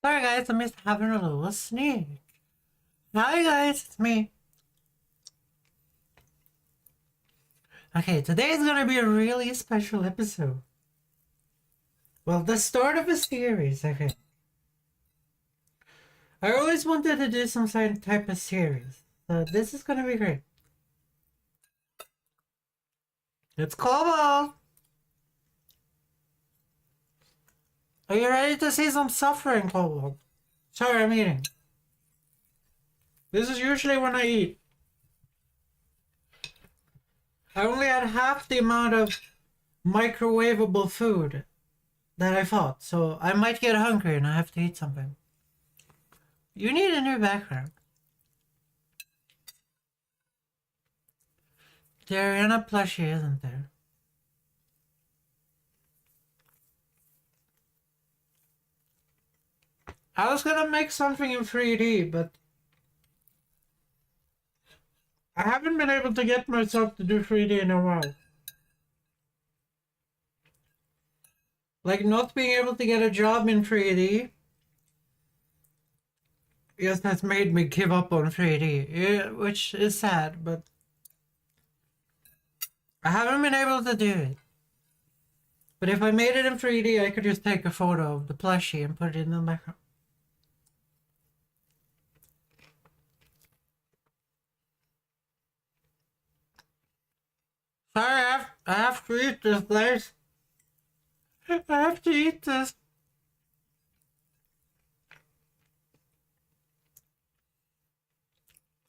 Sorry guys, I missed having a little sneak. Hi guys, it's me. Okay, today is gonna be a really special episode. Well, the start of a series, okay. I always wanted to do some type of series, so this is gonna be great. It's Cobalt! Are you ready to see some suffering, Cobalt? Sorry, I'm eating. This is usually when I eat. I only had half the amount of microwavable food that I thought, so I might get hungry and I have to eat something. You need a new background. There is a plushie, isn't there? I was gonna make something in 3D, but I haven't been able to get myself to do 3D in a while. Like, not being able to get a job in 3D, yes, that's made me give up on 3D, which is sad, but I haven't been able to do it. But if I made it in 3D, I could just take a photo of the plushie and put it in the background. Sorry, I have to eat this, guys. I have to eat this.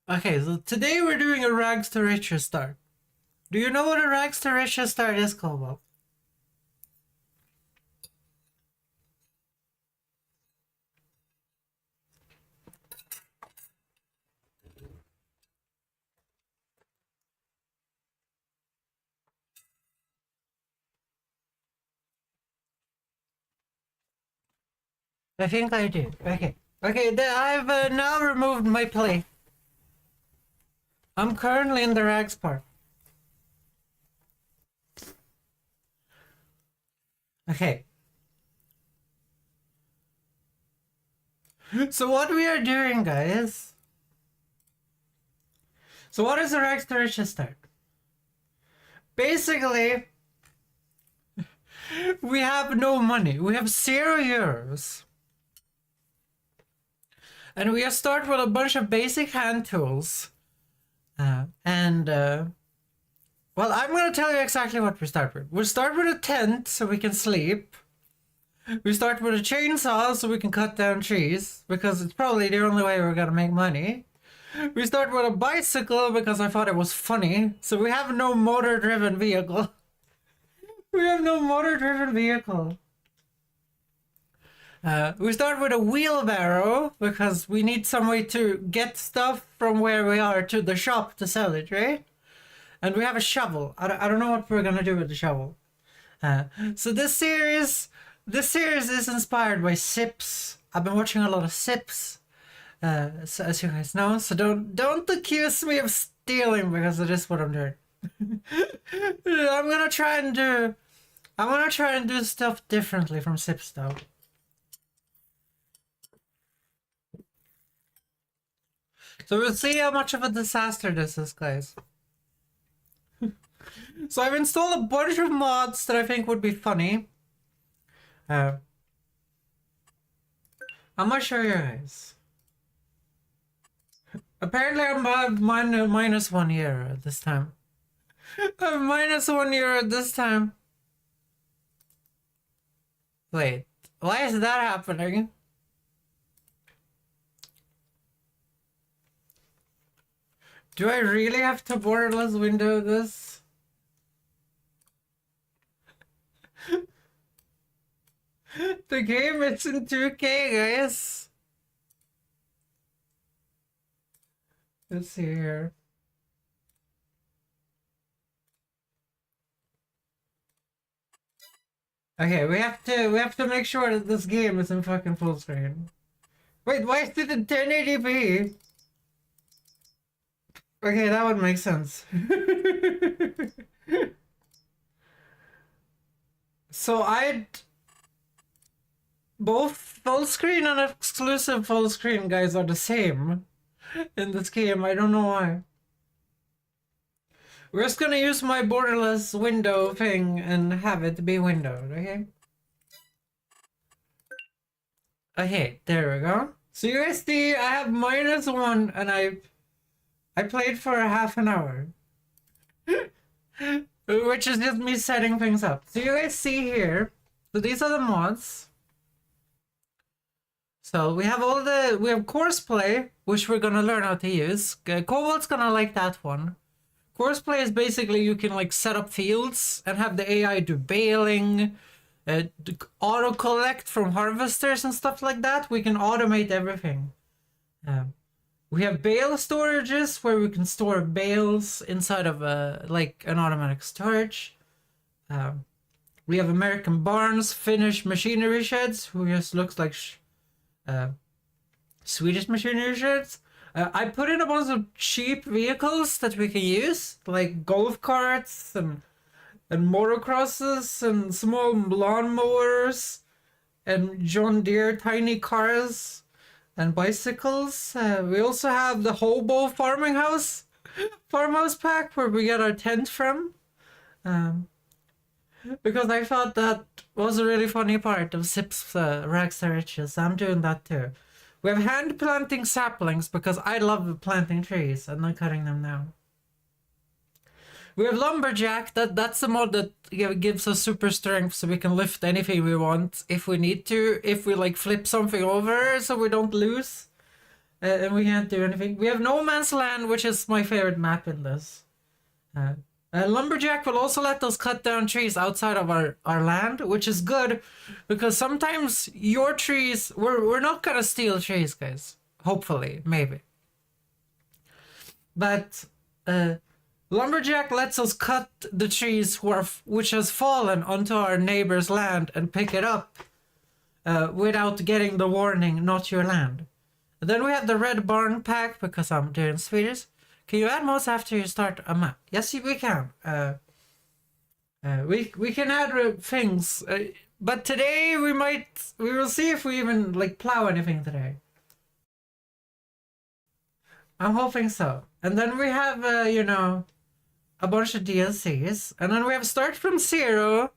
Okay, so today we're doing a rags to riches start. Do you know what a rags to riches start is, Cobalt? I think I do. Okay. Okay, I've now removed my plate. I'm currently in the rags part. Okay. So what we are doing, guys... So what is the rags to riches start? Basically, we have no money. We have €0. And we start with a bunch of basic hand tools. Well, I'm going to tell you exactly what we start with. We'll start with a tent so we can sleep. We start with a chainsaw so we can cut down trees, because it's probably the only way we're going to make money. We start with a bicycle because I thought it was funny. So we have no motor-driven vehicle. We have no motor-driven vehicle. We start with a wheelbarrow because we need some way to get stuff from where we are to the shop to sell it, right? And we have a shovel. I don't know what we're gonna do with the shovel. So this series is inspired by Sips. I've been watching a lot of Sips, so, as you guys know. So don't accuse me of stealing, because it is what I'm doing. I'm gonna try and do stuff differently from Sips though. So we'll see how much of a disaster this is, guys. So I've installed a bunch of mods that I think would be funny. I'm gonna show you guys. Apparently I'm minus 1 year this time. I'm minus 1 year this time. Wait, why is that happening? Do I really have to borderless window this? The game is in 2K, guys. Let's see here. Okay, we have to make sure that this game is in fucking full screen. Wait, why is it in 1080p? Okay, that would make sense. So both full screen and exclusive full screen guys are the same in this game. I don't know why. We're just gonna use my borderless window thing and have it be windowed, okay? Okay, there we go. So USD, I have -1 and I played for a half an hour. Which is just me setting things up. So you guys see here, so these are the mods. So we have we have courseplay, which we're gonna learn how to use. Cobalt's gonna like that one. Courseplay is basically you can like set up fields and have the AI do baling, auto collect from harvesters and stuff like that. We can automate everything. We have bale storages where we can store bales inside of like an automatic storage. We have American barns, Finnish machinery sheds, who just looks like Swedish machinery sheds. I put in a bunch of cheap vehicles that we can use, like golf carts and motocrosses and small lawnmowers and John Deere tiny cars and bicycles. We also have the hobo farmhouse pack where we get our tent from. Because I thought that was a really funny part of Zip's Rags to Riches. I'm doing that too. We have hand planting saplings because I love planting trees and not cutting them down. We have lumberjack. That's the mod that gives us super strength so we can lift anything we want if we need to. If we like flip something over so we don't lose. And we can't do anything. We have no man's land, which is my favorite map in this. Lumberjack will also let us cut down trees outside of our land, which is good because sometimes your trees, we're not gonna steal trees, guys. Hopefully, maybe. But Lumberjack lets us cut the trees which has fallen onto our neighbor's land and pick it up without getting the warning, not your land. And then we have the red barn pack because I'm doing Swedish. Can you add mods after you start a map? Yes, we can. We can add things, but today we will see if we even like plow anything today. I'm hoping so. And then we have you know, a bunch of DLCs, and then we have Start from Zero,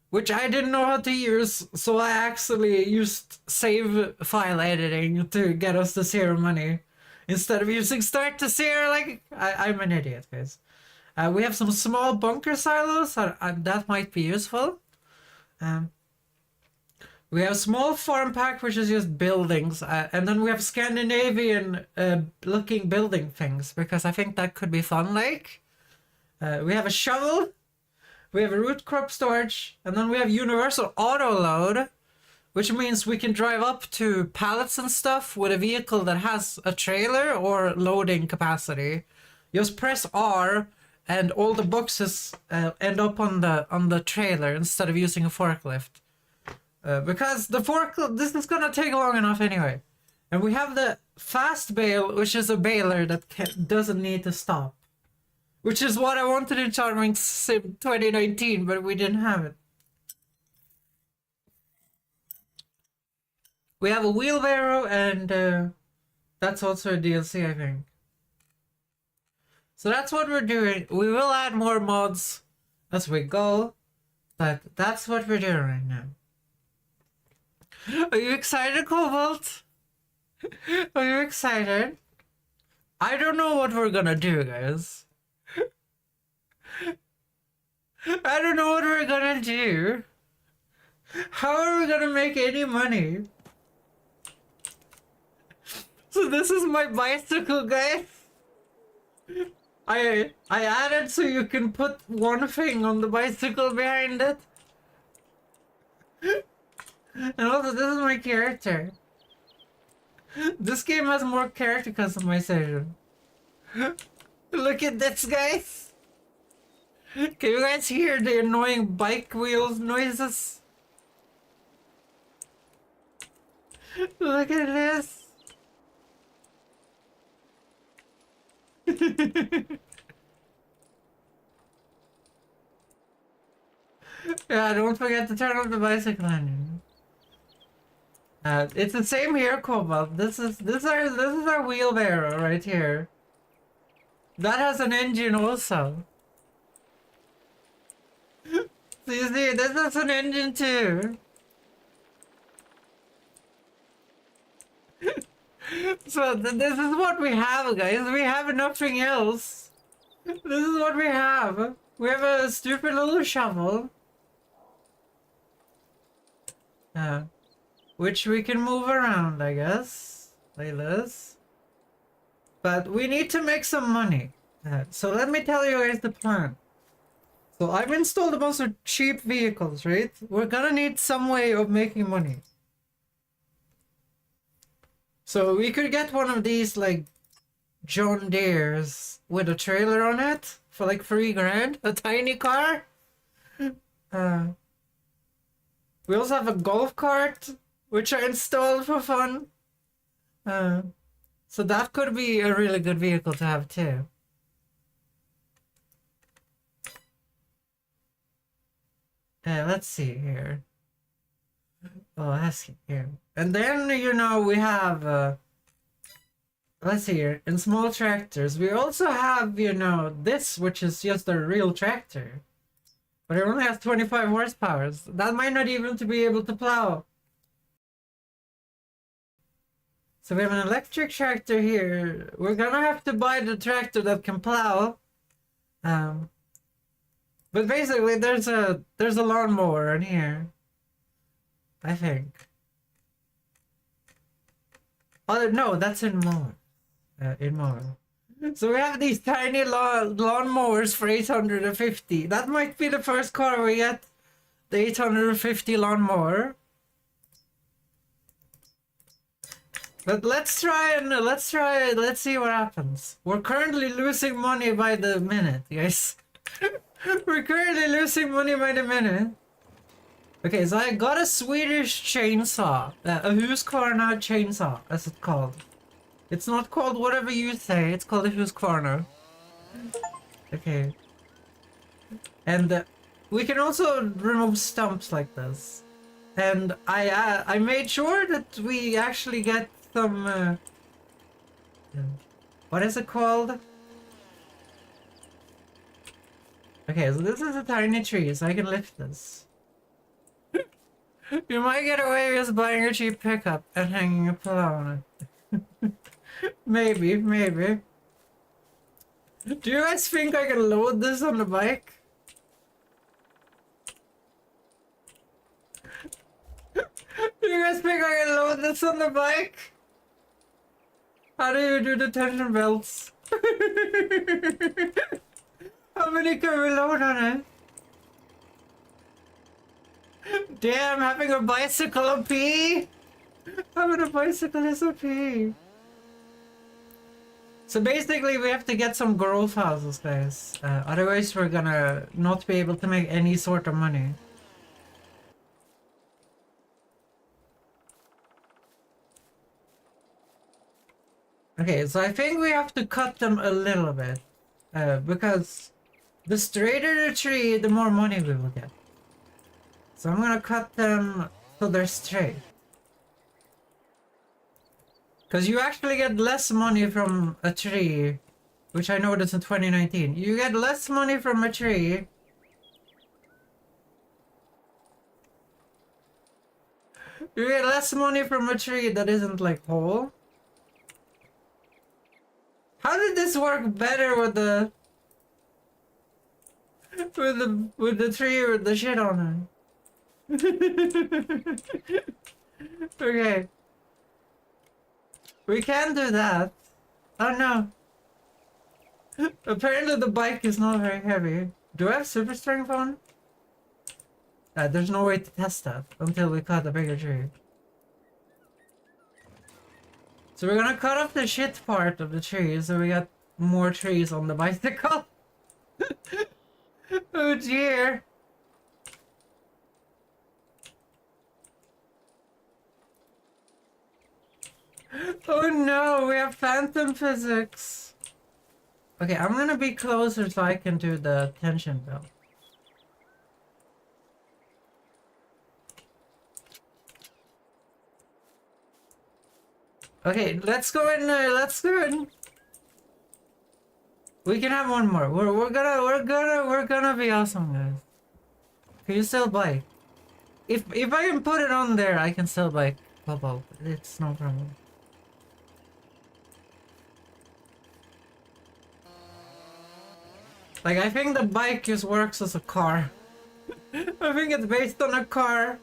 which I didn't know how to use, so I actually used save file editing to get us the zero money. Instead of using Start to Zero, like, I'm an idiot, guys. We have some small bunker silos, that might be useful. We have small farm pack, which is just buildings. And then we have Scandinavian looking building things, because I think that could be fun, like. We have a shovel. We have a root crop storage. And then we have universal auto load, which means we can drive up to pallets and stuff with a vehicle that has a trailer or loading capacity. Just press R and all the boxes end up on the trailer instead of using a forklift. Because the forklift, this is gonna take long enough anyway. And we have the fast bale, which is a baler that doesn't need to stop. Which is what I wanted in Charming Sim 2019, but we didn't have it. We have a wheelbarrow, and that's also a DLC, I think. So that's what we're doing. We will add more mods as we go, but that's what we're doing right now. Are you excited, Cobalt? Are you excited? I don't know what we're gonna do, guys. I don't know what we're gonna do. How are we gonna make any money? So this is my bicycle, guys. I added so you can put one thing on the bicycle behind it. And also, this is my character. This game has more character customization. Look at this, guys. Can you guys hear the annoying bike wheels noises? Look at this. Yeah, don't forget to turn off the bicycle engine. It's the same here, Cobalt. This is our wheelbarrow right here. That has an engine also. So you see, this has an engine too. So this is what we have, guys. We have nothing else. This is what we have. We have a stupid little shovel. Which we can move around, I guess. Like this. But we need to make some money. So let me tell you guys the plan. So I've installed a bunch of cheap vehicles, right? We're gonna need some way of making money. So we could get one of these, like, John Deere's with a trailer on it for like 3 grand. A tiny car. We also have a golf cart, which I installed for fun. So that could be a really good vehicle to have too. Let's see here. Oh, that's here. And then, you know, we have, let's see here, in small tractors, we also have, you know, this, which is just a real tractor. But it only has 25 horsepower. That might not even to be able to plow. So we have an electric tractor here. We're gonna have to buy the tractor that can plow. But basically, there's a lawnmower in here, I think. Oh no, that's in more. In more. So we have these tiny lawnmowers for 850. That might be the first car we get. The 850 lawnmower. But let's see what happens. We're currently losing money by the minute, guys. We're currently losing money by the minute. Okay, so I got a Swedish chainsaw. A Husqvarna chainsaw, as it's called. It's not called whatever you say, it's called a Husqvarna. Okay. And we can also remove stumps like this. And I made sure that we actually get some... what is it called? Okay, so this is a tiny tree, so I can lift this. You might get away with buying a cheap pickup and hanging a plow on it. Maybe. Do you guys think I can load this on the bike? Do you guys think I can load this on the bike? How do you do the tension belts? How many can we load on it? Damn, having a bicycle OP! Having a bicycle is OP! So basically we have to get some growth houses, guys. Otherwise we're gonna not be able to make any sort of money. Okay, so I think we have to cut them a little bit. Because the straighter the tree, the more money we will get. So I'm gonna cut them so they're straight. Because you actually get less money from a tree, which I noticed in 2019. You get less money from a tree. You get less money from a tree that isn't like whole. How did this work better with the tree with the shit on it? Okay. We can do that. Oh no. Apparently the bike is not very heavy. Do I have super strength on? There's no way to test that until we cut a bigger tree. So we're gonna cut off the shit part of the tree so we got more trees on the bicycle. Oh dear. Oh no, we have phantom physics. Okay, I'm gonna be closer so I can do the tension belt. Okay, let's go in. Let's go in. We can have one more. We're gonna be awesome, guys. Can you still bike? If I can put it on there, I can still bike. Pop. It's no problem. Like, I think the bike just works as a car. I think it's based on a car.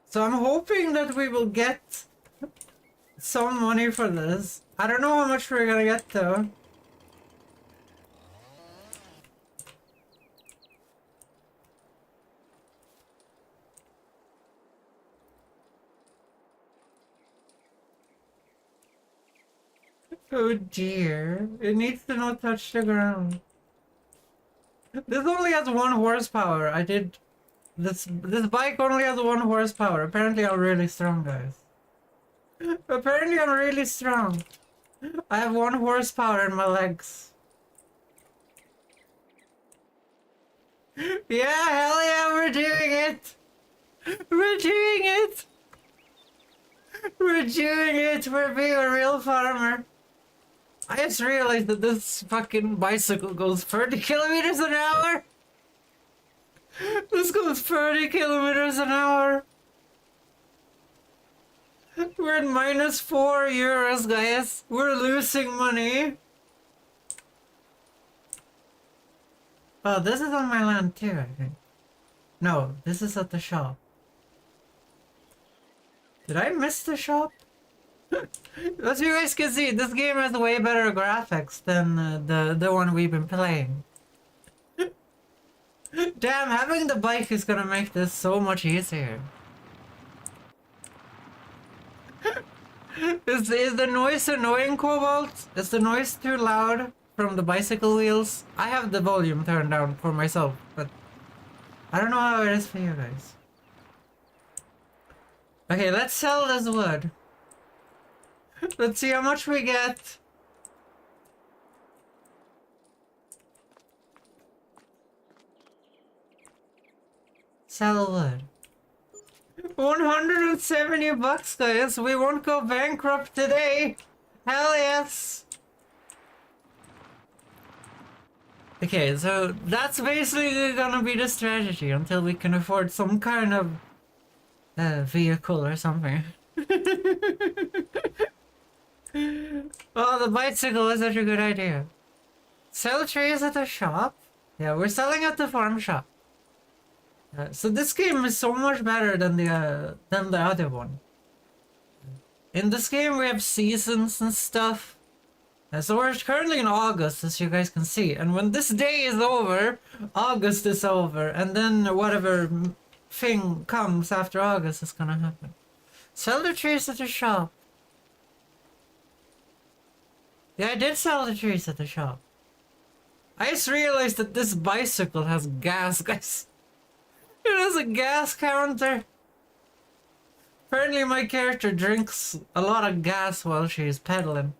So I'm hoping that we will get some money for this. I don't know how much we're gonna get though. Oh dear, it needs to not touch the ground. This only has 1 horsepower. This bike only has 1 horsepower. Apparently I'm really strong, guys. Apparently I'm really strong. I have 1 horsepower in my legs. Yeah, hell yeah, we're doing it! We're doing it! We're doing it! We're being a real farmer. I just realized that this fucking bicycle goes 30 kilometers an hour! This goes 30 kilometers an hour! We're at -€4, guys. We're losing money. Oh, this is on my land too, I think. No, this is at the shop. Did I miss the shop? As you guys can see, this game has way better graphics than the one we've been playing. Damn, having the bike is gonna make this so much easier. Is the noise annoying, Cobalt? Is the noise too loud from the bicycle wheels? I have the volume turned down for myself, but I don't know how it is for you guys. Okay, let's sell this wood. Let's see how much we get. Sell wood. 170 bucks, guys. We won't go bankrupt today. Hell yes. Okay, so that's basically gonna be the strategy until we can afford some kind of vehicle or something. Oh, the bicycle is such a good idea. Sell trees at the shop? Yeah, we're selling at the farm shop. So this game is so much better than the other one. In this game we have seasons and stuff. So we're currently in August, as you guys can see. And when this day is over, August is over. And then whatever thing comes after August is gonna happen. Sell the trees at the shop. Yeah, I did sell the trees at the shop. I just realized that this bicycle has gas, guys. It has a gas counter. Apparently my character drinks a lot of gas while she's pedaling.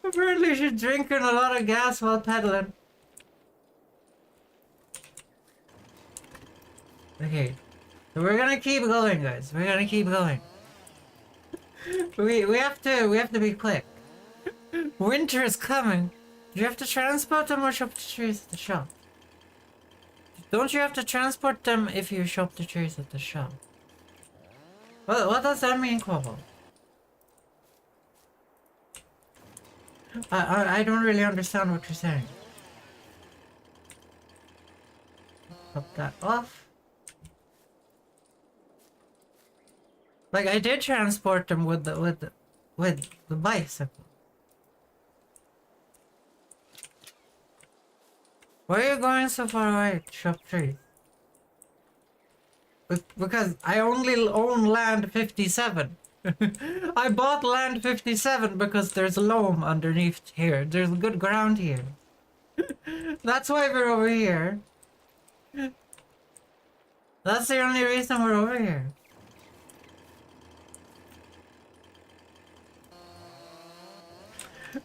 Apparently she's drinking a lot of gas while pedaling. Okay. So we're gonna keep going, guys. We're gonna keep going. We have to be quick. Winter is coming. Do you have to transport them or shop the trees at the shop? Don't you have to transport them if you shop the trees at the shop? What does that mean, Quabble? I don't really understand what you're saying. Pop that off. Like, I did transport them with the bicycle. Why are you going so far away to shop trees? Because I only own land 57. I bought land 57 because there's loam underneath here. There's good ground here. That's why we're over here. That's the only reason we're over here.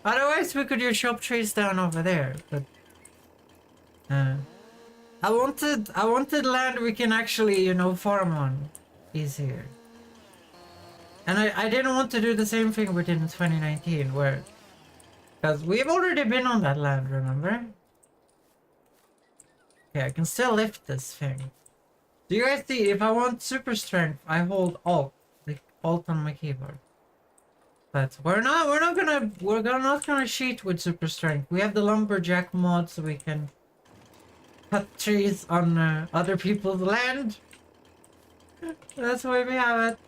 Otherwise we could just shop trees down over there, but I wanted land we can actually, you know, farm on easier. And I didn't want to do the same thing we did in 2019 where, because we've already been on that land, remember? Okay, I can still lift this thing. Do you guys see, if I want super strength, I hold Alt, like Alt on my keyboard. But we're not gonna cheat with super strength. We have the lumberjack mod so we can cut trees on other people's land. That's why we have it.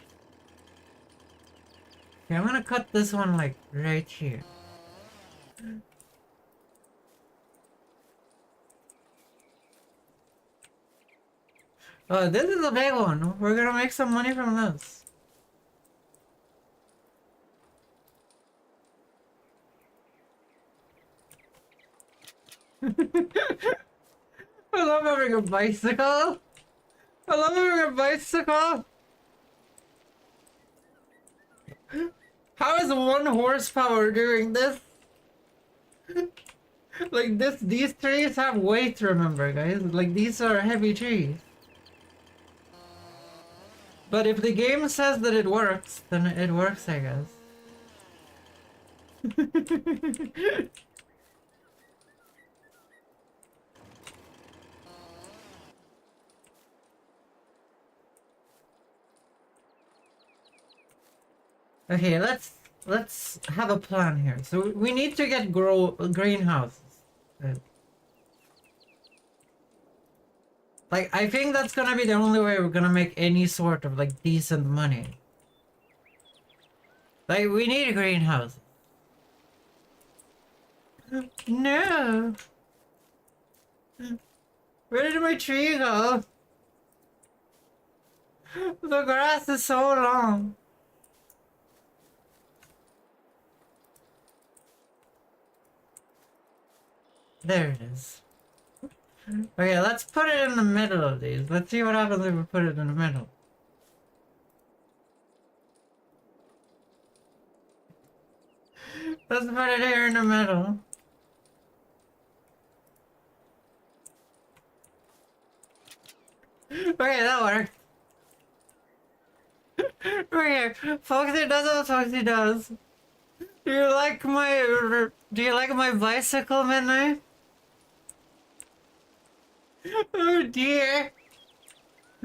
Okay, I'm gonna cut this one like right here. Oh, this is a big one. We're gonna make some money from this. I love having a bicycle. I love having a bicycle. How is 1 horsepower doing this? Like this, these trees have weight, remember, guys? Like these are heavy trees. But if the game says that it works, then it works, I guess. Okay, let's have a plan here. So we need to get greenhouses. Like I think that's gonna be the only way we're gonna make any sort of like decent money. Like we need a greenhouse. No. Where did my tree go? The grass is so long. There it is. Okay, let's put it in the middle of these. Let's see what happens if we put it in the middle. Let's put it here in the middle. Okay, that worked. Okay, Foxy does what Foxy does. Do you like my bicycle, Midnight? Oh dear.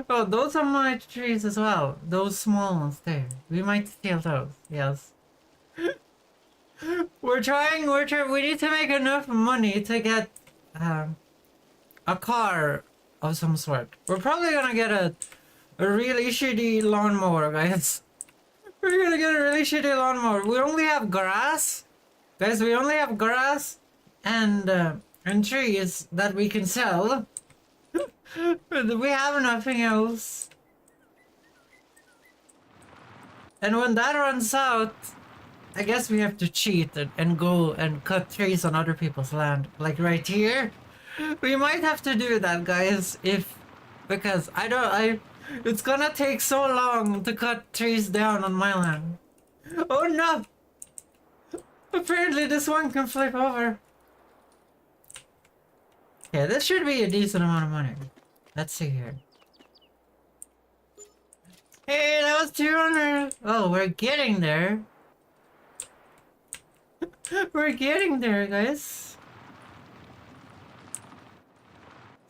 Oh, those are my trees as well. Those small ones there. We might steal those. Yes. We need to make enough money to get a car of some sort. We're probably gonna get a really shitty lawnmower, guys. We're gonna get a really shitty lawnmower. We only have grass. Guys, we only have grass and trees that we can sell. We have nothing else. And when that runs out, I guess we have to cheat and go and cut trees on other people's land. Like right here. We might have to do that, guys, because it's gonna take so long to cut trees down on my land. Oh no! Apparently this one can flip over. Yeah, this should be a decent amount of money. Let's see here. Hey, that was 200. Oh, we're getting there. We're getting there, guys.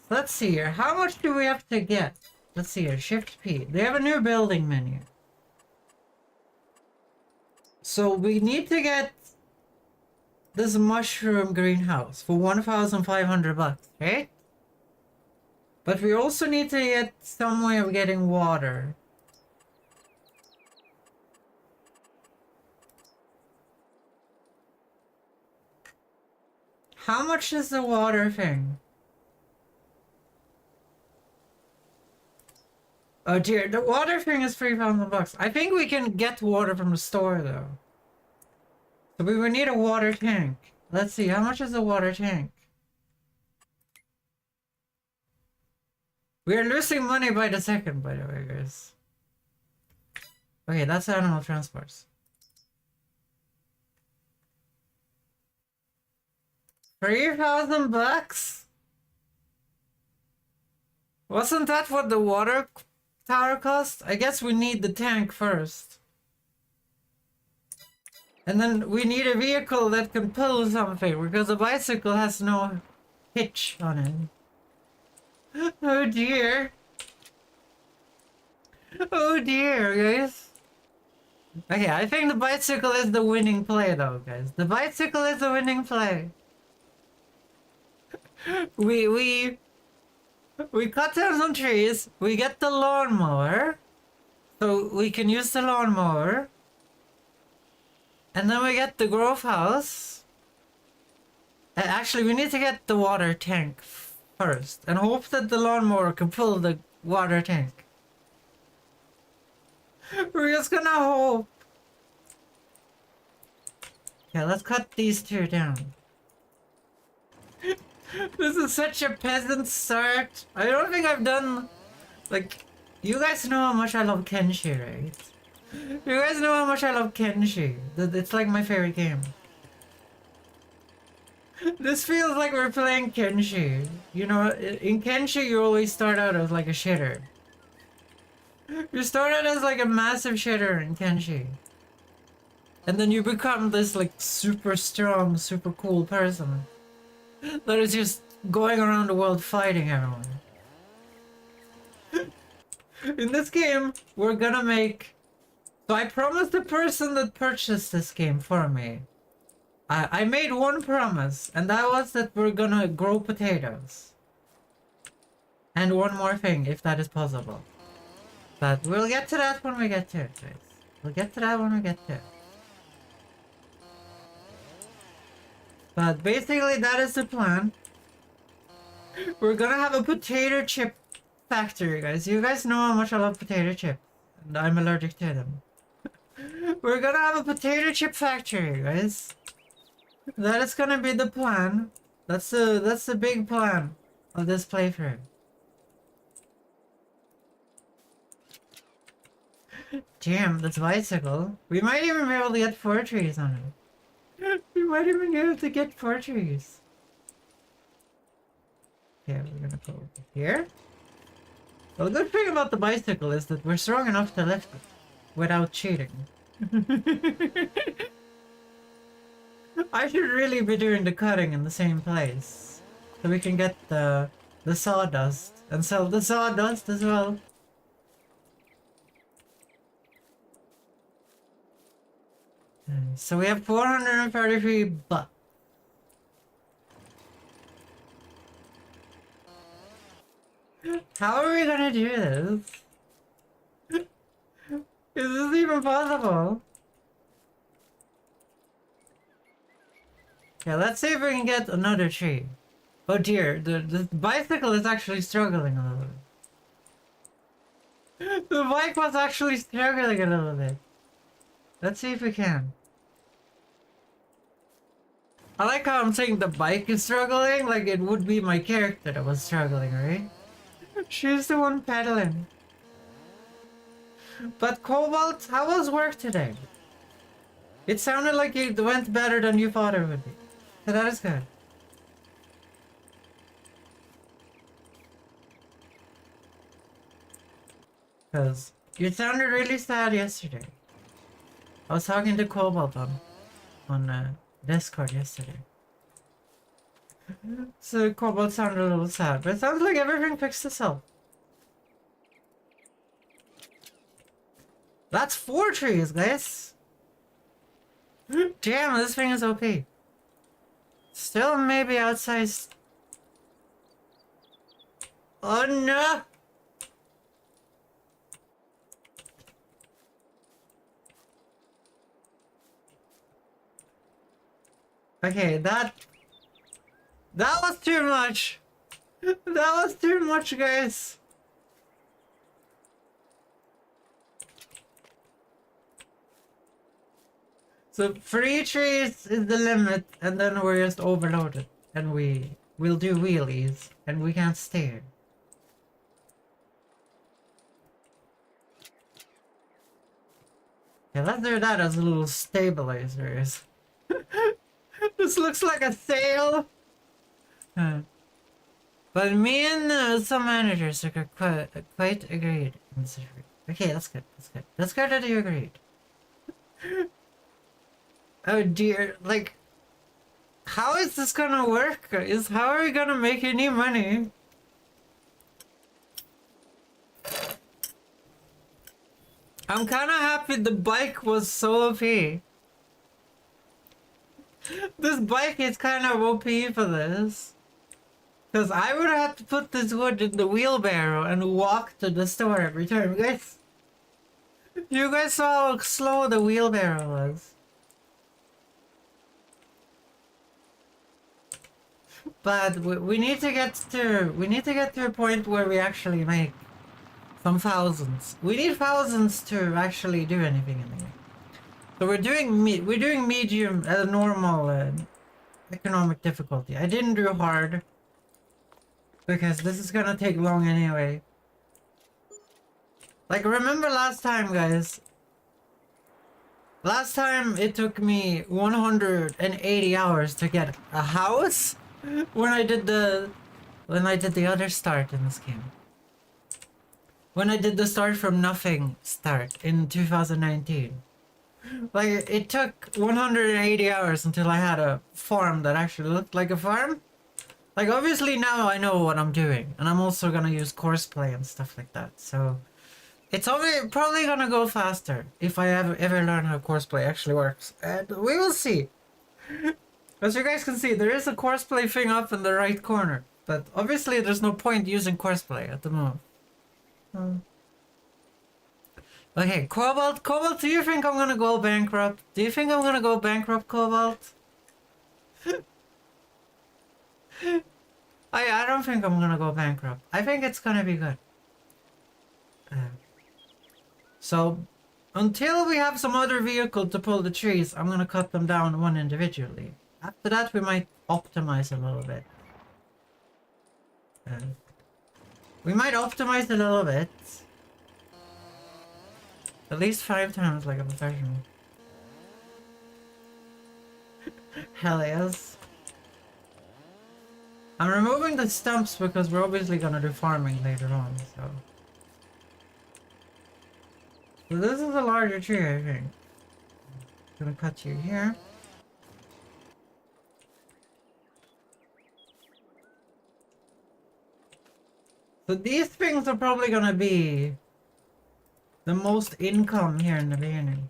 Let's see here. How much do we have to get? Let's see here. Shift P. They have a new building menu. So we need to get this mushroom greenhouse for 1,500 bucks, right? But we also need to get some way of getting water. How much is the water thing? Oh dear, the water thing is 3,000 bucks. I think we can get water from the store though. So we would need a water tank. Let's see, how much is a water tank? We are losing money by the second, by the way, guys. Okay, that's animal transports. 3,000 bucks? Wasn't that what the water tower cost? I guess we need the tank first. And then we need a vehicle that can pull something, because the bicycle has no hitch on it. Oh dear. Oh dear, guys. Okay, I think the bicycle is the winning play though, guys. The bicycle is the winning play. We cut down some trees, we get the lawnmower, so we can use the lawnmower. And then we get the growth house. Actually, we need to get the water tank first and hope that the lawnmower can pull the water tank. We're just gonna hope. Yeah, let's cut these two down. This is such a peasant start. I don't think I've done... Like, you guys know how much I love Kenshi, right? You guys know how much I love Kenshi. It's like my favorite game. This feels like we're playing Kenshi. You know, in Kenshi you always start out as like a shitter. You start out as like a massive shitter in Kenshi. And then you become this like super strong, super cool person that is just going around the world fighting everyone. In this game, we're gonna make... So I promised the person that purchased this game for me. I made one promise, and that was that we're gonna grow potatoes. And one more thing, if that is possible. But we'll get to that when we get to it, guys. We'll get to that when we get to it. But basically that is the plan. We're gonna have a potato chip factory, guys. You guys know how much I love potato chips. And I'm allergic to them. We're gonna have a potato chip factory, guys. That is gonna be the plan. That's the big plan of this playthrough. Damn, this bicycle. We might even be able to get 4 trees on it. We might even be able to get 4 trees. Okay, we're gonna go over here. Well, the good thing about the bicycle is that we're strong enough to lift it without cheating. I should really be doing the cutting in the same place, so we can get the sawdust and sell the sawdust as well. So we have 433 bucks. How are we gonna do this? Is this even possible? Yeah, let's see if we can get another tree. Oh dear, the bicycle is actually struggling a little bit. The bike was actually struggling a little bit. Let's see if we can. I like how I'm saying the bike is struggling, like it would be my character that was struggling, right? She's the one pedaling. But Cobalt, how was work today? It sounded like it went better than you thought it would be. So that is good. Because you sounded really sad yesterday. I was talking to Cobalt on Discord yesterday. So Cobalt sounded a little sad, but it sounds like everything fixed itself. That's 4 trees, guys! Damn, this thing is OP. Still maybe outsized. Oh no! Okay, that was too much! That was too much, guys! So 3 trees is the limit, and then we're just overloaded. And we'll do wheelies, and we can't steer. Yeah, let's do that as little stabilizers. This looks like a sail! But But me and some managers are quite agreed. Okay, that's good. That's good. That's good that you agreed. Oh dear, like, how is this gonna work? How are we gonna make any money? I'm kind of happy the bike was so OP. This bike is kind of OP for this. Because I would have to put this wood in the wheelbarrow and walk to the store every time. You guys saw how slow the wheelbarrow was. But we need to get to a point where we actually make some thousands. We need thousands to actually do anything in the game. So we're doing medium normal economic difficulty. I didn't do hard because this is gonna take long anyway. Like, remember last time, guys? Last time it took me 180 hours to get a house when I did the other start in this game. When I did the start from nothing start in 2019. Like, it took 180 hours until I had a farm that actually looked like a farm. Like, obviously now I know what I'm doing, and I'm also gonna use courseplay and stuff like that, so it's probably gonna go faster if I ever learn how courseplay actually works. And we will see. As you guys can see, there is a courseplay thing up in the right corner, but obviously there's no point using courseplay at the moment. Okay, Cobalt, do you think I'm gonna go bankrupt? Do you think I'm gonna go bankrupt, Cobalt? I don't think I'm gonna go bankrupt. I think it's gonna be good. So, until we have some other vehicle to pull the trees, I'm gonna cut them down one individually. After that, we might optimize a little bit. We might optimize a little bit. At least 5 times like a professional. Hell yes. I'm removing the stumps because we're obviously gonna do farming later on, so. So this is a larger tree, I think. I'm gonna cut you here. So these things are probably gonna be the most income here in the beginning.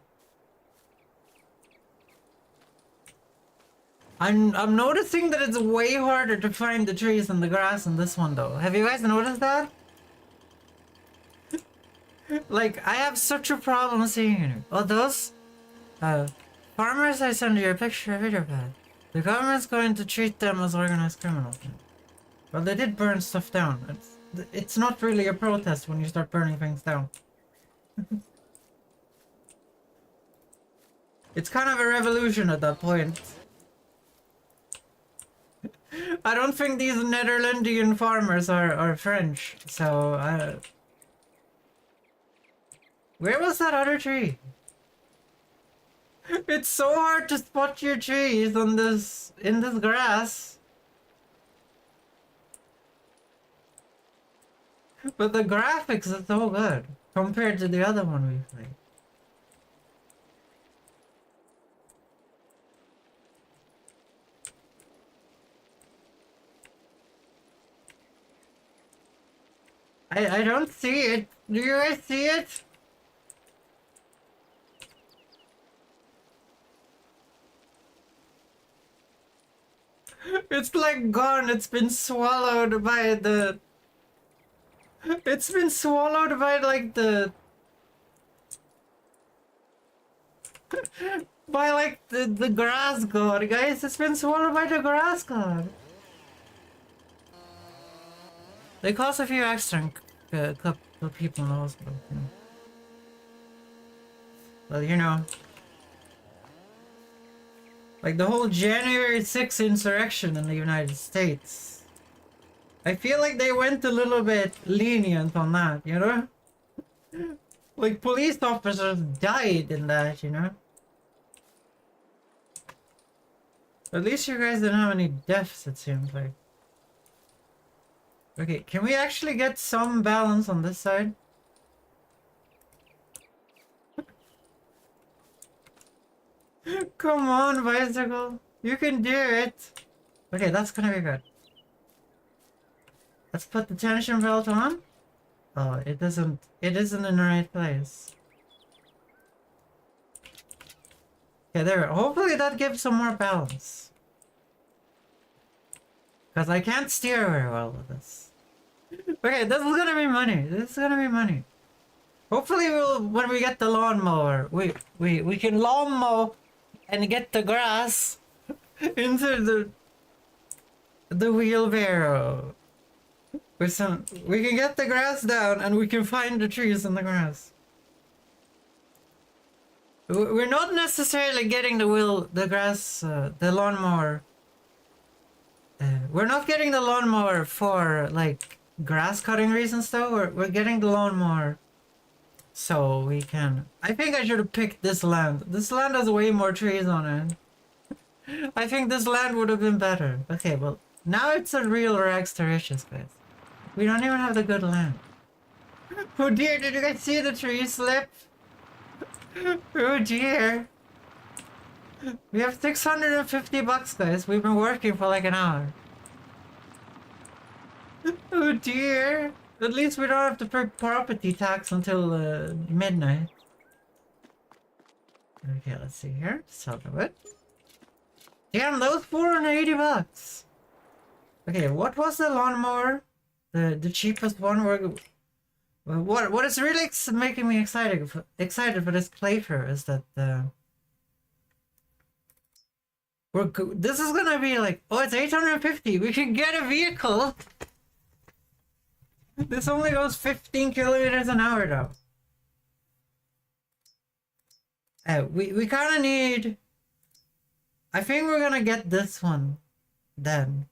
I'm noticing that it's way harder to find the trees and the grass in this one though. Have you guys noticed that? Like, I have such a problem seeing it. Oh, those farmers I send you a picture of video pad. The government's going to treat them as organized criminals. Well, they did burn stuff down. It's not really a protest when you start burning things down. It's kind of a revolution at that point. I don't think these Netherlandian farmers are French, so where was that other tree? It's so hard to spot your trees in this grass. But the graphics are so good compared to the other one we played. I don't see it. Do you guys see it? It's like gone. It's been swallowed by the... It's been swallowed by like the... by like the grass god, guys. It's been swallowed by the grass god. They cost a few extra couple people in the hospital. You know. Well, you know. Like the whole January 6th insurrection in the United States. I feel like they went a little bit lenient on that, you know? Like police officers died in that, you know? At least you guys didn't have any deaths, it seems like. Okay, can we actually get some balance on this side? Come on, bicycle. You can do it. Okay, that's gonna be good. Let's put the tension belt on. Oh, it isn't in the right place. Okay, there. Hopefully that gives some more balance. Because I can't steer very well with this. Okay, this is gonna be money. This is gonna be money. Hopefully when we get the lawnmower, we can lawn mow and get the grass into the wheelbarrow. We can get the grass down and we can find the trees in the grass. We're not necessarily getting the lawnmower. We're not getting the lawnmower for like grass cutting reasons though. We're getting the lawnmower so we can. I think I should have picked this land. This land has way more trees on it. I think this land would have been better. Okay, well now it's a real rags to riches, guys. We don't even have the good land. Oh dear, did you guys see the tree slip? Oh dear. We have 650 bucks, guys. We've been working for like an hour. Oh dear. At least we don't have to pay property tax until midnight. Okay, let's see here. Sell the wood. Damn, that was 480 bucks. Okay, what was the lawnmower? The cheapest one. What is really making me excited for this playthrough is that this is gonna be like, oh, it's 850. We can get a vehicle. This only goes 15 kilometers an hour though. We kind of need. I think we're gonna get this one then.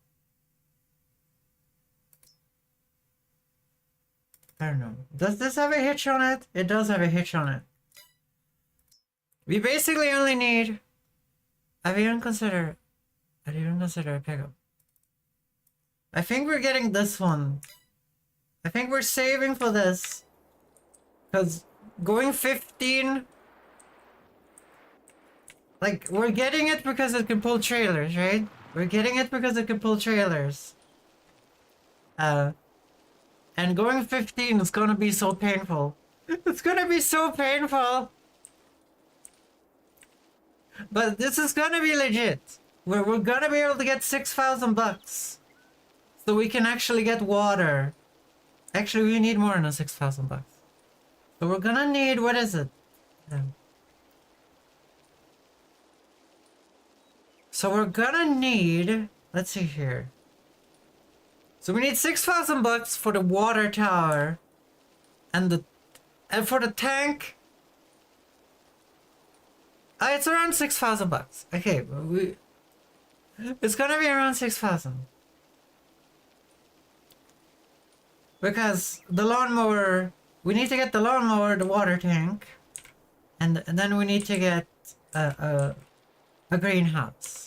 I don't know. Does this have a hitch on it? It does have a hitch on it. We basically only need. I didn't consider a pickup. I think we're getting this one. I think we're saving for this. Because going 15. Like, we're getting it because it can pull trailers, right? We're getting it because it can pull trailers. And going 15 is gonna be so painful. It's gonna be so painful. But this is gonna be legit. We're gonna be able to get 6,000 bucks. So we can actually get water. Actually, we need more than 6,000 bucks. So we're gonna need, what is it? So we're gonna need, let's see here. So we need 6,000 bucks for the water tower, and for the tank. It's around 6,000 bucks. Okay, but it's gonna be around 6,000 because the lawnmower. We need to get the lawnmower, the water tank, and then we need to get a greenhouse.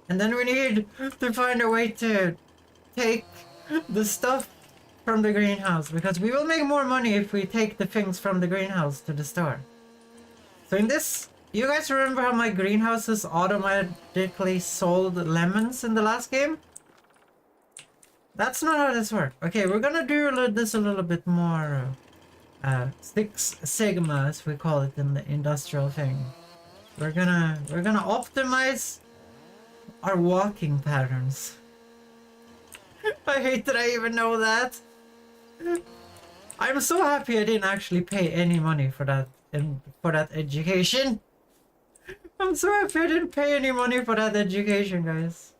And then we need to find a way to take the stuff from the greenhouse, because we will make more money if we take the things from the greenhouse to the store. So in this, you guys remember how my greenhouses automatically sold lemons in the last game? That's not how this works. Okay, we're gonna do this a little bit more Six Sigma, as we call it in the industrial thing. We're gonna optimize our walking patterns. I hate that I even know that. I'm so happy I didn't actually pay any money for that education. I'm so happy I didn't pay any money for that education, guys.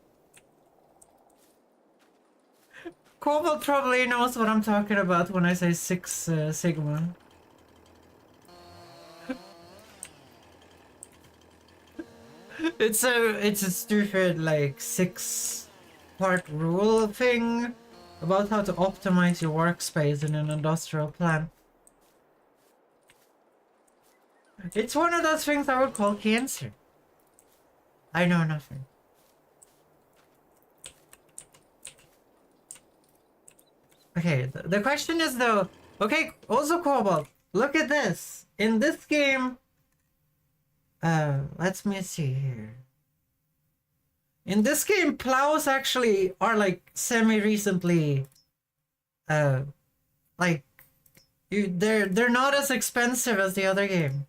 Cobalt probably knows what I'm talking about when I say Six Sigma. It's a stupid like 6-part rule thing about how to optimize your workspace in an industrial plant. It's one of those things I would call cancer. I know nothing. Okay, the question is though, okay, also Cobalt, look at this. In this game, let me see here. In this game, plows actually are like semi-recently, like, they're not as expensive as the other game.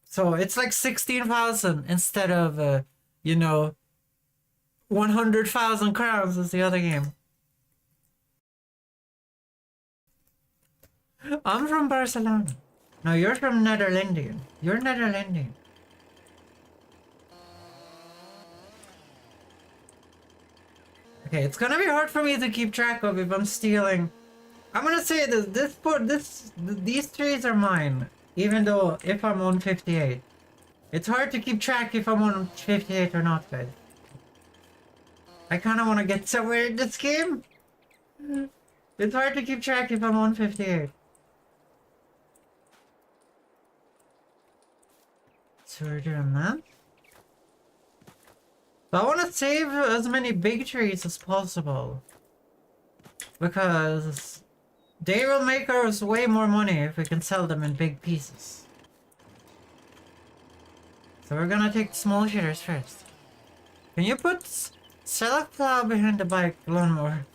So it's like 16,000 instead of, you know, 100,000 crowns as the other game. I'm from Barcelona. No, you're from Netherlandian. You're Netherlandian. Okay, it's gonna be hard for me to keep track of if I'm stealing. I'm gonna say these trees are mine, even though if I'm on 58. It's hard to keep track if I'm on 58 or not, guys. I kinda wanna get somewhere in this game. It's hard to keep track if I'm on 58. So we're doing that. But I want to save as many big trees as possible. Because they will make us way more money if we can sell them in big pieces. So we're gonna take small shitters first. Can you put select plow behind the bike lawnmower?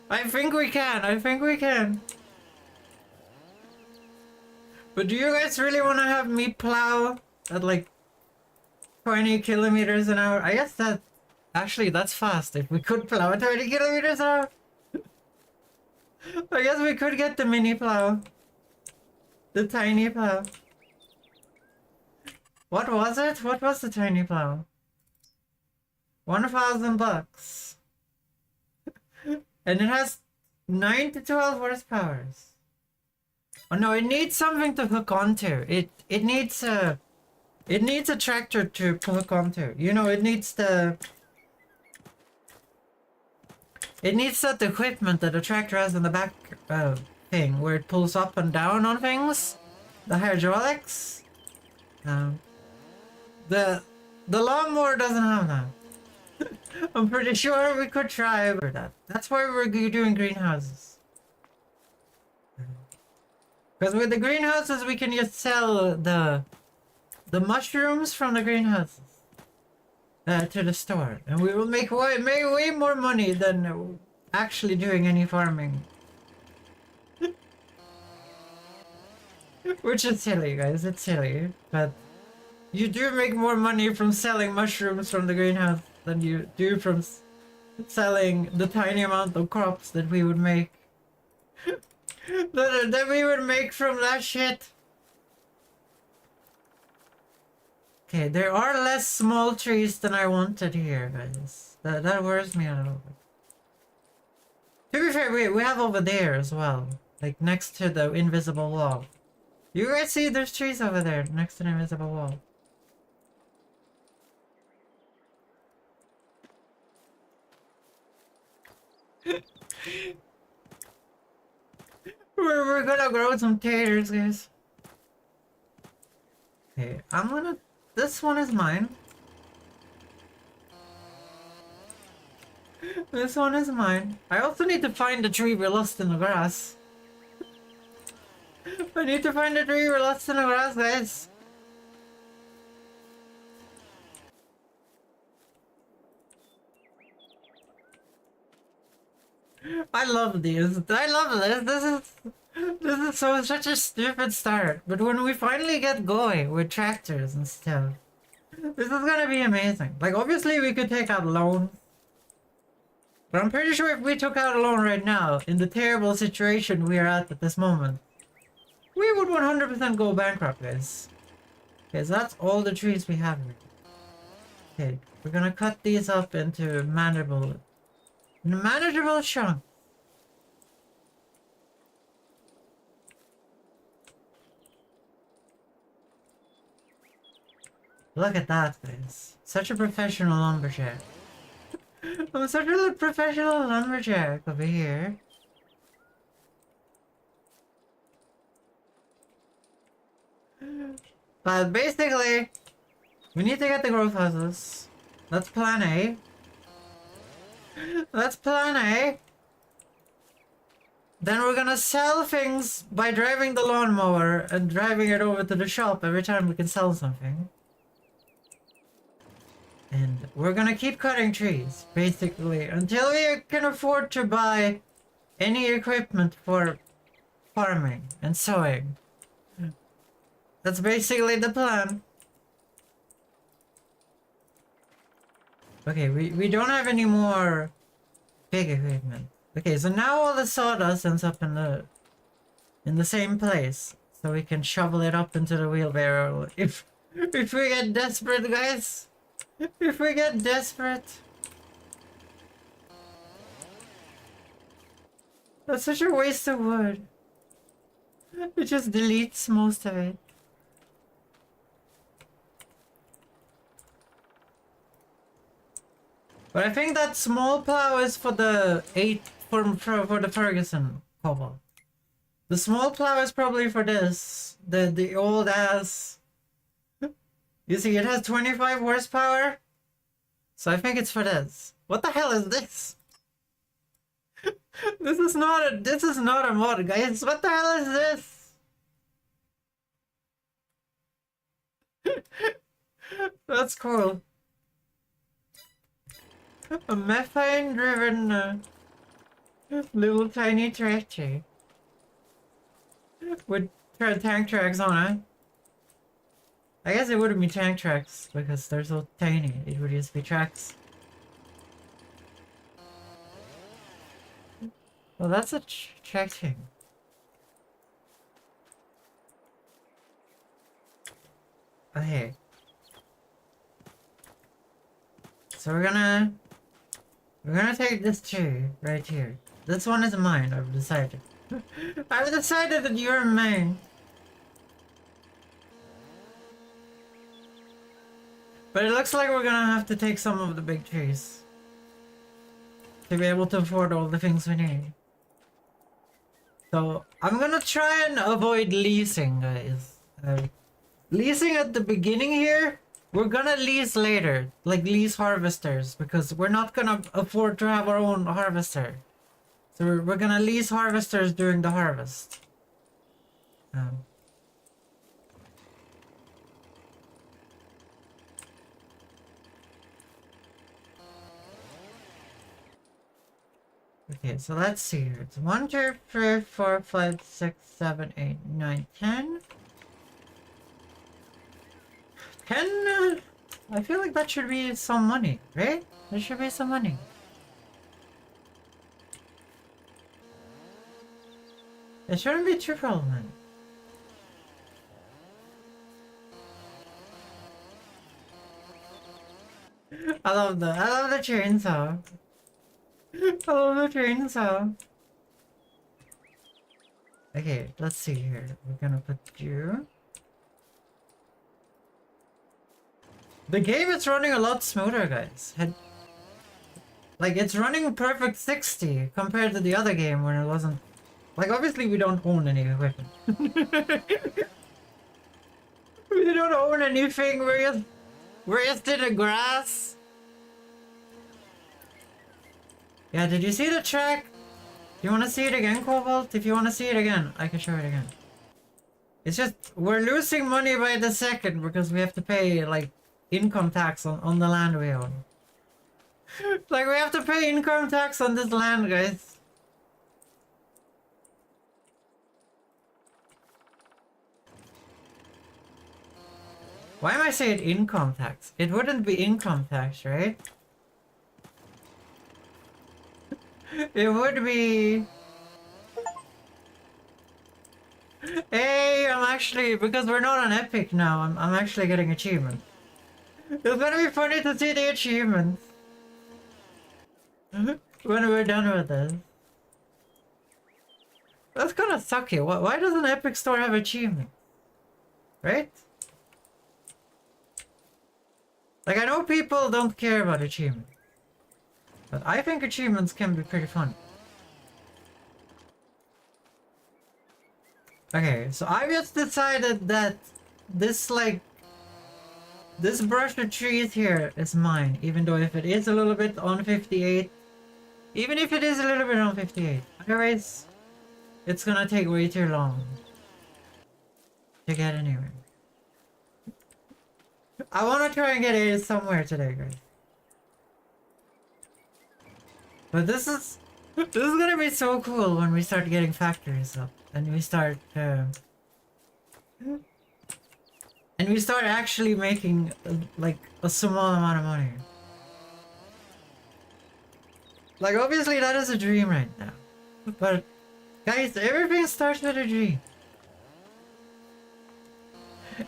I think we can, I think we can. But do you guys really want to have me plow at like 20 kilometers an hour? I guess that... Actually, that's fast. If we could plow at 20 kilometers an hour. I guess we could get the mini plow. The tiny plow. What was it? What was the tiny plow? 1,000 bucks. And it has 9 to 12 horsepower. Oh no, it needs something to hook onto. It needs a tractor to hook onto. You know, it needs that equipment that a tractor has in the back thing, where it pulls up and down on things. The hydraulics. The lawnmower doesn't have that. I'm pretty sure we could try for that. That's why we're doing greenhouses. Because with the greenhouses, we can just sell the mushrooms from the greenhouses to the store, and we will make way more money than actually doing any farming. Which is silly, guys. It's silly, but you do make more money from selling mushrooms from the greenhouse than you do from selling the tiny amount of crops that we would make. that we would make from that shit. Okay, there are less small trees than I wanted here, guys. That worries me a little bit. To be fair, we have over there as well. Like next to the invisible wall. You guys see there's trees over there next to the invisible wall. We're gonna grow some taters, guys. Okay, this one is mine. This one is mine. I also need to find the tree we lost in the grass. I need to find the tree we lost in the grass, guys. I love these. I love this. This is such a stupid start. But when we finally get going with tractors and stuff, this is gonna be amazing. Like, obviously we could take out loans. But I'm pretty sure if we took out a loan right now, in the terrible situation we are at this moment, we would 100% go bankrupt, guys. Okay, so that's all the trees we have here. Okay, we're gonna cut these up into manageable chunks. Look at that, guys. Such a professional lumberjack. I'm such a professional lumberjack over here. But basically, we need to get the growth houses. That's plan A. That's plan A. Then we're gonna sell things by driving the lawnmower and driving it over to the shop every time we can sell something. And we're gonna keep cutting trees, basically, until we can afford to buy any equipment for farming and sowing. That's basically the plan. Okay, we don't have any more big equipment. Okay, so now all the sawdust ends up in the same place, so we can shovel it up into the wheelbarrow if we get desperate, guys. If we get desperate. That's such a waste of wood. It just deletes most of it. But I think that small plow is for the for the Ferguson cobble. The small plow is probably for this. The old ass. You see, it has 25 horsepower. So I think it's for this. What the hell is this? This is not a mod, guys. What the hell is this? That's cool. A methane-driven little tiny tractor with tank tracks on it. I guess it wouldn't be tank tracks because they're so tiny. It would just be tracks. Well, that's a track thing. Okay. So we're gonna take this tree right here. This one is mine, I've decided. I've decided that you're mine. But it looks like we're gonna have to take some of the big trees to be able to afford all the things we need. So I'm gonna try and avoid leasing, guys. Leasing at the beginning here, we're gonna lease later, like lease harvesters, because we're not gonna afford to have our own harvester. So we're gonna lease harvesters during the harvest. Okay, so let's see here. It's 1, 2, 3, 4, 5, 6, 7, 8, 9, 10. 10? I feel like that should be some money, right? There should be some money. It shouldn't be too problematic. I love the chainsaw. I love the chainsaw. Okay, let's see here. We're gonna put you. The game is running a lot smoother, guys. Like, it's running perfect 60 compared to the other game when it wasn't. Like, obviously we don't own any equipment. We don't own anything. We're just in the grass. Yeah, did you see the track? Do you want to see it again, Cobalt? If you want to see it again, I can show it again. It's just, we're losing money by the second because we have to pay, like, income tax on the land we own. Like, we have to pay income tax on this land, guys. Why am I saying income tax? It wouldn't be income tax, right? It would be... Hey, I'm actually... Because we're not on Epic now, I'm actually getting achievements. It's gonna be funny to see the achievements. When we're done with this. That's gonna suck you. Why doesn't Epic Store have achievements? Right? Like, I know people don't care about achievements. But I think achievements can be pretty fun. Okay, so I just decided that this, like, this brush of trees here is mine, even though if it is a little bit on 58, Even if it is a little bit on 58. Otherwise, it's gonna take way too long to get anywhere. I wanna try and get it somewhere today, guys. But this is gonna be so cool when we start getting factories up and we start actually making like a small amount of money. Like obviously that is a dream right now, but guys, everything starts with a dream.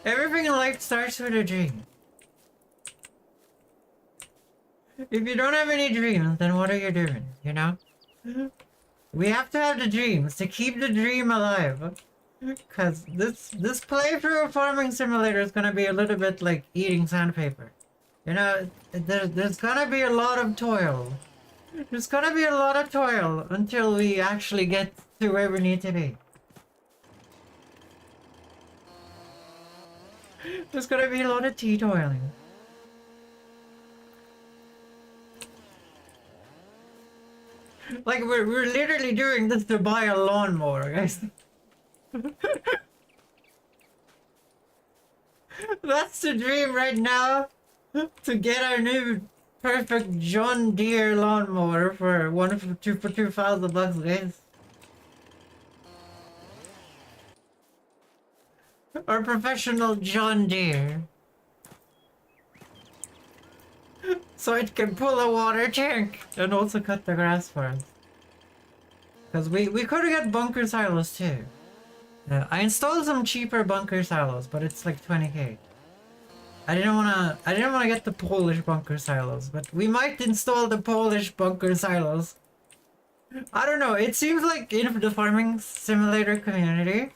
Everything in life starts with a dream. If you don't have any dreams, then what are you doing, you know? We have to have the dreams to keep the dream alive. Cause this playthrough of Farming Simulator is gonna be a little bit like eating sandpaper. You know, there's gonna be a lot of toil. There's gonna be a lot of toil until we actually get to where we need to be. There's gonna be a lot of tea toiling. Like we're literally doing this to buy a lawnmower, guys. That's the dream right now. To get our new perfect John Deere lawnmower for $2,000, guys. Our professional John Deere. So it can pull a water tank and also cut the grass for us. Cause we could have got bunker silos too. I installed some cheaper bunker silos, but it's like 20k. I didn't wanna get the Polish bunker silos, but we might install the Polish bunker silos. I don't know, it seems like in the Farming Simulator community,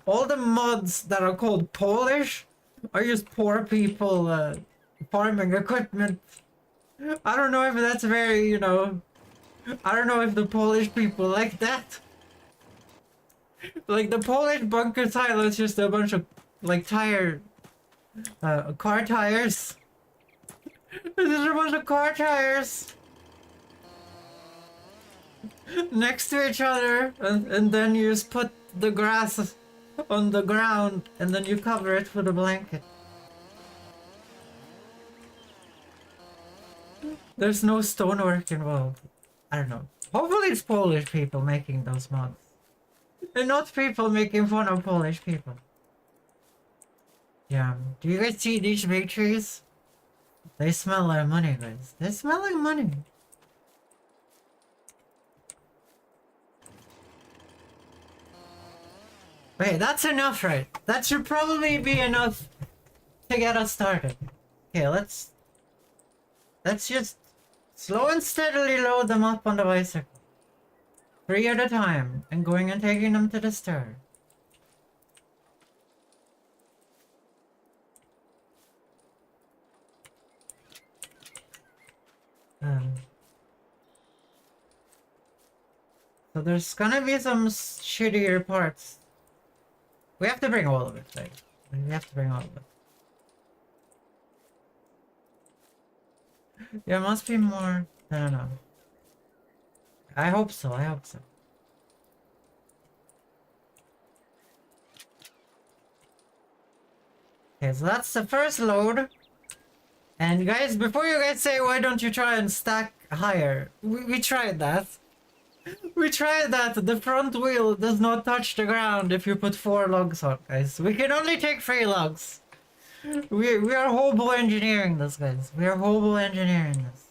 all the mods that are called Polish are just poor people farming equipment. I don't know if that's very, you know, I don't know if the Polish people like that. Like the Polish bunker silo is just a bunch of like car tires. This is a bunch of car tires next to each other, and then you just put the grass on the ground and then you cover it with a blanket. There's no stonework involved. I don't know. Hopefully it's Polish people making those mods. And not people making fun of Polish people. Yeah. Do you guys see these big trees? They smell like money, guys. They smell like money. Wait, that's enough, right? That should probably be enough to get us started. Okay, let's just slow and steadily load them up on the bicycle. 3 at a time, and going and taking them to the store. So there's gonna be some shittier parts. We have to bring all of it, right? We have to bring all of it. There must be more. I don't know. I hope so, I hope so. Okay, so that's the first load. And guys, before you guys say, why don't you try and stack higher? We tried that. We tried that. The front wheel does not touch the ground if you put 4 logs on, guys. We can only take 3 logs. We are hobo engineering this, guys. We are hobo engineering this.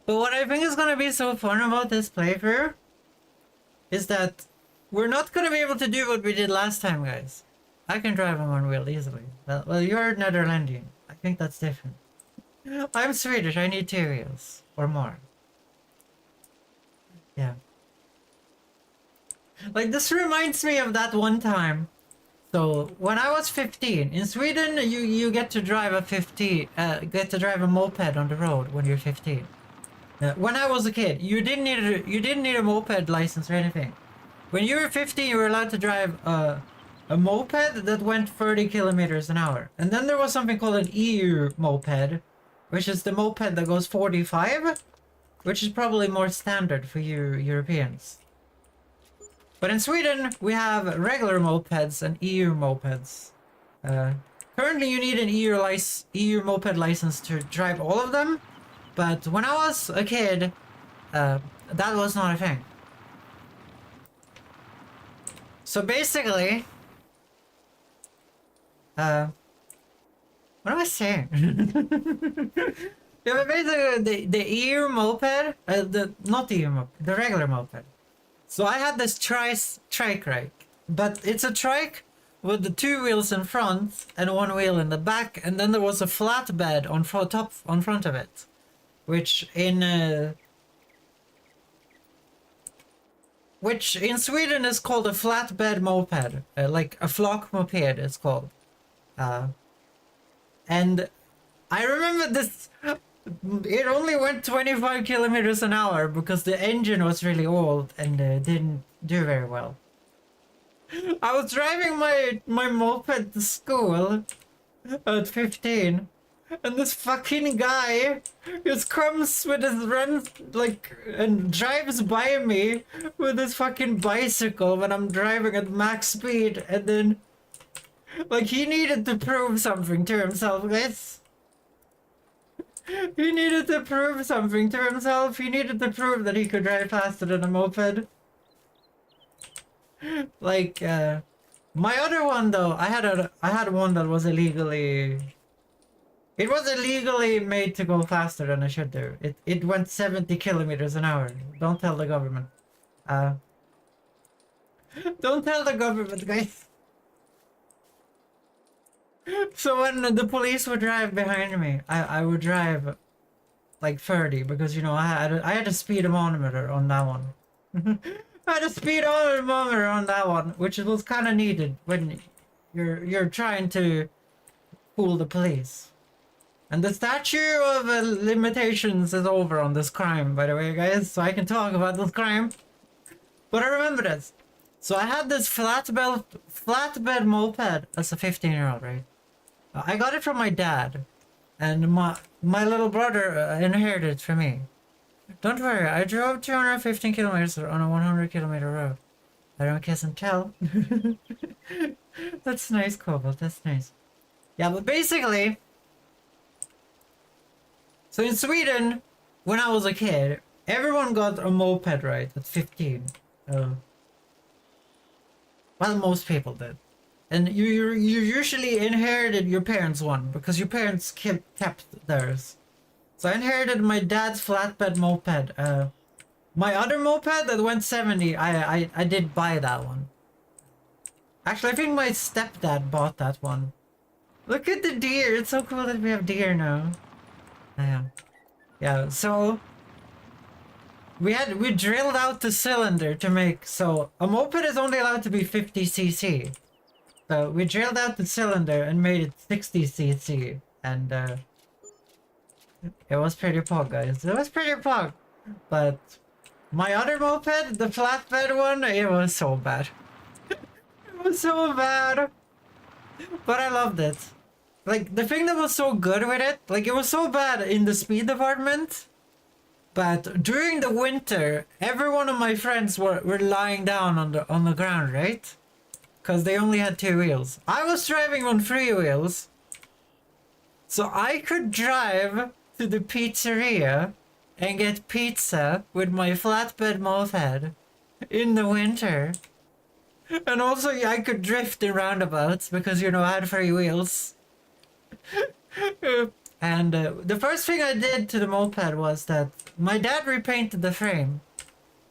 But what I think is gonna be so fun about this playthrough is that we're not gonna be able to do what we did last time, guys. I can drive on 1 wheel easily. Well, you're Netherlandian. I think that's different. I'm Swedish. I need 2 wheels or more. Yeah. Like, this reminds me of that one time. So, when I was 15, in Sweden, you get to drive a moped on the road when you're 15. When I was a kid, you didn't need a moped license or anything. When you were 15, you were allowed to drive a a moped that went 30 kilometers an hour. And then there was something called an EU moped, which is the moped that goes 45, which is probably more standard for you Europeans. But in Sweden, we have regular mopeds and EU mopeds. Currently, you need an EU moped license to drive all of them, but when I was a kid, that was not a thing. So basically, what am I saying? Yeah, but basically, the EU moped, not the EU moped, the regular moped. So I had this trike, right? But it's a trike with the 2 wheels in front and 1 wheel in the back, and then there was a flatbed on front of it, which in Sweden is called a flatbed moped, like a flock moped it's called. And I remember this. It only went 25 kilometers an hour because the engine was really old and didn't do very well. I was driving my moped to school at 15, and this fucking guy just comes with his and drives by me with his fucking bicycle when I'm driving at max speed, and then he needed to prove something to himself, guys. He needed to prove something to himself. He needed to prove that he could drive faster than a moped. My other one though, I had one that was illegally. It was illegally made to go faster than I should do. It went 70 kilometers an hour. Don't tell the government. Don't tell the government, guys. So when the police would drive behind me, I would drive like 30 because I had a speedometer on that one. I had a speedometer on that one, which was kind of needed when you're trying to fool the police. And the statute of limitations is over on this crime, by the way, guys, so I can talk about this crime. But I remember this. So I had this flatbed moped as a 15-year-old, right? I got it from my dad, and my little brother inherited it from me. Don't worry, I drove 215 kilometers on a 100-kilometer road. I don't kiss and tell. That's nice, Cobalt, that's nice. Yeah, but basically, so in Sweden, when I was a kid, everyone got a moped, right, at 15. Well, most people did. And you usually inherited your parents' one, because your parents kept theirs. So I inherited my dad's flatbed moped. My other moped that went 70, I did buy that one. Actually, I think my stepdad bought that one. Look at the deer, it's so cool that we have deer now. Yeah, so we drilled out the cylinder to make, so a moped is only allowed to be 50cc. So we drilled out the cylinder and made it 60cc, and it was pretty pog, guys. It was pretty pog. But my other moped, the flatbed one, it was so bad. It was so bad. But I loved it. Like, the thing that was so good with it, like, it was so bad in the speed department, but during the winter, every one of my friends were lying down on the ground, right? Because they only had 2 wheels. I was driving on 3 wheels, so I could drive to the pizzeria and get pizza with my flatbed moped in the winter. And also, I could drift in roundabouts because, I had 3 wheels. And the first thing I did to the moped was that my dad repainted the frame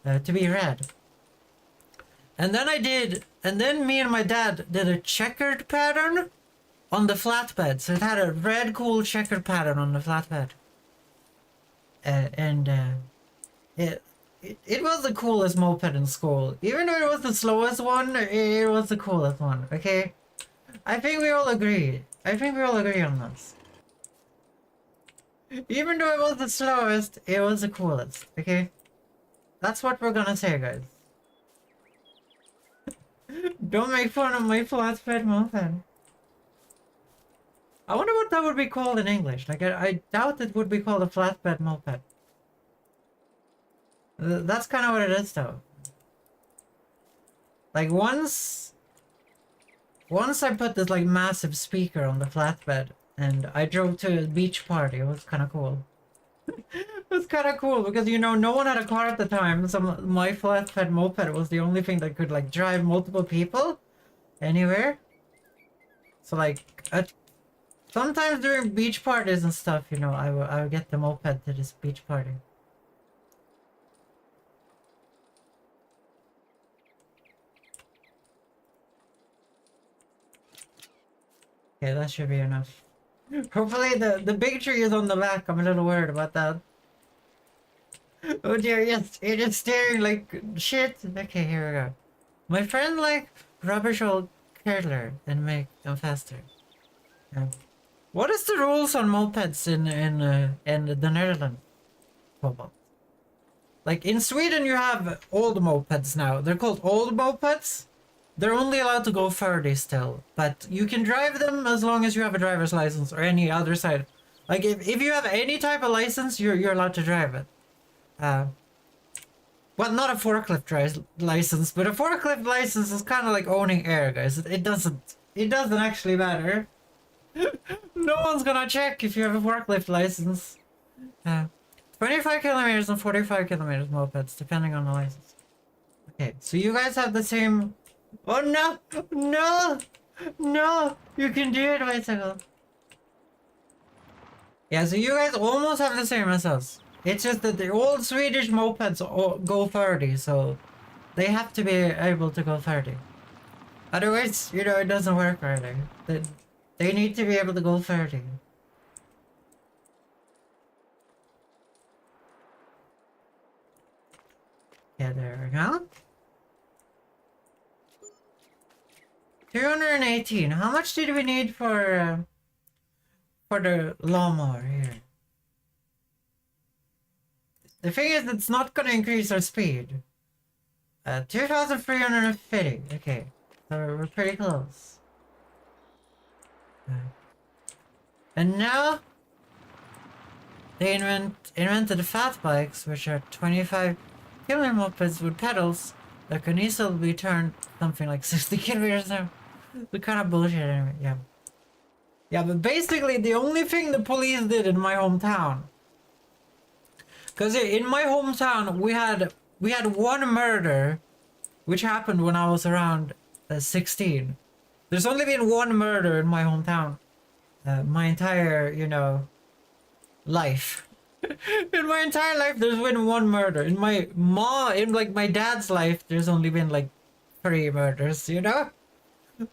to be red. And then me and my dad did a checkered pattern on the flatbed. So it had a red cool checkered pattern on the flatbed. It was the coolest moped in school. Even though it was the slowest one, it was the coolest one, okay? I think we all agree. I think we all agree on this. Even though it was the slowest, it was the coolest, okay? That's what we're gonna say, guys. Don't make fun of my flatbed moped. I wonder what that would be called in English. Like, I doubt it would be called a flatbed moped. That's kind of what it is, though. Like, once I put this, like, massive speaker on the flatbed, and I drove to a beach party. It was kind of cool. It was kind of cool, because, you know, no one had a car at the time, so my flatbed moped was the only thing that could, like, drive multiple people anywhere. So, like, sometimes during beach parties and stuff, you know, I would get the moped to this beach party. Okay, that should be enough. Hopefully the big tree is on the back. I'm a little worried about that. Oh dear, yes, it is staring like shit. Okay, here we go. My friend like rubbish old curler and make them faster. Yeah. What is the rules on mopeds in the Netherlands? Cobalt. Like in Sweden, you have old mopeds now. They're called old mopeds. They're only allowed to go 30 still, but you can drive them as long as you have a driver's license or any other side. Like if you have any type of license, you're allowed to drive it. Well, not a forklift license, but a forklift license is kind of like owning air, guys. It doesn't actually matter. No one's gonna check if you have a forklift license. 25 kilometers and 45 kilometers mopeds, depending on the license. Okay, so you guys have the same. Oh no! No! No! You can do it, bicycle. Yeah, so you guys almost have the same as us. It's just that the old Swedish mopeds go 30, so they have to be able to go 30. Otherwise, you know, it doesn't work right. They need to be able to go 30. Yeah, there we go. 218. How much did we need for the lawnmower here? The thing is, it's not gonna increase our speed. 2,350. Okay, so we're pretty close. And now they invented the fat bikes, which are 25 kilometer mopeds with pedals that can easily be turned something like 60 kilometers an hour. The kind of bullshit anyway, yeah. Yeah, but basically the only thing the police did in my hometown, because in my hometown we had one murder, which happened when I was around 16. There's only been one murder in my hometown, my entire, you know, life. In my entire life, there's been one murder. In my dad's life, there's only been like 3 murders. You know,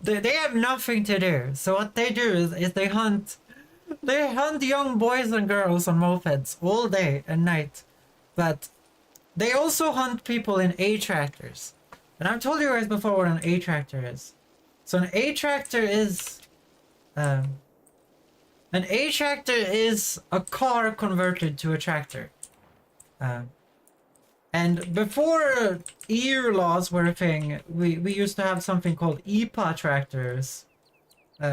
they have nothing to do. So what they do is they hunt young boys and girls on mopeds all day and night, but they also hunt people in A-tractors. And I've told you guys before what an A-tractor is. So an A-tractor is a car converted to a tractor. And before EU laws were a thing, we used to have something called EPA tractors,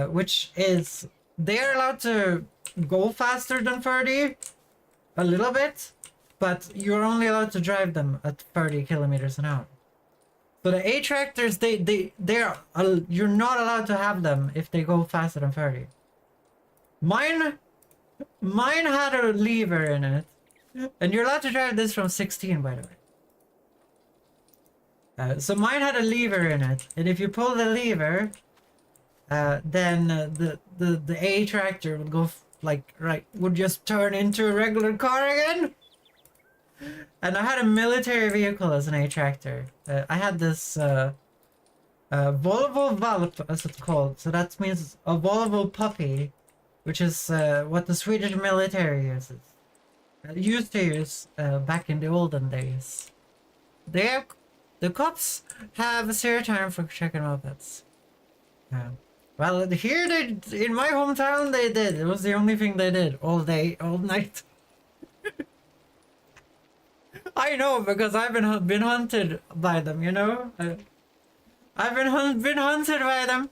which is they're allowed to go faster than 30, a little bit, but you're only allowed to drive them at 30 kilometers an hour. So the A tractors, you're not allowed to have them if they go faster than 30. Mine had a lever in it, and you're allowed to drive this from 16, by the way. So mine had a lever in it, and if you pull the lever, then the A tractor would go would just turn into a regular car again. And I had a military vehicle as an A tractor. I had this Volvo Valp, as it's called. So that means a Volvo puppy, which is what the Swedish military used to use back in the olden days. The cops have 0 time for checking mopeds. Well, here in my hometown they did. It was the only thing they did all day, all night. I know, because I've been hunted by them, you know? I've been hunted by them.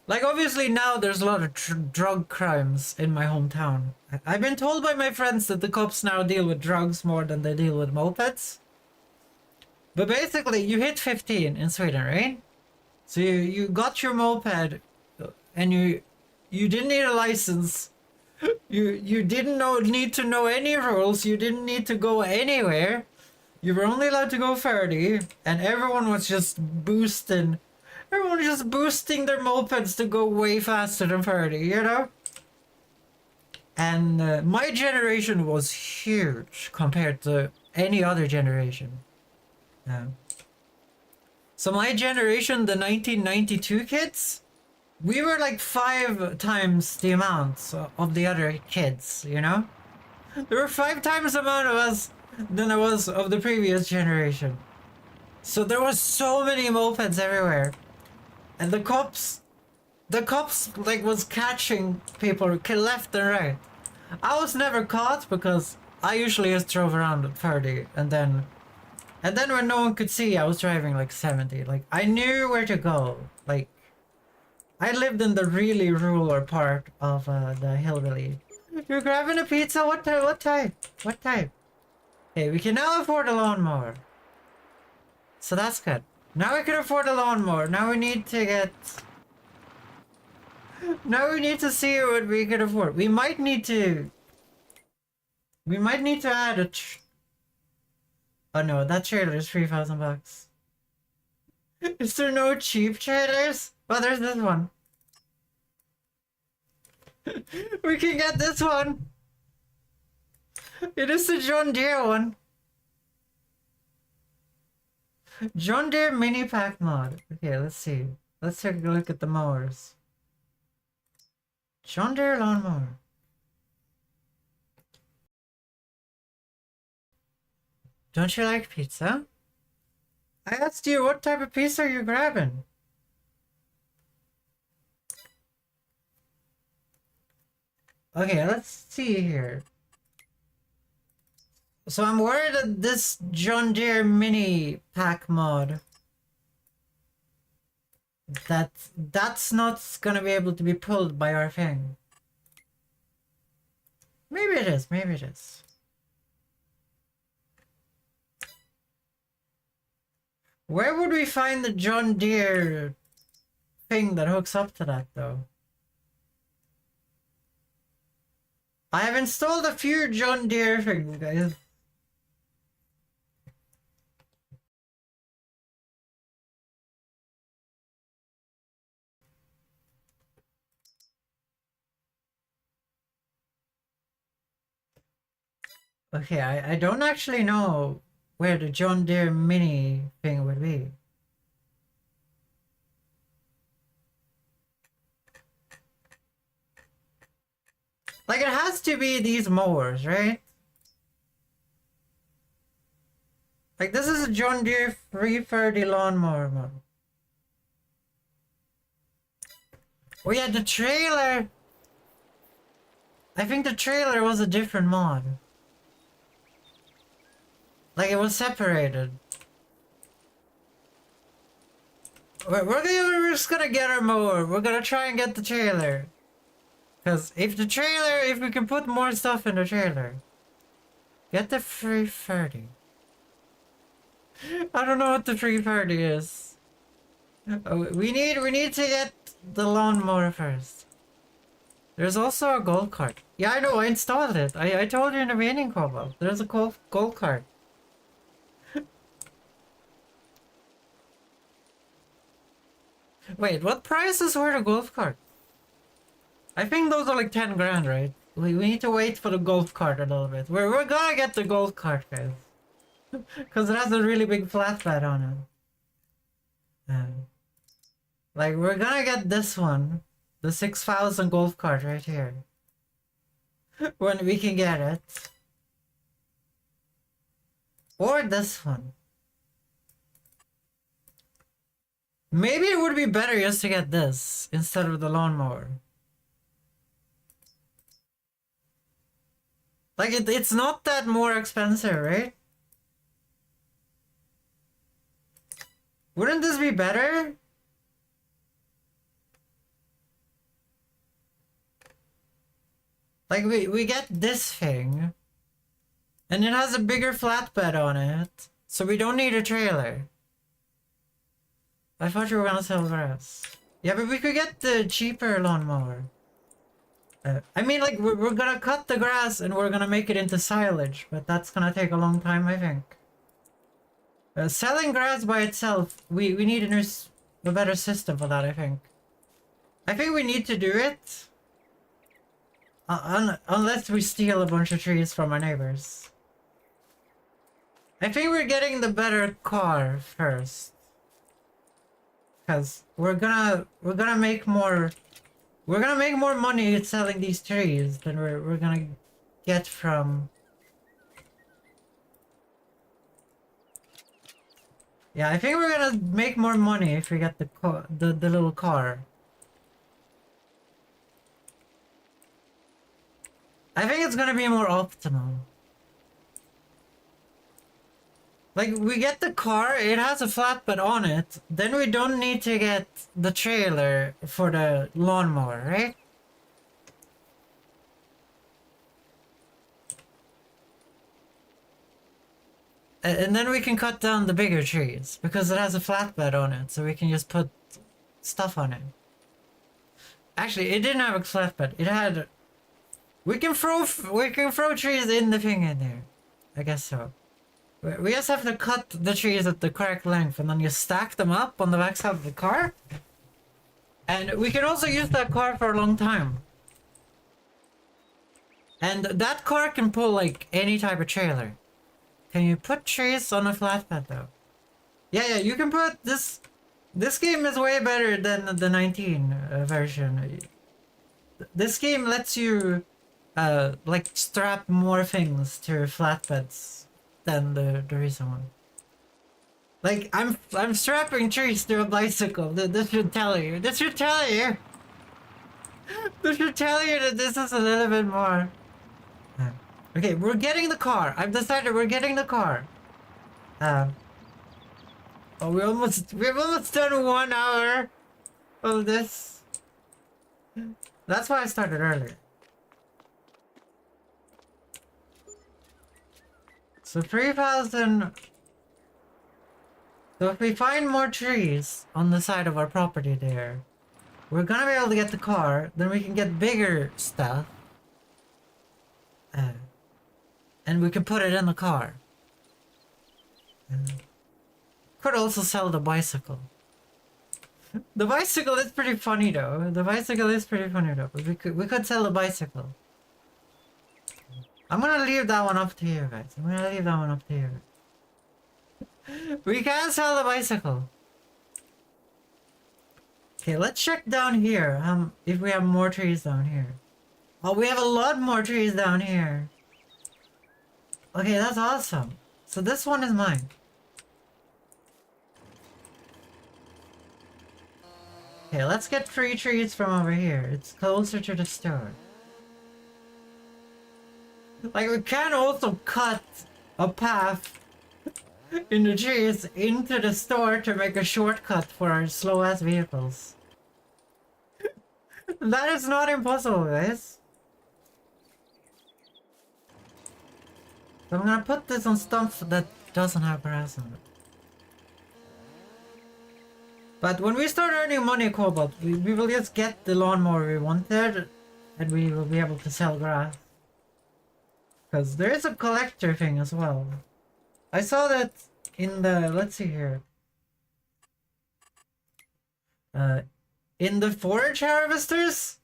Like, obviously now there's a lot of drug crimes in my hometown. I've been told by my friends that the cops now deal with drugs more than they deal with mopeds. But basically, you hit 15 in Sweden, right? So you got your moped, and you didn't need a license. You didn't need to know any rules. You didn't need to go anywhere. You were only allowed to go 30, and everyone was just boosting. Everyone was just boosting their mopeds to go way faster than 30, you know? And my generation was huge compared to any other generation. So my generation, the 1992 kids, we were like 5 times the amount of the other kids, you know? There were 5 times the amount of us than there was of the previous generation. So there was so many mopeds everywhere. And the cops like was catching people left and right. I was never caught because I usually just drove around at 30, and then when no one could see, I was driving like 70. Like, I knew where to go. Like, I lived in the really rural part of the hillbilly. You're grabbing a pizza? What type? What type? What type? Hey, we can now afford a lawnmower. So that's good. Now we can afford a lawnmower. Now we need to get... Now we need to see what we can afford. We might need to... We might need to add a... Oh no, that trailer is 3,000 bucks. Is there no cheap trailers? Well, there's this one. We can get this one. It is the John Deere one. John Deere mini pack mod. Okay, let's see. Let's take a look at the mowers. John Deere lawnmower. Don't you like pizza? I asked you what type of pizza are you grabbing? Okay, let's see here. So I'm worried that this John Deere mini pack mod, that's not gonna be able to be pulled by our thing. Maybe it is, maybe it is. Where would we find the John Deere thing that hooks up to that, though? I have installed a few John Deere things, guys. Okay, I don't actually know where the John Deere mini thing would be. Like, it has to be these mowers, right? Like, this is a John Deere 330 lawnmower mod. Oh yeah, the trailer! I think the trailer was a different mod. Like, it was separated. We're just gonna get our mower. We're gonna try and get the trailer. Because if we can put more stuff in the trailer. Get the 330. I don't know what the 330 is. Oh, we need to get the lawnmower first. There's also a gold cart. Yeah, I know, I installed it. I told you in the beginning, Cobalt. There's a gold cart. Wait, what prices were the golf cart? I think those are like 10 grand, right? We need to wait for the golf cart a little bit. We're gonna get the golf cart, guys. Because it has a really big flatbed on it. Like, we're gonna get this one. The 6,000 golf cart right here. When we can get it. Or this one. Maybe it would be better just to get this instead of the lawnmower. Like, it's not that more expensive, right? Wouldn't this be better? Like we get this thing, and it has a bigger flatbed on it, so we don't need a trailer. I thought you were gonna sell grass. Yeah, but we could get the cheaper lawnmower. I mean, like, we're gonna cut the grass and we're gonna make it into silage, but that's gonna take a long time, I think. Selling grass by itself, we need a better system for that, I think. I think we need to do it. Unless we steal a bunch of trees from our neighbors. I think we're getting the better car first. Because we're gonna make more money selling these trees than we're gonna get from. Yeah, I think we're gonna make more money if we get the little car. I think it's gonna be more optimal. Like, we get the car, it has a flatbed on it, then we don't need to get the trailer for the lawnmower, right? And then we can cut down the bigger trees, because it has a flatbed on it, so we can just put stuff on it. Actually, it didn't have a flatbed, it had... We can throw trees in the thing in there. I guess so. We just have to cut the trees at the correct length and then you stack them up on the backside of the car. And we can also use that car for a long time. And that car can pull like any type of trailer. Can you put trees on a flatbed though? Yeah, you can put this. This game is way better than the 19 version. This game lets you like strap more things to flatbeds than the recent one. Like I'm strapping trees to a bicycle. This should tell you. This should tell you. This should tell you that this is a little bit more. Okay, we're getting the car. I've decided we're getting the car. Oh, we've almost done 1 hour of this. That's why I started earlier. So 3,000. So if we find more trees on the side of our property there, we're gonna be able to get the car, then we can get bigger stuff. And we can put it in the car. Could also sell the bicycle. The bicycle is pretty funny though. We could sell the bicycle. I'm gonna leave that one up to you guys. We can sell the bicycle. Okay, let's check down here. If we have more trees down here. Oh, we have a lot more trees down here. Okay, that's awesome. So this one is mine. Okay, let's get 3 trees from over here. It's closer to the store. Like, we can also cut a path in the trees into the store to make a shortcut for our slow-ass vehicles. That is not impossible, guys. So I'm gonna put this on stuff that doesn't have grass on it. But when we start earning money, Cobalt, we will just get the lawnmower we wanted, and we will be able to sell grass. Because there is a collector thing as well. I saw that in the, let's see here. In the forage harvesters,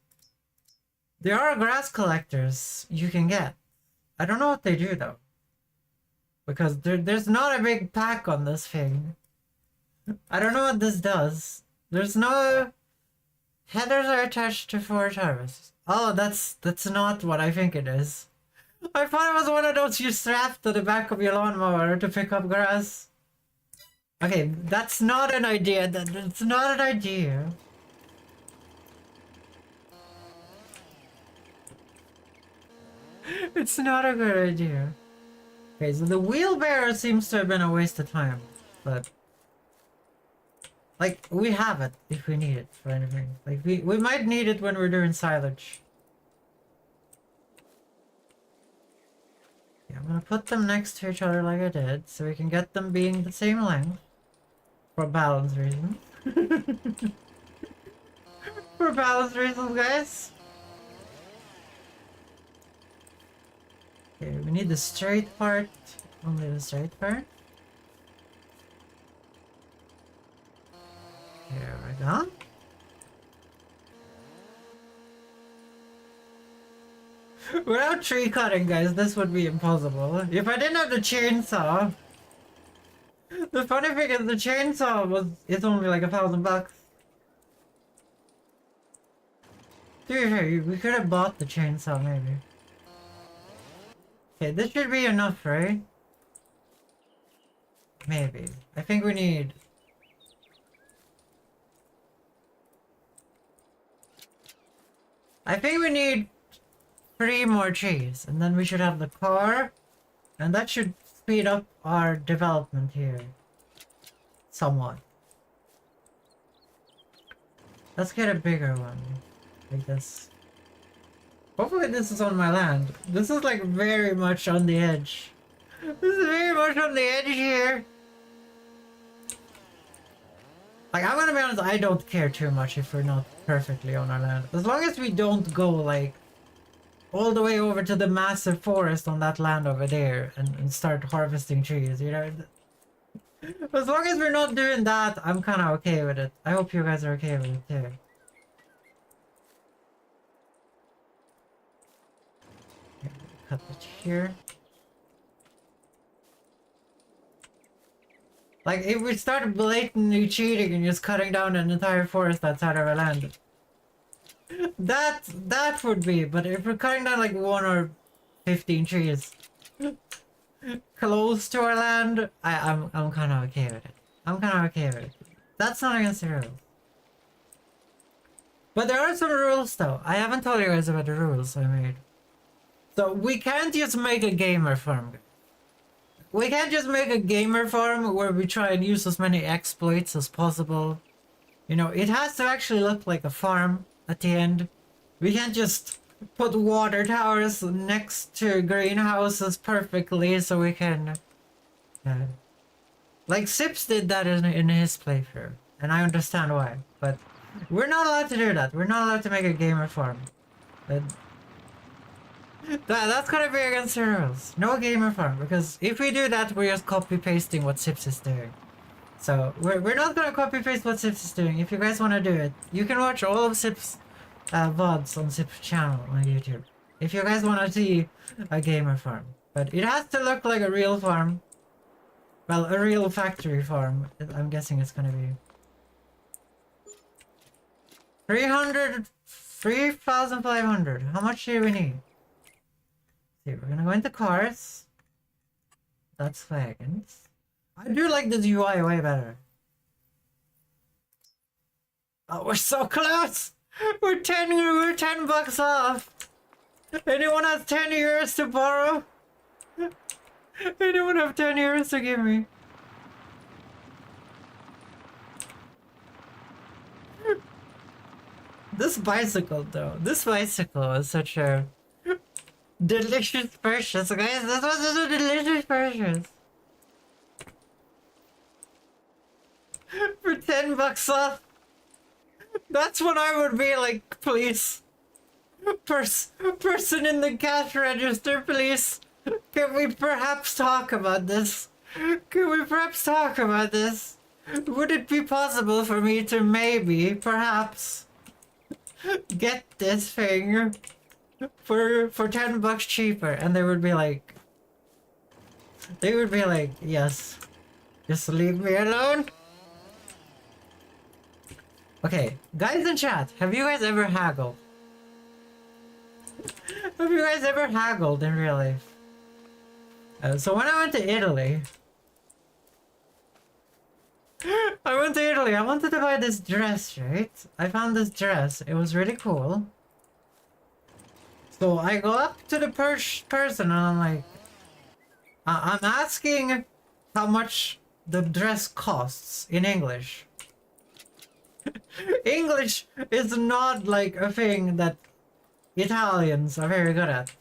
there are grass collectors you can get. I don't know what they do though. Because there's not a big pack on this thing. I don't know what this does. There's no... Headers are attached to forage harvest. Oh, that's not what I think it is. I thought it was one of those you strap to the back of your lawnmower to pick up grass. Okay, that's not an idea. That's not an idea. It's not a good idea. Okay, so the wheelbarrow seems to have been a waste of time, but... Like, we have it if we need it for anything. Like, we might need it when we're doing silage. Yeah, I'm gonna put them next to each other like I did, so we can get them being the same length. For balance reasons. For balance reasons, guys. Okay, we need the straight part. Only the straight part. Here we go. Without tree cutting, guys, this would be impossible. If I didn't have the chainsaw... The funny thing is the chainsaw it's only like $1,000. To be fair, we could have bought the chainsaw maybe. Okay, this should be enough, right? Maybe. I think we need... I think we need 3 more trees, and then we should have the car, and that should speed up our development here. Somewhat. Let's get a bigger one. Like this. Hopefully this is on my land. This is like very much on the edge. This is very much on the edge here. Like, I'm gonna be honest, I don't care too much if we're not perfectly on our land. As long as we don't go like all the way over to the massive forest on that land over there and start harvesting trees, you know? As long as we're not doing that, I'm kind of okay with it. I hope you guys are okay with it too. Cut it here. Like, if we start blatantly cheating and just cutting down an entire forest outside of our land, that would be. But if we're cutting down like 1 or 15 trees close to our land, I'm kind of okay with it. I'm kind of okay with it. That's not against the rules. But there are some rules though. I haven't told you guys about the rules I made. So we can't just make a gamer farm. We can't just make a gamer farm where we try and use as many exploits as possible. You know, it has to actually look like a farm at the end. We can't just put water towers next to greenhouses perfectly so we can... like Sips did that in his playthrough. And I understand why. But we're not allowed to do that. We're not allowed to make a gamer farm. That's gonna be against the rules. No gamer farm, because if we do that, we're just copy-pasting what Sips is doing. So, we're not gonna copy-paste what Sips is doing. If you guys wanna do it, you can watch all of Sips' VODs on Sips' channel on YouTube. If you guys wanna see a gamer farm. But it has to look like a real farm. Well, a real factory farm. I'm guessing it's gonna be... 3,500. How much do we need? We're gonna go into cars. That's wagons. I do like this UI way better. Oh, we're so close! We're 10 bucks off! Anyone has 10 euros to borrow? Anyone have 10 euros to give me? This bicycle though, this bicycle is such a... delicious purchase, guys. This was a delicious purchase. For 10 bucks off. That's when I would be like, please. Person in the cash register, please. Can we perhaps talk about this? Can we perhaps talk about this? Would it be possible for me to maybe, perhaps, get this thing for 10 bucks cheaper? And they would be like, yes, just leave me alone. Okay, guys in chat, have you guys ever haggled? Have you guys ever haggled in real life? So when I went to Italy, I wanted to buy this dress, right? I found this dress, it was really cool. So I go up to the person and I'm like, I'm asking how much the dress costs in English. English is not like a thing that Italians are very good at.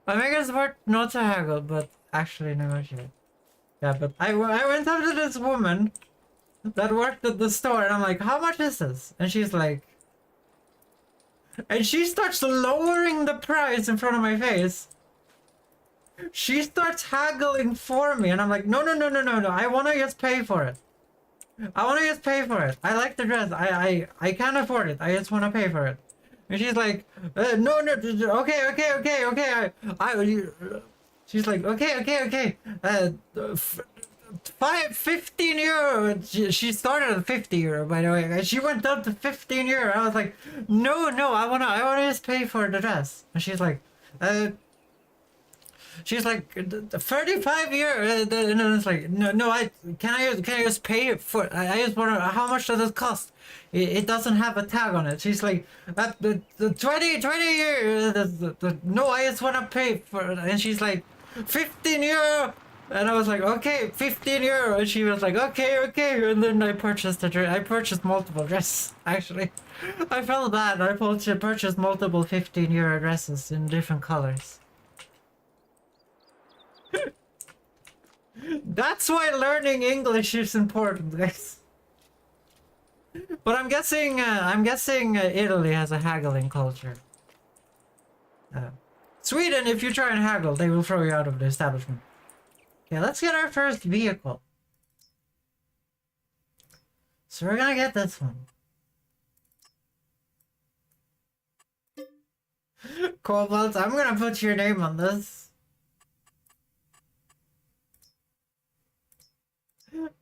I think it's worth not to haggle, but actually negotiate. Yeah, but I went up to this woman that worked at the store and I'm like, how much is this? And she's like, and she starts lowering the price in front of my face. She starts haggling for me and I'm like, no, no, no, no, no, no. I want to just pay for it. I want to just pay for it. I like the dress. I can't afford it. I just want to pay for it. And she's like, no, no, okay, okay, okay, okay. She's like, okay, okay, okay. 15 euro. She started at 50 euro, by the way. And she went up to 15 euro. I was like, no, no, I wanna just pay for the dress. And she's like, 35 euro. And it's like, no, no, can I just pay it for? I just wanna. How much does it cost? It doesn't have a tag on it. She's like, the 20 euro. No, I just wanna pay for it. And she's like, 15 euro. And I was like, okay, 15 euro. And she was like, okay, okay. And then I purchased a dress. I purchased multiple dresses, actually. I felt bad. I purchased multiple 15 euro dresses in different colors. That's why learning English is important, guys. But I'm guessing Italy has a haggling culture. Sweden, if you try and haggle, they will throw you out of the establishment. Okay, let's get our first vehicle. So we're gonna get this one. Cobalt, I'm gonna put your name on this.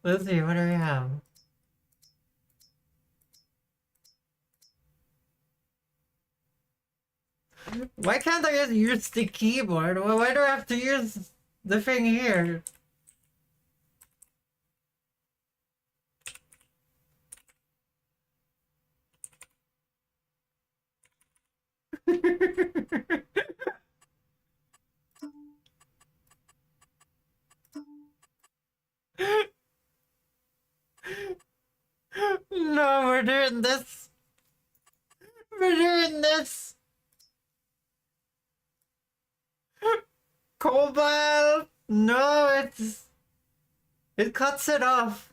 Let's see, what do we have? Why can't I just use the keyboard? Why do I have to use the thing here? No, we're doing this. We're doing this. Cobalt! No, it cuts it off.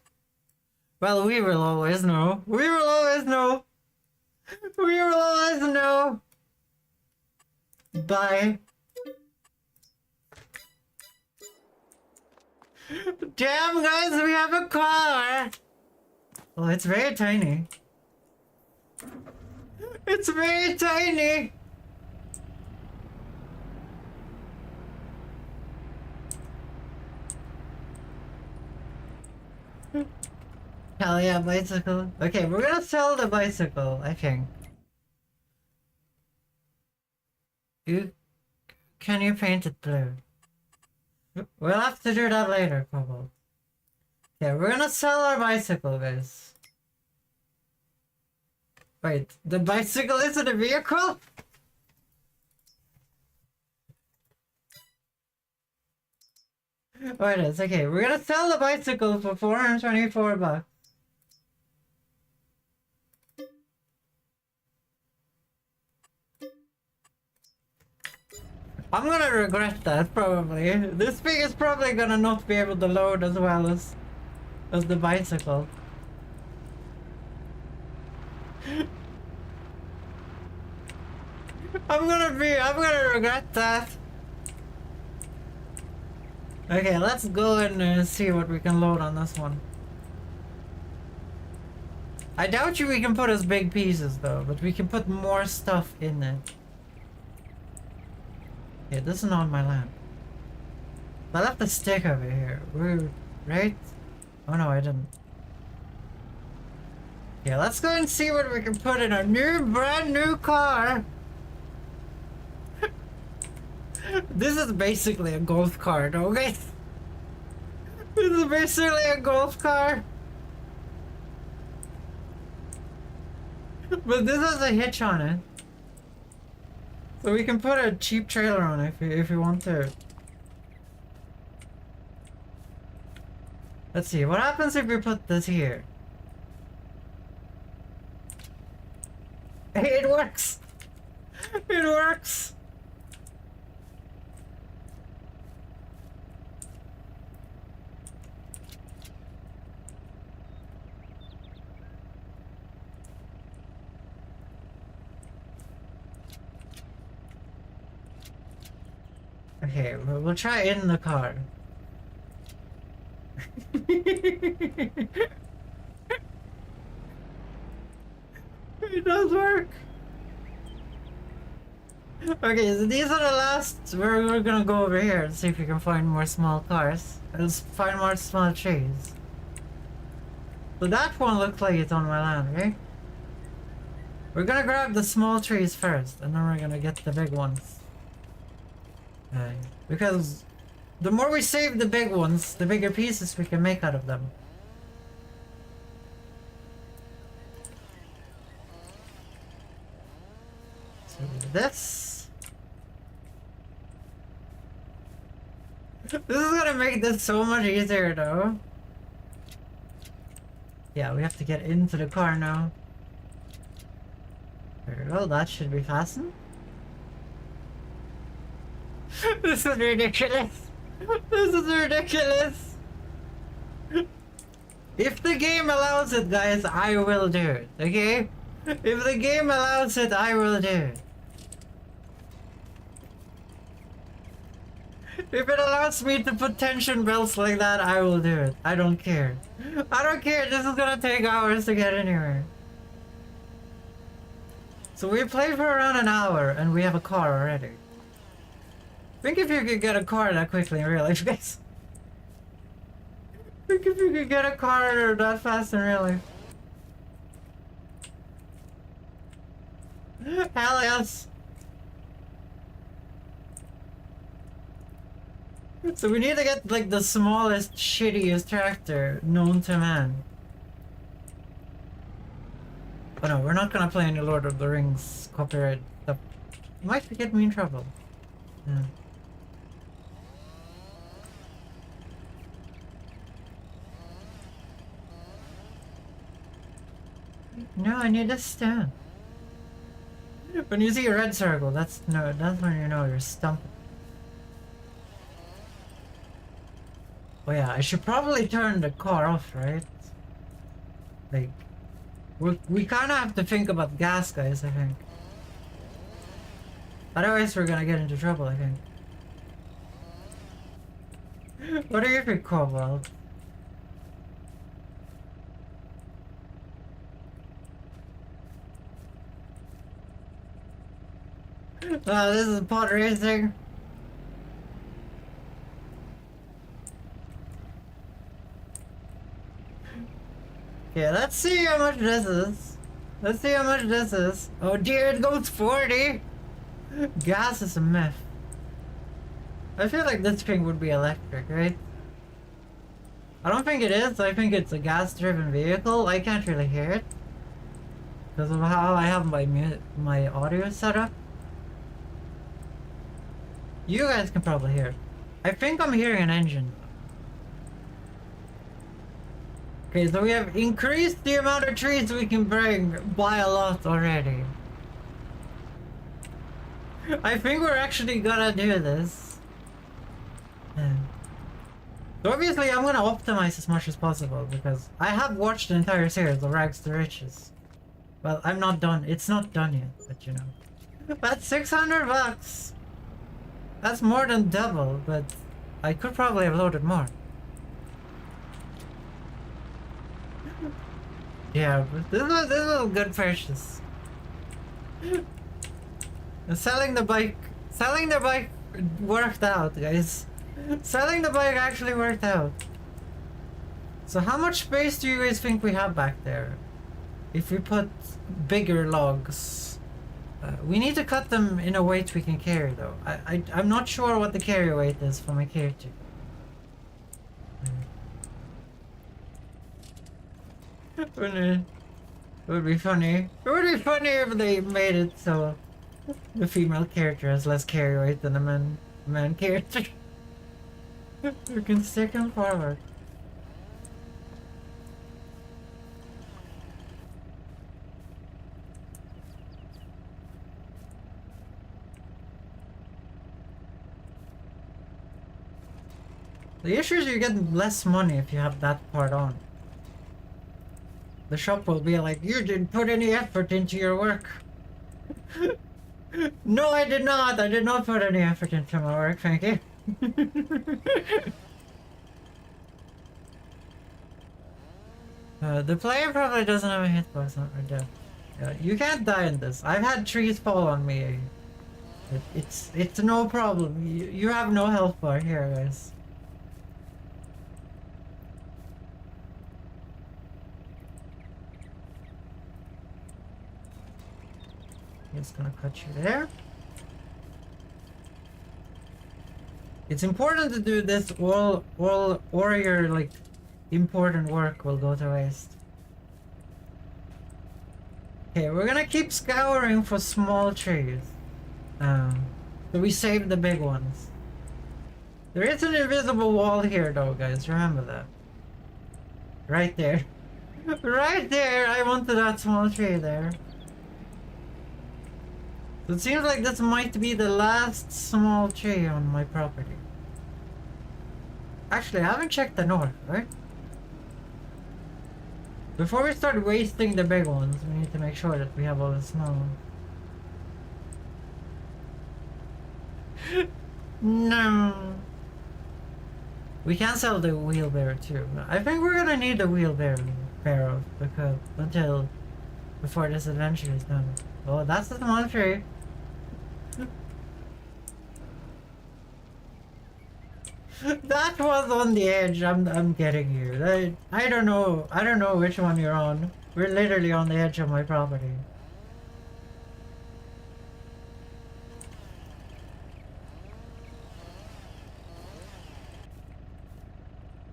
Well, we will always know. We will always know. We will always know. Bye. Damn, guys, we have a car. Oh, it's very tiny. It's very tiny. Hell yeah, bicycle. Okay, we're gonna sell the bicycle, I think. Can you paint it blue? We'll have to do that later, Cobalt. Okay, we're gonna sell our bicycle, guys. Wait, the bicycle isn't a vehicle? Oh, it is. Okay, we're gonna sell the bicycle for 424 bucks. I'm gonna regret that, probably. This thing is probably gonna not be able to load as well as the bicycle. I'm gonna regret that. Okay, let's go and see what we can load on this one. I doubt we can put as big pieces though, but we can put more stuff in it. Yeah, this is not my land. I left the stick over here. We're right? Oh no, I didn't. Yeah, let's go and see what we can put in our brand new car. This is basically a golf cart, okay? This is basically a golf car. But this has a hitch on it. So we can put a cheap trailer on it if you want to. Let's see, what happens if we put this here? It works! It works! Okay, we'll try in the car. It does work! Okay, so these are the last. We're gonna go over here and see if we can find more small cars. Let's find more small trees. So that one looks like it's on my land, right? We're gonna grab the small trees first, and then we're gonna get the big ones. Because the more we save the big ones, the bigger pieces we can make out of them. So this is gonna make this so much easier though. Yeah, we have to get into the car now. There we go, that should be fastened. This is ridiculous. This is ridiculous. If the game allows it, guys, I will do it, okay? If the game allows it, I will do it. If it allows me to put tension belts like that, I will do it. I don't care. I don't care, this is gonna take hours to get anywhere. So we played for around an hour and we have a car already. Think if you could get a car that quickly in real life, guys. Think if you could get a car that fast in real life. Hell yes. So we need to get like the smallest, shittiest tractor known to man. But no, we're not gonna play any Lord of the Rings copyright stuff. It might get me in trouble. Yeah. No, I need a stand. When you see a red circle, that's when you know you're stumping. Oh yeah, I should probably turn the car off, right? Like, we kind of have to think about gas, guys, I think. Otherwise, we're gonna get into trouble, I think. What do you think, Cobalt? This is pod racing. Okay, let's see how much this is. Let's see how much this is. Oh dear, it goes 40! Gas is a myth. I feel like this thing would be electric, right? I don't think it is. I think it's a gas-driven vehicle. I can't really hear it because of how I have my audio set up. You guys can probably hear it. I think I'm hearing an engine. Okay, so we have increased the amount of trees we can bring by a lot already. I think we're actually gonna do this. So obviously I'm gonna optimize as much as possible because I have watched the entire series of Rags to Riches. Well, I'm not done. It's not done yet, but you know. That's 600 bucks! That's more than double, but I could probably have loaded more. Yeah, but this was a good purchase. And selling the bike worked out, guys. Selling the bike actually worked out. So how much space do you guys think we have back there? If we put bigger logs. We need to cut them in a weight we can carry though. I'm not sure what the carry weight is for my character. It would be funny. It would be funny if they made it so the female character has less carry weight than the man character. We can stick him forward. The issue is you get less money if you have that part on. The shop will be like, you didn't put any effort into your work. No, I did not. I did not put any effort into my work, thank you. The player probably doesn't have a hitbox on or death. You can't die in this. I've had trees fall on me. It's no problem. You have no health bar here, guys. Just gonna cut you there. It's important to do this or your like important work will go to waste. Okay, we're gonna keep scouring for small trees. So we save the big ones. There is an invisible wall here though, guys, remember that. Right there. Right there! I wanted that small tree there. So it seems like this might be the last small tree on my property. Actually, I haven't checked the north, right? Before we start wasting the big ones, we need to make sure that we have all the small ones. No. We can sell the wheelbarrow too. I think we're gonna need the wheelbarrow because before this adventure is done. Oh, that's the small tree. That was on the edge. I'm getting you. I don't know. I don't know which one you're on. We're literally on the edge of my property.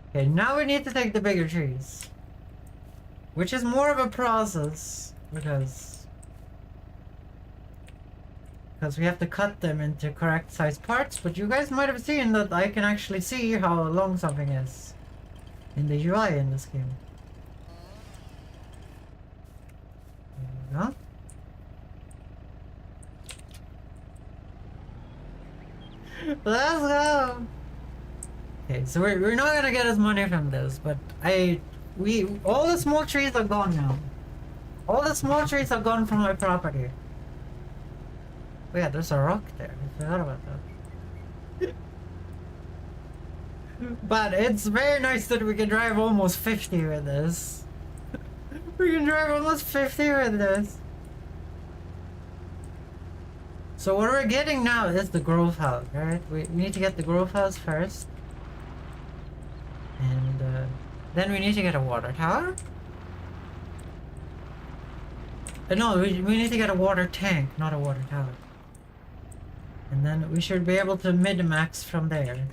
Okay, now we need to take the bigger trees. Which is more of a process because we have to cut them into correct size parts, but you guys might have seen that I can actually see how long something is in the UI in this game. There we go. Let's go! Okay, so we're not gonna get as money from this, but all the small trees are gone now. All the small trees are gone from my property. Oh yeah, there's a rock there. I forgot about that. But it's very nice that we can drive almost 50 with this. We can drive almost 50 with this. So what we're getting now is the growth house, right? We need to get the growth house first. And then we need to get a water tower. No, we need to get a water tank, not a water tower. And then we should be able to min-max from there.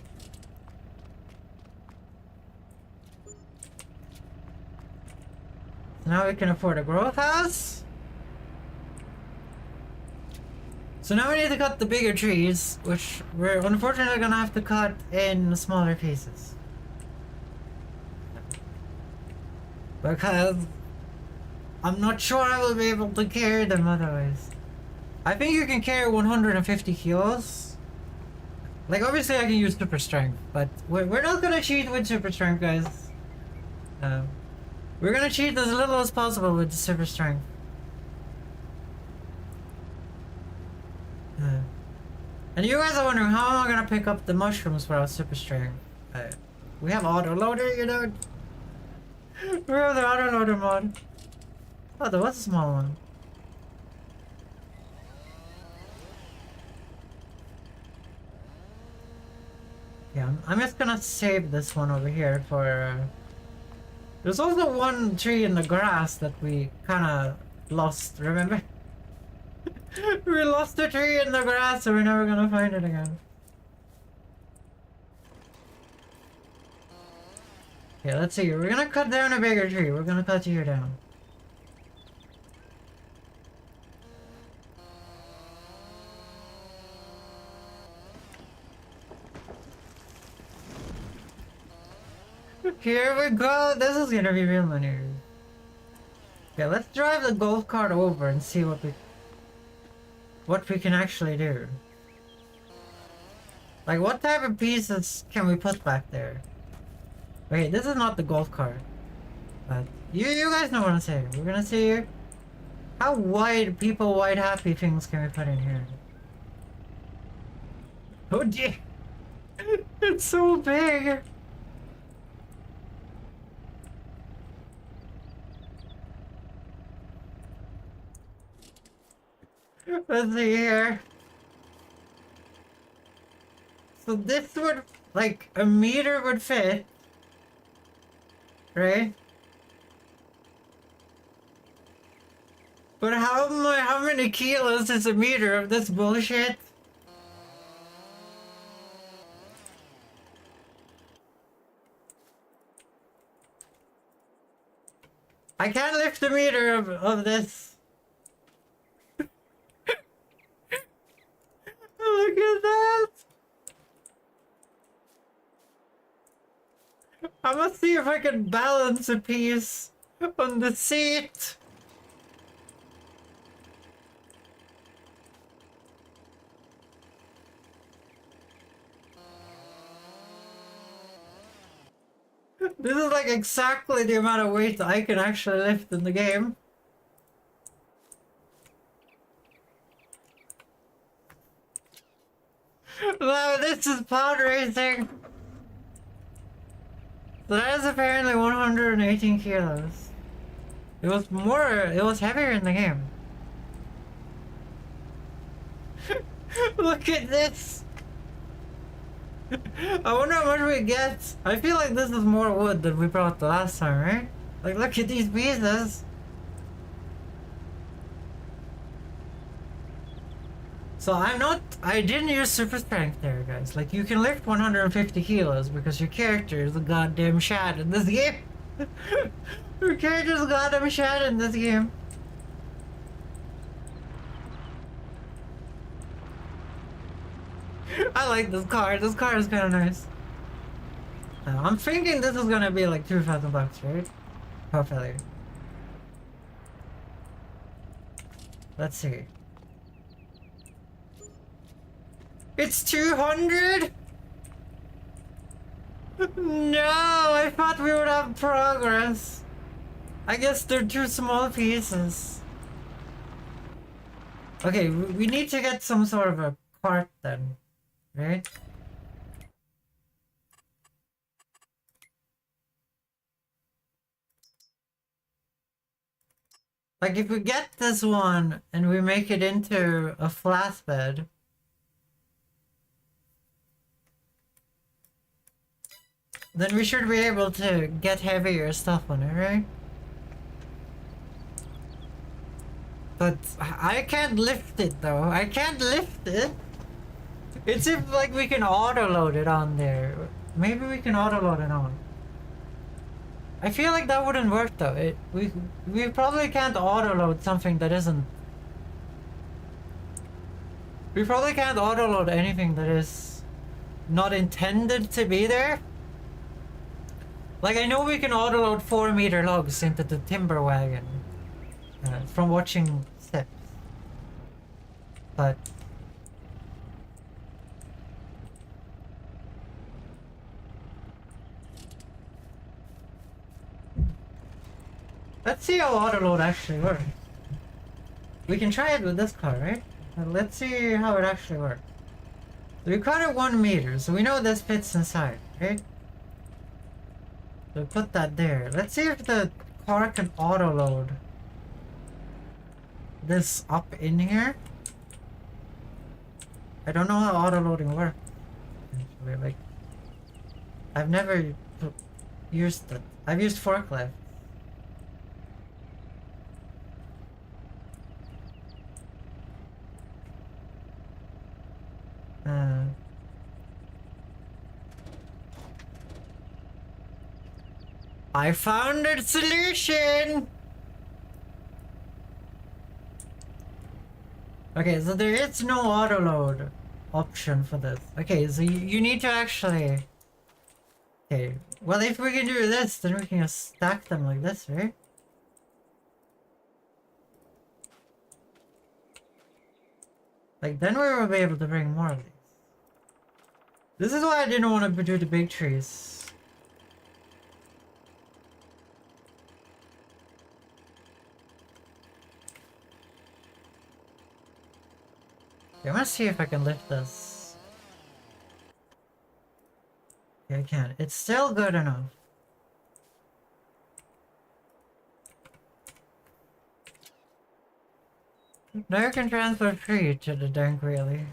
So now we can afford a growth house. So now we need to cut the bigger trees, which we're unfortunately gonna have to cut in smaller pieces. Because I'm not sure I will be able to carry them otherwise. I think you can carry 150 kilos. Like, obviously I can use super strength, but we're not gonna cheat with super strength, guys. We're gonna cheat as little as possible with the super strength. And you guys are wondering, how am I gonna pick up the mushrooms without super strength? We have autoloader, you know? We have the autoloader mod. Oh, there was a small one. Yeah, I'm just gonna save this one over here for... There's also one tree in the grass that we kinda lost, remember? We lost a tree in the grass, so we're never gonna find it again. Okay, let's see. We're gonna cut down a bigger tree. We're gonna cut you down. Here we go. This is gonna be real money. Okay, let's drive the golf cart over and see what we can actually do. Like, what type of pieces can we put back there? Wait, this is not the golf cart. But you guys know what I'm saying. We're gonna see here. How wide happy things can we put in here? Oh dear! It's so big! Let's see here. So this would, like, a meter would fit. Right? But how many kilos is a meter of this bullshit? I can't lift a meter of this. Look at that! I must see if I can balance a piece on the seat. This is like exactly the amount of weight I can actually lift in the game. Wow, this is pod racing. So that is apparently 118 kilos. It was heavier in the game. Look at this! I wonder how much we get. I feel like this is more wood than we brought the last time, right? Like, look at these pieces. So I didn't use super strength there, guys. Like, you can lift 150 kilos because your character is a goddamn shad in this game. Your character is a goddamn shad in this game. I like this car. This car is kind of nice. I'm thinking this is gonna be like 2,000 bucks, right? Hopefully. Let's see. It's 200? No, I thought we would have progress. I guess they're two small pieces. Okay, we need to get some sort of a cart then, right? Like, if we get this one and we make it into a flatbed, then we should be able to get heavier stuff on it, right? But I can't lift it though. I can't lift it. It's if like we can auto load it on there. Maybe we can auto load it on. I feel like that wouldn't work though. We probably can't auto load something that isn't. We probably can't auto load anything that is not intended to be there. Like, I know we can auto load 4-meter logs into the timber wagon from watching steps, but let's see how auto load actually works. We can try it with this car, right? Let's see how it actually works. So we cut it 1 meter, so we know this fits inside, right? So put that there. Let's see if the car can auto load this up in here. I don't know how auto loading works. Actually, like, I've never used it. I've used forklift. I found a solution! Okay, so there is no auto load option for this. Okay, so you need to actually... Okay, well if we can do this, then we can just stack them like this, right? Like, then we will be able to bring more of these. This is why I didn't want to do the big trees. Okay, I'm gonna see if I can lift this. Yeah, I can. It's still good enough. Now you can transfer free to the dank really.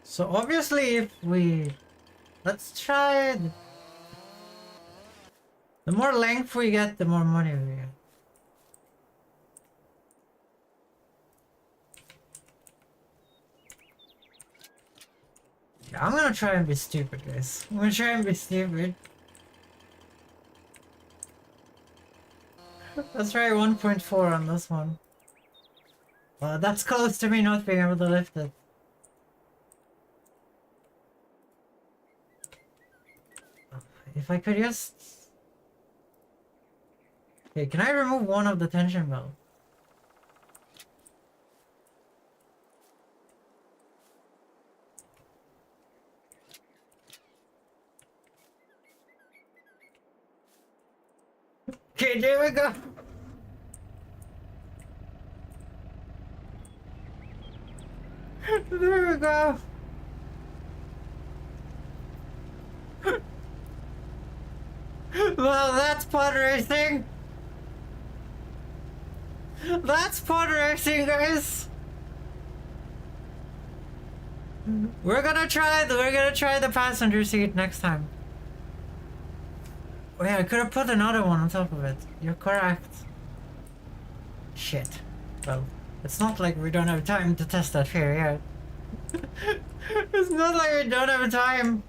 So obviously if we... Let's try... The more length we get, the more money we get. Yeah, I'm gonna try and be stupid, guys. I'm gonna try and be stupid. Let's try 1.4 on this one. That's close to me not being able to lift it. If I could just... Okay, can I remove one of the tension belts? Okay, there we go! There we go! Well, that's pod racing! That's pod racing, guys! We're gonna try the passenger seat next time. Oh yeah, I could have put another one on top of it. You're correct. Shit. Well, it's not like we don't have time to test that here yet. It's not like we don't have time.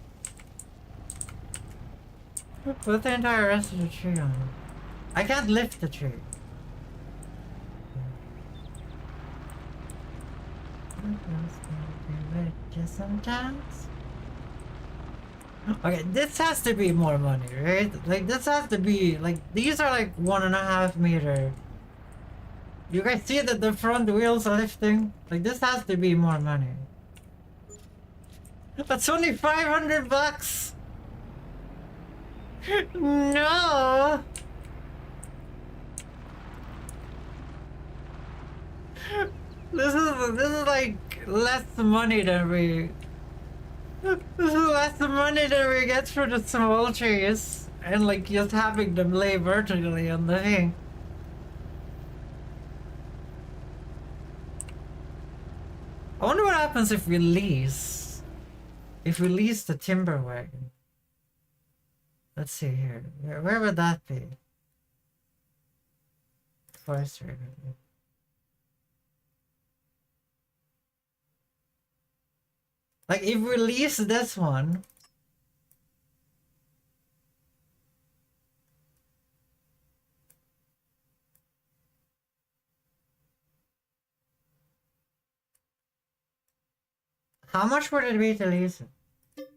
Put the entire rest of the tree on it. I can't lift the tree. Just sometimes. Okay, this has to be more money, right? Like this has to be like these are like 1.5 meter. You guys see that the front wheels are lifting? Like this has to be more money. That's only 500 bucks. No. This is like less money than we. This is less money than we get for the small trees, and like just having them lay vertically on the thing. I wonder what happens if we lease. If we lease the timber wagon. Let's see here. Where would that be? Forestry. Like if we lease this one. How much would it be to lease it?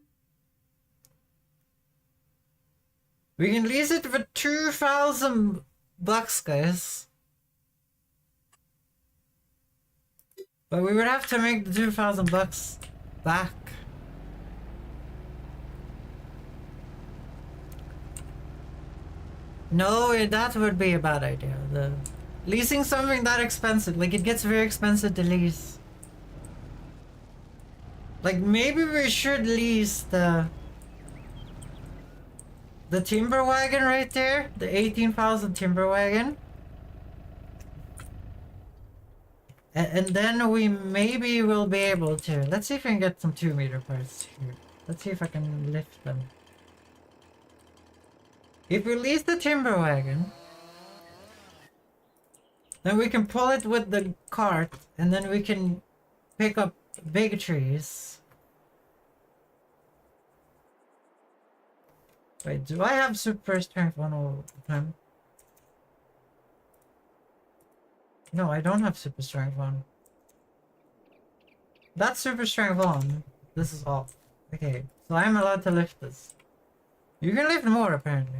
We can lease it for 2,000 bucks, guys. But we would have to make the 2,000 bucks back. No, that would be a bad idea. Leasing something that expensive, like it gets very expensive to lease. Like maybe we should lease the timber wagon right there, the 18,000 timber wagon. And then we maybe will be able to. Let's see if we can get some 2 meter parts here. Let's see if I can lift them. If we lease the timber wagon, then we can pull it with the cart, and then we can pick up big trees. Wait, do I have super strength 1 all the time? No, I don't have super strength 1. That's super strength 1. This is off. Okay, so I'm allowed to lift this. You can lift more apparently.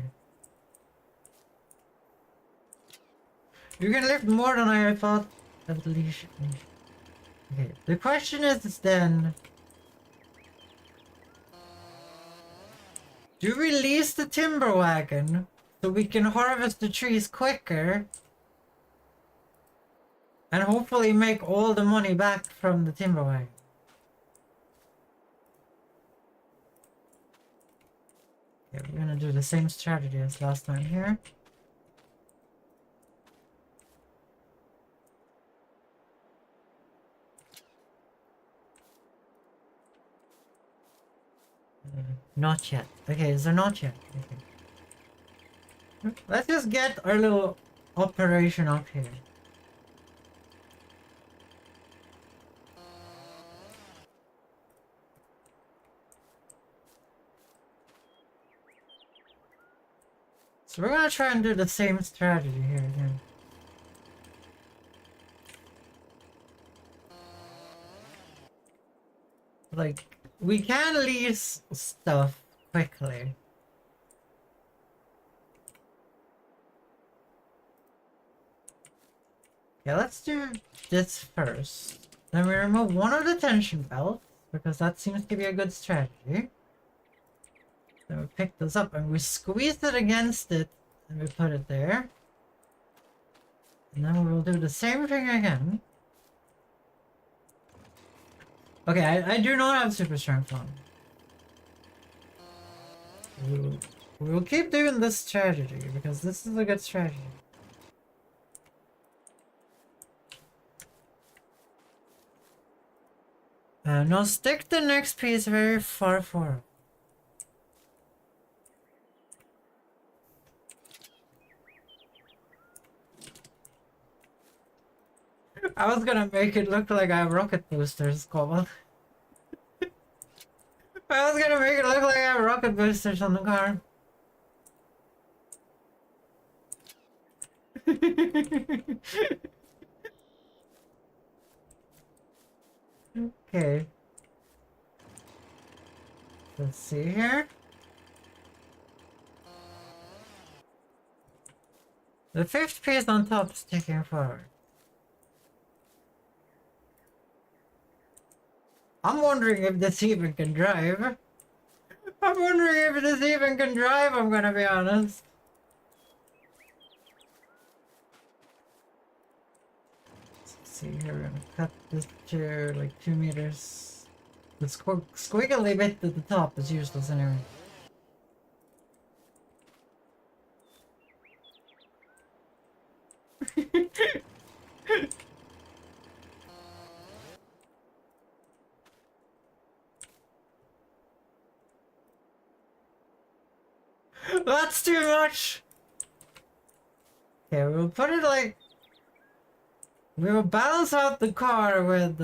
You can lift more than I thought at least. Okay, the question is then, do we lease the timber wagon so we can harvest the trees quicker and hopefully make all the money back from the timber wagon? Okay, we're gonna do the same strategy as last time here. Not yet. Okay, is there not yet? Okay. Let's just get our little operation up here. So we're gonna try and do the same strategy here again. Like, we can lease stuff quickly. Yeah, let's do this first. Then we remove one of the tension belts, because that seems to be a good strategy. Then we pick this up and we squeeze it against it, and we put it there. And then we'll do the same thing again. Okay, I do not have super strength on. We'll keep doing this strategy, because this is a good strategy. Now stick the next piece very far forward. I was gonna make it look like I have rocket boosters, Cobalt. I was gonna make it look like I have rocket boosters on the car. Okay. Let's see here. The fifth piece on top is sticking forward. I'm wondering if this even can drive. I'm wondering if this even can drive, I'm gonna be honest. Let's see here, we're gonna cut this to like 2 meters. The squiggly bit at the top is useless anyway. That's too much! Okay, we'll put it like... We will balance out the car with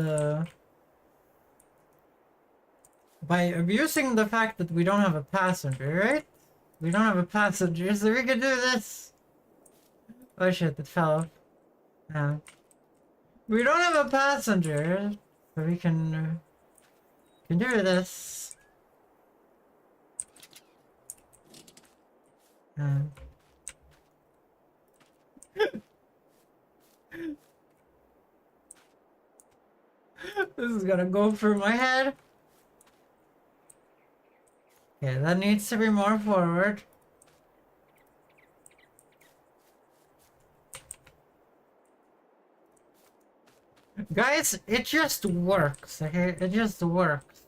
by abusing the fact that we don't have a passenger, right? We don't have a passenger, so we can do this! Oh shit, it fell off. No. We don't have a passenger, so we can do this. This is gonna go through my head. Okay, that needs to be more forward. Guys, it just works, okay? It just works.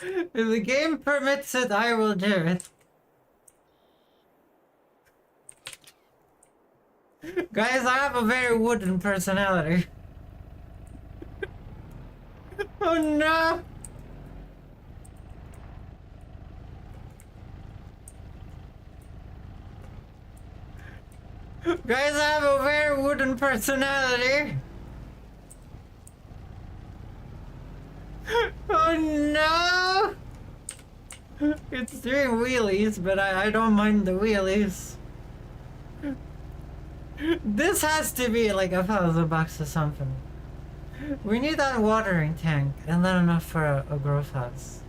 If the game permits it, I will do it. Guys, I have a very wooden personality. Oh no! Guys, I have a very wooden personality. Oh no! It's doing wheelies, but I don't mind the wheelies. This has to be like $1,000 or something. We need that watering tank, and then enough for a growth house.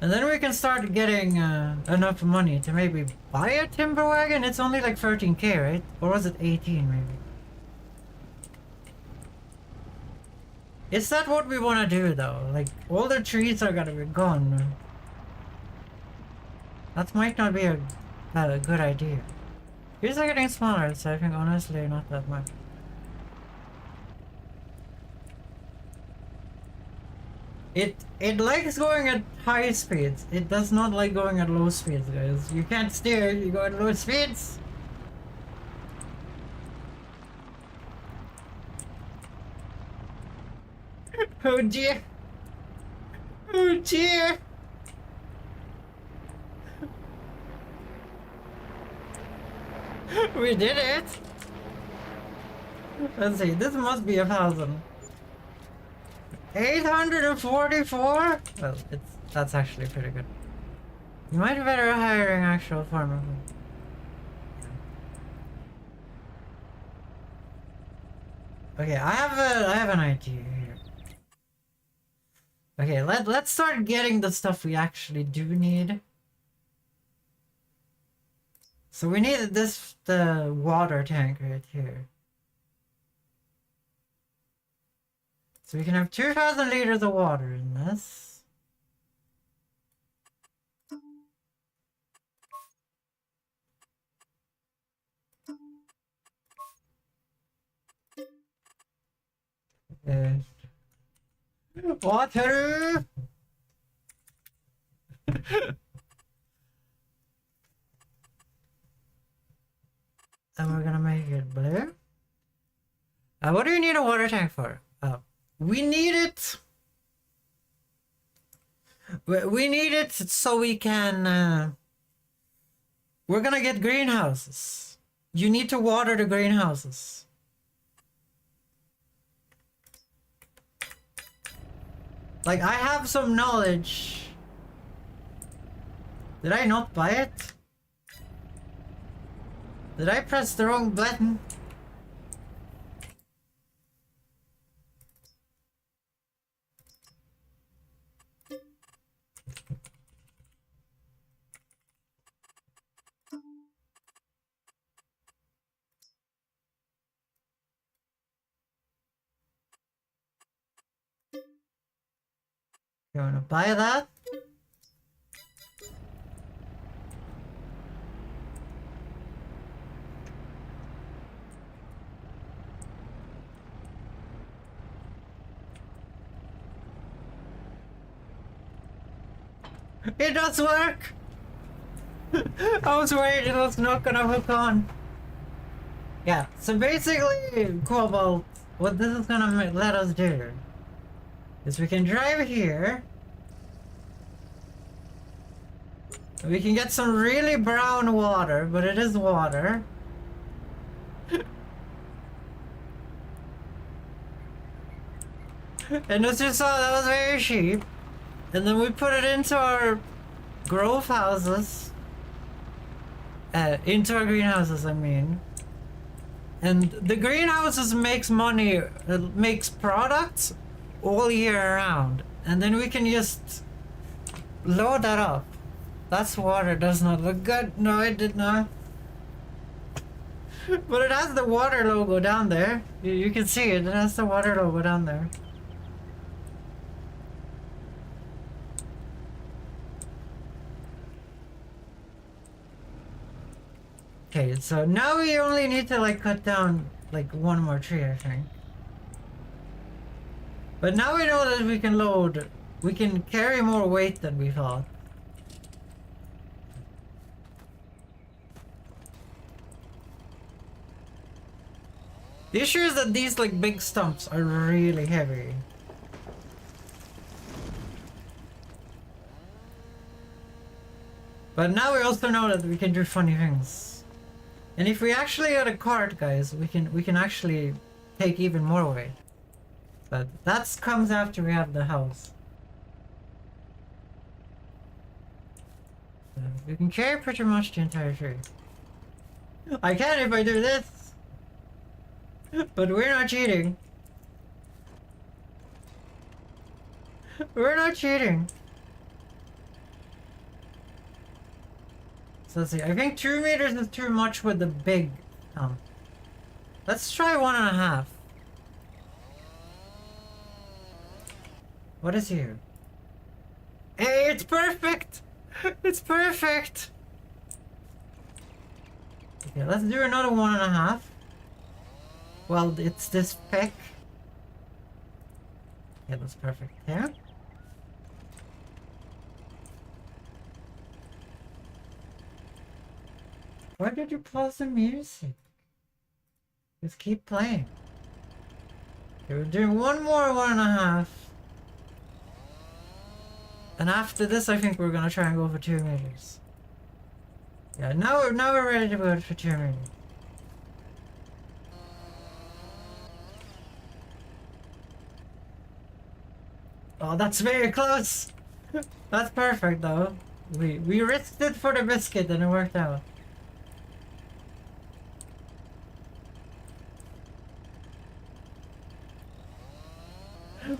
And then we can start getting enough money to maybe buy a timber wagon. It's only like 13k, right? Or was it 18 maybe? Is that what we want to do though? Like, all the trees are gonna be gone. That might not be a good idea. Trees are getting smaller, so I think honestly not that much. It likes going at high speeds. It does not like going at low speeds, guys. You can't steer, you go at low speeds. Oh dear. Oh dear. We did it. Let's see, this must be 1,000. 844? Well, that's actually pretty good. You might be better hiring actual farmer. Okay, I have an idea here. Okay, let's start getting the stuff we actually do need. So we need the water tank right here. So we can have 2,000 liters of water in this. Water! And we're gonna make it blue. What do you need a water tank for? We need it. We need it so we can. We're gonna get greenhouses. You need to water the greenhouses. Like, I have some knowledge. Did I not buy it? Did I press the wrong button? You wanna buy that? It does work! I was worried it was not gonna hook on. Yeah, so basically, Cobalt, what this is gonna let us do is we can drive here. We can get some really brown water, but it is water. And as you saw, that was very cheap. And then we put it into our growth houses. Into our greenhouses, I mean. And the greenhouses makes money, makes products all year round. And then we can just load that up. That's water does not look good. No, it did not. But it has the water logo down there. You can see it. It has the water logo down there. Okay, so now we only need to like cut down like one more tree, I think. But now we know that we can load, we can carry more weight than we thought. The issue is that these like big stumps are really heavy. But now we also know that we can do funny things. And if we actually had a cart, guys, we can actually take even more weight. But that comes after we have the house. So we can carry pretty much the entire tree. I can if I do this. But we're not cheating. We're not cheating. So let's see, I think 2 meters is too much with the big Let's try 1.5. What is here? Hey, it's perfect! It's perfect! Okay, let's do another 1.5. Well, it's this peck. Yeah, that's perfect. Yeah? Why did you pause the music? Just keep playing. Okay, we're doing one more 1.5. And after this, I think we're gonna try and go for 2 meters. Yeah, now we're ready to go for 2 meters. Oh, that's very close! That's perfect though. We risked it for the biscuit and it worked out.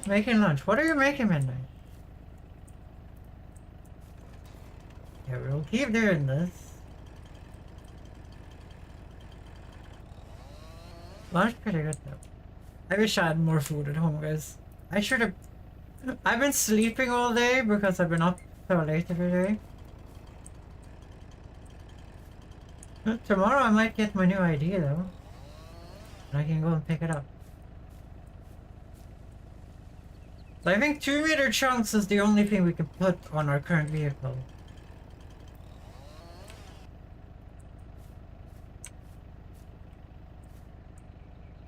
Making lunch. What are you making, Midnight? Yeah, we'll keep doing this. Lunch pretty good though. I wish I had more food at home, guys. I should have... I've been sleeping all day because I've been up so late every day. Tomorrow I might get my new ID though. And I can go and pick it up. So I think 2 meter chunks is the only thing we can put on our current vehicle.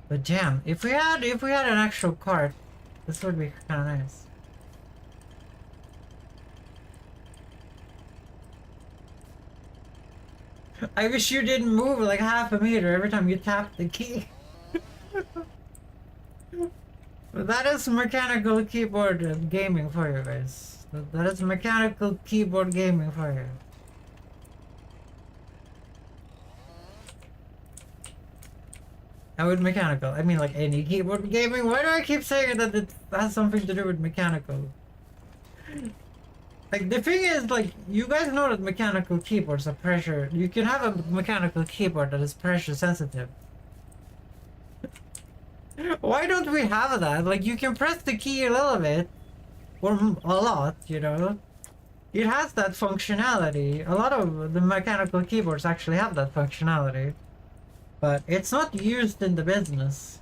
But damn, if we had an actual cart, this would be kind of nice. I wish you didn't move like 1/2 meter every time you tapped the key. But that is mechanical keyboard gaming for you guys. That is mechanical keyboard gaming for you. And with mechanical, I mean like any keyboard gaming. Why do I keep saying that it has something to do with mechanical? Like the thing is, like, you guys know that mechanical keyboards are pressure. You can have a mechanical keyboard that is pressure sensitive. Why don't we have that? Like, you can press the key a little bit, or a lot, you know? It has that functionality. A lot of the mechanical keyboards actually have that functionality. But it's not used in the business.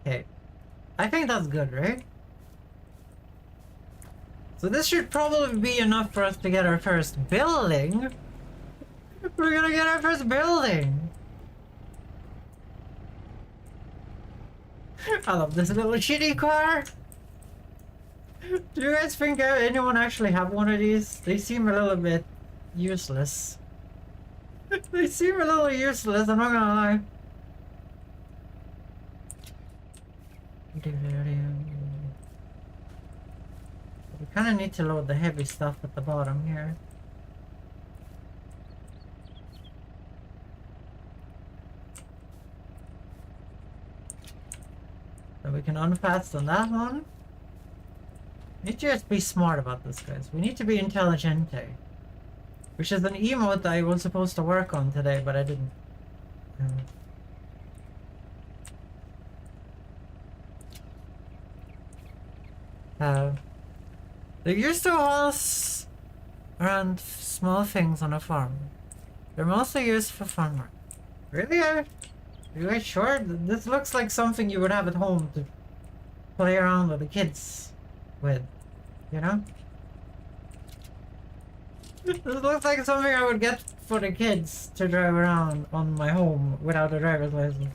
Okay. I think that's good, right? So this should probably be enough for us to get our first building. We're gonna get our first building. I love this little shitty car. Do you guys think anyone actually have one of these? They seem a little bit useless. They seem a little useless, I'm not gonna lie. We kind of need to load the heavy stuff at the bottom here. So we can unfasten that one. We need to just be smart about this, guys. We need to be intelligente. Which is an emote I was supposed to work on today, but I didn't. They're used to us around small things on a farm. They're mostly used for farm work. Really? Are you guys sure? This looks like something you would have at home to play around with the kids with, you know? This looks like something I would get for the kids to drive around on my home without a driver's license.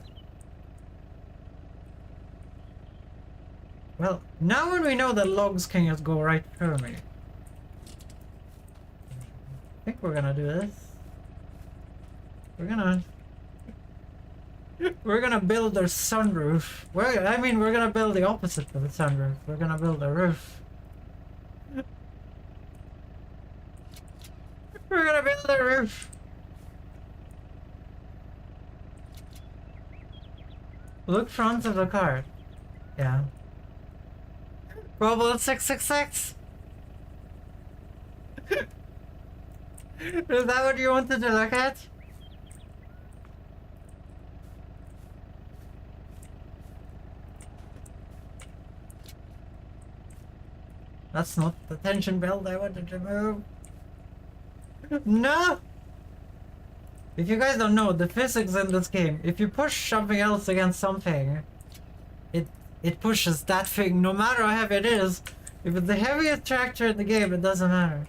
Well, now when we know that logs can just go right through me. I think we're gonna do this. We're gonna build our sunroof. We're gonna build the opposite of the sunroof. We're gonna build a roof. We're gonna build a roof. Look front of the car. Yeah. Robot 666. Is that what you wanted to look at? That's not the tension belt I wanted to move. No! If you guys don't know, the physics in this game, if you push something else against something, it pushes that thing no matter how heavy it is. If it's the heaviest tractor in the game, it doesn't matter.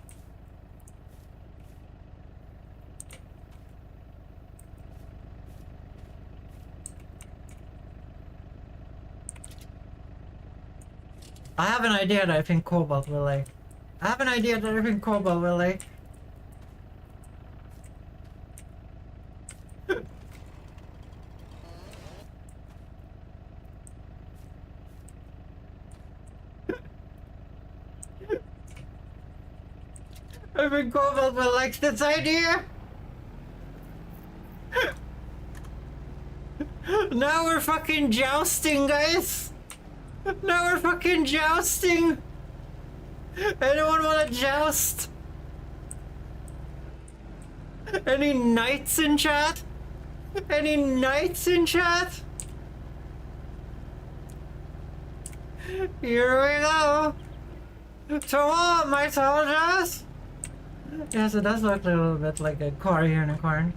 I have an idea that I think Cobalt will like. I have an idea that I think Cobalt will like. I think Cobalt will like this idea. Now we're fucking jousting, guys. Now we're fucking jousting. Anyone wanna joust? Any knights in chat? Any knights in chat? Here we go. To what, my soldiers? Yes, it does look a little bit like a car unicorn.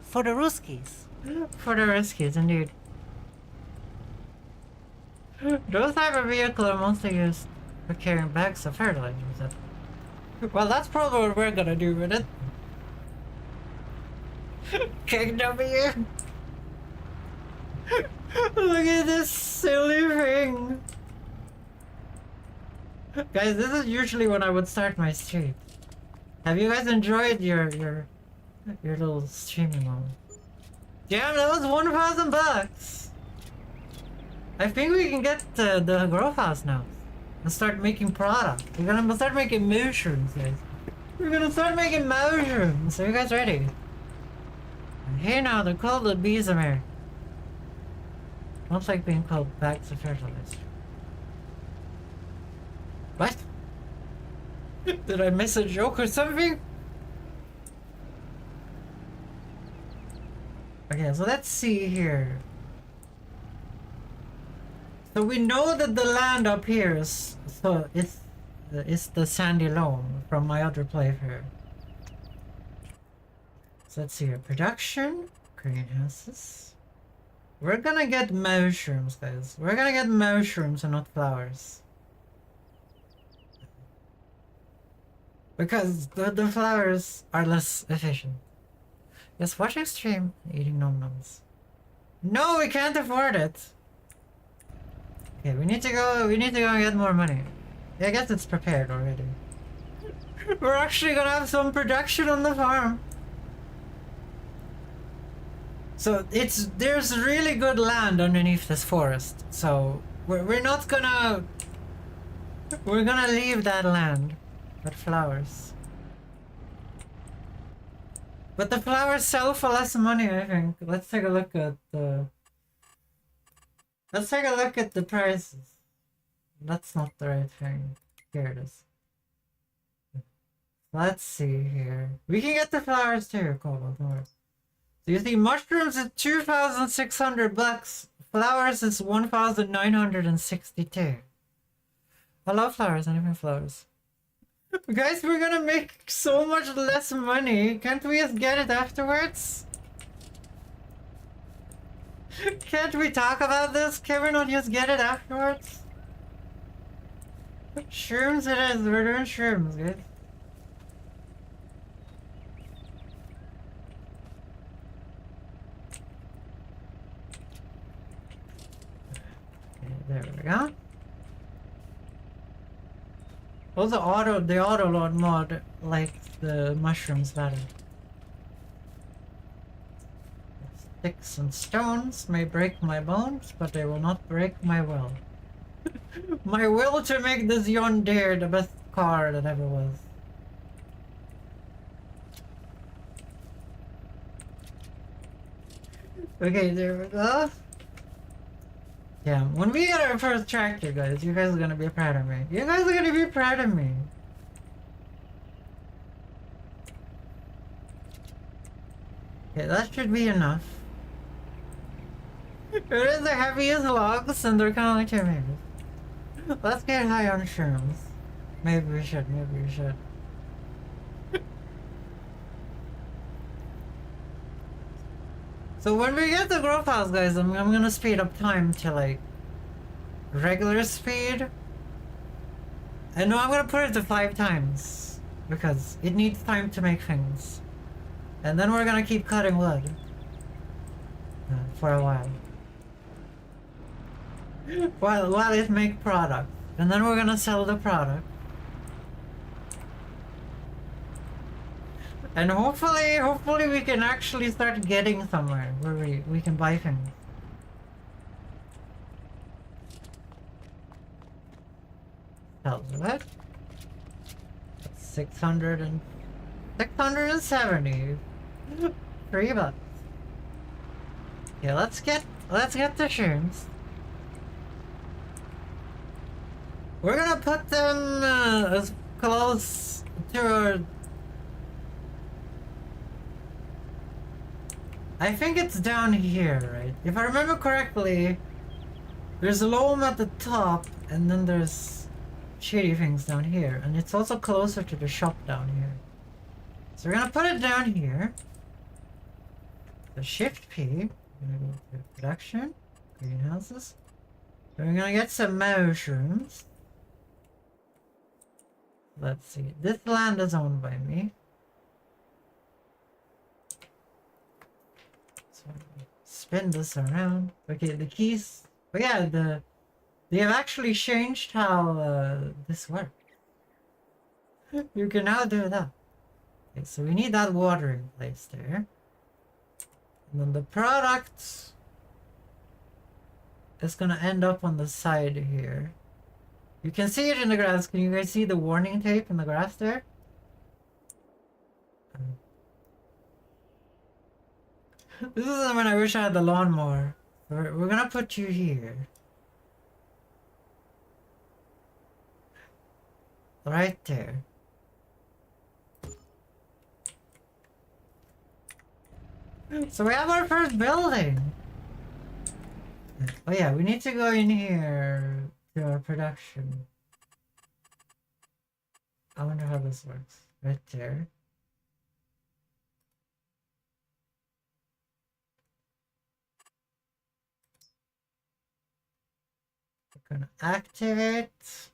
For the Ruskies. For the Ruskies, indeed. Those type of vehicles are mostly used for carrying bags of fertilizer. Well, that's probably what we're gonna do with it. King W. Look at this silly thing. Guys, this is usually when I would start my stream. Have you guys enjoyed your little streaming moment? Damn, that was 1,000 bucks. I think we can get the grow house now and start making product. We're gonna start making mushrooms, guys. We're gonna start making mushrooms. Are you guys ready? Hey now, they're called the bees are here. Don't like being called bags of fertilizer. What? Did I miss a joke or something? Okay, so let's see here. So we know that the land up here is it's the sandy loam from my other playthrough. So let's see here. Production, greenhouses. We're gonna get mushrooms, guys. We're gonna get mushrooms and not flowers. Because the flowers are less efficient. Yes, watching stream, eating nom-noms. No, we can't afford it. Okay, we need to go and get more money. Yeah, I guess it's prepared already. We're actually gonna have some production on the farm. So there's really good land underneath this forest. So we're not gonna leave that land with flowers. But the flowers sell for less money, I think. Let's take a look at the prices. That's not the right thing. Here it is. Let's see here. We can get the flowers too, Cobalt, don't worry. So you see, mushrooms is 2,600 bucks. Flowers is 1,962. I love flowers, anything flowers. Guys, we're gonna make so much less money. Can't we just get it afterwards? Can't we talk about this? Can we not just get it afterwards? Shrooms it is. We're doing shrooms, guys. Okay, there we go. Oh, the auto load mod likes the mushrooms better. Sticks and stones may break my bones, but they will not break my will. My will to make this Yondir the best car that ever was. Okay, there we go. Yeah, when we get our first tractor, guys, you guys are gonna be proud of me. You guys are gonna be proud of me. Okay, that should be enough. It is the heaviest logs, and they're kind of like 2 meters. Let's get high on shrooms. Maybe we should, maybe we should. So when we get the growth house, guys, I'm gonna speed up time to like regular speed. And no, I'm gonna put it to 5 times because it needs time to make things. And then we're gonna keep cutting wood for a while. While it make product. And then we're gonna sell the product. And hopefully we can actually start getting somewhere where we can buy things. Sell that. 670. $3. Yeah, let's get the shrooms. We're gonna put them as close to our... I think it's down here, right? If I remember correctly, there's a loam at the top, and then there's shady things down here, and it's also closer to the shop down here. So we're gonna put it down here. The Shift P. We're gonna go to production, greenhouses. We're gonna get some mushrooms. Let's see. This land is owned by me. So spin this around. Okay, the keys. But yeah, they have actually changed how this works. You can now do that. Okay, so we need that watering place there. And then the product is gonna end up on the side here. You can see it in the grass. Can you guys see the warning tape in the grass there? This is when I wish I had the lawnmower. We're gonna put you here. Right there. So we have our first building. Oh yeah, we need to go in here to our production. I wonder how this works. Right there. We're gonna activate.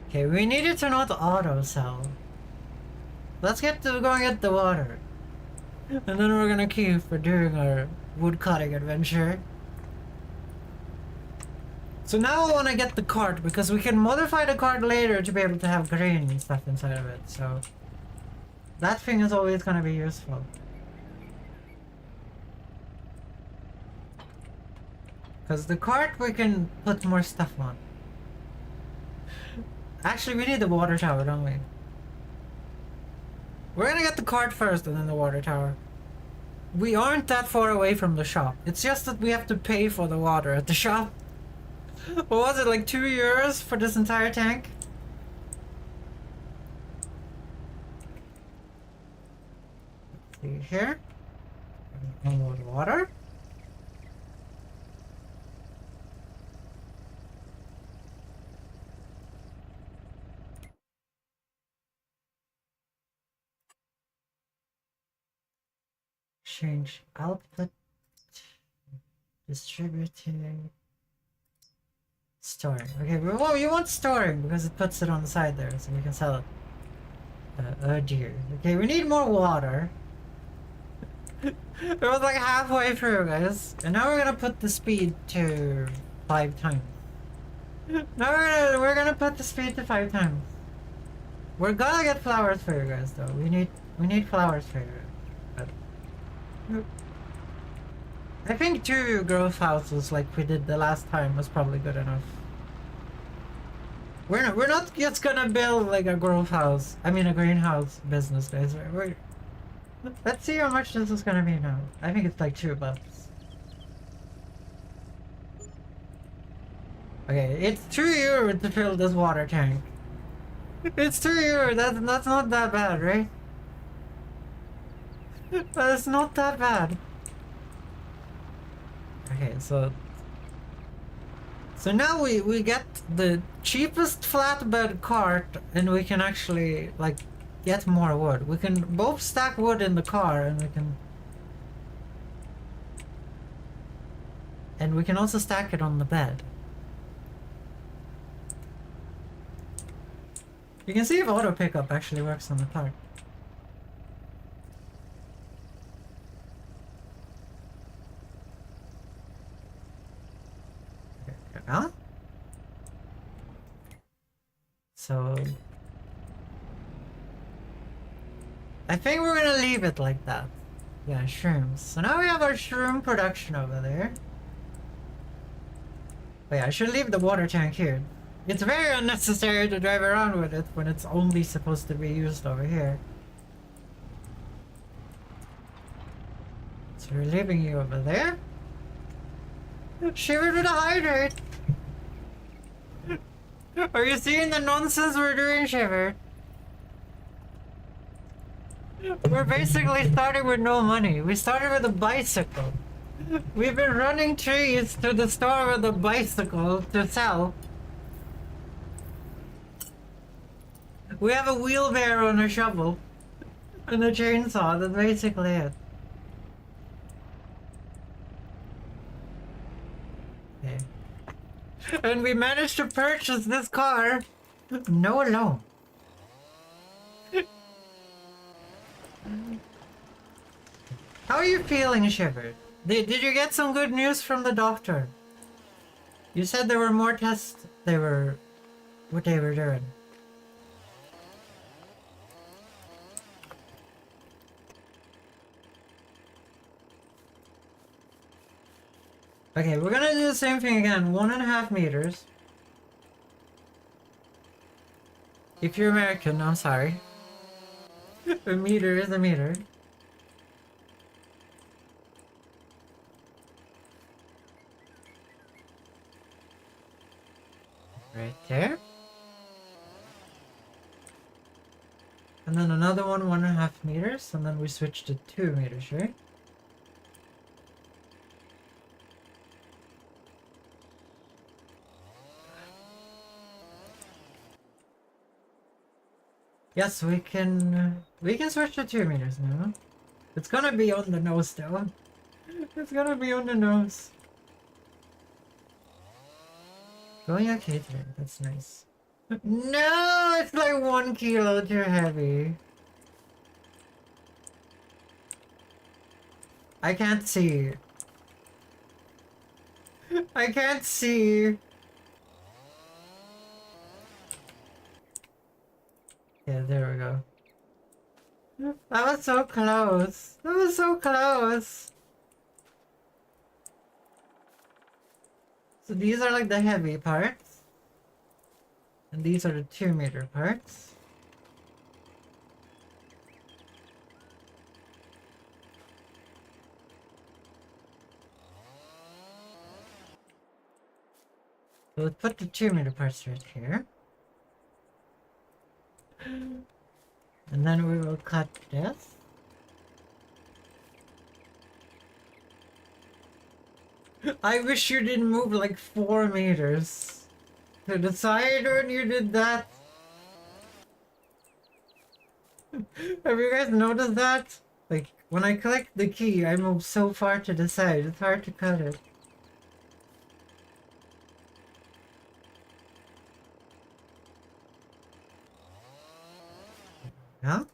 Okay, we needed to not auto sell. Let's go and get the water. And then we're gonna queue for doing our wood cutting adventure. So now I want to get the cart because we can modify the cart later to be able to have grain and stuff inside of it. So that thing is always gonna be useful. Because the cart we can put more stuff on. Actually, we need the water tower, don't we? We're gonna get the cart first and then the water tower. We aren't that far away from the shop. It's just that we have to pay for the water at the shop. What was it, like €2 for this entire tank? See here? Unload water. Change output, distributing, storing. Okay, well, you want storing because it puts it on the side there so we can sell it. Oh dear. Okay, we need more water. It was like halfway through, guys. And now we're gonna put the speed to 5 times. Now we're gonna put the speed to 5 times. We're gonna get flowers for you guys though. We need flowers for you. I think 2 growth houses like we did the last time was probably good enough. We're not just gonna build like a growth house. I mean a greenhouse business, guys. Let's see how much this is gonna be now. I think it's like $2. Okay, it's €2 to fill this water tank. It's €2. That's not that bad, right? But it's not that bad. Okay, so now we get the cheapest flatbed cart, and we can actually like get more wood. We can both stack wood in the car, and we can also stack it on the bed. You can see if auto pickup actually works on the cart. Huh? So I think we're gonna leave it like that. Yeah, shrooms. So now we have our shroom production over there. But yeah, I should leave the water tank here. It's very unnecessary to drive around with it when it's only supposed to be used over here. So we're leaving you over there. Shivered with a hydrate. Are you seeing the nonsense we're doing, Shiver? We're basically starting with no money. We started with a bicycle. We've been running trees to the store with a bicycle to sell. We have a wheelbarrow and a shovel. And a chainsaw, that's basically it. Okay. And we managed to purchase this car. No loan. How are you feeling, Shiver? Did you get some good news from the doctor? You said there were more tests what they were doing. Okay, we're gonna do the same thing again. 1.5 meters. If you're American, I'm sorry. A meter is a meter. Right there. And then another 1.5 meters, and then we switch to 2 meters, right? Yes, we can switch to 2 meters now. It's gonna be on the nose though. It's gonna be on the nose. Going okay today, that's nice. No, it's like 1 kilo too heavy. I can't see. I can't see. Yeah, there we go. That was so close. That was so close. So these are like the heavy parts. And these are the 2 meter parts. So let's put the 2 meter parts right here. And then we will cut this. I wish you didn't move like 4 meters to the side when you did that. Have you guys noticed that? Like, when I click the key, I move so far to the side, it's hard to cut it. Huh?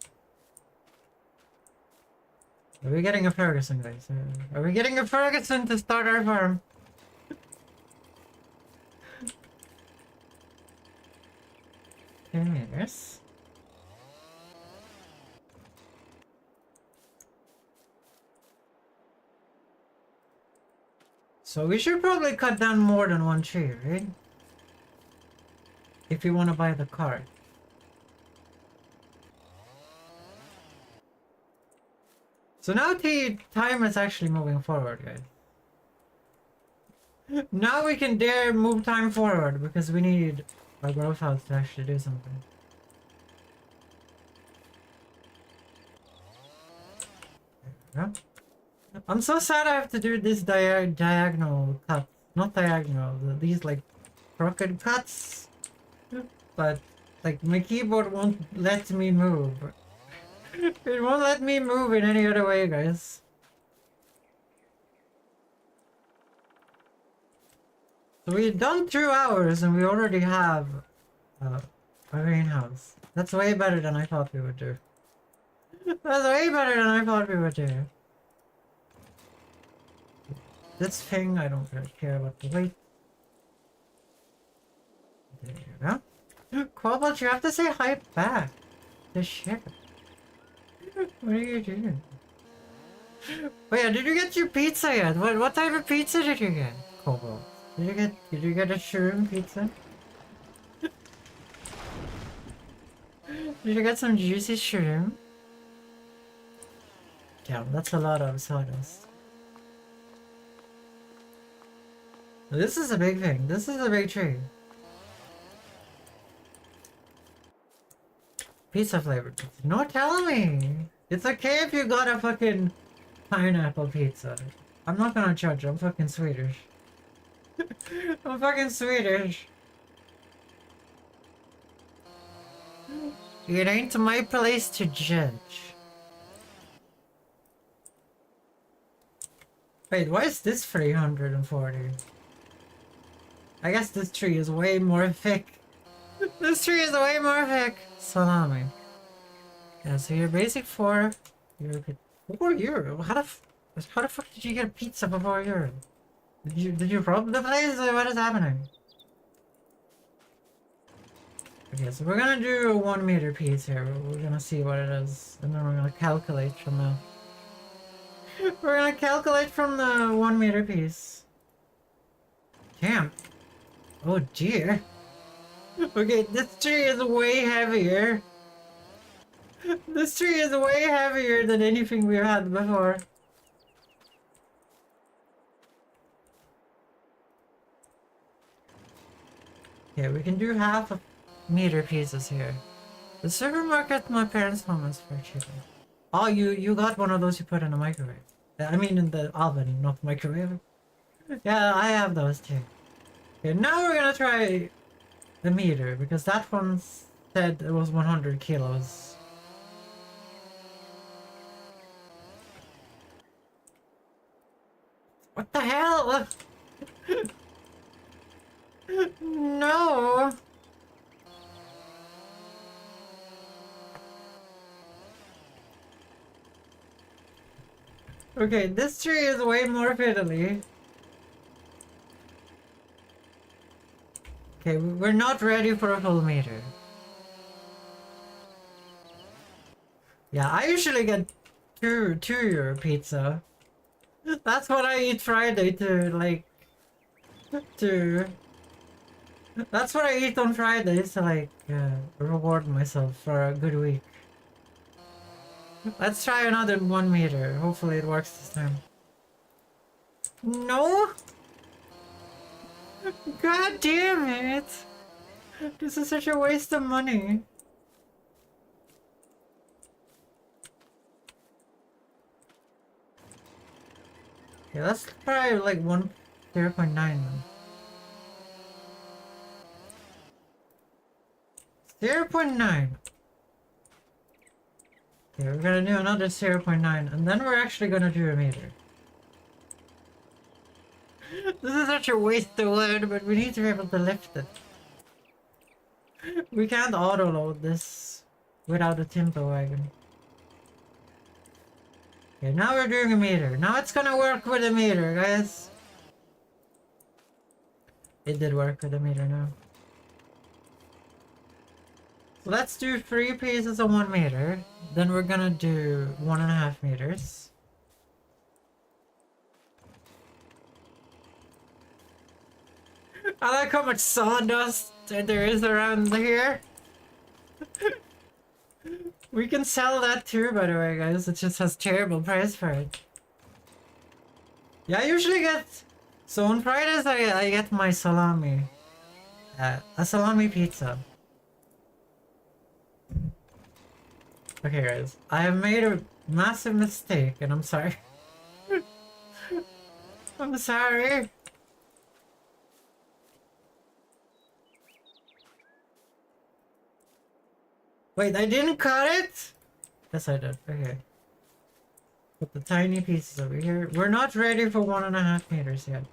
Are we getting a Ferguson, guys? Are we getting a Ferguson to start our farm? 2 meters. So we should probably cut down more than 1 tree, right? If you want to buy the cart. So now the time is actually moving forward, guys. Now we can dare move time forward because we need our growth house to actually do something. Yeah. I'm so sad I have to do this diagonal cut. Not diagonal, these like crooked cuts. But like my keyboard won't let me move. It won't let me move in any other way, guys. So we've done 2 hours and we already have a greenhouse. That's way better than I thought we would do. That's way better than I thought we would do. This thing, I don't really care about the weight. There you go. Cobalt, you have to say hi back. The shit. What are you doing? Wait, did you get your pizza yet? What type of pizza did you get, Cobalt? Did you get a shroom pizza? Did you get some juicy shroom? Damn, that's a lot of sawdust. This is a big thing. This is a big tree. Pizza flavored pizza. No, tell me. It's okay if you got a fucking pineapple pizza. I'm not gonna judge. I'm fucking Swedish. I'm fucking Swedish. It ain't my place to judge. Wait, why is this 340? I guess this tree is way more thick. This tree is way more thick. Salami. Yeah, so your basic 4 euro. 4 euro? How the fuck did you get a pizza for 4 euro? Did you rob the place? What is happening? Okay, so we're gonna do a 1 meter piece here. We're gonna see what it is, and then we're gonna calculate from the. We're gonna calculate from the 1 meter piece. Damn. Oh dear. Okay, this tree is way heavier. This tree is way heavier than anything we've had before. Yeah, we can do half a meter pieces here. The supermarket my parents' home is for cheaper. Oh, you got one of those you put in the microwave. I mean in the oven, not microwave. Yeah, I have those too. Okay, now we're gonna try the meter, because that one said it was 100 kilos. What the hell? No! Okay, this tree is way more fiddly. Okay, we're not ready for a full meter. Yeah, I usually get two euro pizza. That's what I eat Friday that's what I eat on Fridays to reward myself for a good week. Let's try another 1 meter. Hopefully it works this time. No! God damn it! This is such a waste of money. Okay, let's try like 0.9 then. 0.9. Okay, we're gonna do another 0.9 and then we're actually gonna do a meter. This is such a waste of wood, but we need to be able to lift it. We can't auto-load this without a timber wagon. Okay, now we're doing a meter. Now it's gonna work with a meter, guys. It did work with a meter now. So let's do 3 pieces of 1 meter. Then we're gonna do 1.5 meters. I like how much sawdust there is around here. We can sell that too, by the way, guys. It just has terrible price for it. Yeah, I usually get... So on Fridays, I get my salami. A salami pizza. Okay, guys, I have made a massive mistake, and I'm sorry. I'm sorry. Wait, I didn't cut it? Yes, I did. Okay. Put the tiny pieces over here. We're not ready for 1.5 meters yet.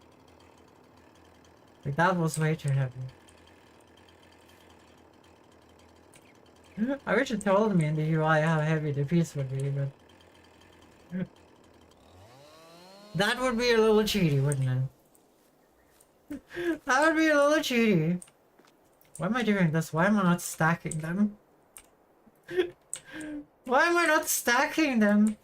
Like, that was way too heavy. I wish it told me in the UI how heavy the piece would be, but... That would be a little cheaty, wouldn't it? That would be a little cheaty. Why am I doing this? Why am I not stacking them? Why am I not stacking them?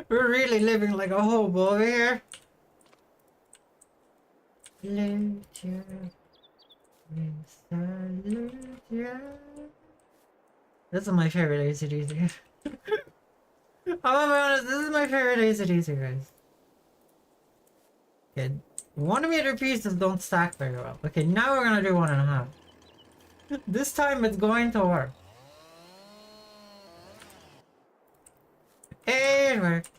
We're really living like a hobo over here. This is my favorite AC/DC. I'm gonna be honest, this is my favorite AC/DC, guys. Okay, 1 meter pieces don't stack very well. Okay, now we're gonna do 1.5. This time it's going to work. It worked.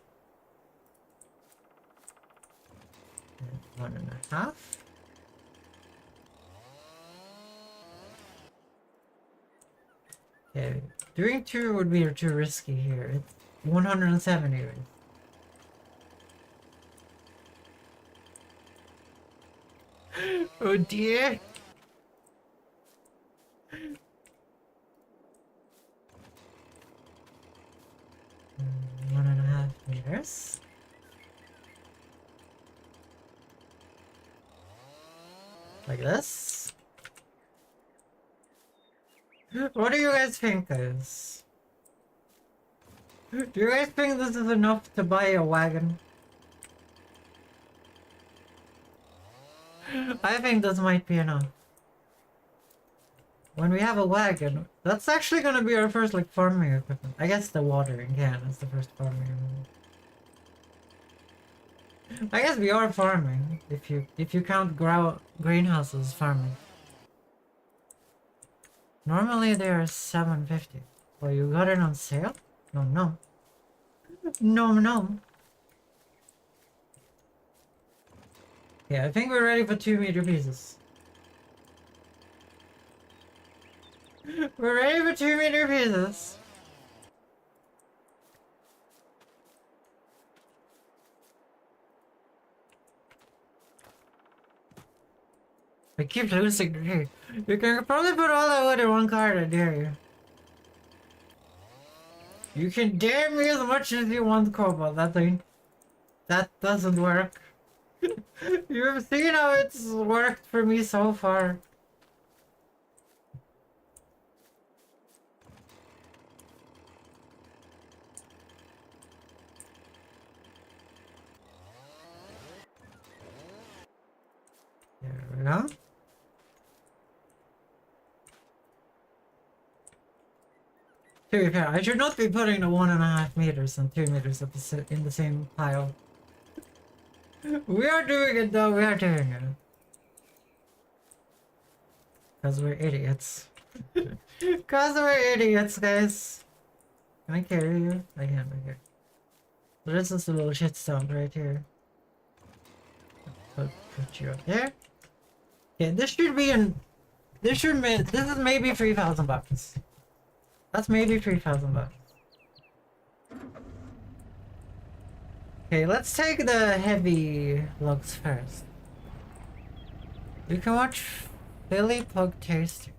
1.5. Okay, doing 2 would be too risky here. It's 170. Oh dear. 1.5 meters. Like this. What do you guys think, guys? Do you guys think this is enough to buy a wagon? I think this might be enough. When we have a wagon, that's actually gonna be our first like farming equipment. I guess the watering can is the first farming equipment. I guess we are farming if you count greenhouses farming. Normally they are 750. Well, you got it on sale? No, no. No, no. Yeah, I think we're ready for 2 meter pieces. We're ready for 2 meter pieces. I keep losing the hay. You can probably put all that wood in one cart, I dare you. You can dare me as much as you want, Cobalt. That doesn't work. You've seen how it's worked for me so far. There we go. To be fair, I should not be putting the 1.5 meters and 2 meters in the same pile. We are doing it though, we are doing it. Because we're idiots. Because we're idiots, guys. Can I carry you? I can, okay. So this is the little shit stump right here. Put you up there. Okay, this should be this is maybe 3,000 bucks. That's maybe 3,000 bucks. Okay, let's take the heavy logs first. You can watch Philly Pug Tasting.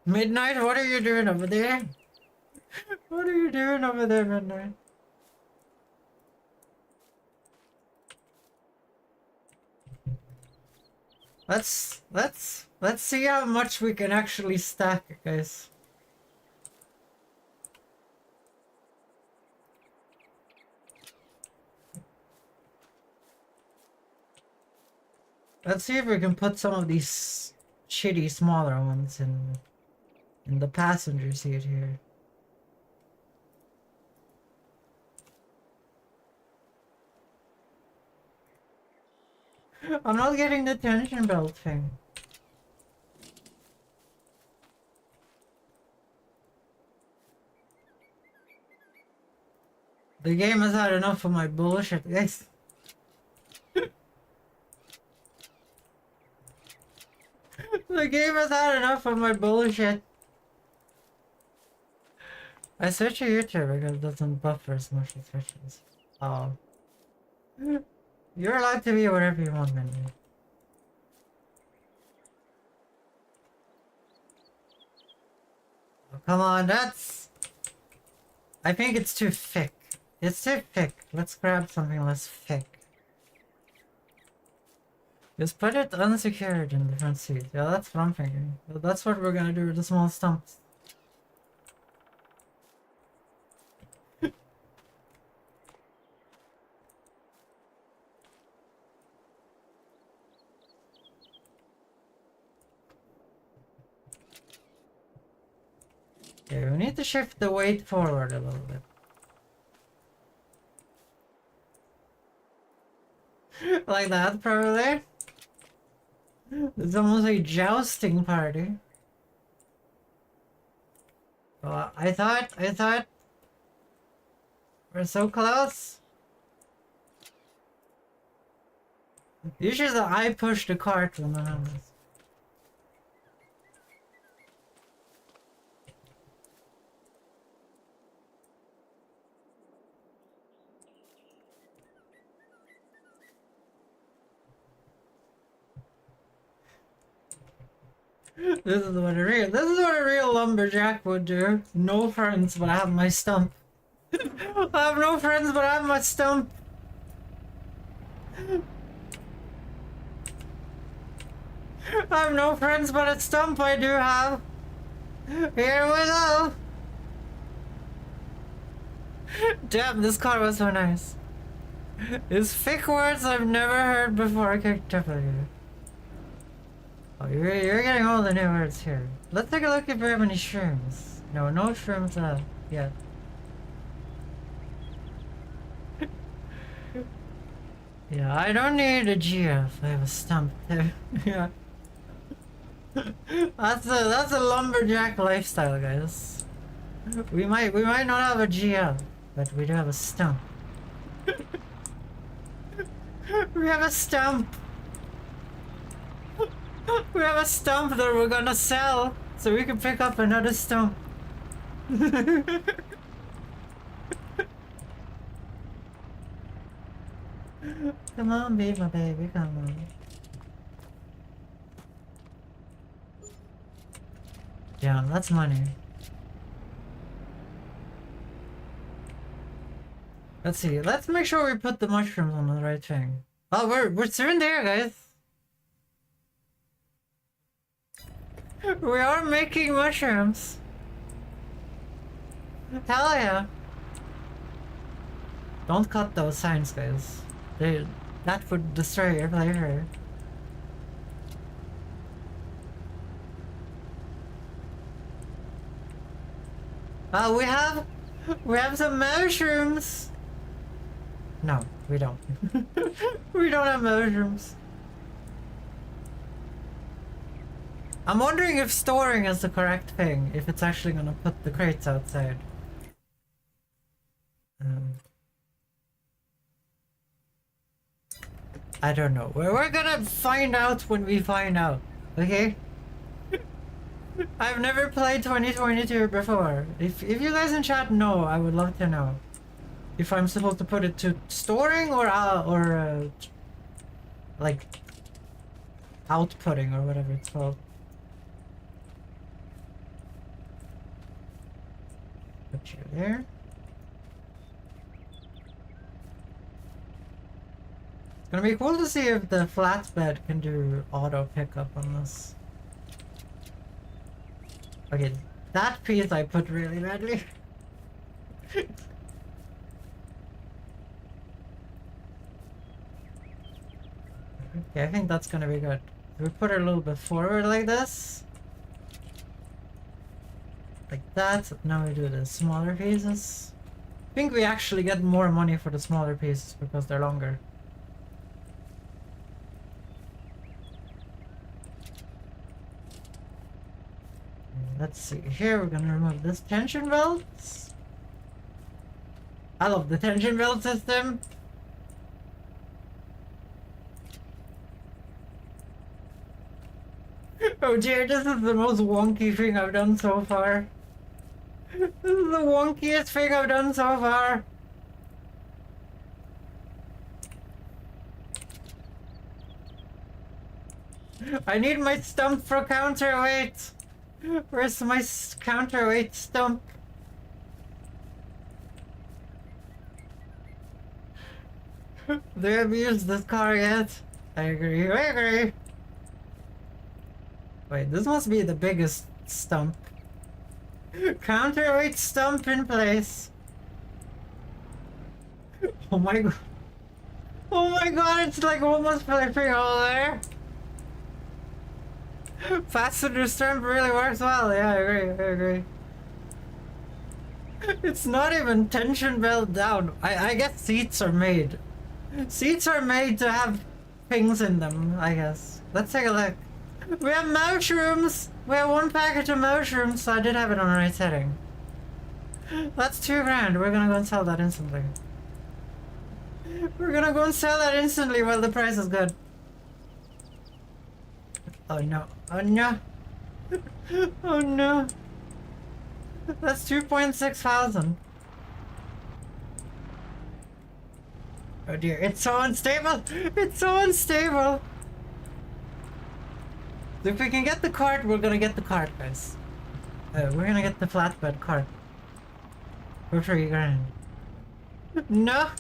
Midnight, what are you doing over there? What are you doing over there, Midnight? Let's see how much we can actually stack, guys. Let's see if we can put some of these shitty smaller ones in the passenger seat here. I'm not getting the tension belt thing. The game has had enough of my bullshit, guys. The game has had enough of my bullshit. I switch to YouTube because it doesn't buffer as much as Twitch does. Oh. You're allowed to be whatever you want, man. Oh, come on, that's... I think it's too thick. It's too thick. Let's grab something less thick. Just put it unsecured in the front seat. Yeah, that's what I'm thinking. That's what we're gonna do with the small stumps. Okay, we need to shift the weight forward a little bit. Like that, probably. It's almost a jousting party. I thought we're so close. Usually I push the cart when I have this. This is what a real lumberjack would do. No friends, but I have my stump. I have no friends, but I have my stump. I have no friends, but a stump I do have. Here we go. Damn, this car was so nice. It's thick words I've never heard before. Okay, definitely. Oh, you're getting all the new words here. Let's take a look if we have any shrooms. No, no shrooms yet. Yeah, I don't need a GF. I have a stump there. Yeah. That's a lumberjack lifestyle, guys. We might not have a GF, but we do have a stump. We have a stump. We have a stump that we're gonna sell, so we can pick up another stump. Come on, be my baby, come on. Yeah, that's money. Let's see. Let's make sure we put the mushrooms on the right thing. Oh, we're soon there, guys. We are making mushrooms. Hell yeah. Don't cut those signs, guys. That would destroy your flavor. Oh, we have some mushrooms. No, we don't. We don't have mushrooms. I'm wondering if storing is the correct thing, if it's actually gonna put the crates outside. I don't know. We're gonna find out when we find out, okay? I've never played 2022 before. If you guys in chat know, I would love to know. If I'm supposed to put it to storing or like outputting or whatever it's called. Put you there. It's gonna be cool to see if the flatbed can do auto pickup on this. Okay, that piece I put really badly. Okay, I think that's gonna be good. We put it a little bit forward like this. Like that. Now we do the smaller pieces. I think we actually get more money for the smaller pieces because they're longer. let's see. Here we're gonna remove this tension belts. I love the tension belt system. Oh dear, this is the most wonky thing I've done so far. This is the wonkiest thing I've done so far. I need my stump for counterweight. Where's my counterweight stump? They have used this car yet? I agree, I agree. Wait, this must be the biggest stump. Counterweight stump in place. Oh my god. Oh my god, it's like almost flipping over there. Fastener stump really works well. Yeah, I agree. It's not even tension belt down. I guess seats are made. Seats are made to have things in them, I guess. Let's take a look. We have mushrooms! We have 1 package of mushrooms, so I did have it on the right setting. That's $2 grand. We're gonna go and sell that instantly. We're gonna go and sell that instantly while the price is good. Oh no. Oh no. Oh no. That's 2.6 thousand. Oh dear, it's so unstable! It's so unstable! If we can get the cart, we're gonna get the cart, guys. We're gonna get the flatbed cart. For $3 grand. No!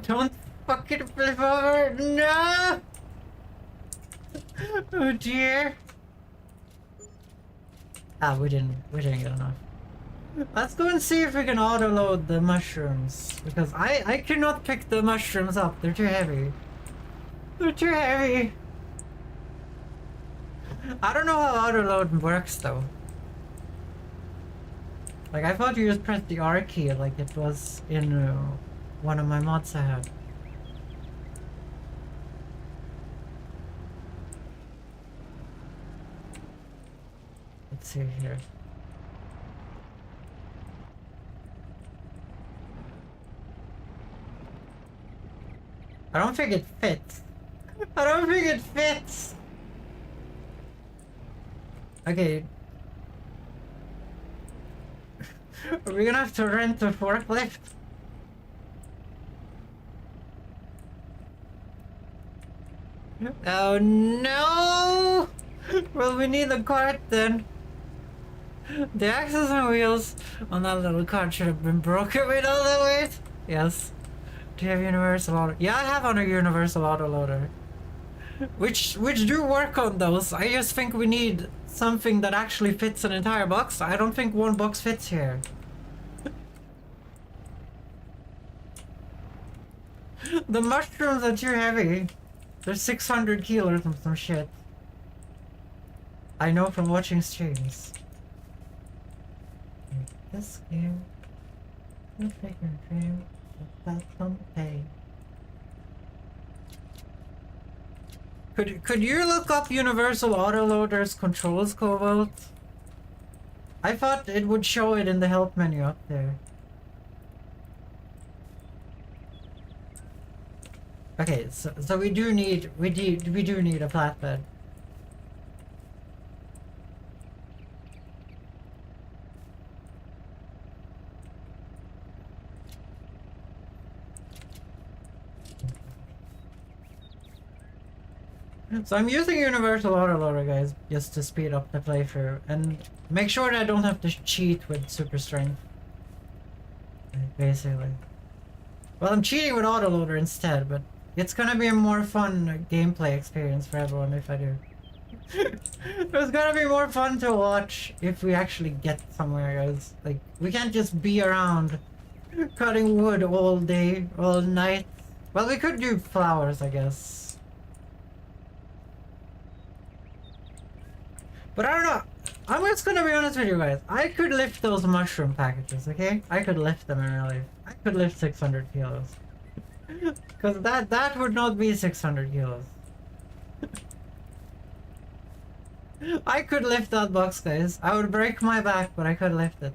Don't fucking flip over! No! Oh dear! Ah, we didn't get enough. Let's go and see if we can auto-load the mushrooms. Because I cannot pick the mushrooms up, they're too heavy. They're too heavy! I don't know how auto-load works though. Like, I thought you just pressed the R key like it was in one of my mods I had. Let's see here. I don't think it fits. I don't think it fits! Okay. Are we gonna have to rent a forklift? Oh no! Well, we need a cart then. The axles and wheels on that little cart should have been broken with all the weight. Yes. Do you have universal auto? Yeah, I have on a universal auto loader. Which do work on those. I just think we need something that actually fits an entire box. I don't think 1 box fits here. The mushrooms are too heavy. They're 600 kilos of some shit. I know from watching streams. This game. No figure dream. That's some pay. Could you look up Universal Autoloader's controls, Cobalt? I thought it would show it in the help menu up there. Okay, so we do need a flatbed. So I'm using Universal Autoloader, guys, just to speed up the playthrough and make sure that I don't have to cheat with super strength. Basically. Well, I'm cheating with Autoloader instead, but it's gonna be a more fun gameplay experience for everyone if I do. It's gonna be more fun to watch if we actually get somewhere, guys. Like, we can't just be around cutting wood all day, all night. Well, we could do flowers, I guess. But I don't know. I'm just gonna be honest with you guys. I could lift those mushroom packages, okay? I could lift them in real life. I could lift 600 kilos. Because that would not be 600 kilos. I could lift that box, guys. I would break my back, but I could lift it.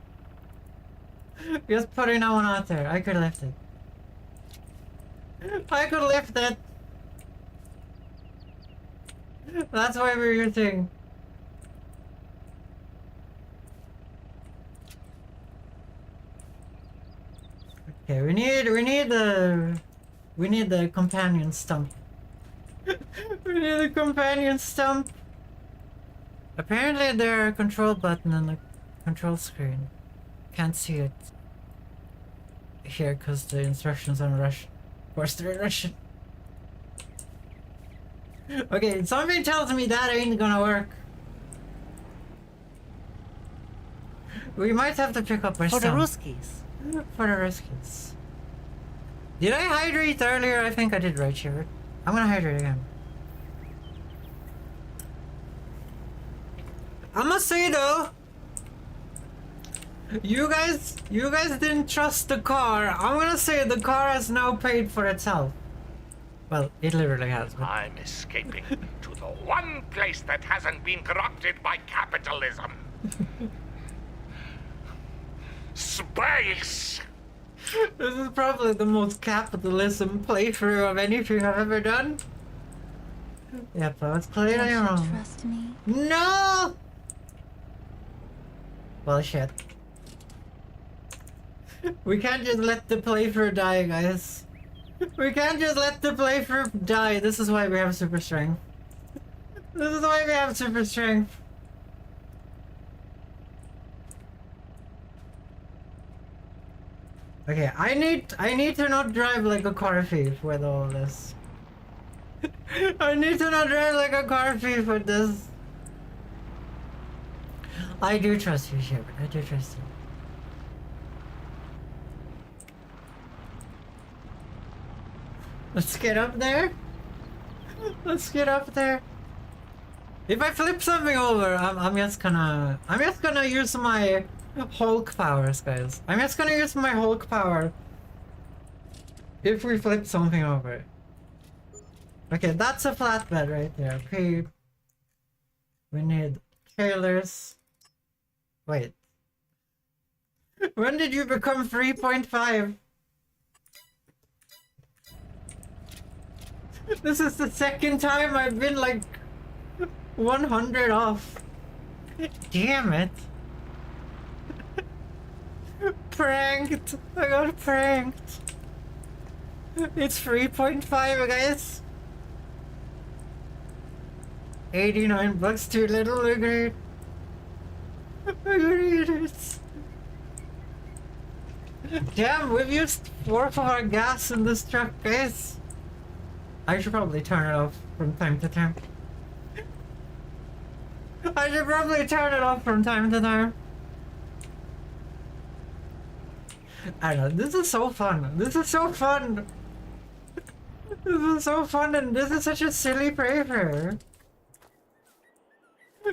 Just putting that one out there. I could lift it. I could lift it. That's why we're using. Okay, we need the companion stump. We need a companion stump. Apparently there are a control button on the control screen. Can't see it here because the instructions are in Russian. Of course they're in Russian. Okay, something tells me that ain't gonna work. We might have to pick up our For the stump. Ruskies. For the Ruskies. Did I hydrate earlier? I think I did, right, Shivert? I'm gonna hydrate again. I must say though, you guys didn't trust the car. I'm gonna say the car has now paid for itself. Well, it literally has. But... I'm escaping to the one place that hasn't been corrupted by capitalism. Space! This is probably the most capitalism playthrough of anything I've ever done. Yep, let's play it on your own. Trust me. No! Well, shit. We can't just let the playthrough die, guys. We can't just let the playthrough die. This is why we have super strength. This is why we have super strength. Okay, I need to not drive like a car thief with all this. I need to not drive like a car thief with this. I do trust you, Shepard. I do trust you. Let's get up there. Let's get up there. If I flip something over, I'm just gonna use my Hulk powers, guys. I'm just gonna use my Hulk power if we flip something over. Okay, that's a flatbed right there. Okay. We need trailers. Wait. When did you become 3.5? This is the second time I've been like 100 off. Damn it. Pranked. I got pranked. It's 3.5, guys. 89 bucks too little, agreed. Agreed. Damn, we've used 4 of our gas in this truck, guys. I should probably turn it off from time to time. I should probably turn it off from time to time. I don't know, this is so fun. This is so fun. This is so fun, and this is such a silly playthrough.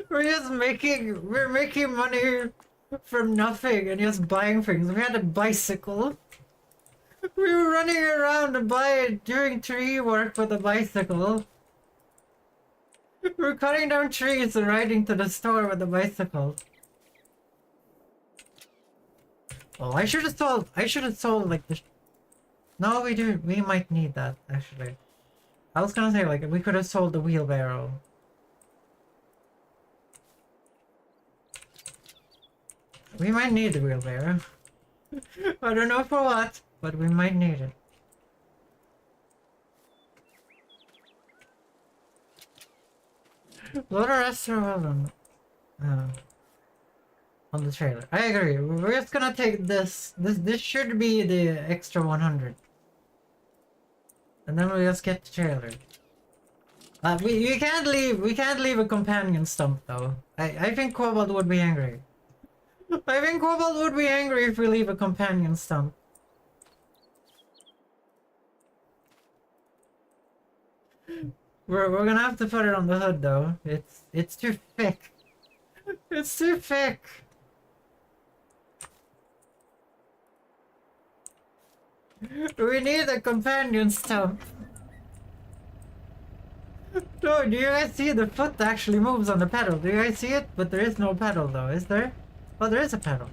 We're making money from nothing and just buying things. We had a bicycle. We were running around doing tree work with a bicycle. We're cutting down trees and riding to the store with a bicycle. Oh, I should have sold like the... No, we might need that, actually. I was gonna say, like, we could have sold the wheelbarrow. We might need the wheelbarrow. I don't know for what, but we might need it. Load the rest are on the trailer. I agree. We're just gonna take this. This should be the extra 100. And then we'll just get the trailer. We can't leave a companion stump though. I think Cobalt would be angry. I think Cobalt would be angry if we leave a companion stump. We're gonna have to put it on the hood though. It's too thick. It's too thick. We need a companion stump. No, do you guys see the foot actually moves on the pedal? Do you guys see it? But there is no pedal though, is there? Oh, there is a pedal.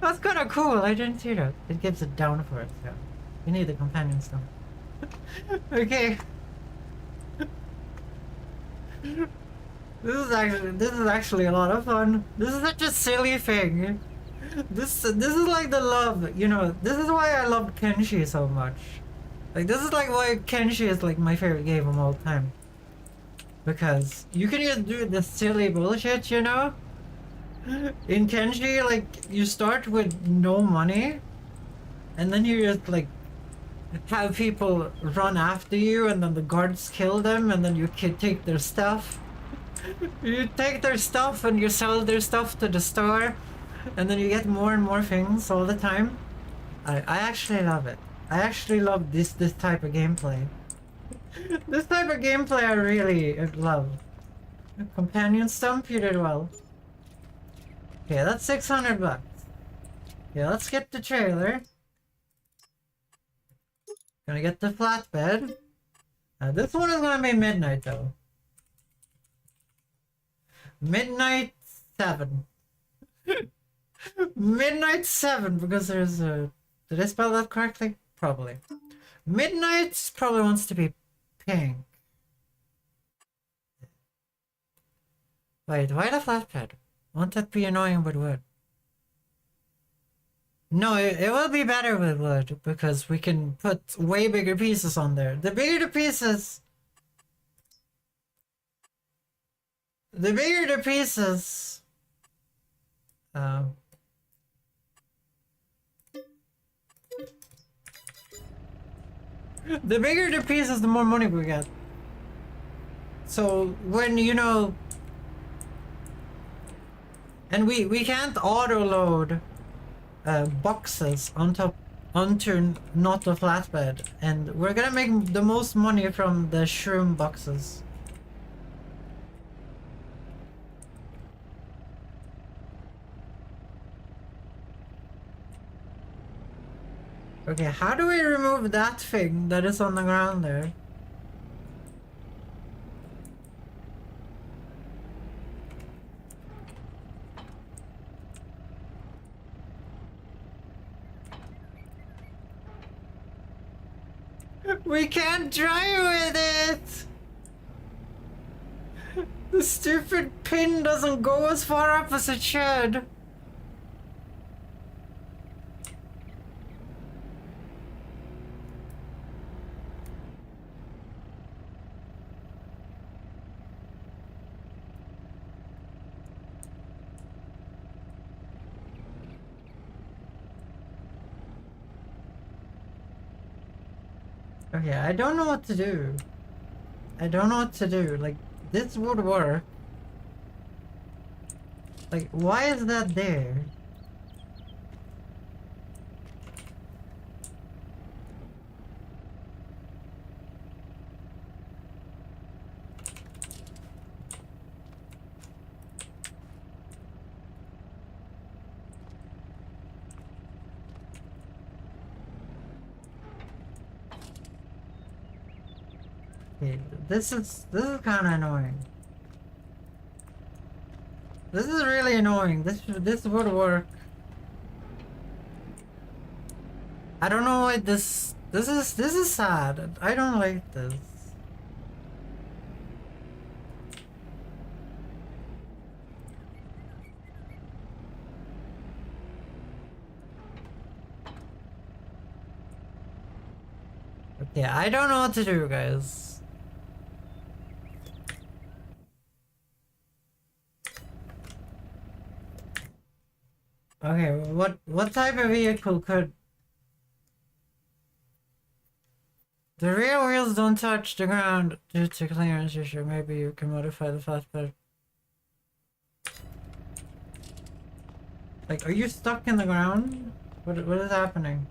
That's kind of cool. I didn't see that. It gives it down for us. Yeah. You need the companion stuff. Okay. This is actually a lot of fun. This is such a silly thing. This is like the love, you know. This is why I love Kenshi so much. Like this is like why Kenshi is like my favorite game of all time. Because you can just do the silly bullshit, you know. In Kenshi, like you start with no money, and then you just like have people run after you, and then the guards kill them, and then you can take their stuff. You take their stuff and you sell their stuff to the store, and then you get more and more things all the time. I actually love it. I actually love this type of gameplay. This type of gameplay I really love. Companion stump, you did well. Okay, that's 600 bucks. Yeah, let's get the trailer. Gonna get the flatbed. This one is gonna be midnight though. Midnight 7. Midnight 7 because there's a... Did I spell that correctly? Probably. Midnight probably wants to be pink. Wait, why the flatbed? Won't that be annoying with wood? No, it will be better with wood because we can put way bigger pieces on there. The bigger the pieces... The bigger the pieces... the bigger the pieces, the more money we get. So when, you know... And we can't auto-load boxes onto not a flatbed. And we're gonna make the most money from the shroom boxes. Okay, how do we remove that thing that is on the ground there? We can't drive with it! The stupid pin doesn't go as far up as it should. Okay, I don't know what to do. I don't know what to do. Like, this would work. Like, why is that there? Okay, this is kind of annoying. This is really annoying. This would work. I don't know why this is sad. I don't like this. Okay, I don't know what to do, guys. Okay, what type of vehicle could... The rear wheels don't touch the ground due to clearance issue. Maybe you can modify the flatbed. Like, are you stuck in the ground? What is happening?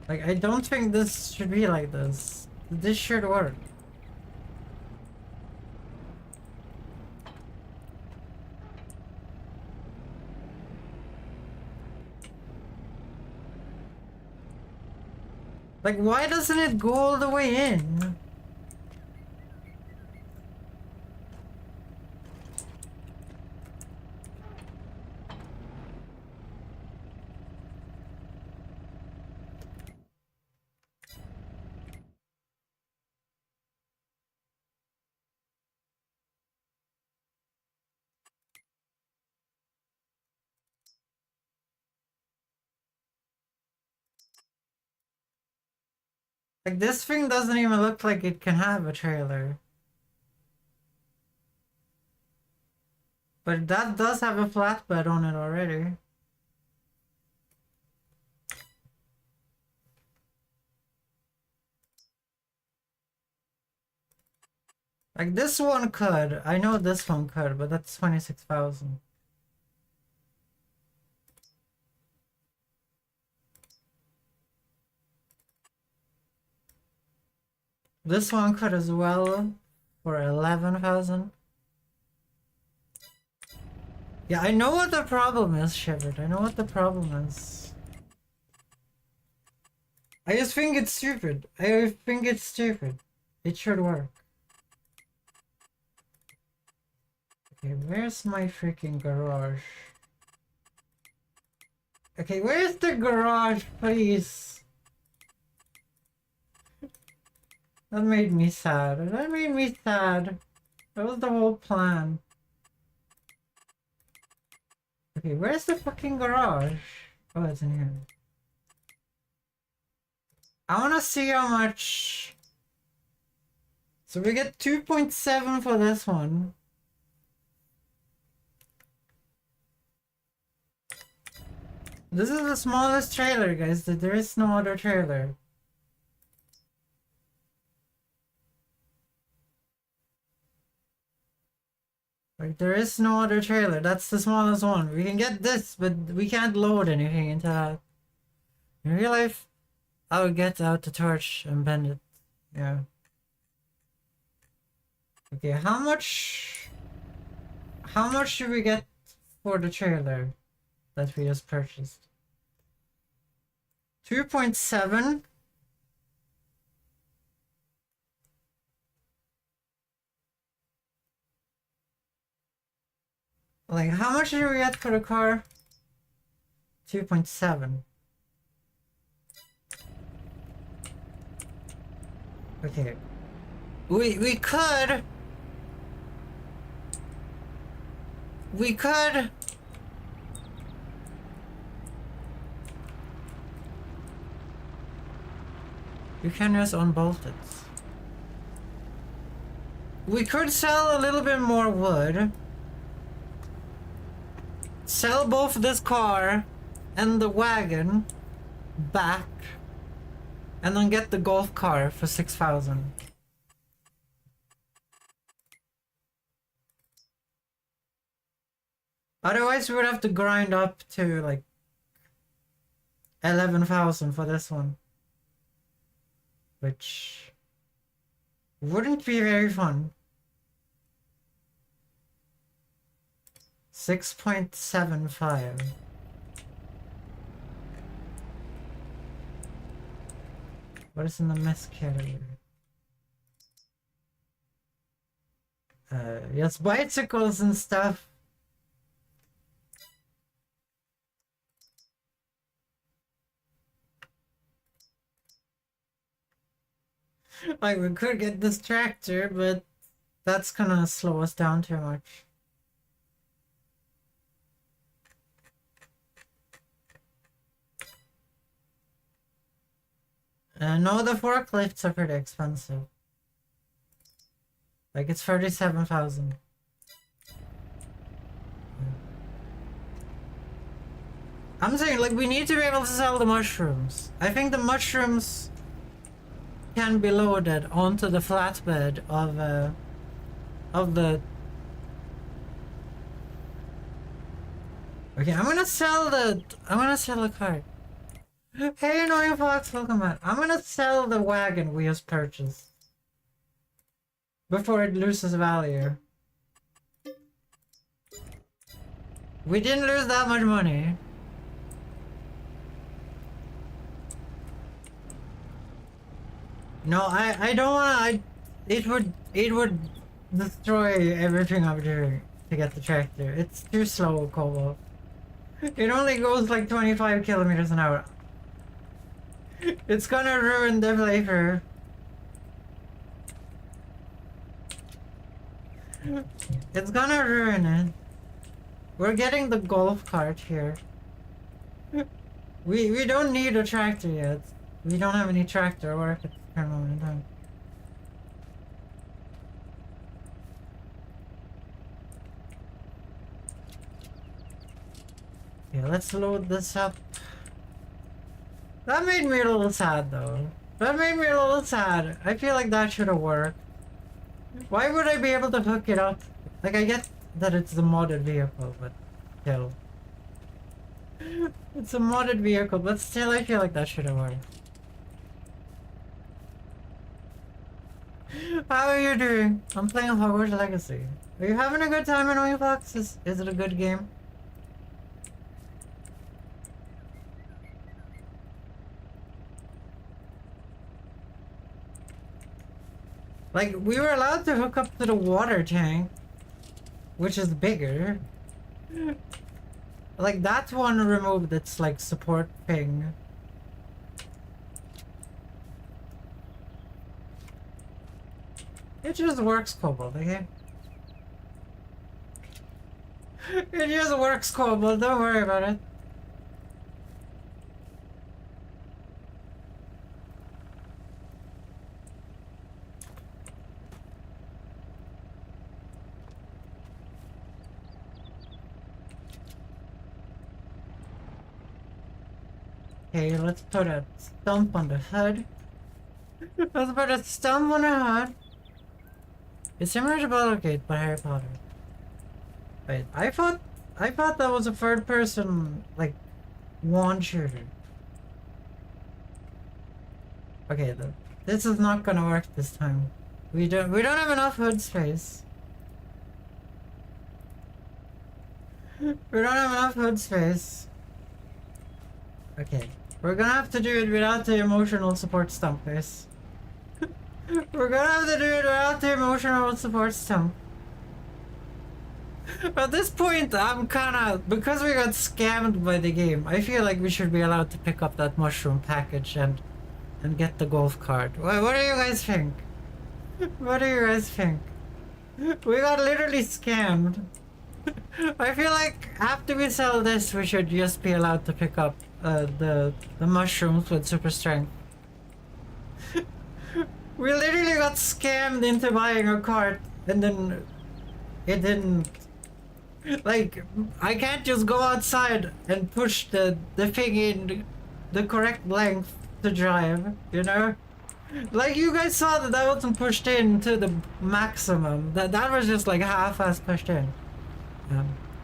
Like, I don't think this should be like this. This should work. Like, why doesn't it go all the way in? Like, this thing doesn't even look like it can have a trailer. But that does have a flatbed on it already. Like, this one could. I know this one could, but that's 26,000. This one could as well for 11,000. Yeah, I know what the problem is, Shivered. I know what the problem is. I just think it's stupid. I think it's stupid. It should work. Okay, where's my freaking garage? Okay, where's the garage, please? That made me sad. That made me sad. That was the whole plan. Okay, where's the fucking garage? Oh, it's in here. I wanna see how much... So we get 2.7 for this one. This is the smallest trailer, guys. There is no other trailer. Like, there is no other trailer. That's the smallest one. We can get this, but we can't load anything into that. In real life, I would get out the torch and bend it. Yeah. Okay, how much should we get for the trailer that we just purchased? 2.7. Like, how much did we get for the car? 2.7. Okay. We could... You can just unbolt it. We could sell a little bit more wood. Sell both this car and the wagon back. And then get the golf car for 6,000. Otherwise we would have to grind up to like 11,000 for this one. Which wouldn't be very fun. 6.75. What is in the mess category? Yes, bicycles and stuff. Like, we could get this tractor, but that's gonna slow us down too much. No, the forklifts are pretty expensive. Like, it's 37,000. I'm saying, like, we need to be able to sell the mushrooms. I think the mushrooms can be loaded onto the flatbed of the... Okay, I'm gonna sell the car. Hey, annoying fox, welcome back. I'm gonna sell the wagon we just purchased before it loses value. We didn't lose that much money. No, I don't wanna. It would destroy everything I'm doing to get the tractor. It's too slow, Cobalt. It only goes like 25 kilometers an hour. It's gonna ruin the playthrough. It's gonna ruin it. We're getting the golf cart here. We don't need a tractor yet. We don't have any tractor work at the current moment in time. Yeah, let's load this up. That made me a little sad though. That made me a little sad. I feel like that should have worked. Why would I be able to hook it up? Like, I get that it's a modded vehicle, but still. It's a modded vehicle, but still I feel like that should have worked. How are you doing? I'm playing Hogwarts Legacy. Are you having a good time in Oyfox? Is it a good game? Like, we were allowed to hook up to the water tank, which is bigger. Like, that one removed its, like, support thing. It just works, Cobalt, okay? It just works, Cobalt, don't worry about it. Okay, let's put a stump on the hood. Let's put a stump on the hood. It's similar to Baldur's Gate, but Harry Potter. Wait, I thought that was a third person, like, wand shooter. Okay, this is not gonna work this time. We don't have enough hood space. We don't have enough hood space. Okay, we're gonna have to do it without the emotional support stump, guys. We're gonna have to do it without the emotional support stump. At this point, I'm kinda... Because we got scammed by the game, I feel like we should be allowed to pick up that mushroom package and get the golf cart. What do you guys think? What do you guys think? We got literally scammed. I feel like after we sell this, we should just be allowed to pick up the mushrooms with super strength. We literally got scammed into buying a cart, and then it didn't. Like, I can't just go outside and push the thing in the correct length to drive, you know? Like, you guys saw that wasn't pushed in to the maximum. That was just like half-ass pushed in.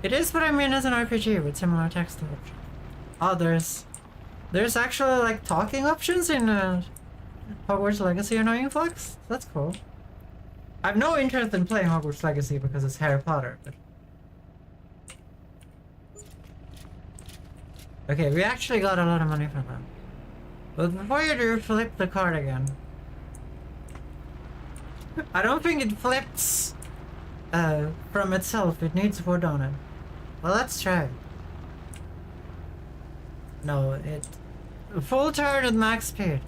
It is what I mean as an RPG with similar text options. Oh, there's actually like talking options in Hogwarts Legacy Annoying Flux? That's cool. I have no interest in playing Hogwarts Legacy because it's Harry Potter, but... Okay, we actually got a lot of money from that. But before you do, flip the card again. I don't think it flips from itself. It needs wood on it. Well, let's try it. No, it... Full turn at max speed.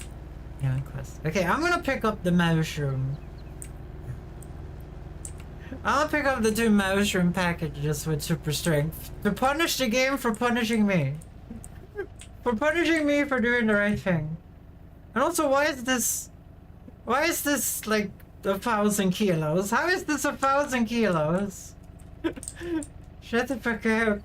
Yeah, quest. Okay, I'm gonna pick up the mushroom. I'll pick up the 2 mushroom packages with super strength to punish the game for punishing me. For punishing me for doing the right thing. And also, why is this like 1,000 kilos? How is this 1,000 kilos? Shut the fuck up.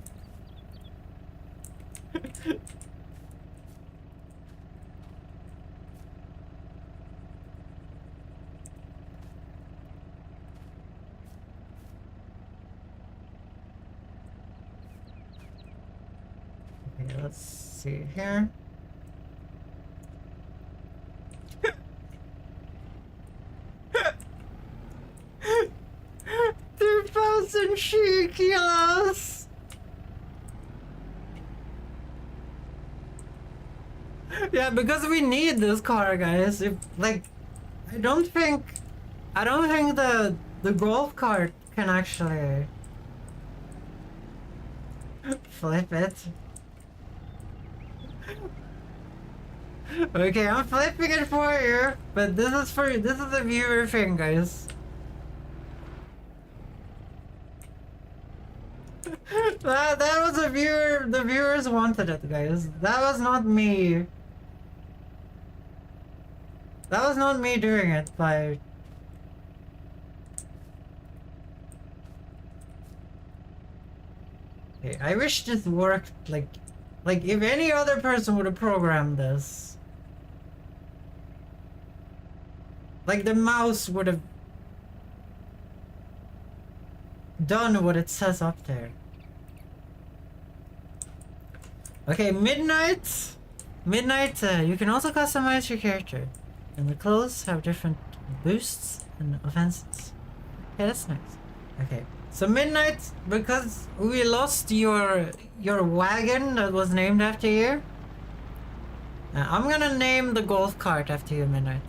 Okay, let's see here. 2,000 kilos! Yeah, because we need this car, guys. If, like, I don't think the golf cart can actually flip it. Okay, I'm flipping it for you, but this is a viewer thing, guys. That was a viewer. The viewers wanted it, guys. That was not me. That was not me doing it by. Okay, I wish this worked like if any other person would have programmed this. Like the mouse would have done what it says up there. Okay, Midnight. Midnight, you can also customize your character. And the clothes have different boosts and offenses. Okay, that's nice. Okay, so Midnight, because we lost your wagon that was named after you, I'm gonna name the golf cart after you, Midnight.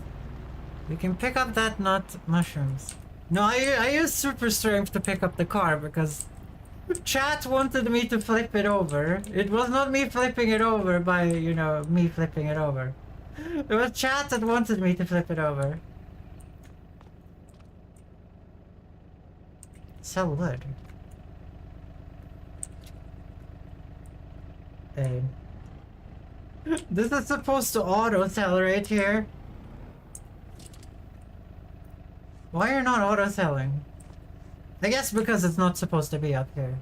You can pick up that nut mushrooms. No, I used super strength to pick up the car because chat wanted me to flip it over. It was not me flipping it over by, you know, me flipping it over. It was chat that wanted me to flip it over. Sell wood. Hey. This is supposed to auto-sell right here. Why are you not auto-selling? I guess because it's not supposed to be up here.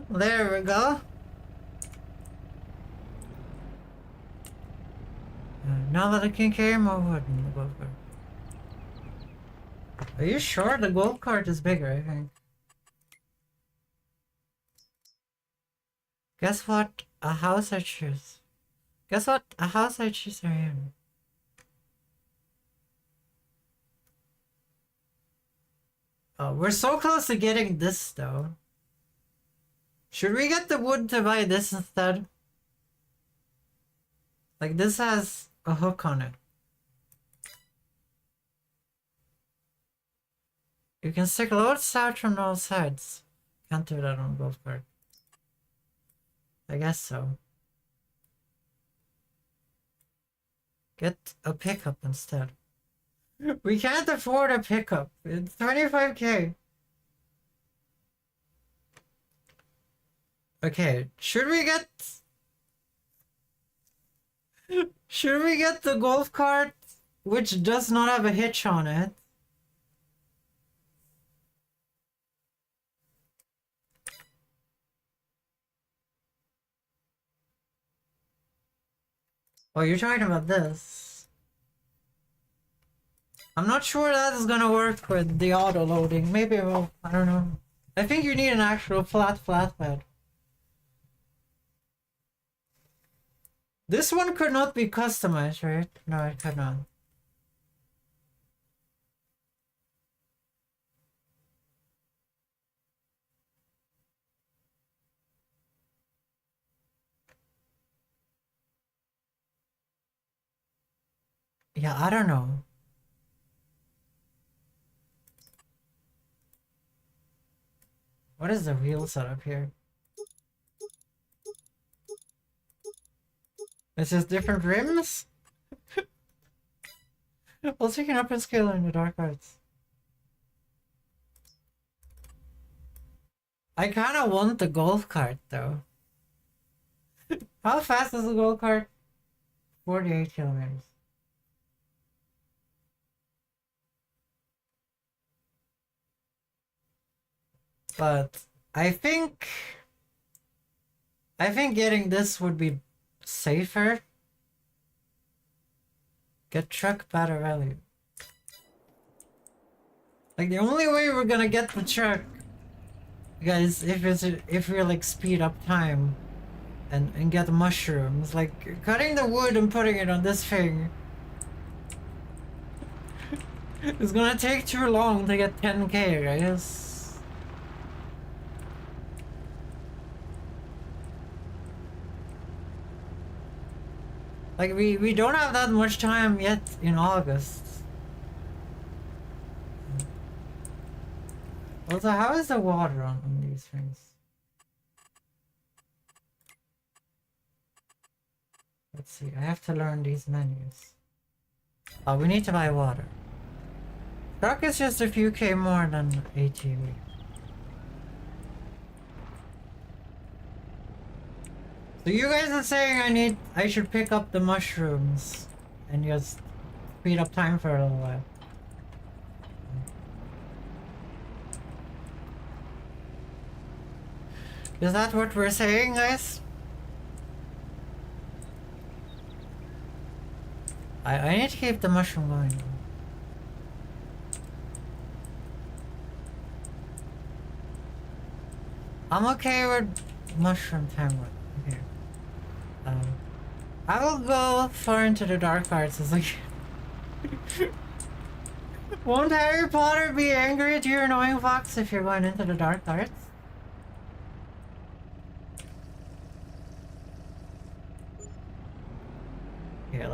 There we go. Now that I can carry more wood in the golf cart. Are you sure the golf cart is bigger, I think? Guess what? A house I choose. Guess what? A house I choose I am. Oh, we're so close to getting this though. Should we get the wood to buy this instead? Like this has a hook on it. You can stick loads out from all sides. Can't do that on golf cart. I guess so. Get a pickup instead. We can't afford a pickup. It's 25k. Okay, should we get the golf cart which does not have a hitch on it? Oh, you're talking about this. I'm not sure that is gonna work with the auto loading. Maybe it will. I don't know. I think you need an actual flatbed. This one could not be customized, right? No, it could not. Yeah, I don't know. What is the wheel setup here? It's just different rims? Also, you can up and scale in the dark arts. I kinda want the golf cart though. How fast is the golf cart? 48 kilometers. But I think getting this would be safer. Get truck better value. Like the only way we're gonna get the truck, guys, if we like speed up time and get the mushrooms. Like cutting the wood and putting it on this thing is gonna take too long to get 10k, guys. Like, we don't have that much time yet in August. Also, how is the water on these things? Let's see, I have to learn these menus. Oh, we need to buy water. Truck is just a few K more than ATV. So you guys are saying I should pick up the mushrooms and just speed up time for a little while. Is that what we're saying, guys? I need to keep the mushroom going. I'm okay with mushroom time. Okay. I will go far into the dark arts as like. Won't Harry Potter be angry at you, annoying fox, if you're going into the dark arts? Okay,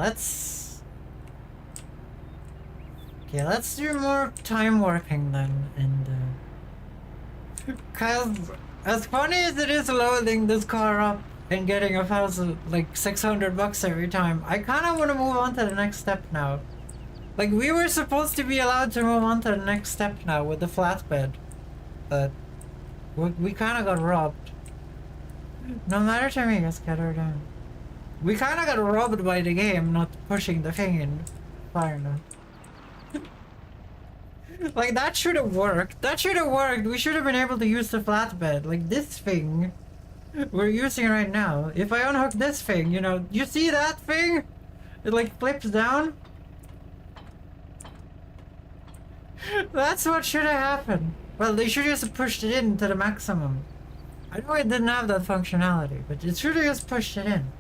let's do more time warping then, and cause as funny as it is loading this car up and getting like 600 bucks every time, I kind of want to move on to the next step now. Like, we were supposed to be allowed to move on to the next step now with the flatbed, but we kind of got robbed. No matter to me, just get her down. We kind of got robbed by the game, not pushing the thing in far enough. Like, that should have worked. That should have worked. We should have been able to use the flatbed. Like, this thing we're using right now. If I unhook this thing, you know, you see that thing? It like flips down. That's what should have happened. Well, they should have just pushed it in to the maximum. I know it didn't have that functionality, but it should have just pushed it in.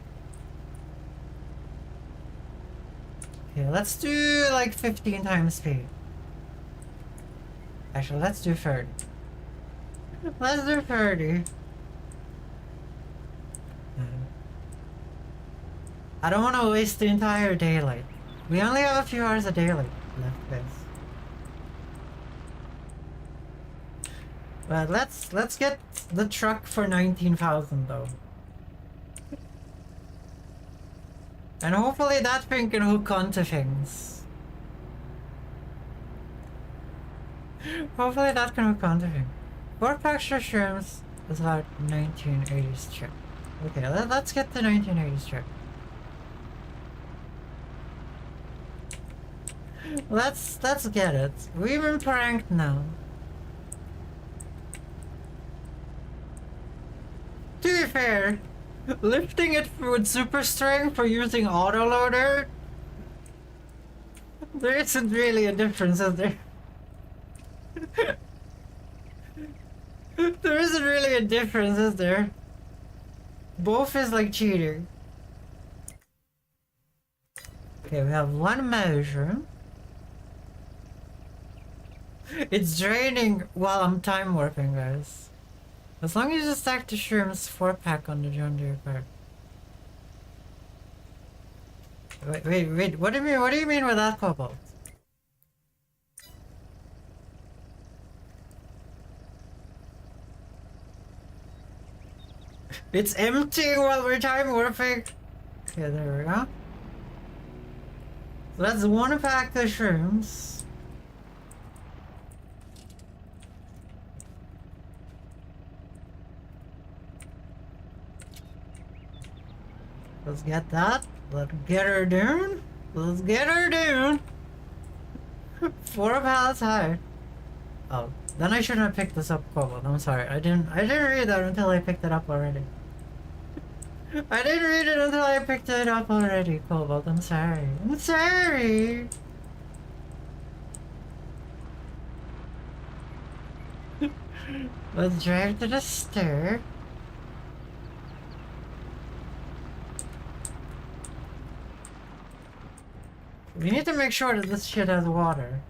Okay, let's do like 15 times speed. Actually, let's do 30. Let's do 30. I don't want to waste the entire daylight. We only have a few hours of daylight left, guys. But let's get the truck for 19,000 though. And hopefully that thing can hook onto things. Hopefully that can hook onto things. 4 extra shrooms is about 1980s trip. Okay, let's get the 1980s trip. Let's get it. We've been pranked now. To be fair, lifting it with super strength for using autoloader, there isn't really a difference, is there? There isn't really a difference, is there? Both is like cheating. Okay, we have one measure. It's draining while I'm time warping, guys. As long as you stack the shrooms 4-pack on the John Deere card. Wait, what do you mean with that, Cobalt? It's emptying while we're time warping. Okay, there we go. So that's 1 pack of shrooms. Let's get that. Let's get her down. Let's get her down. 4 pallets high. Oh, then I shouldn't have picked this up, Cobalt. I'm sorry. I didn't read that until I picked it up already. I didn't read it until I picked it up already, Cobalt. I'm sorry. I'm sorry. Let's drive to the store. We need to make sure that this shit has water.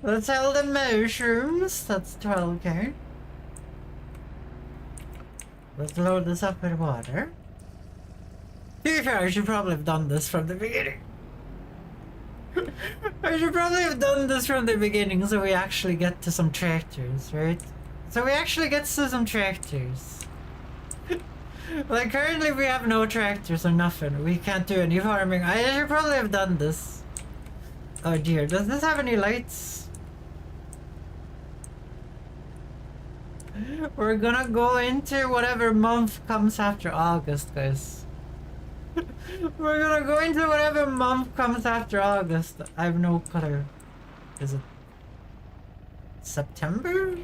Let's sell the mushrooms. That's 12k. Let's load this up with water. To be fair, I should probably have done this from the beginning. I should probably have done this from the beginning so we actually get to some tractors, right? So we actually get to some tractors. Like currently we have no tractors or nothing. We can't do any farming. I should probably have done this. Oh dear, does this have any lights? We're gonna go into whatever month comes after August, guys. We're gonna go into whatever month comes after August. I have no clue. Is it September?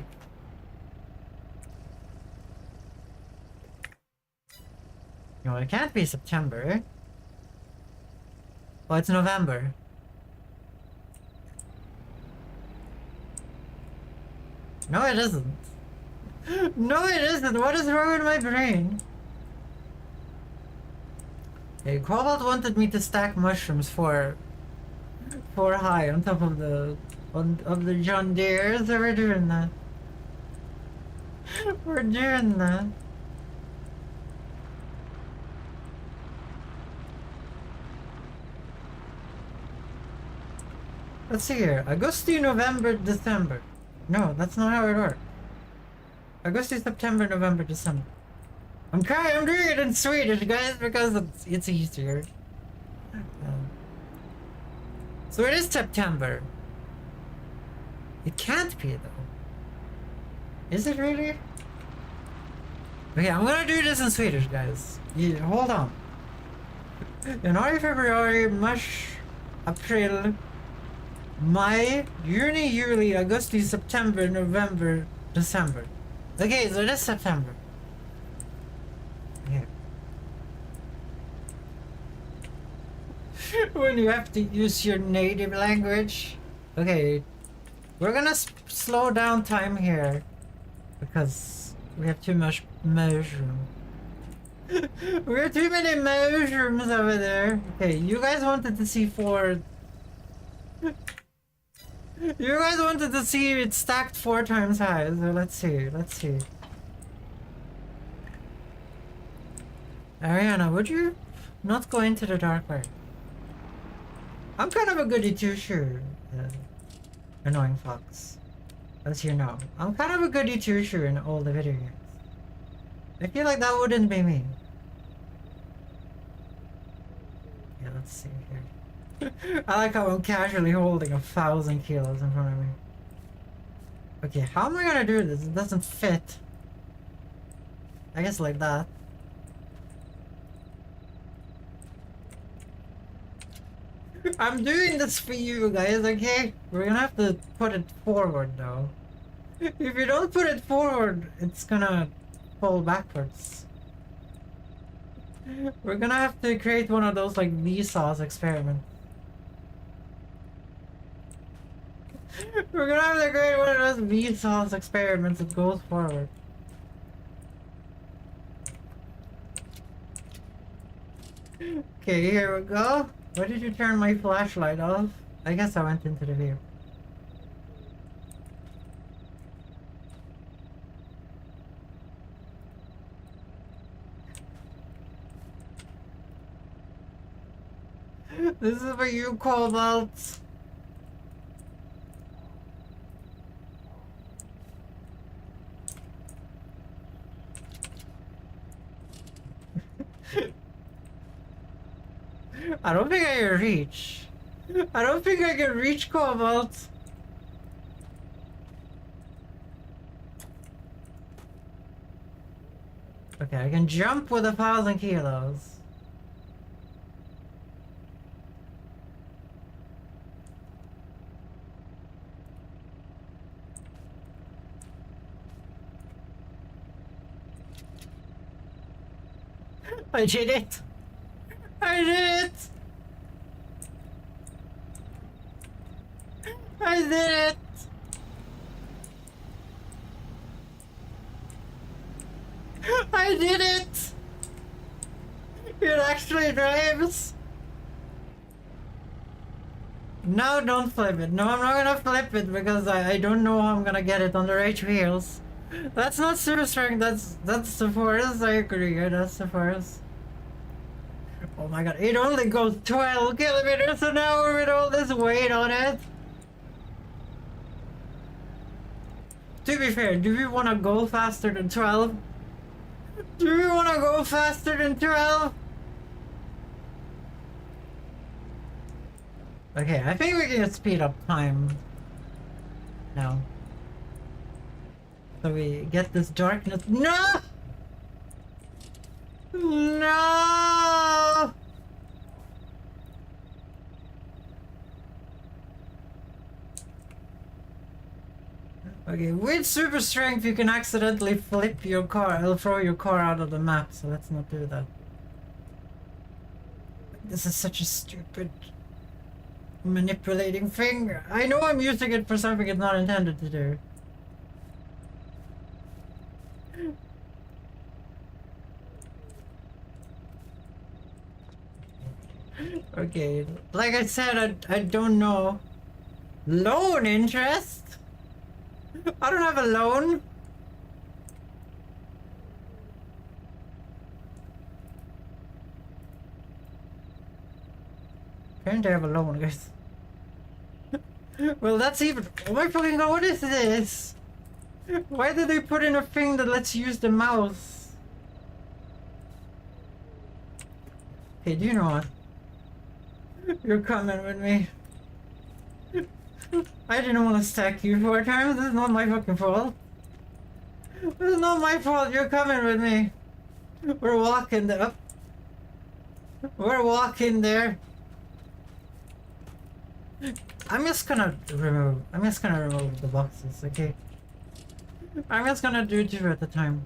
No, it can't be September. Oh, it's November. No, it isn't. No, it isn't. What is wrong with my brain? Hey, Cobalt wanted me to stack mushrooms for high on top of the John Deere, so we're doing that. We're doing that. Let's see here. August, November, December. No, that's not how it works. August, September, November, December. I'm doing it in Swedish, guys, because it's easier. So it is September. It can't be though. Is it really? Okay, I'm gonna do this in Swedish, guys. Yeah, hold on. Januari, February, March, April, May, Juni, Juli, August, September, November, December. Okay, so it is September. Yeah. When you have to use your native language. Okay, we're gonna slow down time here because we have too much mushroom. We have too many mushrooms over there. Okay, you guys wanted to see 4. You guys wanted to see it stacked 4 times high, so let's see, let's see. Ariana, would you not go into the dark way? I'm kind of a goody two-shoe, annoying fox. As you know. I'm kind of a goody two-shoe in all the video games. I feel like that wouldn't be me. Yeah, let's see here. I like how I'm casually holding 1,000 kilos in front of me. Okay, how am I gonna do this? It doesn't fit. I guess like that. I'm doing this for you guys, okay? We're gonna have to put it forward though. If you don't put it forward, it's gonna fall backwards. We're gonna have to create one of those like Vsauce experiments. We're gonna have to create one of those Vsauce experiments that goes forward. Okay, here we go. Why did you turn my flashlight off? I guess I went into the view. This is for you, Cobalt. I don't think I can reach. I don't think I can reach Cobalt. Okay, I can jump with 1,000 kilos. I did it! I did it! I did it! I did it! It actually drives! No, don't flip it. No, I'm not gonna flip it because I don't know how I'm gonna get it on the right wheels. That's not super strength, that's the force, I agree, that's the force. Oh my god, it only goes 12 kilometers an hour with all this weight on it. To be fair, do we want to go faster than 12? Do we want to go faster than 12? Okay, I think we can speed up time now. So we get this darkness. No! No! Okay, with super strength you can accidentally flip your car. It'll throw your car out of the map, so let's not do that. This is such a stupid manipulating thing. I know I'm using it for something it's not intended to do. Okay, like I said, I don't know. Loan interest? I don't have a loan. Apparently I have a loan, guys. Well, that's even... Oh my fucking god, what is this? Why did they put in a thing that lets you use the mouse? Hey, do you know what? You're coming with me. I didn't want to stack you 4 times. This is not my fucking fault. This is not my fault. You're coming with me. We're walking there. We're walking there. I'm just gonna remove the boxes, okay? I'm just gonna do 2 at a time.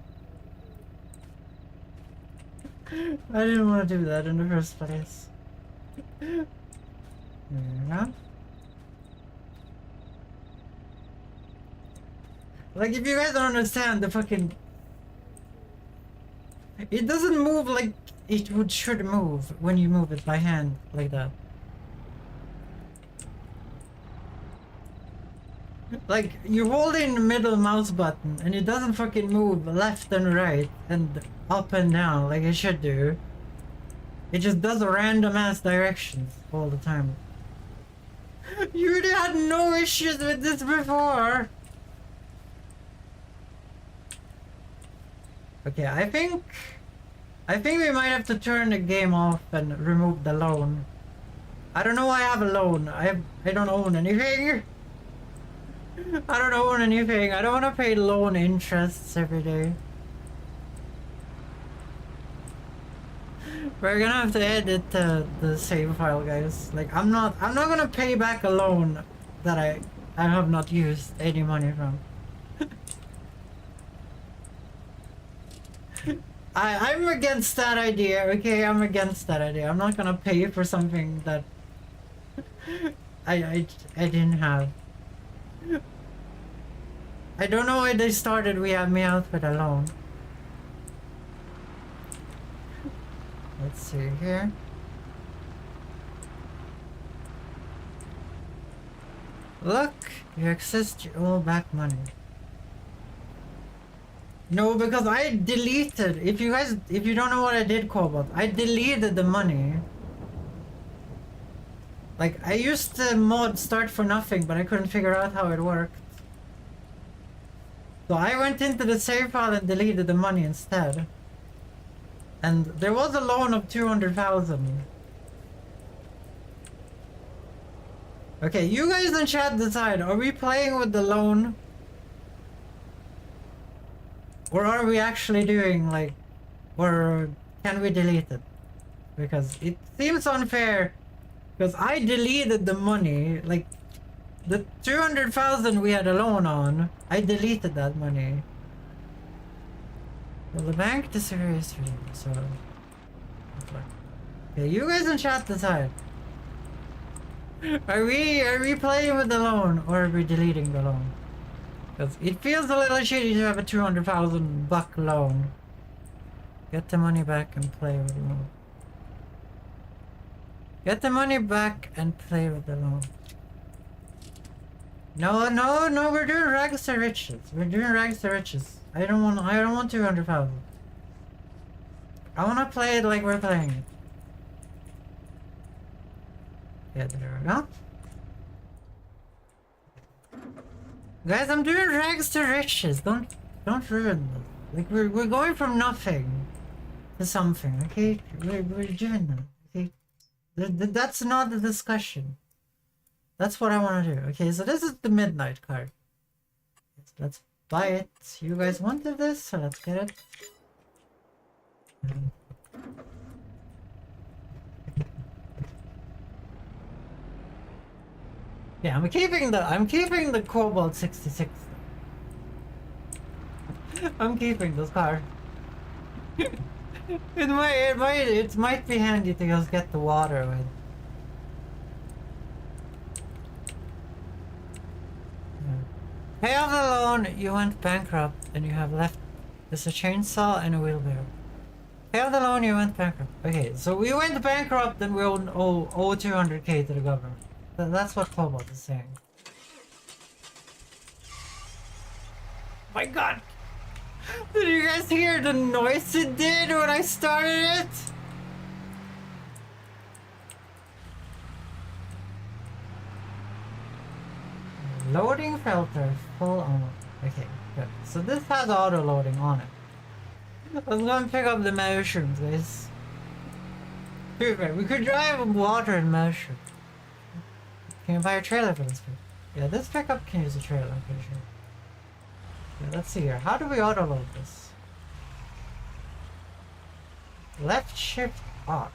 I didn't want to do that in the first place. Yeah. Like, if you guys don't understand, the fucking... It doesn't move like it should move when you move it by hand, like that. Like, you're holding the middle mouse button, and it doesn't fucking move left and right, and up and down, like it should do. It just does random ass directions all the time. You had no issues with this before! Okay, I think we might have to turn the game off and remove the loan. I don't know why I have a loan. I don't own anything. I don't own anything. I don't want to pay loan interests every day. We're gonna have to edit the save file, guys. Like, I'm not gonna pay back a loan that I have not used any money from. I'm against that idea, okay? I'm against that idea. I'm not gonna pay for something that I didn't have. I don't know why they started We Have Me Out with a loan. Let's see here. Look, you accessed your all back money. No, because I deleted. If you don't know what I did, Cobalt, I deleted the money. Like, I used the mod start for nothing, but I couldn't figure out how it worked. So I went into the save file and deleted the money instead. And there was a loan of 200,000. Okay, you guys in chat decide. Are we playing with the loan? Or are we actually doing, like, or can we delete it? Because it seems unfair, because I deleted the money, like, the 200,000 we had a loan on, I deleted that money. Well, the bank disappears for you, so... Okay, you guys in chat decide. Are we playing with the loan, or are we deleting the loan? Because it feels a little shitty to have a 200,000 buck loan. Get the money back and play with the loan. Get the money back and play with the loan. No, no, no, we're doing rags to riches. We're doing rags to riches. I don't want 200,000. I wanna play it like we're playing it. Yeah, there we go. Guys, I'm doing rags to riches. Don't ruin this. Like we're going from nothing to something, okay? We're doing that, okay? That's not the discussion. That's what I want to do. Okay, so this is the midnight card. Let's buy it. You guys wanted this, so let's get it. Yeah, I'm keeping the Cobalt 66. I'm keeping this car. it might be handy to just get the water with. Pay off the loan, you went bankrupt, and you have left just a chainsaw and a wheelbarrow. Pay off the loan, you went bankrupt. Okay, so we went bankrupt and we owe 200k to the government. That's what Cobalt is saying. My god! Did you guys hear the noise it did when I started it? Loading filter, full on. Okay, good. So this has auto loading on it. Let's go and pick up the mushrooms, guys. We could drive water and mushrooms. Can you buy a trailer for this? Yeah, this pickup can use a trailer, I'm pretty sure. Yeah, let's see here. How do we auto load this? Left shift R.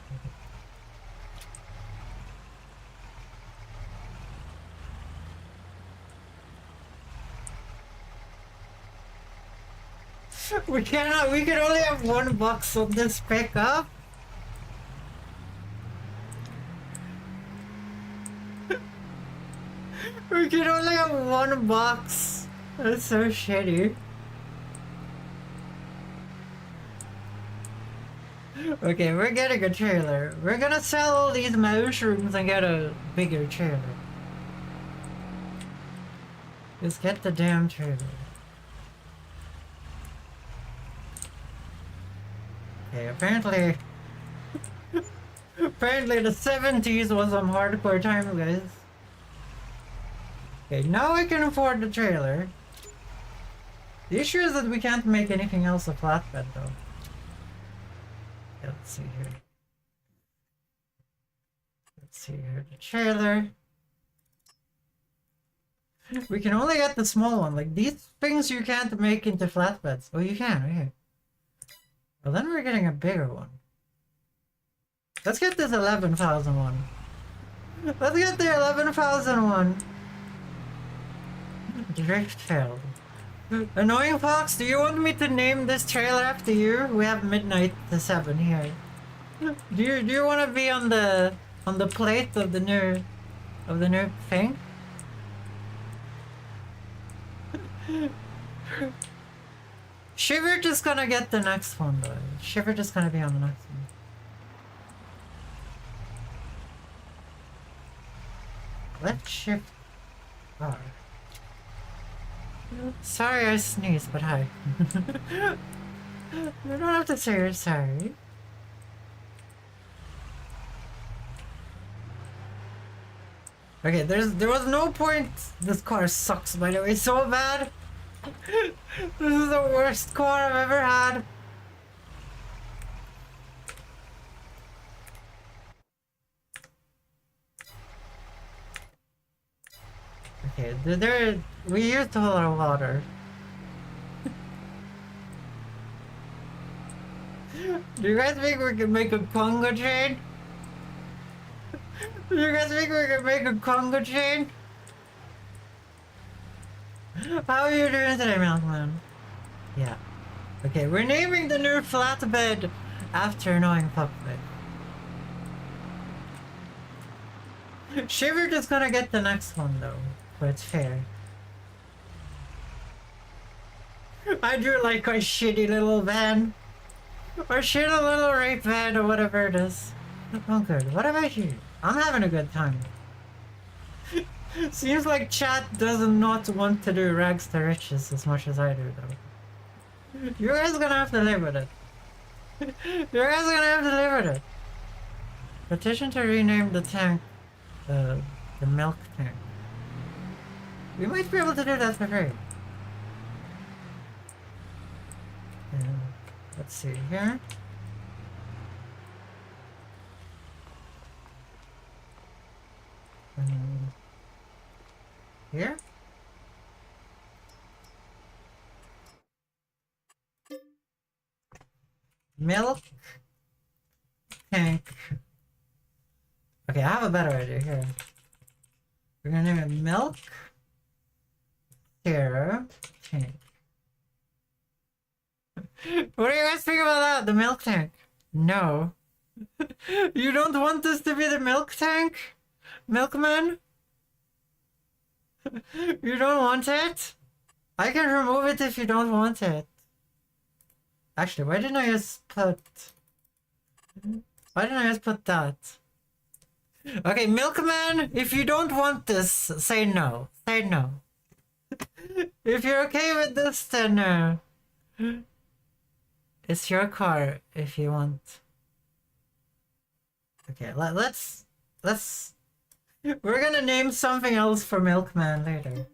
We can only have one box on this pickup. We can only have one box. That's so shitty. Okay, we're getting a trailer. We're gonna sell all these mushrooms and get a bigger trailer. Just get the damn trailer. Okay, apparently the 70s was some hardcore time, guys. Okay, now we can afford the trailer. The issue is that we can't make anything else a flatbed, though. Okay, let's see here. Let's see here, the trailer. We can only get the small one. Like, these things you can't make into flatbeds. Oh, you can, okay. Well, then we're getting a bigger one. Let's get this 11,000 one. Let's get the 11,000 one. Drift failed. Annoying Fox, do you want me to name this trailer after you? We have midnight to 7 here. Do you want to be on the plate of the new thing? Shiver just gonna get the next one though. Shiver just gonna be on the next one. Left shift R. Sorry I sneezed, but hi. You don't have to say you're sorry. Okay, there was no point. This car sucks, by the way, so bad. This is the worst car I've ever had. Okay, we used a lot of water. Do you guys think we can make a Congo chain? Do you guys think we can make a Congo chain? How are you doing today, Milkman? Yeah. Okay, we're naming the new flatbed after Annoying Fuckbed. Shiver just gonna get the next one though, but it's fair. I do like our shitty little van. Or shitty little rape van or whatever it is. I'm good. What about you? I'm having a good time. Seems like chat does not want to do rags to riches as much as I do, though. You guys are gonna have to live with it. You guys are gonna have to live with it. Petition to rename the tank, the milk tank. We might be able to do that for free. Let's see here. Here? Milk tank. Okay, I have a better idea here. We're gonna name it Milk Terror Tank. What do you guys think about that? The milk tank? No. You don't want this to be the milk tank? Milkman? You don't want it? I can remove it if you don't want it. Actually, why didn't I just put... Why didn't I just put that? Okay, Milkman, if you don't want this, say no. Say no. If you're okay with this, then it's your car if you want. Okay, let's... We're gonna name something else for Milkman later.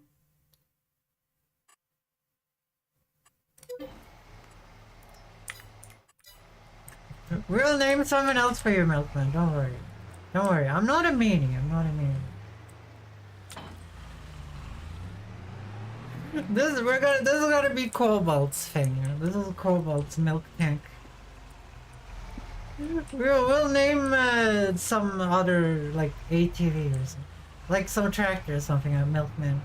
We'll name something else for you, Milkman. Don't worry. Don't worry. I'm not a meanie. I'm not a meanie. This is gonna be Cobalt's thing. This is Cobalt's milk tank. We'll name some other like ATV or something, like some tractor or something. A Milkman.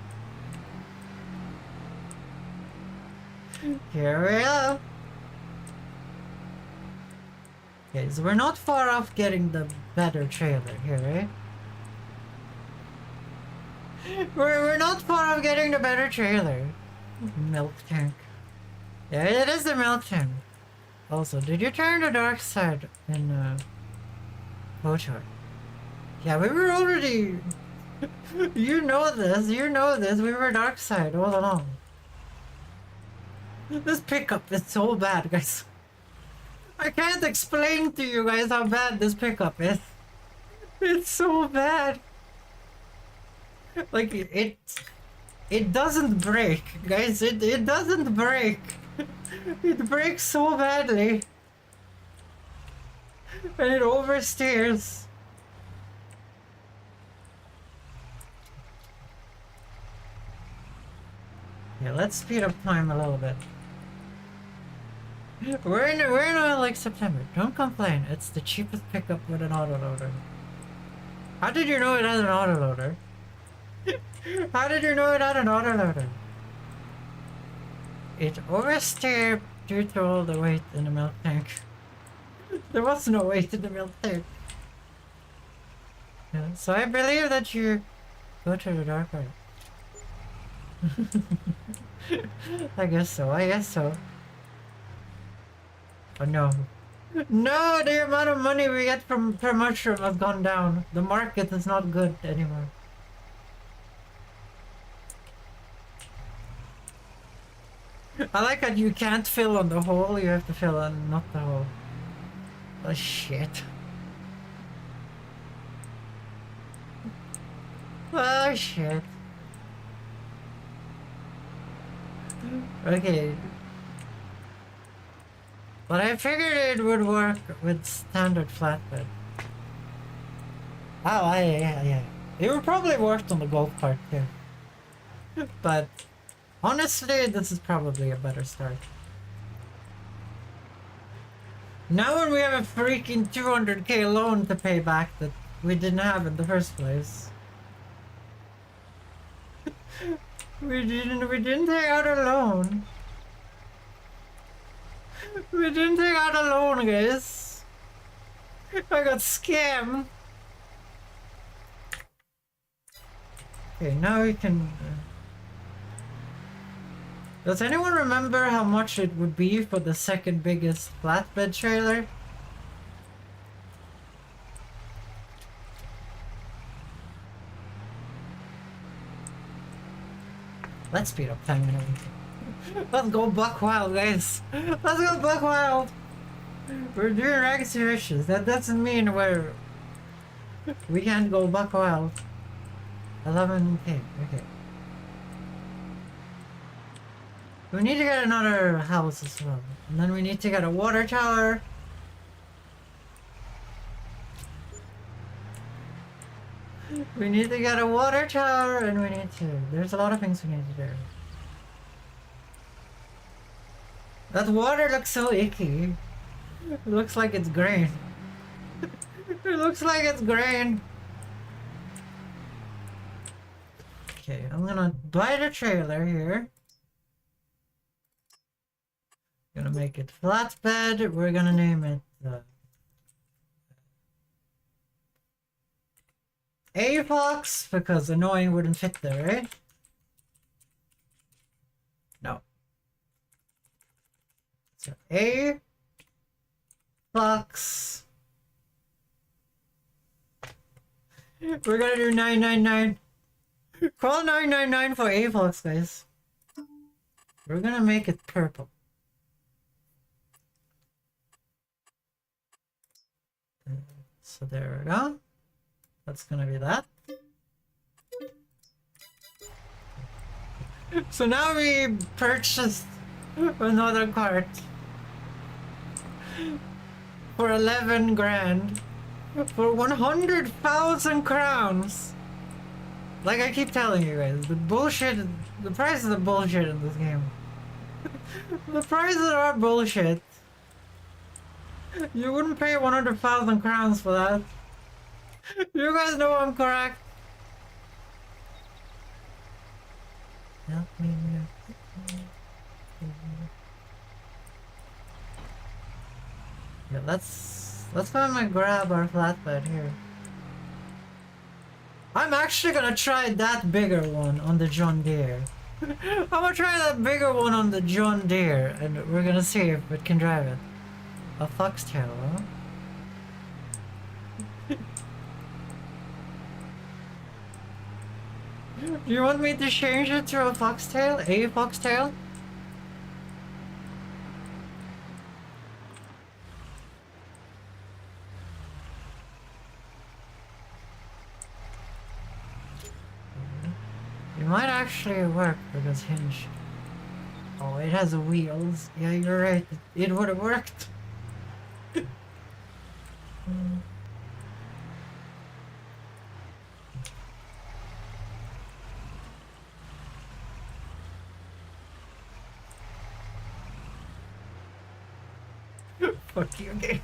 Here we go. Okay, so we're not far off getting the better trailer here, right? We're not far off getting the better trailer. Milk tank. Yeah, it is the milk tank. Also, did you turn the dark side in Vtuber? Yeah, we were already... You know this, we were dark side all along. This pickup is so bad, guys. I can't explain to you guys how bad this pickup is. It's so bad. Like, it doesn't break, guys. It doesn't break. It breaks so badly. And it oversteers. Yeah, let's speed up time a little bit. We're in like September. Don't complain. It's the cheapest pickup with an autoloader. How did you know it had an autoloader? How did you know it had an autoloader? It oversteered due to all the weight in the milk tank. There was no weight in the milk tank. Yeah, so I believe that you go to the dark side. I guess so. Oh no. No, the amount of money we get from per mushroom has gone down. The market is not good anymore. I like that you can't fill on the hole, you have to fill on not the hole. Oh shit. Oh shit. Okay. But I figured it would work with standard flatbed. Oh, yeah. It would probably work on the golf cart too. But honestly, this is probably a better start. Now when we have a freaking 200k loan to pay back that we didn't have in the first place. We didn't take out a loan. We didn't take out a loan, guys. I got scammed. Okay, now we can... Does anyone remember how much it would be for the second biggest flatbed trailer? Let's speed up time and everything. Let's go buck wild, guys. Let's go buck wild. We're doing registrations. That doesn't mean we can't go buck wild. 11k. Okay. We need to get another house as well. And then we need to get a water tower. We need to get a water tower and we need to... There's a lot of things we need to do. That water looks so icky. It looks like it's green. It looks like it's green. Okay, I'm gonna buy the trailer here. Gonna make it flatbed. We're gonna name it A-Fox because annoying wouldn't fit there, right? No. So A-Fox. We're gonna do 999. Call 999 for A-Fox, guys. We're gonna make it purple. So there we go. That's gonna be that. So now we purchased another cart for 11 grand for 100,000 crowns. Like I keep telling you guys, the prices are bullshit in this game. The prices are bullshit. You wouldn't pay 100,000 crowns for that. You guys know I'm correct. Help me. Yeah, let's go and grab our flatbed here. I'm actually gonna try that bigger one on the John Deere. I'm gonna try that bigger one on the John Deere, and we're gonna see if it can drive it. A foxtail, huh? Do you want me to change it to a foxtail? A foxtail? It might actually work because hinge. Oh, it has wheels. Yeah, you're right. It would have worked. Fuck you, game.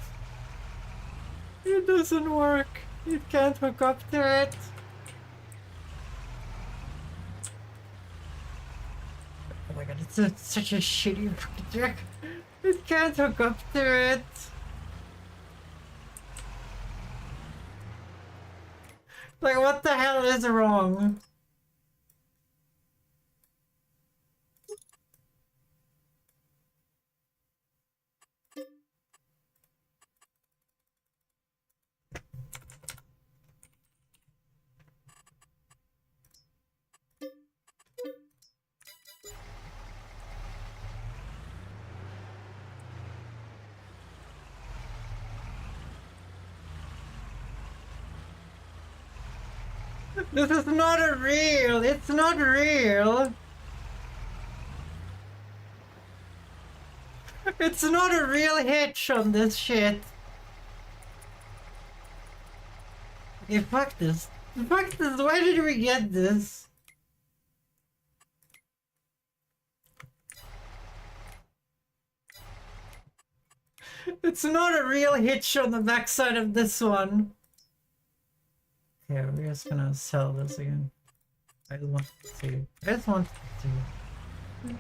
It doesn't work. It can't hook up to it. Oh my god, it's such a shitty fucking trick. It can't hook up to it. Like, what the hell is wrong? This is not a real. It's not real. It's not a real hitch on this shit. Okay, fuck this. Fuck this. Why did we get this? It's not a real hitch on the backside of this one. Yeah, we're just gonna sell this again. I just want to see. I just want to see.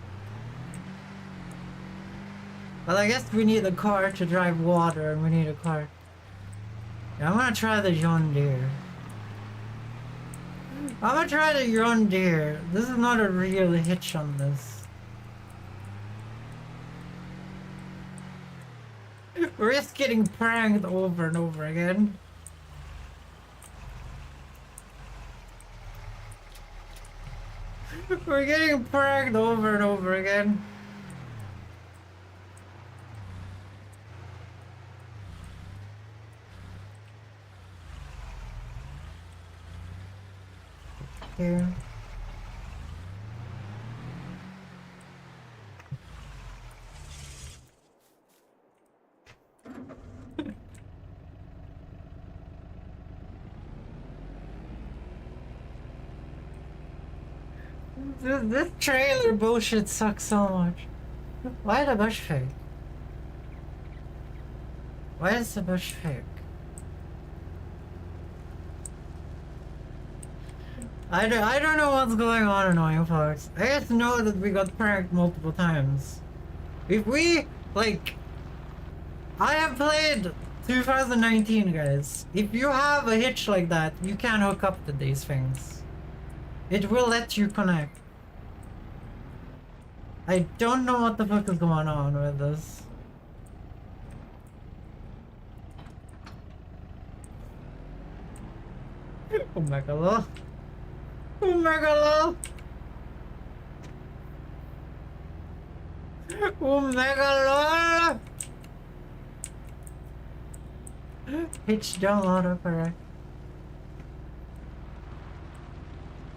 Well, I guess we need a car to drive water, and we need a car. Yeah, I'm gonna try the John Deere. I'm gonna try the John Deere. This is not a real hitch on this. We're just getting pranked over and over again. We're getting pranked over and over again. Here. This trailer bullshit sucks so much. Why the bush fake? Why is the bush fake? I don't know what's going on, annoying folks. I just know that we got pranked multiple times. If we, like... I have played 2019, guys. If you have a hitch like that, you can hook up to these things. It will let you connect. I don't know what the fuck is going on with this. Oh my god. Oh my god. Oh my god. Hitch don't autocorrect.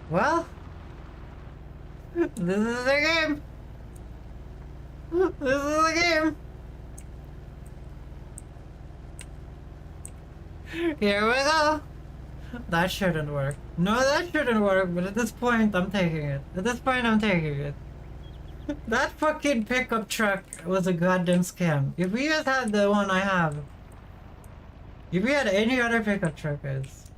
Well, this is the game. This is the game. Here we go. That shouldn't work. No, that shouldn't work, but at this point, I'm taking it. At this point, I'm taking it. That fucking pickup truck was a goddamn scam. If we just had the one I have. If we had any other pickup truck, guys.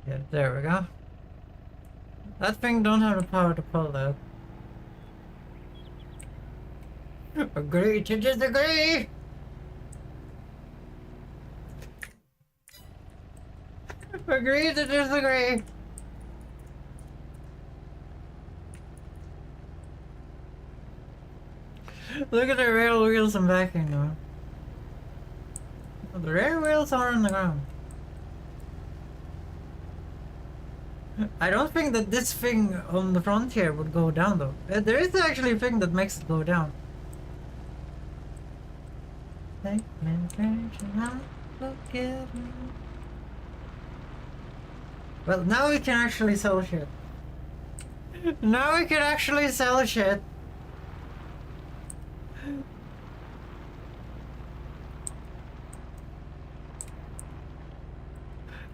Yeah, there we go. That thing don't have the power to pull that. Agree to disagree! Agree to disagree! Look at the rail wheels I'm backing now. The rail wheels are on the ground. I don't think that this thing on the front here would go down though. There is actually a thing that makes it go down. Take me attention, look at me. Well, now we can actually sell shit. Now we can actually sell shit.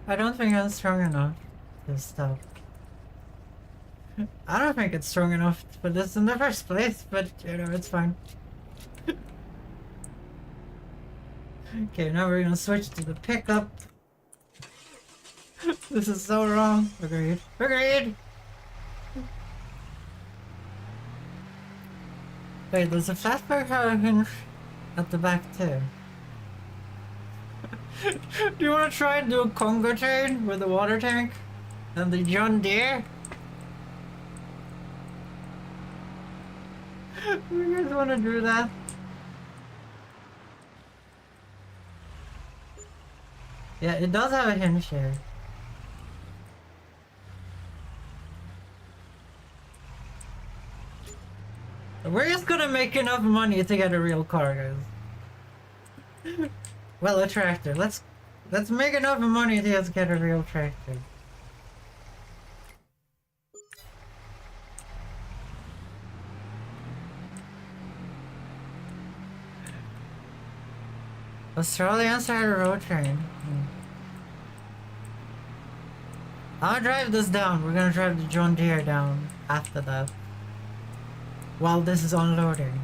I don't think I'm strong enough. This stuff. I don't think it's strong enough for this in the first place, but you know, it's fine. Okay, now we're gonna switch to the pickup. This is so wrong. Agreed. Agreed! Wait, there's a fastback hinge at the back too. Do you wanna try and do a Congo train with the water tank? And the John Deere? You guys want to do that? Yeah, it does have a hinge here. We're just gonna make enough money to get a real car, guys. Well, a tractor. Let's make enough money to just get a real tractor. Australian side road train. I'll drive this down. We're gonna drive the John Deere down after that. While this is unloading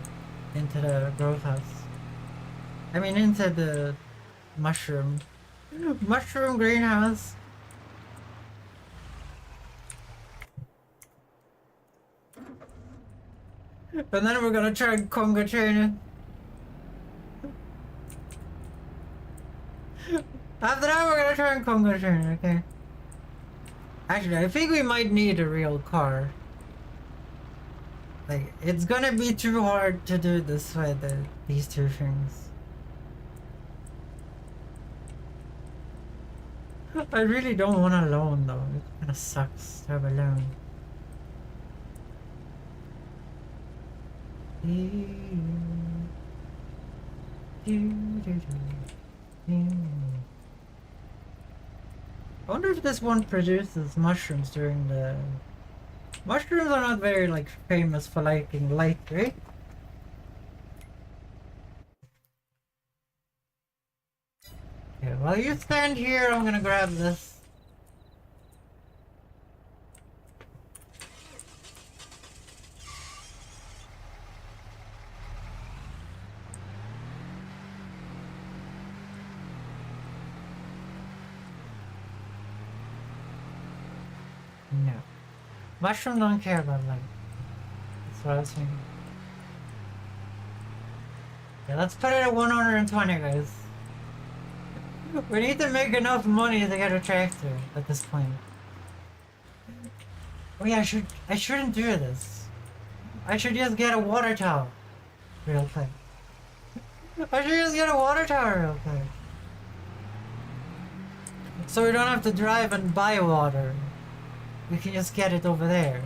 into the growth house. I mean into the mushroom greenhouse. And then we're gonna try and Congo train it. After that, we're gonna try and Congo train it, okay? Actually, I think we might need a real car. Like, it's gonna be too hard to do this with these two things. I really don't want a loan though. It kinda sucks to have a loan. I wonder if this one produces mushrooms during the... Mushrooms are not very, like, famous for liking light, right? Okay, while you stand here, I'm gonna grab this. No. Mushroom don't care about light. That's what I was thinking. Yeah, let's put it at 120, guys. We need to make enough money to get a tractor at this point. Oh yeah, I shouldn't do this. I should just get a water tower real quick. I should just get a water tower real quick. So we don't have to drive and buy water. We can just get it over there.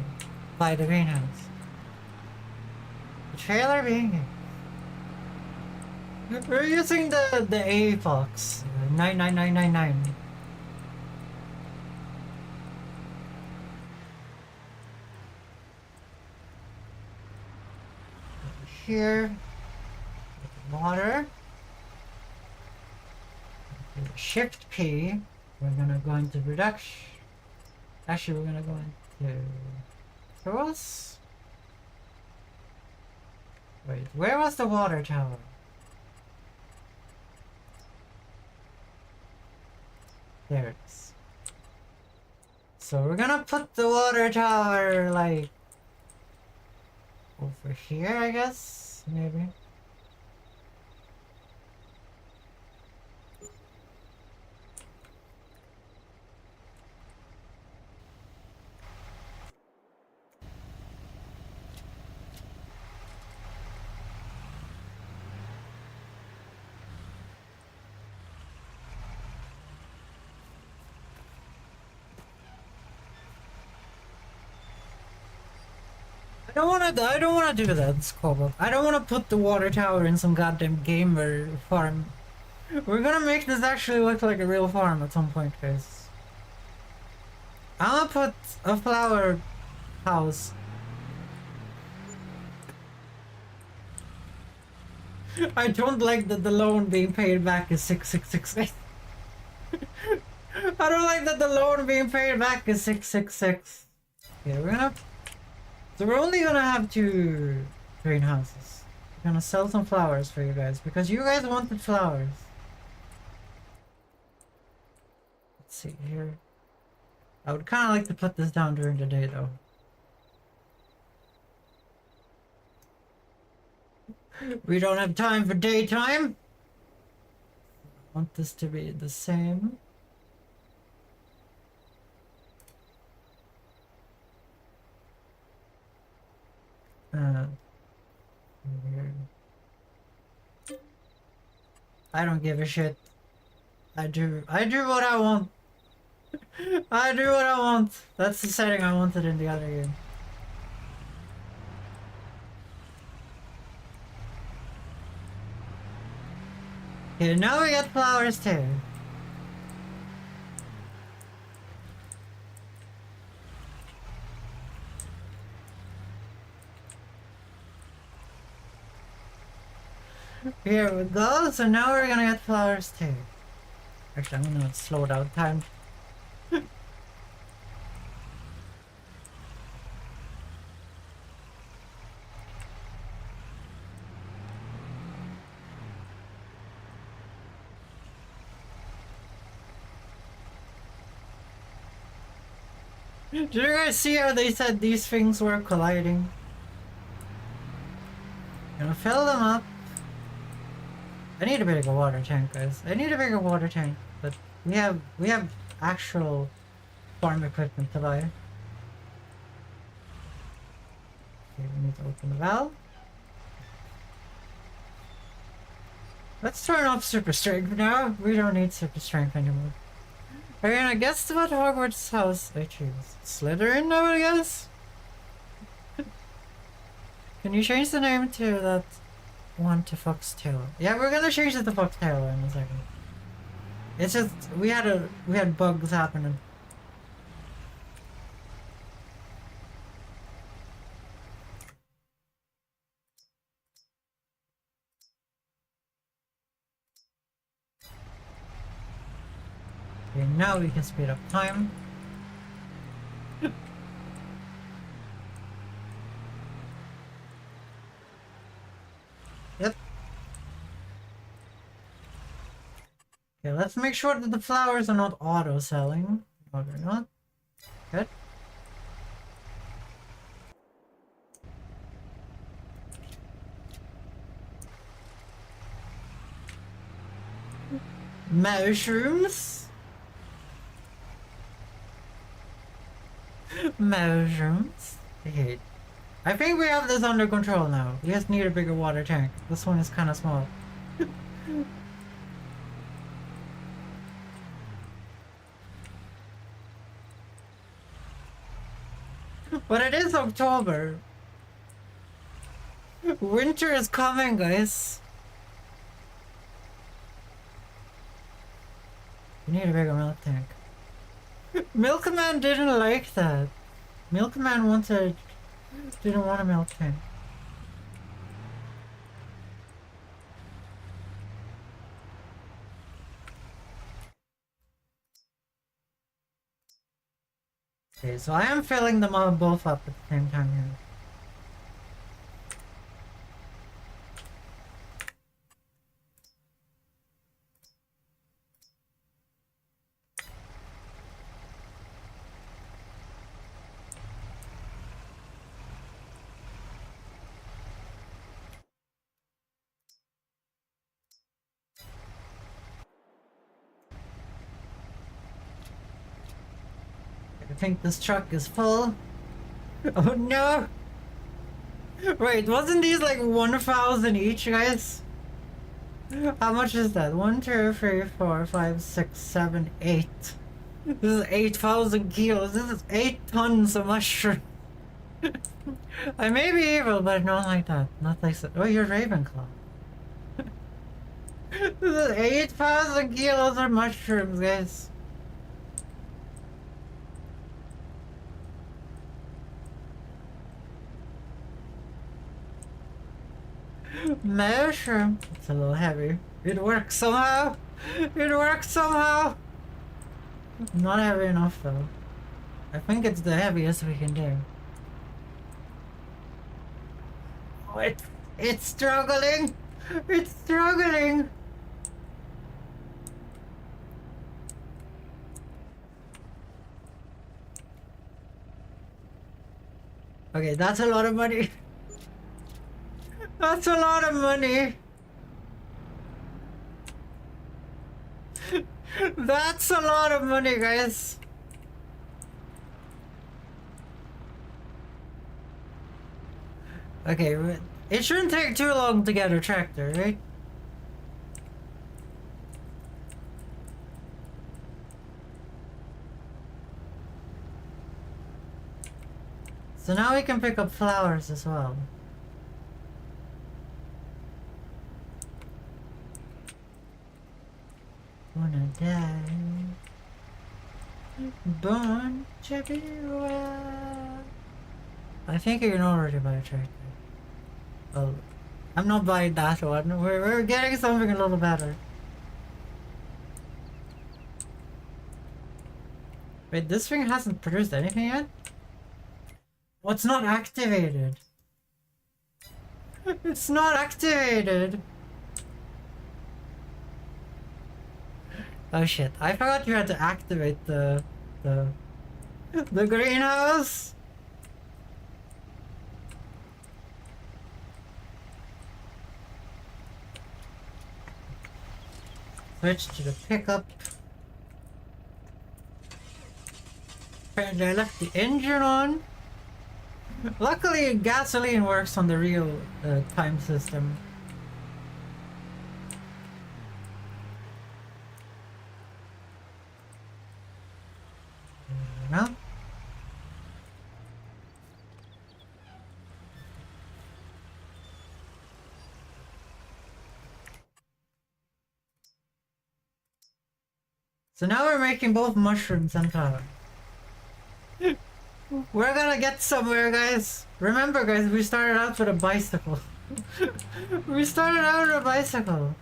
By the greenhouse. The trailer being here. We're using the AFOX 99999. Here, water. Shift P. We're gonna go into production. Actually, we're gonna go into tools. Wait, where was the water tower? There it is. So we're gonna put the water tower, like, over here, I guess? Maybe. I don't wanna do that, Scobo. I don't wanna put the water tower in some goddamn gamer farm. We're gonna make this actually look like a real farm at some point, guys. I'm gonna put a flower house. I don't like that the loan being paid back is 666. I don't like that the loan being paid back is 666. Okay, so we're only gonna have 2 greenhouses. We're gonna sell some flowers for you guys because you guys wanted flowers. Let's see here. I would kind of like to put this down during the day though. We don't have time for daytime. I want this to be the same. I don't give a shit. I do what I want. I do what I want. That's the setting I wanted in the other game. Okay, now we got flowers too. Here we go, so now we're gonna get flowers too. Actually, I'm gonna slow down time. Did you guys see how they said these things were colliding? Gonna fill them up. I need a bigger water tank, guys. I need a bigger water tank, but we have actual farm equipment to buy. Okay, we need to open the valve. Let's turn off super strength now. We don't need super strength anymore. Are you gonna guess what Hogwarts house I choose? Slytherin, I would guess? Can you change the name to that one to Foxtail? Yeah, we're gonna change it to Foxtail in a second. It's just we had bugs happening. Okay, now we can speed up time. Yep. Okay, let's make sure that the flowers are not auto-selling. No, they're not. Good. Mushrooms. Mushrooms. Okay. I think we have this under control now. We just need a bigger water tank. This one is kind of small. But it is October. Winter is coming, guys. We need a bigger milk tank. Milkman didn't like that. Milkman didn't want a milk tank. Okay, so I am filling them all both up at the same time here. I think this truck is full. Oh no! Wait, wasn't these like 1,000 each, guys? How much is that? 1, 2, 3, 4, 5, 6, 7, 8. This is 8,000 kilos. This is 8 tons of mushroom. I may be evil, but not like that. Not like so. Oh, you're Ravenclaw. This is 8,000 kilos of mushrooms, guys. Mushroom. It's a little heavy. It works somehow. It works somehow. Not heavy enough though. I think it's the heaviest we can do. Oh, it's struggling. It's struggling. Okay, that's a lot of money. That's a lot of money. That's a lot of money, guys. Okay, it shouldn't take too long to get a tractor, right? So now we can pick up flowers as well. Wanna die, born to be wild. I think you can already buy a tractor. Oh, I'm not buying that one. We're getting something a little better. Wait, this thing hasn't produced anything yet? What's not activated? It's not activated! Oh shit, I forgot you had to activate the greenhouse! Switch to the pickup. Apparently I left the engine on. Luckily, gasoline works on the real time system. No? So now we're making both mushrooms and flour. We're gonna get somewhere, guys. Remember, guys, we started out with a bicycle. We started out with a bicycle.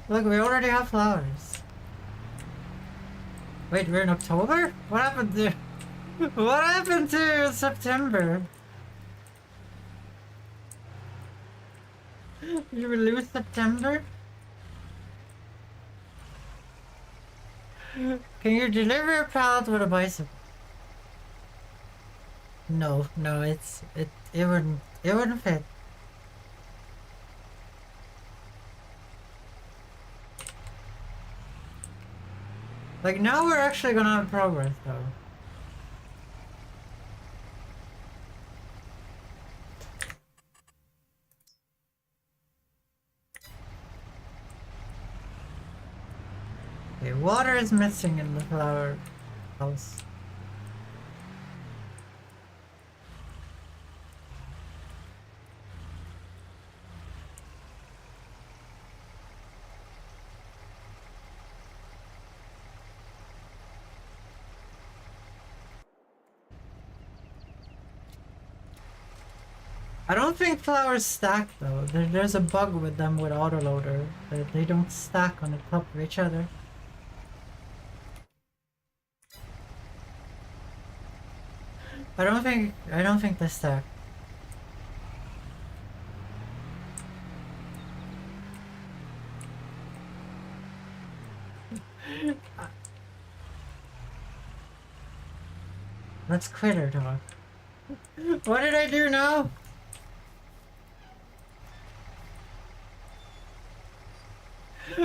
Look, we already have flowers. Wait, we're in October? What happened to... What happened to September? You will lose September? Can you deliver a pallet with a bicycle? No, it wouldn't fit. Like now we're actually gonna have progress though. Okay, water is missing in the flower house. I don't think flowers stack though. There's a bug with them with autoloader. They don't stack on the top of each other. I don't think they stack. Let's critter talk. What did I do now?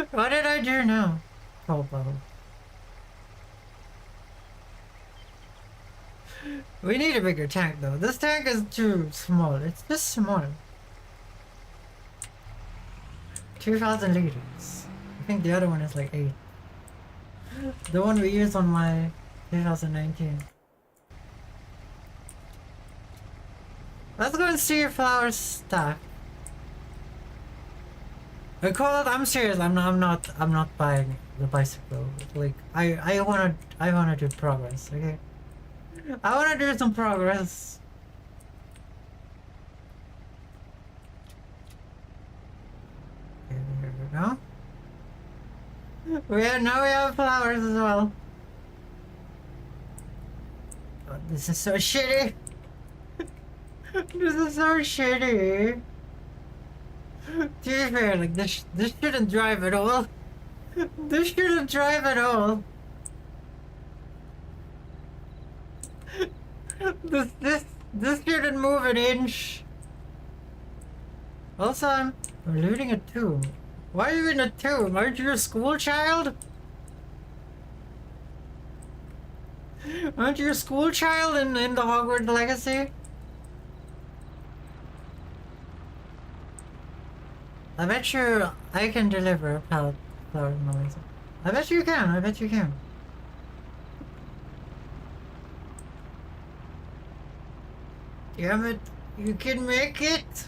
What did I do now? Hobo. We need a bigger tank though. This tank is too small. It's just small. 2,000 liters. I think the other one is like 8. The one we used on my 2019. Let's go and see if flowers stack. Cold, I'm serious. I'm not buying the bicycle. Like I wanna do progress. Okay. I wanna do some progress. Okay, here we go. Now we have flowers as well. Oh, this is so shitty. This is so shitty. To be fair, like this shouldn't drive at all. This shouldn't drive at all. This shouldn't move an inch. Also, I'm looting a tomb. Why are you in a tomb? Aren't you a school child? Aren't you a school child in the Hogwarts Legacy? I bet you I can deliver a pallet flower noise. I bet you can, I bet you can. Damn it, you can make it!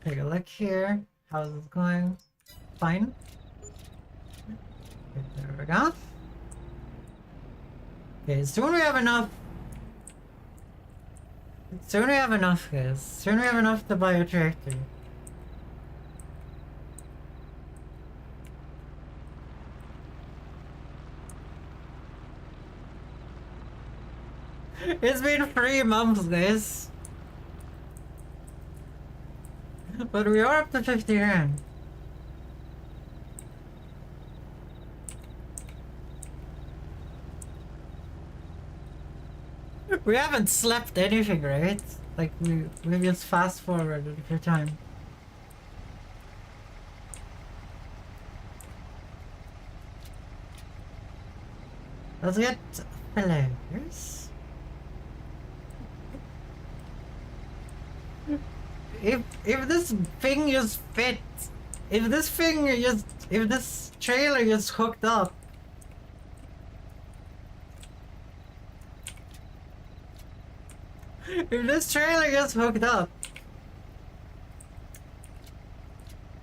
Take a look here. How's it going? Fine. Okay, there we go. Okay, soon we have enough. Soon we have enough, guys. Soon we have enough to buy a tractor. It's been 3 months, guys. But we are up to 50 grand. We haven't slept anything, right? Like we just fast forwarded a few times. Let's get flowers. If this thing just fits, if this trailer just hooked up. If this trailer gets hooked up.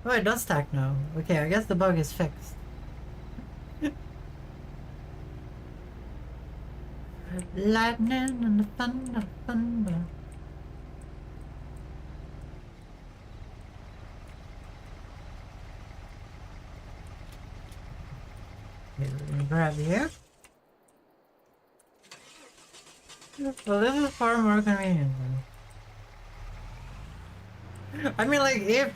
Oh, it does stack now. Okay, I guess the bug is fixed. Lightning and the thunder, thunder. Okay, let me grab here. Well, this is far more convenient. I mean, like, if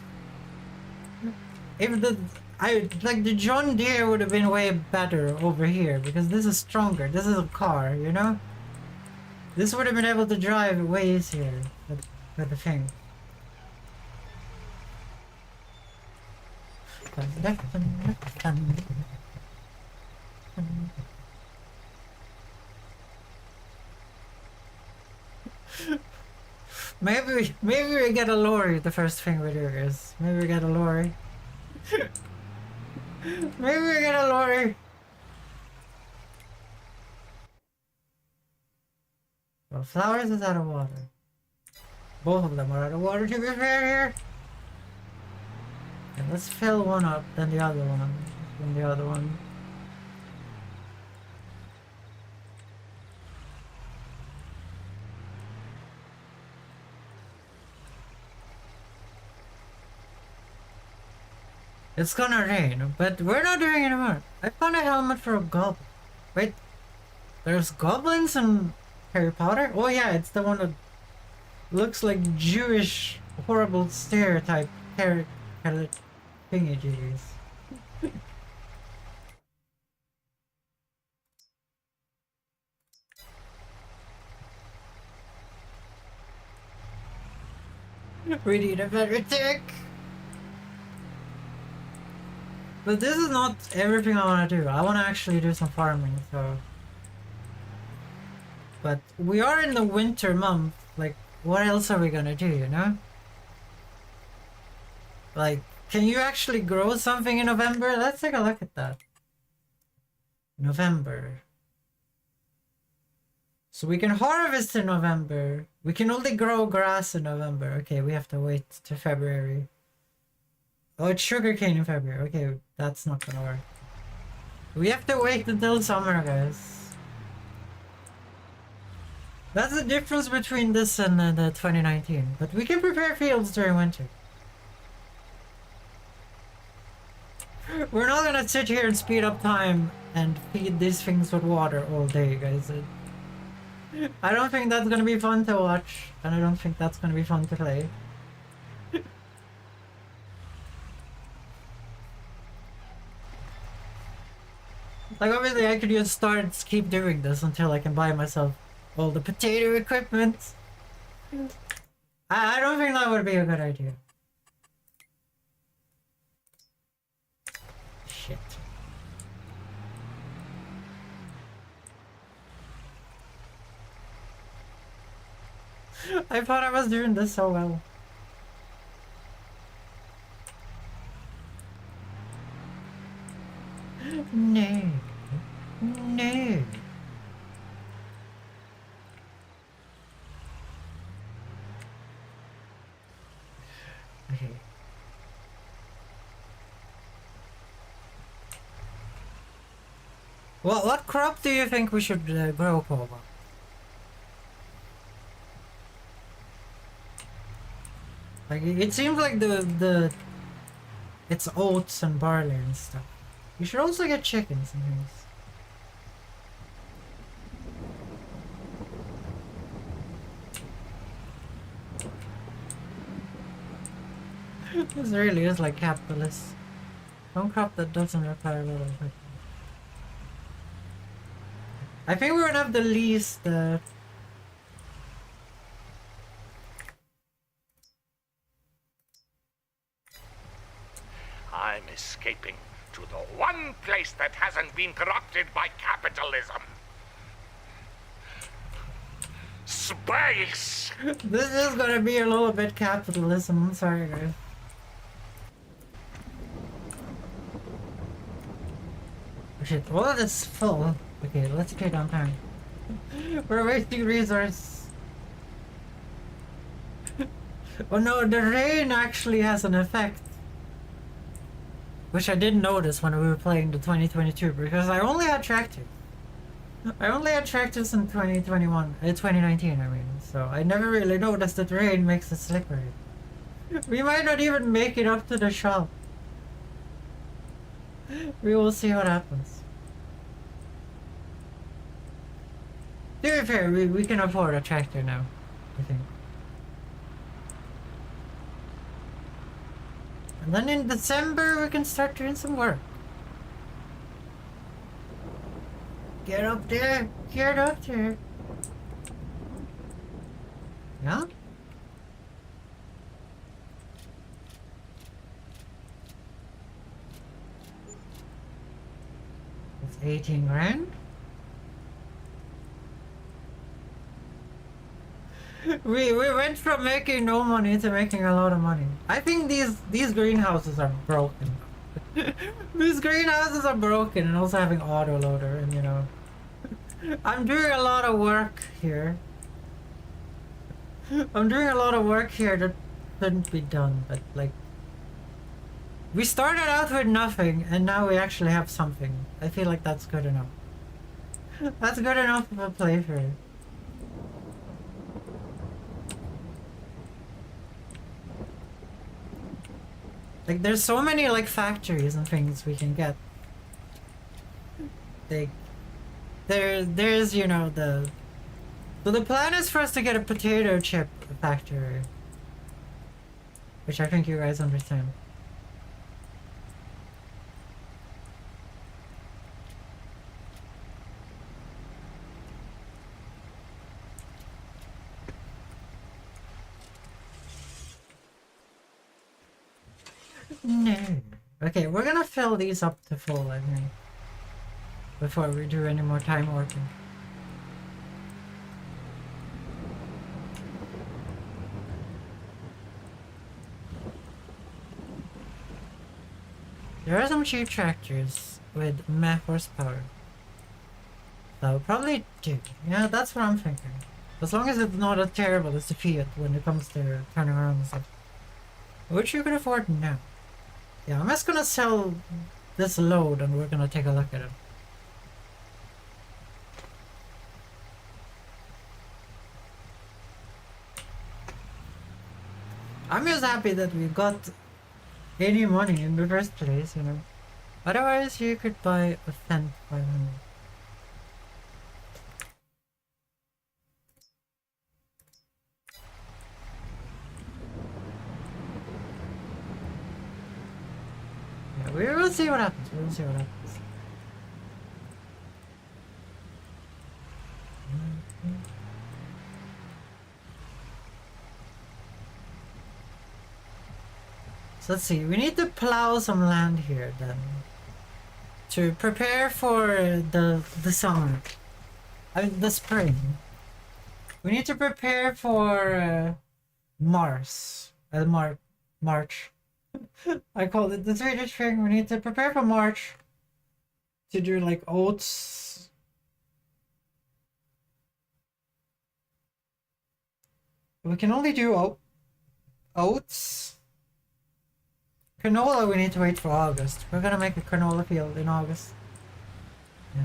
the John Deere would have been way better over here because this is stronger. This is a car, you know. This would have been able to drive way easier with the thing. Maybe we get a lorry. The first thing we do is maybe we get a lorry. Maybe we get a lorry. Well, flowers is out of water. Both of them are out of water, to be fair here. Okay, let's fill one up, then the other one, then the other one. It's gonna rain, but we're not doing it anymore. I found a helmet for a goblin. Wait, there's goblins in Harry Potter? Oh yeah, it's the one that looks like Jewish horrible stereotype character thingy-jiggies. We need a better tick. But this is not everything I want to do. I want to actually do some farming, so... But we are in the winter month. Like, what else are we gonna do, you know? Like, can you actually grow something in November? Let's take a look at that. November. So we can harvest in November. We can only grow grass in November. Okay, we have to wait to February. Oh, it's sugarcane in February. Okay, that's not gonna work. We have to wait until summer, guys. That's the difference between this and the 2019. But we can prepare fields during winter. We're not gonna sit here and speed up time and feed these things with water all day, guys. I don't think that's gonna be fun to watch, and I don't think that's gonna be fun to play. Like, obviously I could just keep doing this until I can buy myself all the potato equipment. I don't think that would be a good idea. Shit. I thought I was doing this so well. No. No. Okay. Well, what crop do you think we should grow, Paul? Like, it seems like it's oats and barley and stuff. You should also get chickens and things. This really is like capitalist. One crop that doesn't require a lot of effort. I think we're gonna have the least escaping to the one place that hasn't been corrupted by capitalism. Space! This is gonna be a little bit capitalism, I'm sorry guys. Oh shit, all of this is full. Okay, let's get on time. We're wasting resources. Oh no, the rain actually has an effect. Which I didn't notice when we were playing the 2022 because I only had tractors. I only had tractors in 2019 I mean, so I never really noticed that rain makes it slippery. We might not even make it up to the shop. We will see what happens. To be fair, we can afford a tractor now, I think. And then in December we can start doing some work. Get up there! Get up there! Yeah? That's 18 grand? We went from making no money to making a lot of money. I think these greenhouses are broken. These greenhouses are broken and also having autoloader and you know. I'm doing a lot of work here. I'm doing a lot of work here that shouldn't be done, but like we started out with nothing and now we actually have something. I feel like that's good enough. That's good enough of a playthrough. Like there's so many like factories and things we can get. Like there's you know so the plan is for us to get a potato chip factory. Which I think you guys understand. No. Okay, we're gonna fill these up to full, I think. Before we do any more time working. There are some cheap tractors with meh horsepower. That would probably do. Yeah, that's what I'm thinking. As long as it's not as terrible as the Fiat when it comes to turning around and stuff. Which you can afford now. Yeah, I'm just gonna sell this load and we're gonna take a look at it. I'm just happy that we got any money in the first place, you know. Otherwise, you could buy a Fendt 500. Yeah, we will see what happens. We will see what happens. So let's see, we need to plow some land here then to prepare for the summer. I mean the spring. We need to prepare for March. March. I called it the Swedish spring. We need to prepare for March to do like oats. We can only do oats. Canola we need to wait for August. We're gonna make a canola field in August. Yeah.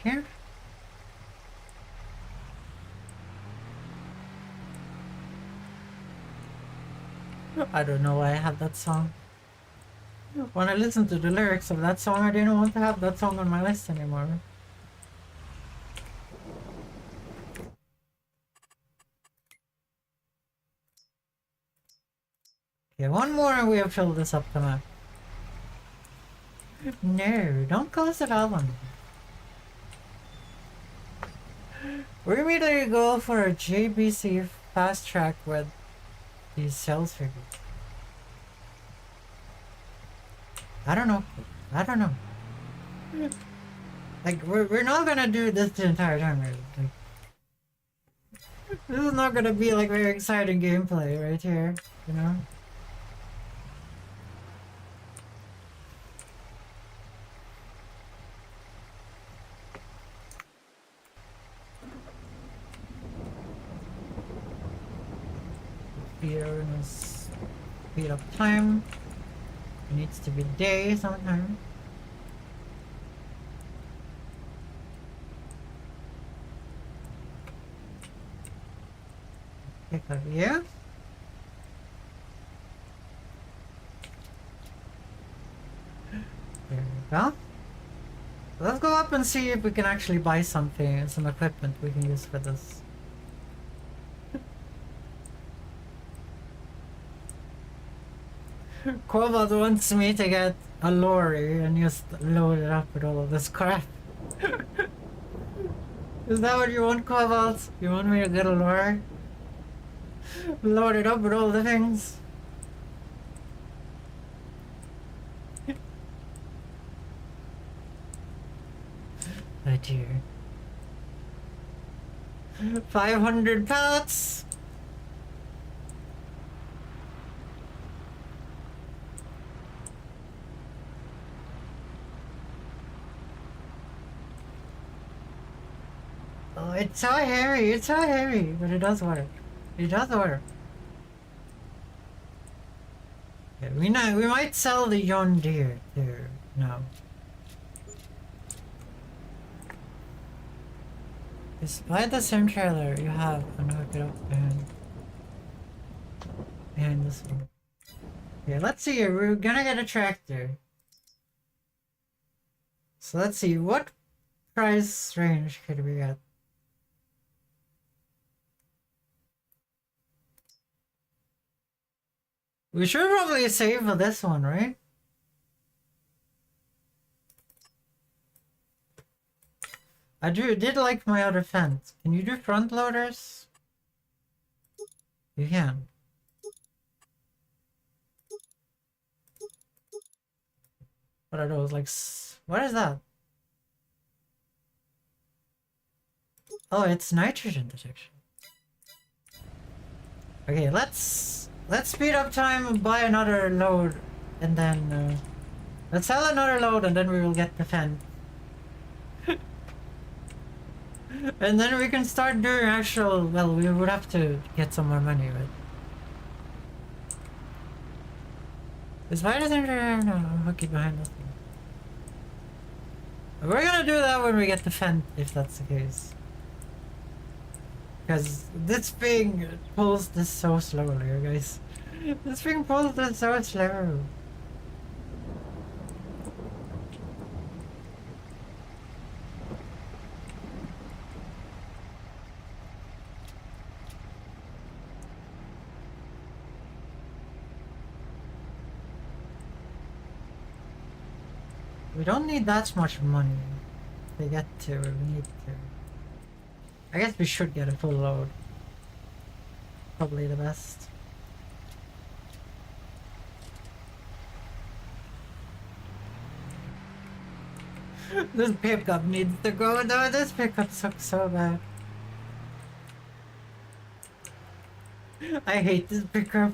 Here. I don't know why I have that song. When I listened to the lyrics of that song, I didn't want to have that song on my list anymore. Okay, one more and we have filled this up the map. No, don't close the valve on me. We immediately go for a JBC fast track with these sales figures. I don't know. I don't know. Like, we're not gonna do this the entire time, right? Like, this is not gonna be like very exciting gameplay right here, you know? Here is speed up time. It needs to be day sometime. Pick up here. There we go. Let's go up and see if we can actually buy something, some equipment we can use for this. Cobalt wants me to get a lorry and just load it up with all of this crap. Is that what you want, Cobalt? You want me to get a lorry? Load it up with all the things? Oh dear. 500 pallets? Oh, it's so heavy, but it does work. It does work. Yeah, we might sell the John Deere there now. Despite the same trailer, you have an hook it up behind this one. Okay, let's see here. We're gonna get a tractor. So let's see, what price range could we get? We should probably save for this one, right? I did like my other fence. Can you do front loaders? You can. What are those? Like, what is that? Oh, it's nitrogen detection. Okay, let's speed up time and buy another load, and then let's sell another load, and then we will get the fence. And then we can start doing actual, well, we would have to get some more money, but... Is Spider Center? No, hook it behind us. We're gonna do that when we get the fence, if that's the case. Because this thing pulls this so slowly, guys. This thing pulls this so slow. We don't need that much money to get to where we need to. I guess we should get a full load. Probably the best. This pickup needs to go. No, this pickup sucks so bad. I hate this pickup.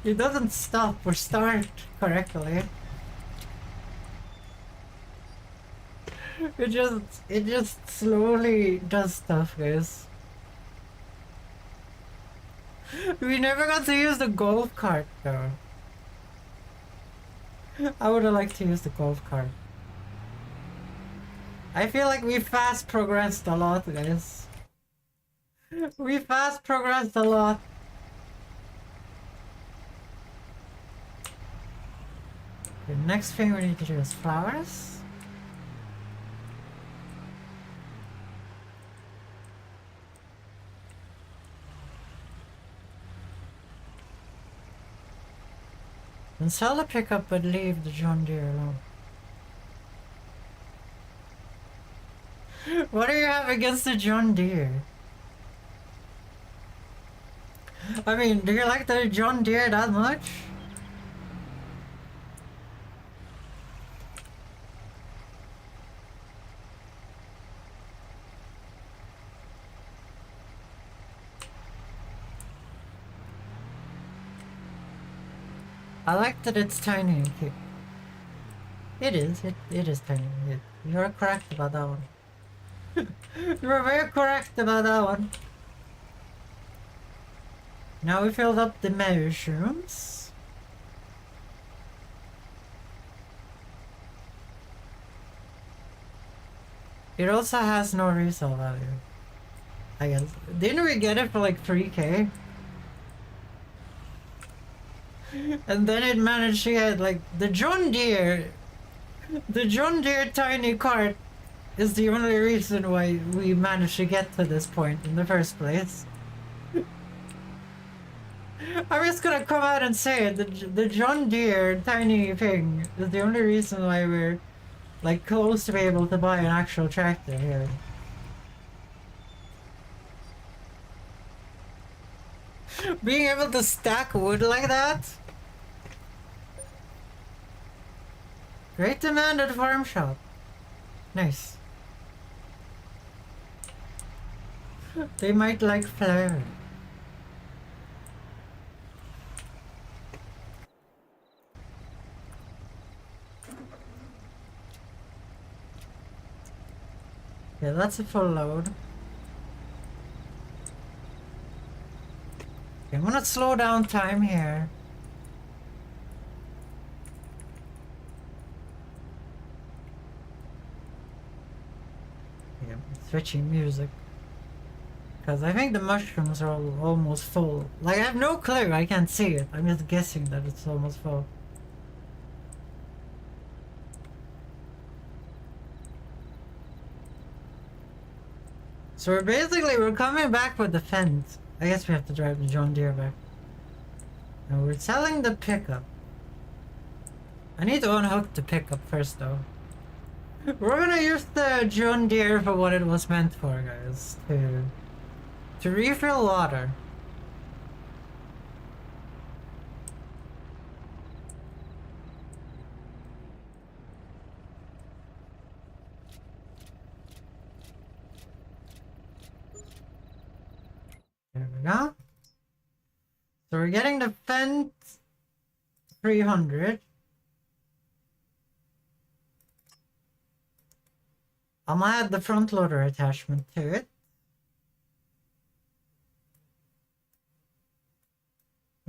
It doesn't stop or start correctly. It just slowly does stuff, guys. We never got to use the golf cart though. I would have liked to use the golf cart. I feel like we fast progressed a lot, guys. We fast progressed a lot. The next thing we need to do is flowers. And sell the pickup but leave the John Deere alone. What do you have against the John Deere? I mean, do you like the John Deere that much? I like that it's tiny and cute. It is. It is tiny. You're correct about that one. You're very correct about that one. Now we filled up the mushrooms. It also has no resale value, I guess. Didn't we get it for like 3K? And then it managed to get like the John Deere tiny cart is the only reason why we managed to get to this point in the first place. I'm just gonna come out and say it, the John Deere tiny thing is the only reason why we're like close to be able to buy an actual tractor here. Being able to stack wood like that? Great demand at farm shop. Nice. They might like flour. Yeah, that's a full load. Okay, I'm gonna slow down time here. Yeah, switching music. Because I think the mushrooms are almost full. Like, I have no clue, I can't see it. I'm just guessing that it's almost full. So we're coming back with the fence. I guess we have to drive the John Deere back. And we're selling the pickup. I need to unhook the pickup first though. We're gonna use the John Deere for what it was meant for, guys. To refill water. There we go. So we're getting the fence 300. I'm gonna add the front loader attachment to it.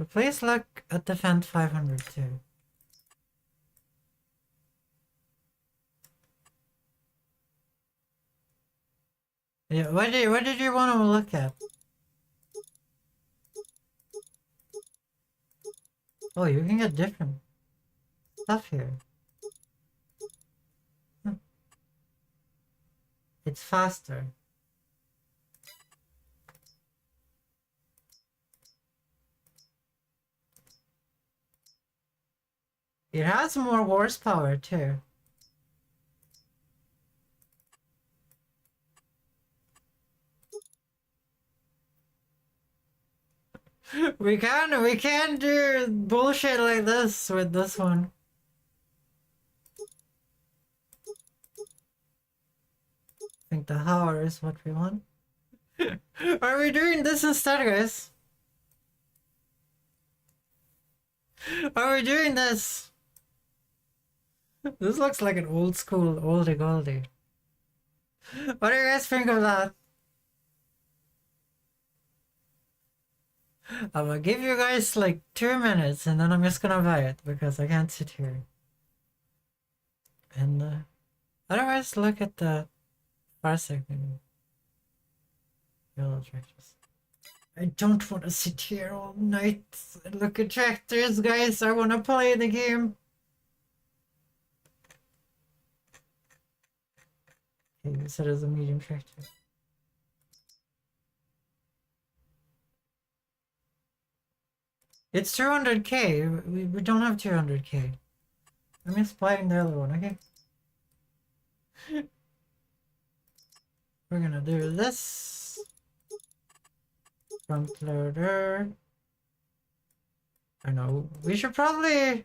Please look at the fence 500 too. Yeah, what did you want to look at? Oh, you can get different stuff here. It's faster. It has more horsepower too. We can't do bullshit like this with this one. I think the hour is what we want. Are we doing this instead, guys? Are we doing this? This looks like an old school oldie goldie. What do you guys think of that? I'm gonna give you guys like 2 minutes and then I'm just gonna buy it because I can't sit here. And otherwise look at the Parsec menu. Yellow tractors. I don't want to sit here all night and look at tractors, guys. I want to play the game. Okay, you said it was a medium tractor. It's 200k. We don't have 200k. I'm just buying the other one, okay? we're gonna do this. Front loader. I know we should probably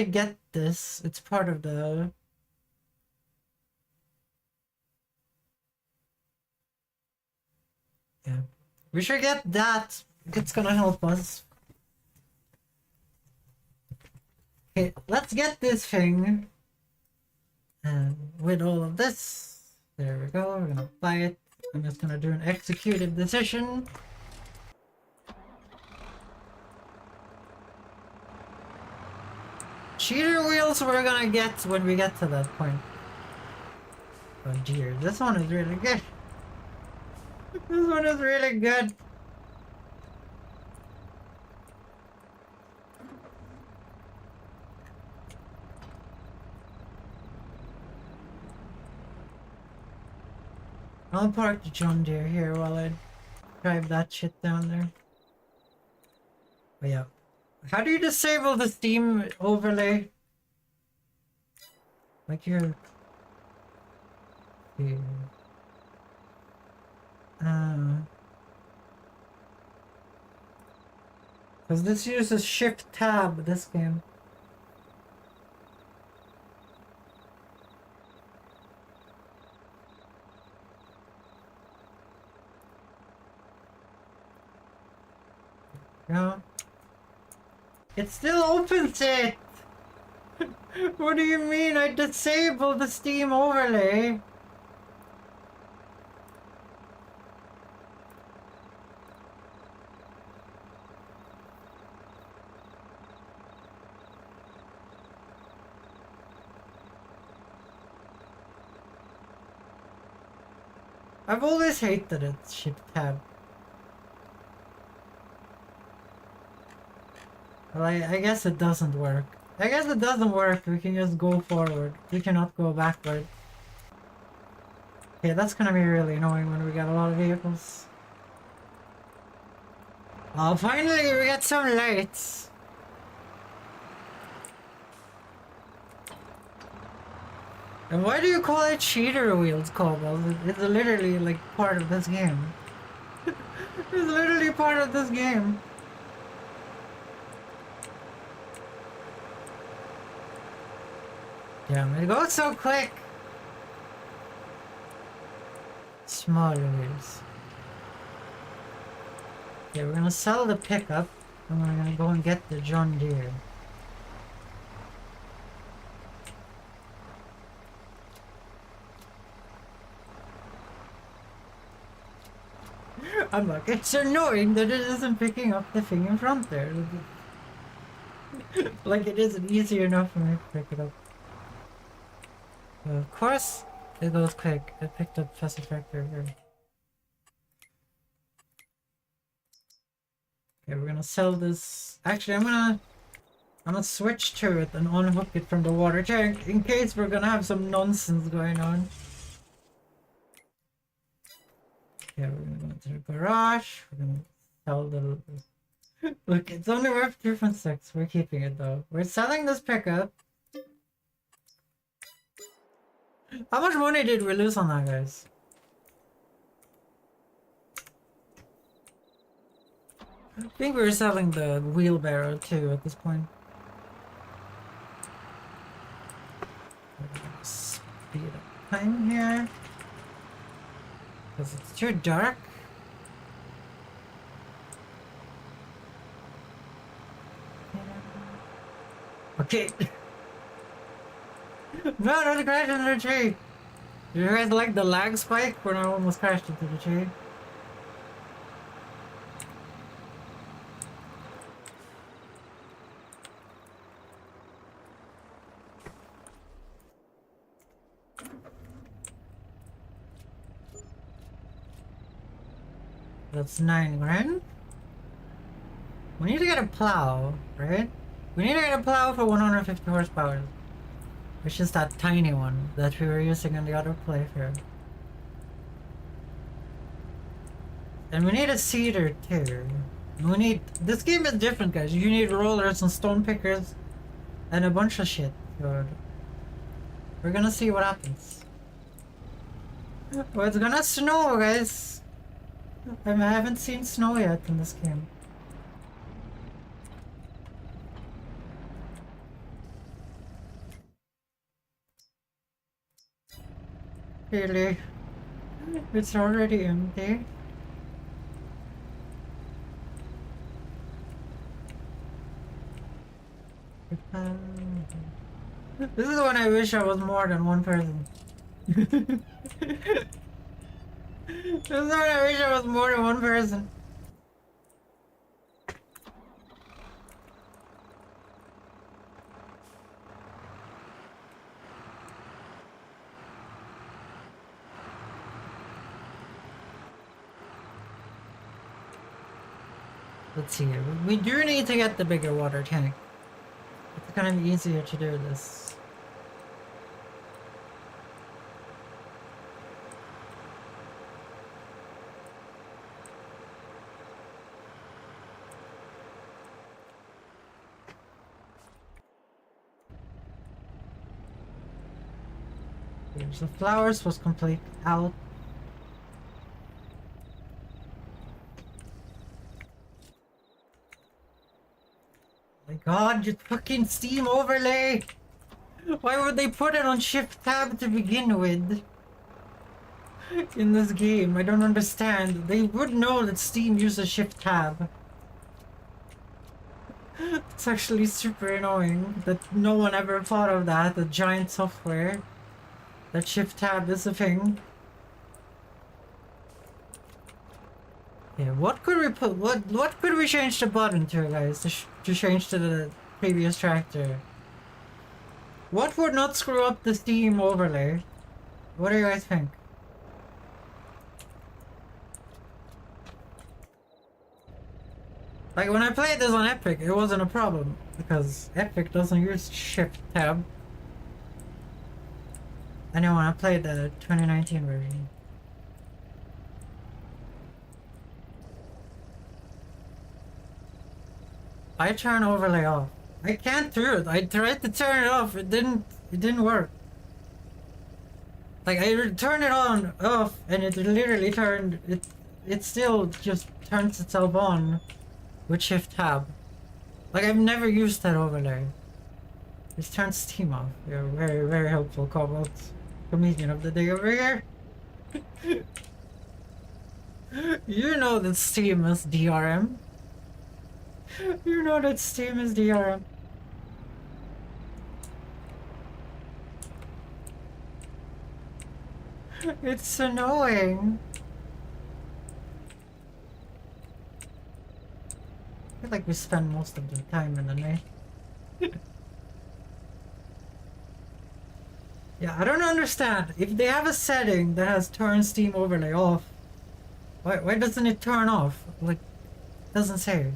get this. It's part of the yeah. We should get that. It's gonna help us. Okay, let's get this thing. And with all of this, there we go. We're gonna buy it. I'm just gonna do an executed decision. Cheater wheels we're gonna get when we get to that point. Oh dear, this one is really good. This one is really good. I'll park the John Deere here while I drive that shit down there. Oh yeah. How do you disable the Steam overlay? Like you're... Here. Because this uses Shift Tab, this game. Yeah. It still opens it! What do you mean I disabled the Steam overlay? I've always hated it, Shift Tab. Well, I guess it doesn't work. I guess it doesn't work. We can just go forward. We cannot go backward. Okay, that's gonna be really annoying when we got a lot of vehicles. Oh, finally we got some lights. And why do you call it cheater wheels, Cobalt? It's literally like part of this game. It's literally part of this game. Damn, it goes so quick. Small wheels. Okay, we're gonna sell the pickup and we're gonna go and get the John Deere. I'm like, it's annoying that it isn't picking up the thing in front there. Like it isn't easy enough for me to pick it up. Of course, it goes quick. I picked up fast tractor here. Okay, we're gonna sell this. Actually, I'm gonna switch to it and unhook it from the water tank in case we're gonna have some nonsense going on. Okay, we're gonna go into the garage. We're gonna sell the. Look, it's only worth 2.6. We're keeping it though. We're selling this pickup. How much money did we lose on that, guys? I think we were selling the wheelbarrow too at this point. Speed up time here. Because it's too dark. Okay. No, don't crash into the tree! Did you guys like the lag spike when I almost crashed into the tree? That's 9 grand. We need to get a plow, right? We need to get a plow for 150 horsepower. Which is that tiny one that we were using in the other playthrough. And we need a seeder too. We need... This game is different, guys. You need rollers and stone pickers and a bunch of shit. So we're gonna see what happens. Well, it's gonna snow, guys. I haven't seen snow yet in this game. Really? It's already empty? This is when I wish I was more than one person. This is when I wish I was more than one person. Let's see. We do need to get the bigger water tank. It's gonna be easier to do this. So flowers was complete out. My god, you fucking Steam overlay! Why would they put it on Shift Tab to begin with? In this game, I don't understand. They would know that Steam uses Shift Tab. It's actually super annoying that no one ever thought of that, the giant software. That Shift Tab is a thing. Yeah, what could we put? What could we change the button to, guys? To change to the previous tractor. What would not screw up the Steam overlay? What do you guys think? Like when I played this on Epic, it wasn't a problem because Epic doesn't use Shift Tab. I know when I played the 2019 version. I turn overlay off. I can't do it. I tried to turn it off. It didn't work. Like I turned it on off and it literally turned it still just turns itself on with Shift Tab. Like I've never used that overlay. Just turn Steam off. You're very, very helpful, Cobalt. Comedian of the day over here. You know that Steam is DRM. You know that Steam is DRM. It's annoying. I feel like we spend most of the time in the night. Yeah, I don't understand. If they have a setting that has turn Steam overlay off, why doesn't it turn off? Like, it doesn't say.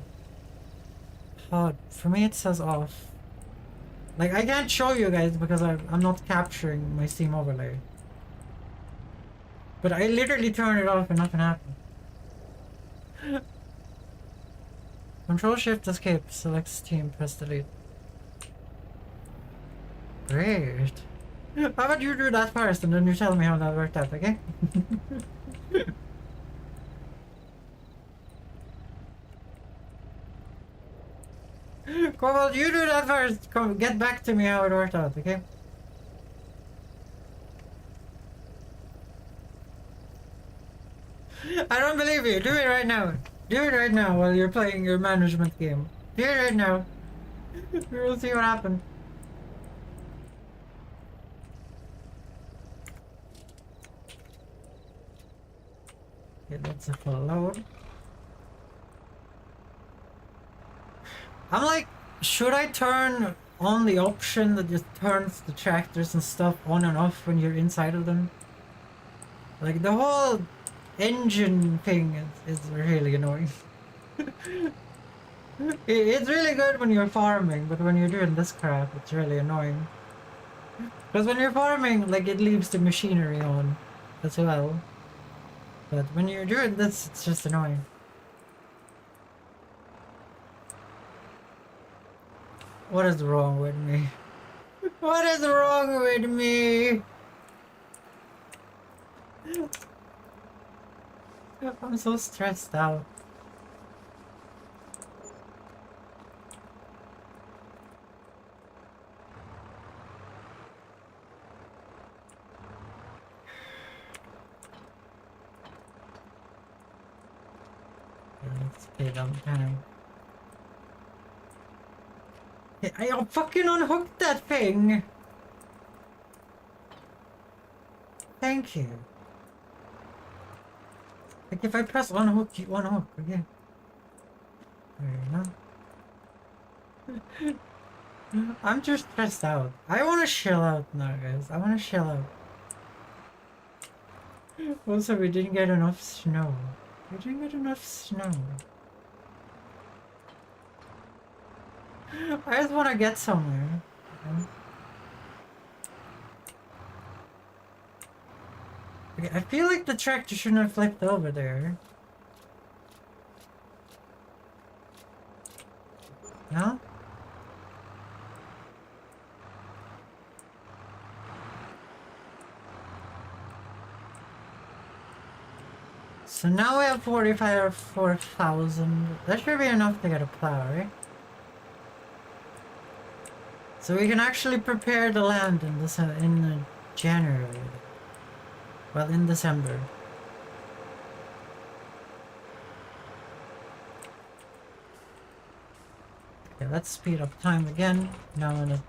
For me it says off. Like, I can't show you guys because I'm not capturing my Steam overlay. But I literally turn it off and nothing happened. Control Shift Escape, select Steam, press delete. Great. How about you do that first and then you tell me how that worked out, okay? Cobalt, you do that first. Come, get back to me how it worked out, okay? I don't believe you. Do it right now. Do it right now while you're playing your management game. Do it right now. We will see what happens. Okay, that's a full load. I'm like, should I turn on the option that just turns the tractors and stuff on and off when you're inside of them? Like, the whole engine thing is really annoying. It's really good when you're farming, but when you're doing this crap, it's really annoying. Because when you're farming, like, it leaves the machinery on as well. But when you're doing this, it's just annoying. What is wrong with me? What is wrong with me? I'm so stressed out. Let's speed up time. I fucking unhooked that thing! Thank you. Like if I press unhook, you unhook again. There you know. I'm just stressed out. I wanna chill out now, guys. I wanna chill out. Also, we didn't get enough snow. We didn't get enough snow. I just wanna get somewhere. Okay, I feel like the tractor shouldn't have flipped over there. No? So now we have 4,000. That should be enough to get a plow, right? So we can actually prepare the land in January. Well, in December. Okay, let's speed up time again. Now in a...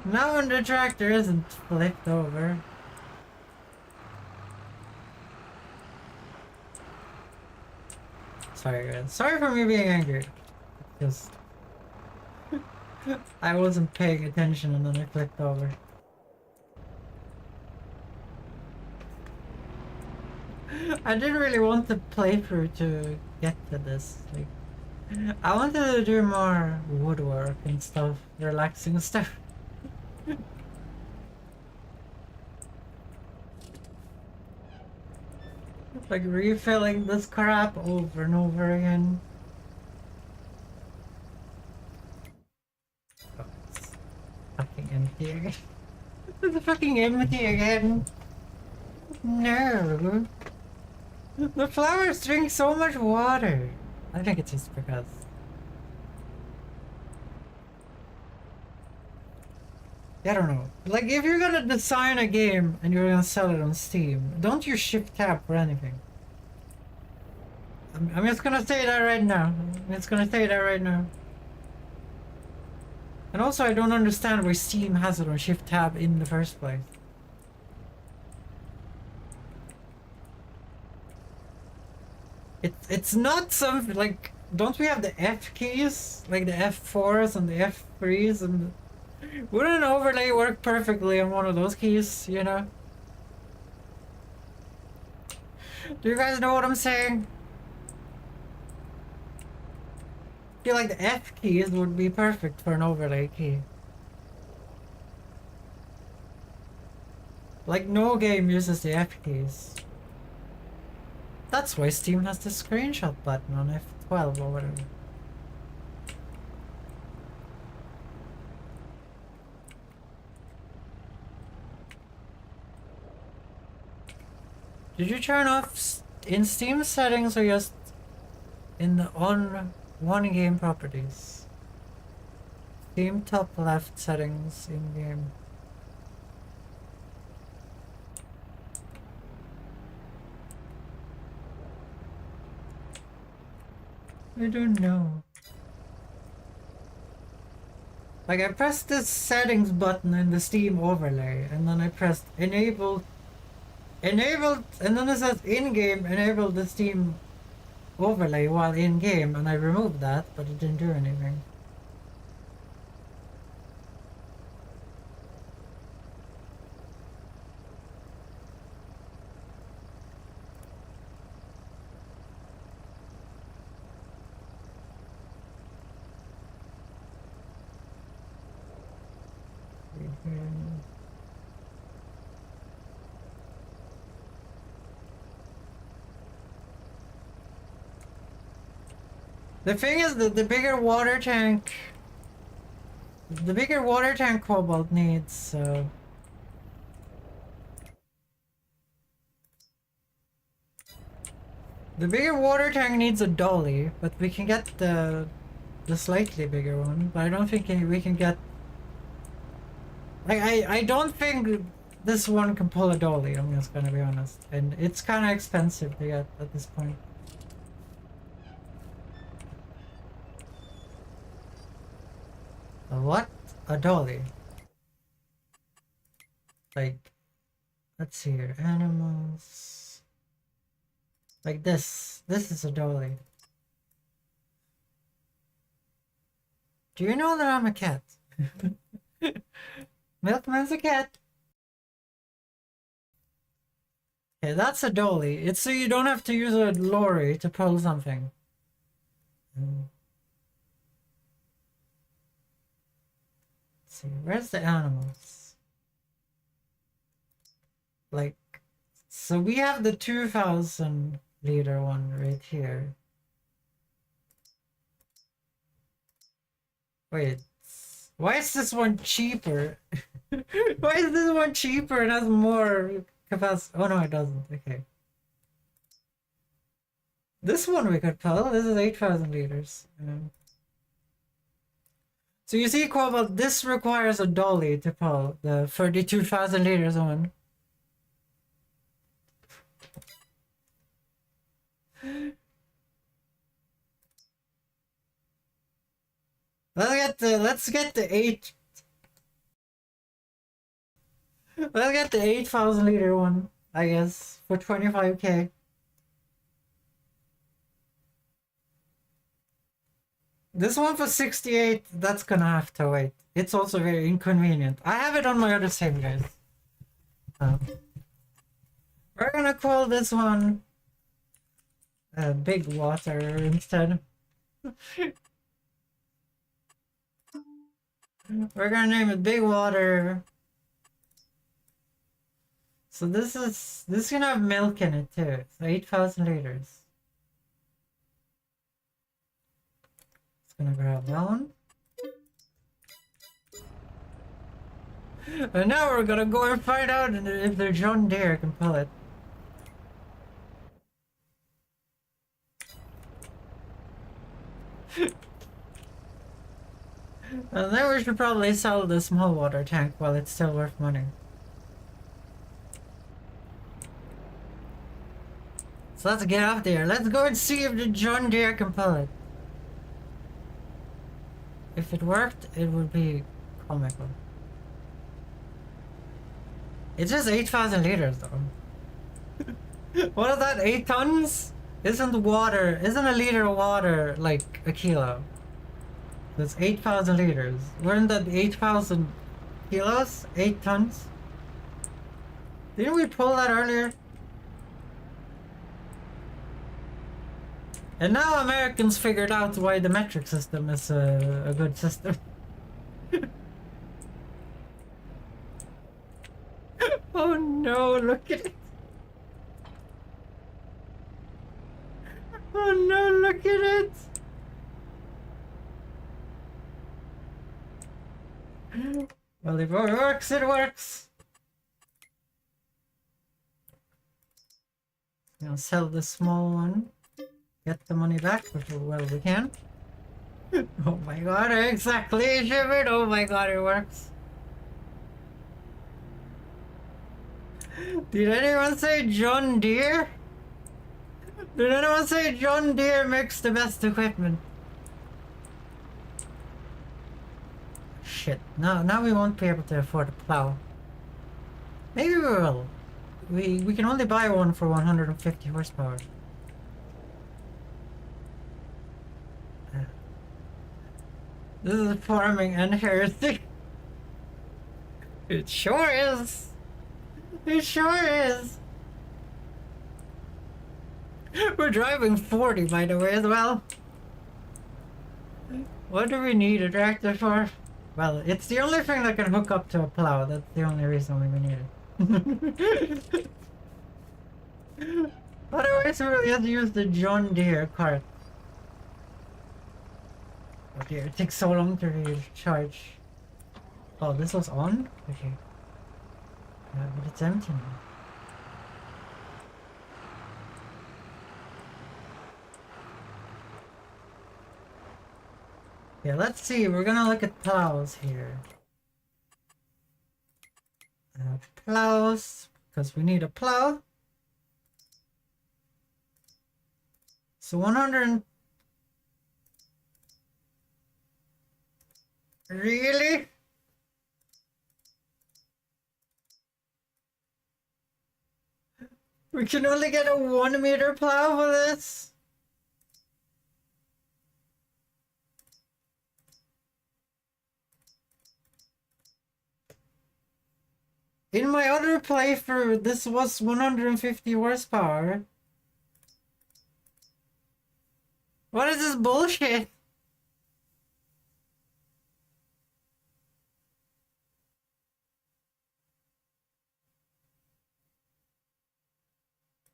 Now when the tractor isn't flipped over. Sorry guys. Sorry for me being angry. Just... I wasn't paying attention and then I flipped over. I didn't really want the playthrough to get to this. Like, I wanted to do more woodwork and stuff, relaxing stuff. Like refilling this crap over and over again. Oh, it's fucking empty again. It's fucking empty again. No. The flowers drink so much water. I think it's just because. I don't know. Like, if you're gonna design a game and you're gonna sell it on Steam, don't use Shift Tab for anything. I'm just gonna say that right now. I'm just gonna say that right now. And also, I don't understand why Steam has it on Shift Tab in the first place. It's not something like. Don't we have the F keys, like the F4s and the F3s, and wouldn't an overlay work perfectly on one of those keys? You know. Do you guys know what I'm saying? I feel like the F keys would be perfect for an overlay key. Like no game uses the F keys. That's why Steam has the screenshot button on F12 or whatever. Did you turn off in Steam settings or just in the one game properties? Steam top left settings in game. I don't know. Like I pressed this settings button in the Steam overlay and then I pressed enabled, and then it says in-game enable the Steam overlay while in-game, and I removed that, but it didn't do anything. The thing is that the bigger water tank, The bigger water tank Cobalt needs, the bigger water tank needs a dolly, but we can get the slightly bigger one. But I don't think we can get. I don't think this one can pull a dolly. I'm just gonna be honest, and it's kind of expensive to get at this point. What? A dolly? Like, let's see here. Animals. Like this. This is a dolly. Do you know that I'm a cat? Milkman's a cat. Okay, that's a dolly. It's so you don't have to use a lorry to pull something. Let's see, where's the animals? Like, so we have the 2,000 liter one right here. Wait, why is this one cheaper? Why is this one cheaper and has more capacity? Oh no, it doesn't. Okay. This one we could pull. This is 8,000 liters. So you see, Cobalt, this requires a dolly to pull the 32,000 liters one. Let's get the 8,000 liter one, I guess, for 25k. This one for 68, that's gonna have to wait. It's also very inconvenient. I have it on my other save, guys. We're gonna call this one Big Water instead. We're gonna name it Big Water. So this can have milk in it too. So 8,000 liters. It's gonna grab that one. And now we're gonna go and find out if the John Deere can pull it. And then we should probably sell the small water tank while it's still worth money. So let's get up there. Let's go and see if the John Deere can pull it. If it worked, it would be comical. It's just 8,000 liters though. What is that, 8 tons? Isn't a liter of water like a kilo? That's 8,000 liters. Weren't that 8,000 kilos? 8 tons? Didn't we pull that earlier? And now Americans figured out why the metric system is a good system. Oh no, look at it. Oh no, look at it. Well, if it works, it works. Now sell the small one. Get the money back, which well we can. Oh my god, exactly, Shivered. Oh my god, it works. Did anyone say John Deere? Did anyone say John Deere makes the best equipment? Shit, now we won't be able to afford a plow. Maybe we will. We can only buy one for 150 horsepower. This is farming and heresy. It sure is. It sure is. We're driving 40 by the way as well. What do we need a tractor for? Well, it's the only thing that can hook up to a plow. That's the only reason we need it. Otherwise we'll just use the John Deere cart. Oh dear, it takes so long to recharge. Oh, this was on? Okay. But it's empty now. Yeah, let's see. We're gonna look at plows here. Plows, because we need a plow. So 100. Really? We can only get a 1 meter plow for this? In my other playthrough, this was 150 horsepower. What is this bullshit?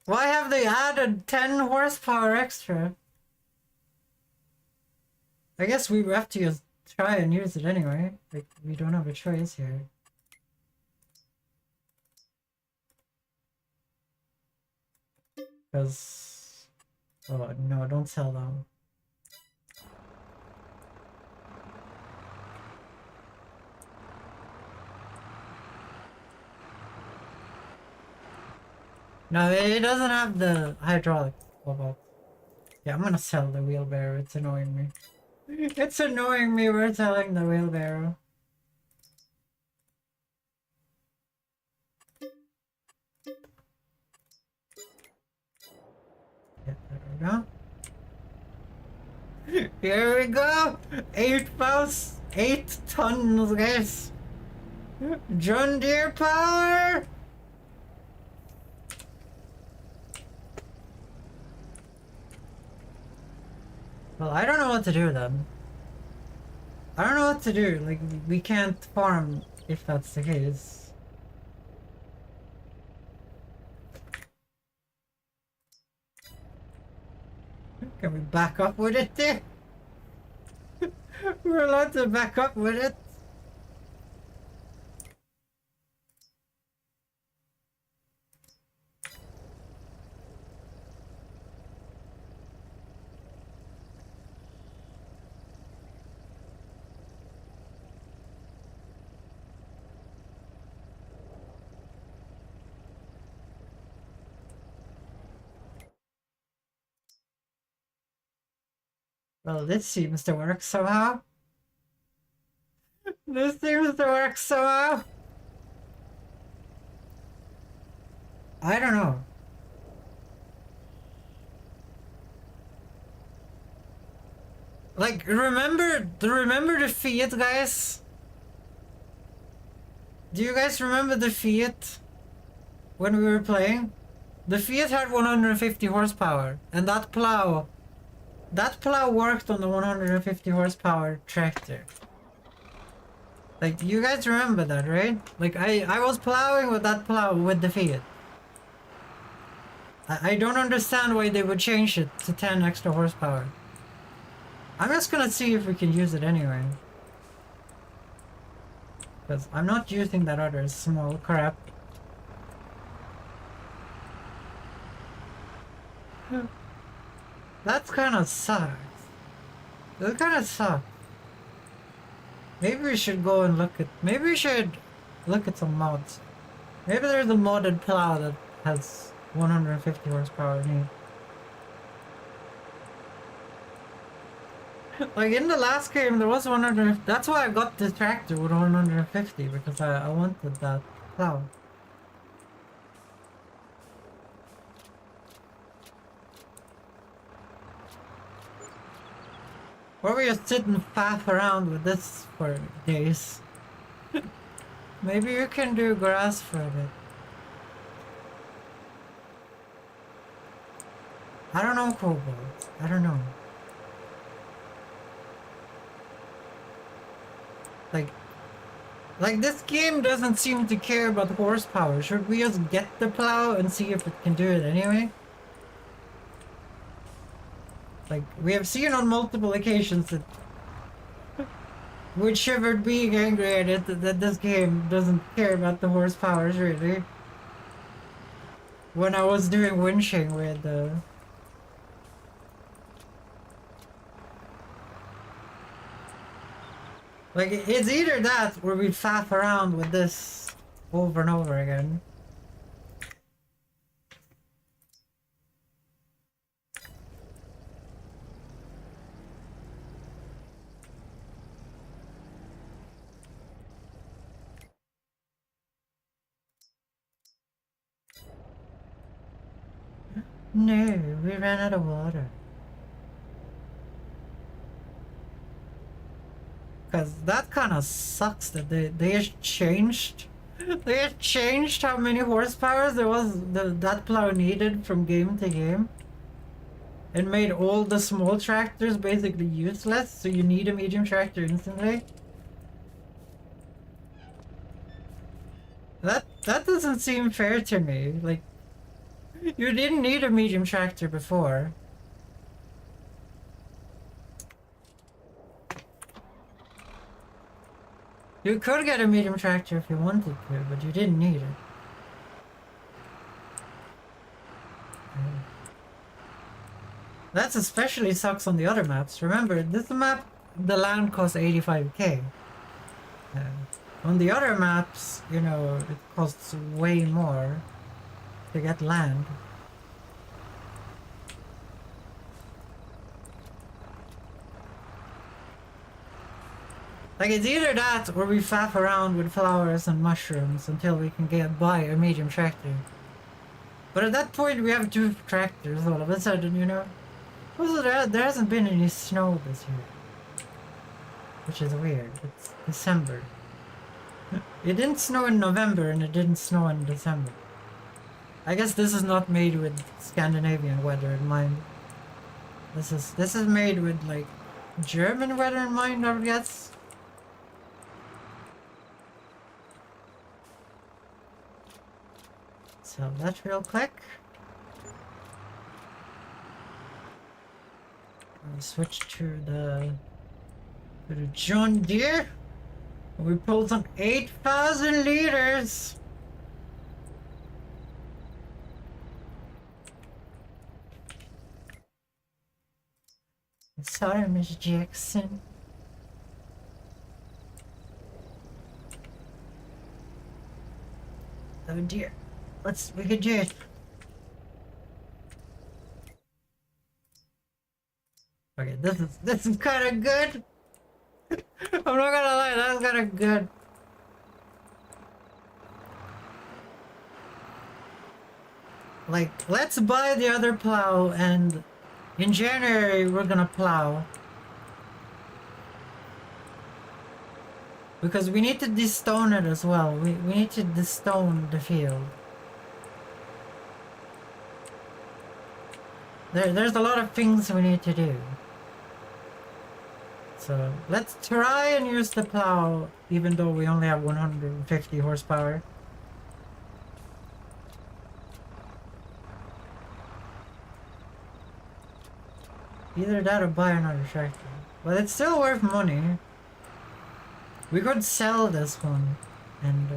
Why have they added 10 horsepower extra? I guess we have to just try and use it anyway. Like, we don't have a choice here. Because... Oh, no, don't sell them. No, it doesn't have the hydraulic cobalt. Yeah, I'm gonna sell the wheelbarrow. It's annoying me. It's annoying me we're selling the wheelbarrow. Yeah, there we go. Here we go! 8 tons, guys! John Deere power! Well, I don't know what to do then. I don't know what to do. Like, we can't farm if that's the case. Can we back up with it there? We're allowed to back up with it. Well, this seems to work somehow. This seems to work somehow. I don't know. Like, remember the Fiat, guys? Do you guys remember the Fiat when we were playing? The Fiat had 150 horsepower, and that plow worked on the 150 horsepower tractor. Like, you guys remember that, right? Like, I was plowing with that plow with the Fiat. I don't understand why they would change it to 10 extra horsepower. I'm just gonna see if we can use it anyway. Because I'm not using that other small crap. That's kinda sucks. That kinda sucks. Maybe we should go and look at... Maybe we should look at some mods. Maybe there's a modded plow that has 150 horsepower in it. Like in the last game there was 100... That's why I got this tractor with 150, because I wanted that plow. Or we just sit and faff around with this for days. Maybe you can do grass for a bit. I don't know, Cobalt. I don't know. Like this game doesn't seem to care about horsepower. Should we just get the plow and see if it can do it anyway? Like, we have seen on multiple occasions that with Shivered being angry at it that this game doesn't care about the horsepowers really. When I was doing winching with like it's either that or we faff around with this over and over again. No, we ran out of water. Cause that kind of sucks that they just changed. They just changed how many horsepower there was that plow needed from game to game. And made all the small tractors basically useless, so you need a medium tractor instantly. That doesn't seem fair to me. Like, you didn't need a medium tractor before. You could get a medium tractor if you wanted to, but you didn't need it. That especially sucks on the other maps. Remember, this map, the land costs 85k. On the other maps, you know, it costs way more to get land. Like, it's either that or we faff around with flowers and mushrooms until we can buy a medium tractor. But at that point, we have 2 tractors all of a sudden, you know? Also, there hasn't been any snow this year. Which is weird. It's December. It didn't snow in November and it didn't snow in December. I guess this is not made with Scandinavian weather in mind. This is made with, like, German weather in mind, I would guess. So that real quick. I'll switch to the John Deere. We pulled some 8,000 liters. Sorry, Miss Jackson. Oh dear. We can do it. Okay, this is kind of good. I'm not gonna lie, that's kind of good. Like, let's buy the other plow, and in January we're gonna plow. Because we need to destone it as well. We need to destone the field. There's a lot of things we need to do. So let's try and use the plow even though we only have 150 horsepower. Either that or buy another tractor. But it's still worth money. We could sell this one and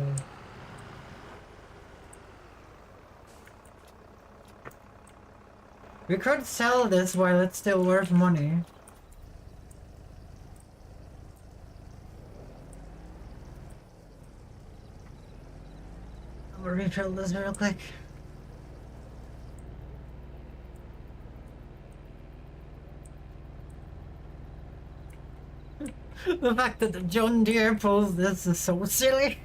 we could sell this while it's still worth money. I'm gonna refill this real quick. The fact that the John Deere pulls this is so silly.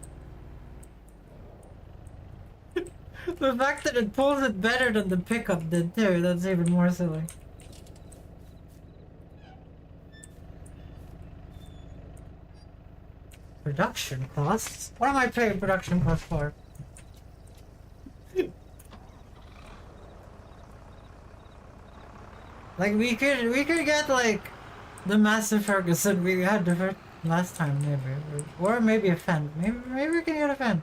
The fact that it pulls it better than the pickup did too, that's even more silly. Production costs? What am I paying production costs for? Like we could get like the massive Ferguson we had the last time maybe, or maybe a Fend. Maybe we can get a Fend.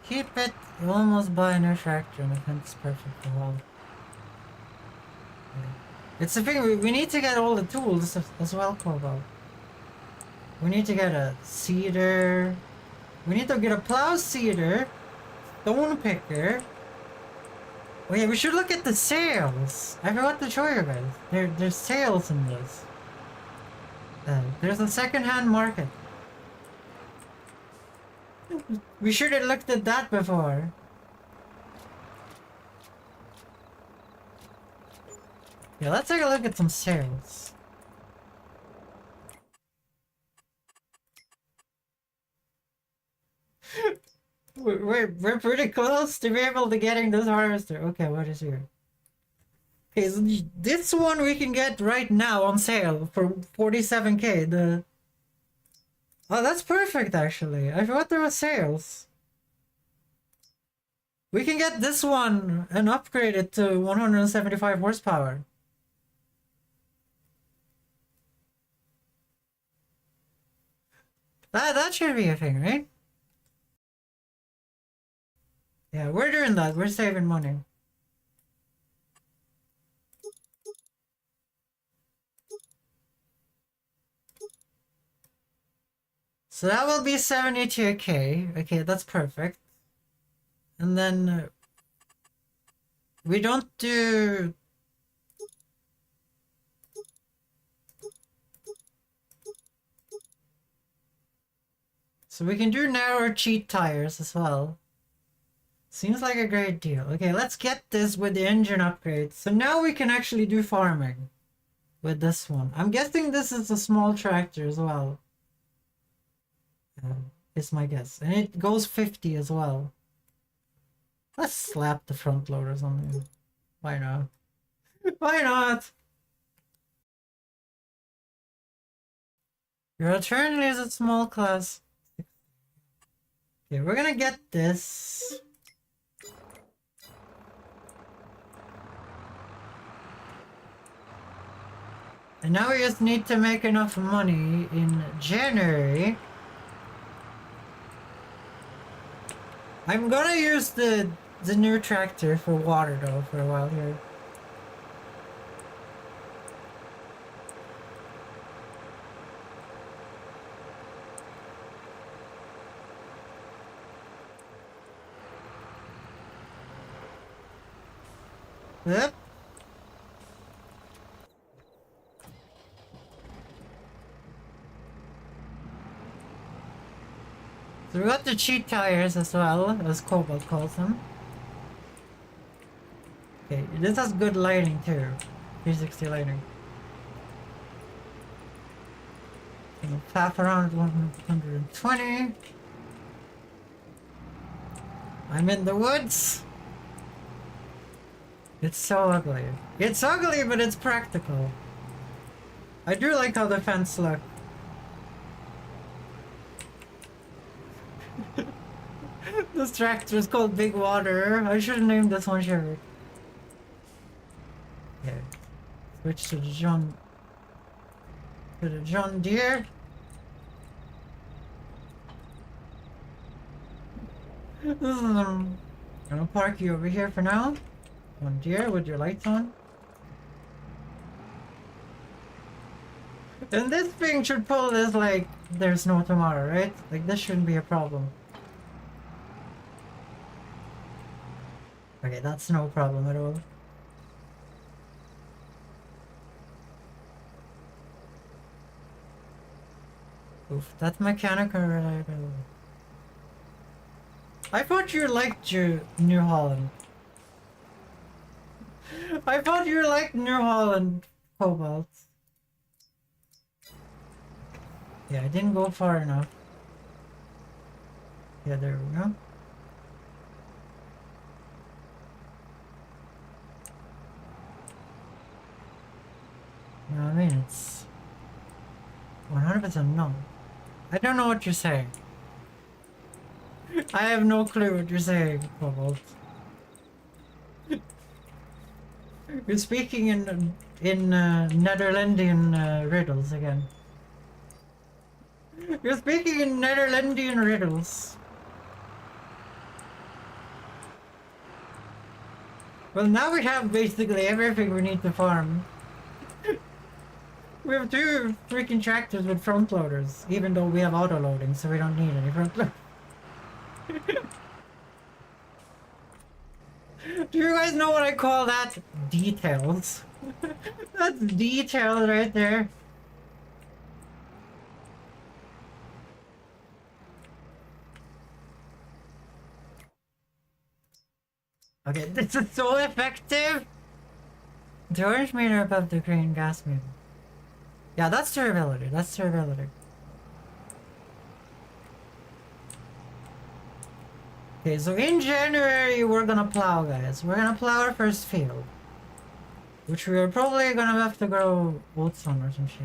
Keep it. You almost buy a new tractor and I think it's perfect for all. It's the thing, we need to get all the tools as well, Cobalt. We need to get a cedar. We need to get a plow cedar, stone picker. Oh yeah, we should look at the sales. I forgot to show you guys. There's sales in this. There's a second-hand market. We should have looked at that before. Yeah, let's take a look at some sales. We're pretty close to be able to getting this harvester. Okay, what is here? Okay, so this one we can get right now on sale for 47k. Oh, that's perfect actually. I forgot there were sales. We can get this one and upgrade it to 175 horsepower. That should be a thing, right? Yeah, we're doing that. We're saving money. So that will be 72k. Okay, that's perfect. And then we don't do... So we can do narrow cheat tires as well. Seems like a great deal. Okay, let's get this with the engine upgrade. So now we can actually do farming with this one. I'm guessing this is a small tractor as well. Is my guess. And it goes 50 as well. Let's slap the front loaders on there. Why not? Why not? Your alternative is a small class. Okay, we're gonna get this. And now we just need to make enough money in January. I'm gonna use the new tractor for water though for a while here. Yep. So we got the cheat tires as well, as Cobalt calls them. Okay, this has good lighting too. 360 lighting. Tap around 120. I'm in the woods. It's so ugly. It's ugly, but it's practical. I do like how the fence looks. This tractor is called Big Water. I should have named this one Sherwood. Okay. Switch to the John Deere. This is I'm gonna park you over here for now. John Deere with your lights on. And this thing should pull this like there's no tomorrow, right? Like this shouldn't be a problem. Okay, that's no problem at all. Oof, that's mechanical reliability. I thought you liked your New Holland. I thought you liked New Holland Cobalt. Yeah, I didn't go far enough. Yeah, there we go. No, I mean, it's 100% no. I don't know what you're saying. I have no clue what you're saying, Cobalt. You're speaking in Netherlandian riddles again. You're speaking in Netherlandian riddles. Well, now we have basically everything we need to farm. We have 2 freaking tractors with front loaders, even though we have auto loading, so we don't need any front loaders. Do you guys know what I call that? Details. That's details right there. Okay, this is so effective! The orange meter above the green gas meter. Yeah, that's durability, that's durability. Okay, so in January we're gonna plow, guys. We're gonna plow our first field. Which we're probably gonna have to grow oats on or some shit.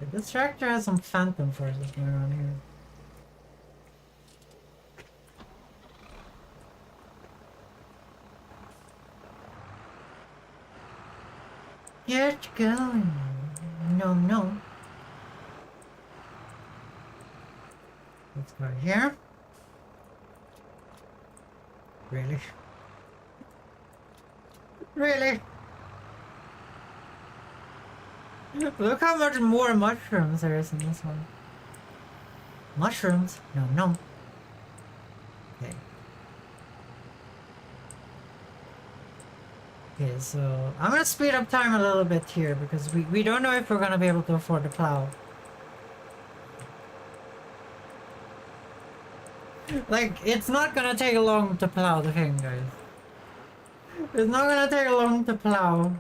Okay, this tractor has some phantom forces going on here. Get going. No. Let's go here. Really? Really? Look how much more mushrooms there is in this one. Mushrooms? No. Okay. Okay, so I'm gonna speed up time a little bit here because we don't know if we're gonna be able to afford to plow. Like, it's not gonna take long to plow the thing, guys. It's not gonna take long to plow.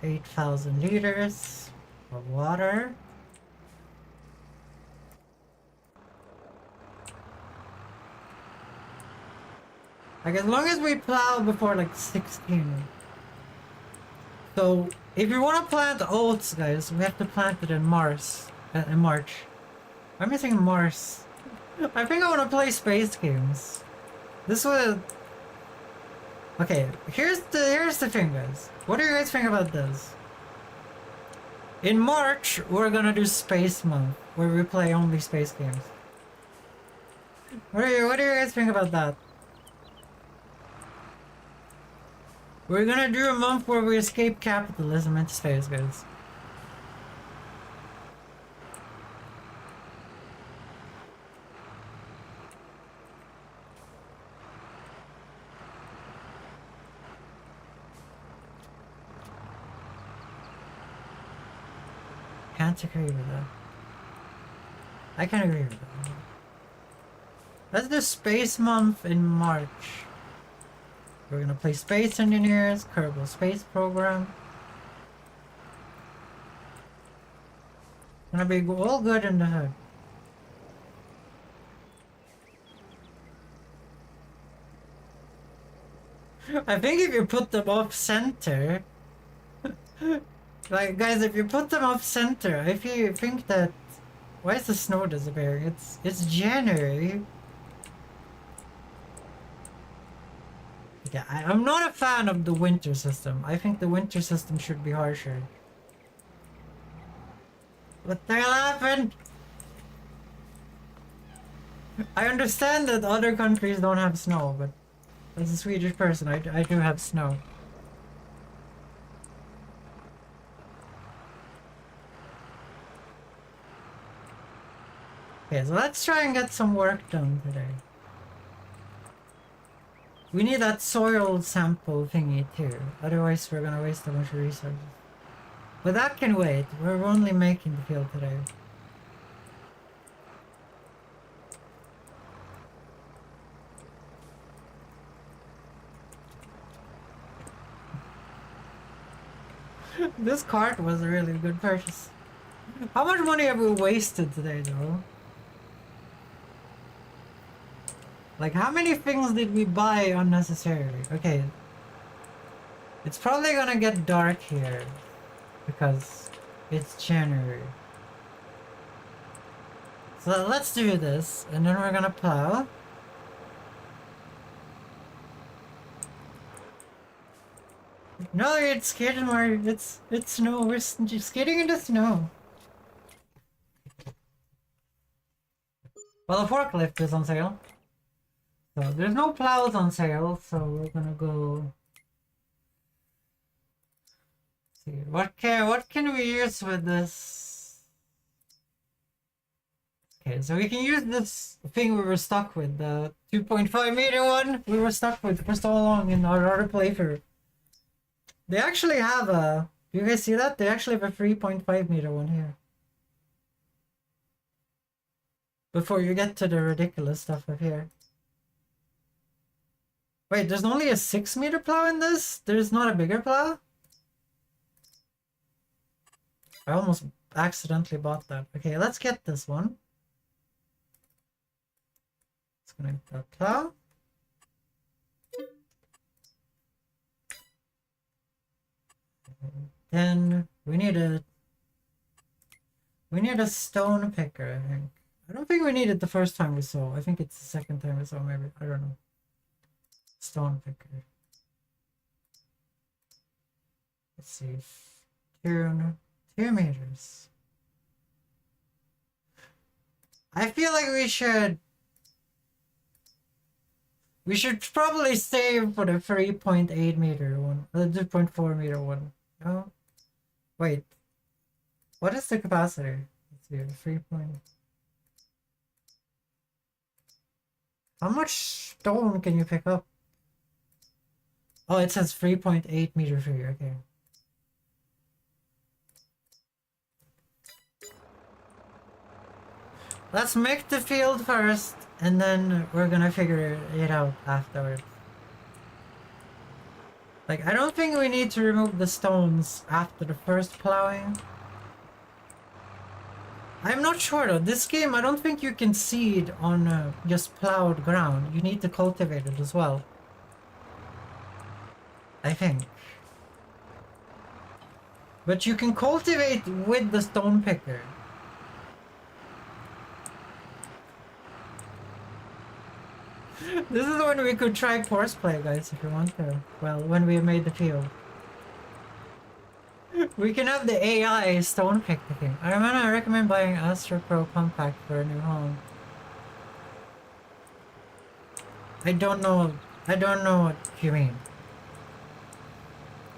Okay, 8,000 liters of water. Like, as long as we plow before like 16. So, if you want to plant oats, guys, we have to plant it in March. I'm missing Mars. I think I want to play space games. This will... Okay, here's the thing, guys. What do you guys think about this? In March, we're gonna do Space Month, where we play only space games. What do you guys think about that? We're gonna do a month where we escape capitalism into space, guys. Can't agree with that. I can agree with that. Let's do Space Month in March. We're gonna play Space Engineers, Kerbal Space Program. Gonna be all good in the hood. I think if you put them off center, like guys, if you put them off center, if you think that, why is the snow disappearing? It's January. Yeah, I'm not a fan of the winter system. I think the winter system should be harsher. What the hell happened? I understand that other countries don't have snow, but as a Swedish person, I do have snow. Okay, so let's try and get some work done today. We need that soil sample thingy too, otherwise we're gonna waste a bunch of resources. But that can wait, we're only making the field today. This cart was a really good purchase. How much money have we wasted today though? Like, how many things did we buy unnecessarily? Okay. It's probably gonna get dark here. Because it's January. So let's do this. And then we're gonna plow. No, it's skating where it's snow. We're just skating in the snow. Well, the forklift is on sale. So there's no plows on sale, so we're gonna go see what can we use with this? Okay, so we can use this thing we were stuck with, the 2.5 meter one we were stuck with for so long in our other playthrough. They actually have a, do you guys see that? They actually have a 3.5 meter one here. Before you get to the ridiculous stuff up here. Wait, there's only a 6 meter plow in this? There's not a bigger plow? I almost accidentally bought that. Okay, let's get this one. It's gonna be a plow. Then we need a stone picker, I think. I don't think we need it the first time we saw. I think it's the second time we saw, maybe. I don't know. Stone picker. Let's see. 2 meters. I feel like we should probably save for the 3.8 meter one, the 2.4 meter one. No? Wait. What is the capacity? Let's see, 3. How much stone can you pick up? Oh, it says 3.8 meter free, okay. Let's make the field first, and then we're gonna figure it out afterwards. Like, I don't think we need to remove the stones after the first plowing. I'm not sure though. This game, I don't think you can seed on just plowed ground. You need to cultivate it as well. I think. But you can cultivate with the stone picker. This is when we could try horseplay, guys, if you want to. Well, when we made the field. We can have the AI stone pick the thing. I recommend buying Astro Pro Compact for a new home. I don't know what you mean.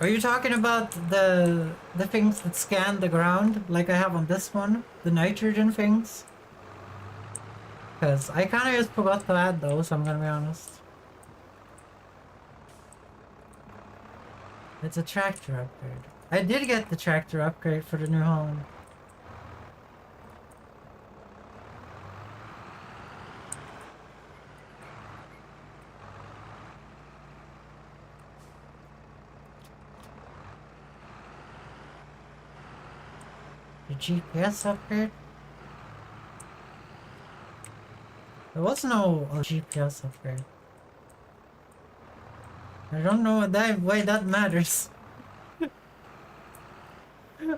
Are you talking about the things that scan the ground, like I have on this one? The nitrogen things? Because I kind of just forgot to add those, I'm gonna be honest. It's a tractor upgrade. I did get the tractor upgrade for the new home. The GPS upgrade? There was no GPS upgrade. I don't know why that matters.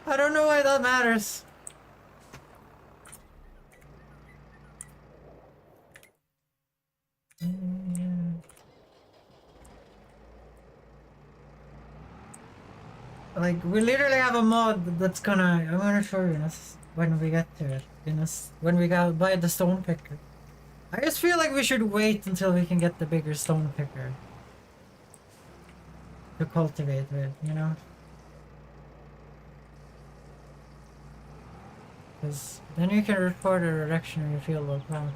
I don't know why that matters. Like, we literally have a mod that's gonna, I'm gonna show you this when we get to it. When we go buy the stone picker. I just feel like we should wait until we can get the bigger stone picker to cultivate with, you know? Because then you can record a direction in your field of plow.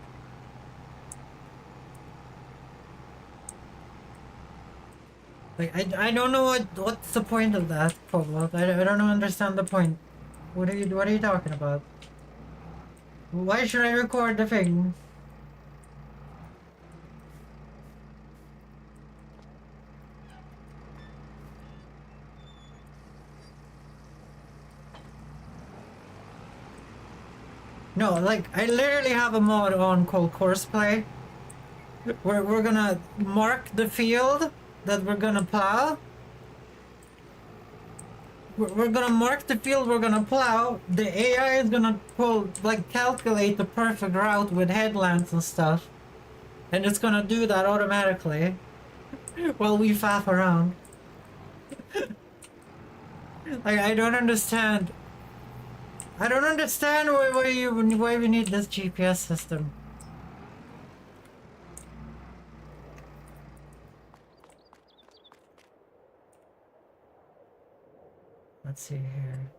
Like, I don't know what's the point of that, Pablo. I don't understand the point. What are you talking about? Why should I record the thing? No, like, I literally have a mod on called Courseplay, where we're gonna mark the field that we're gonna plow. We're gonna mark the field we're gonna plow. The AI is gonna calculate the perfect route with headlands and stuff. And it's gonna do that automatically while we faff around. I don't understand. I don't understand why we need this GPS system. Let's see here.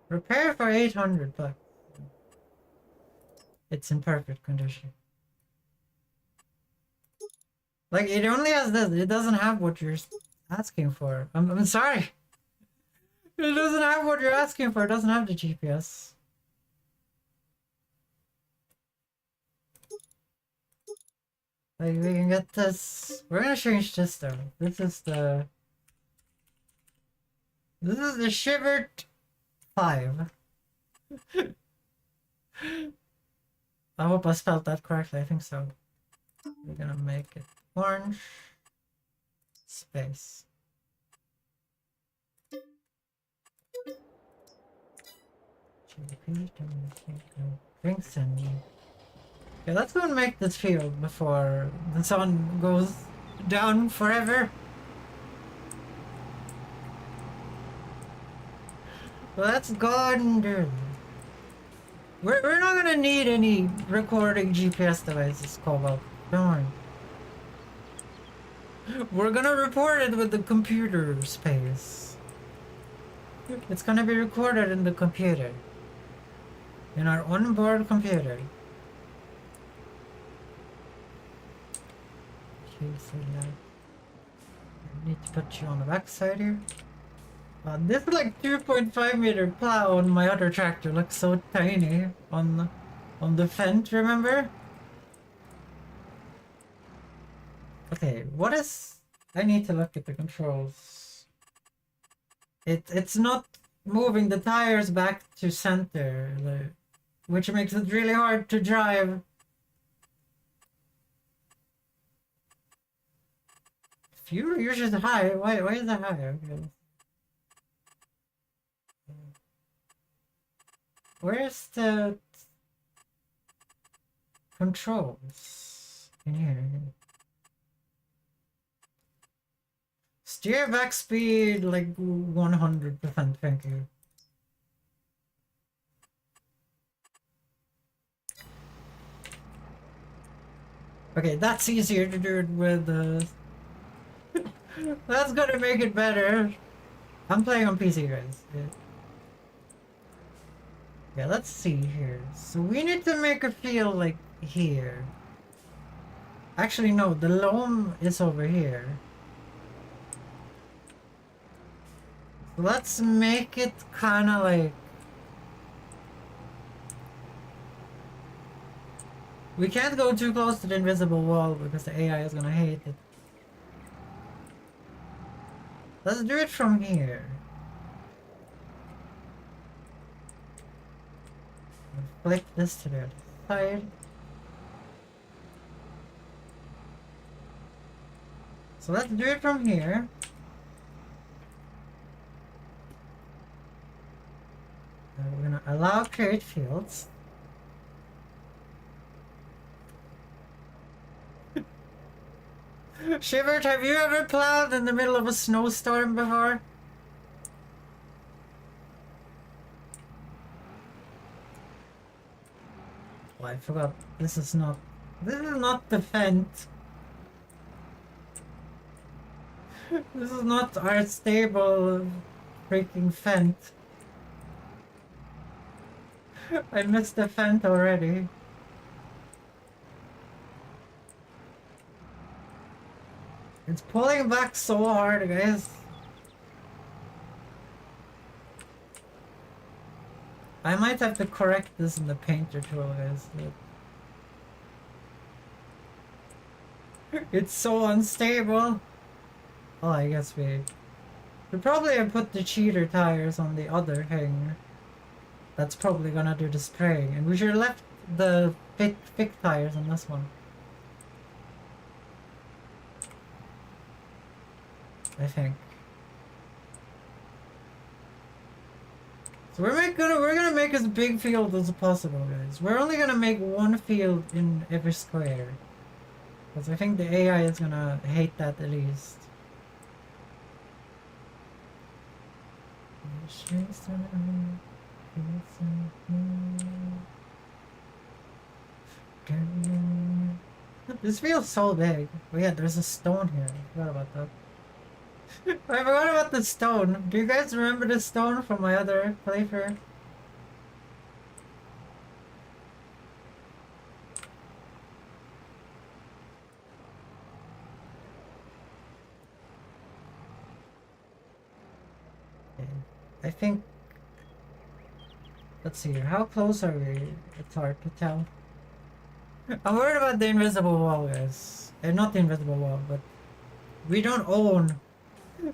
Repair for 800 bucks. It's in perfect condition. Like, it only has this. It doesn't have what you're asking for. I'm sorry. It doesn't have what you're asking for. It doesn't have the GPS. Like, we can get this. We're gonna change this though. This is the shivered 5. I hope I spelled that correctly. I think so. We're gonna make it orange space. Drinks and okay, let's go and make this field before the sun goes down forever. Let's go and do it. We're not gonna need any recording GPS devices, Cobalt. Don't worry. We're gonna report it with the computer space. It's gonna be recorded in the computer. In our onboard computer. Okay, so I need to put you on the back side here. This like 2.5 meter plow on my other tractor looks so tiny on the Fent, remember? Okay, what is... I need to look at the controls. It's not moving the tires back to center, which makes it really hard to drive. Fuel usage is high. Why is that high? Okay. Where's the controls? In here. Steer back speed like 100%, thank you. Okay, that's easier to do it with that's gonna make it better. I'm playing on PC, guys. Yeah, let's see here. So we need to make a field like here. Actually, no, the loam is over here. So let's make it kind of like... We can't go too close to the invisible wall because the AI is gonna hate it. Let's do it from here. Flick this to the other side. So let's do it from here. We're gonna allow create fields. Shivert, have you ever plowed in the middle of a snowstorm before? Oh, I forgot. This is not the Fent. This is not our stable freaking Fent. I missed the Fent already. It's pulling back so hard, guys. I might have to correct this in the painter tool, guys. It's so unstable. Oh, I guess we probably have put the cheater tires on the other hanger. That's probably gonna do the spraying, and we should have left the thick tires on this one. I think. So we're gonna make as big field as possible, guys. We're only gonna make one field in every square, because I think the AI is gonna hate that the least. This feels so big. Oh yeah, there's a stone here. I forgot about that. I forgot about the stone. Do you guys remember the stone from my other playthrough? Okay. I think... Let's see here. How close are we? It's hard to tell. I'm worried about the invisible wall, guys. Not the invisible wall, but... We don't own...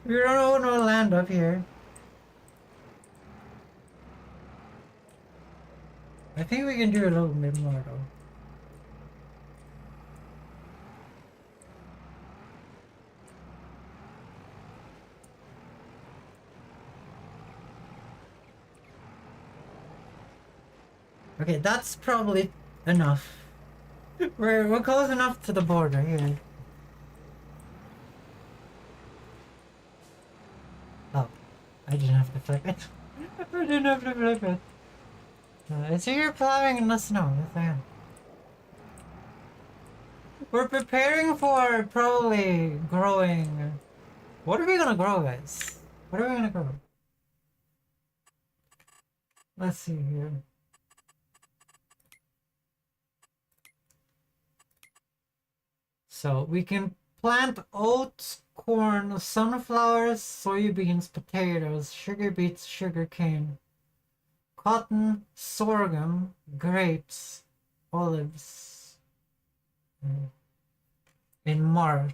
We don't own no land up here. I think we can do a little bit more, though. Okay, that's probably enough. We're close enough to the border here. Oh, I didn't have to flip it. I didn't have to flip it. So you're plowing in the snow. Yes, I am. We're preparing for probably growing. What are we gonna grow, guys? What are we gonna grow? Let's see here. So we can plant oats, corn, sunflowers, soybeans, potatoes, sugar beets, sugar cane, cotton, sorghum, grapes, olives. In March.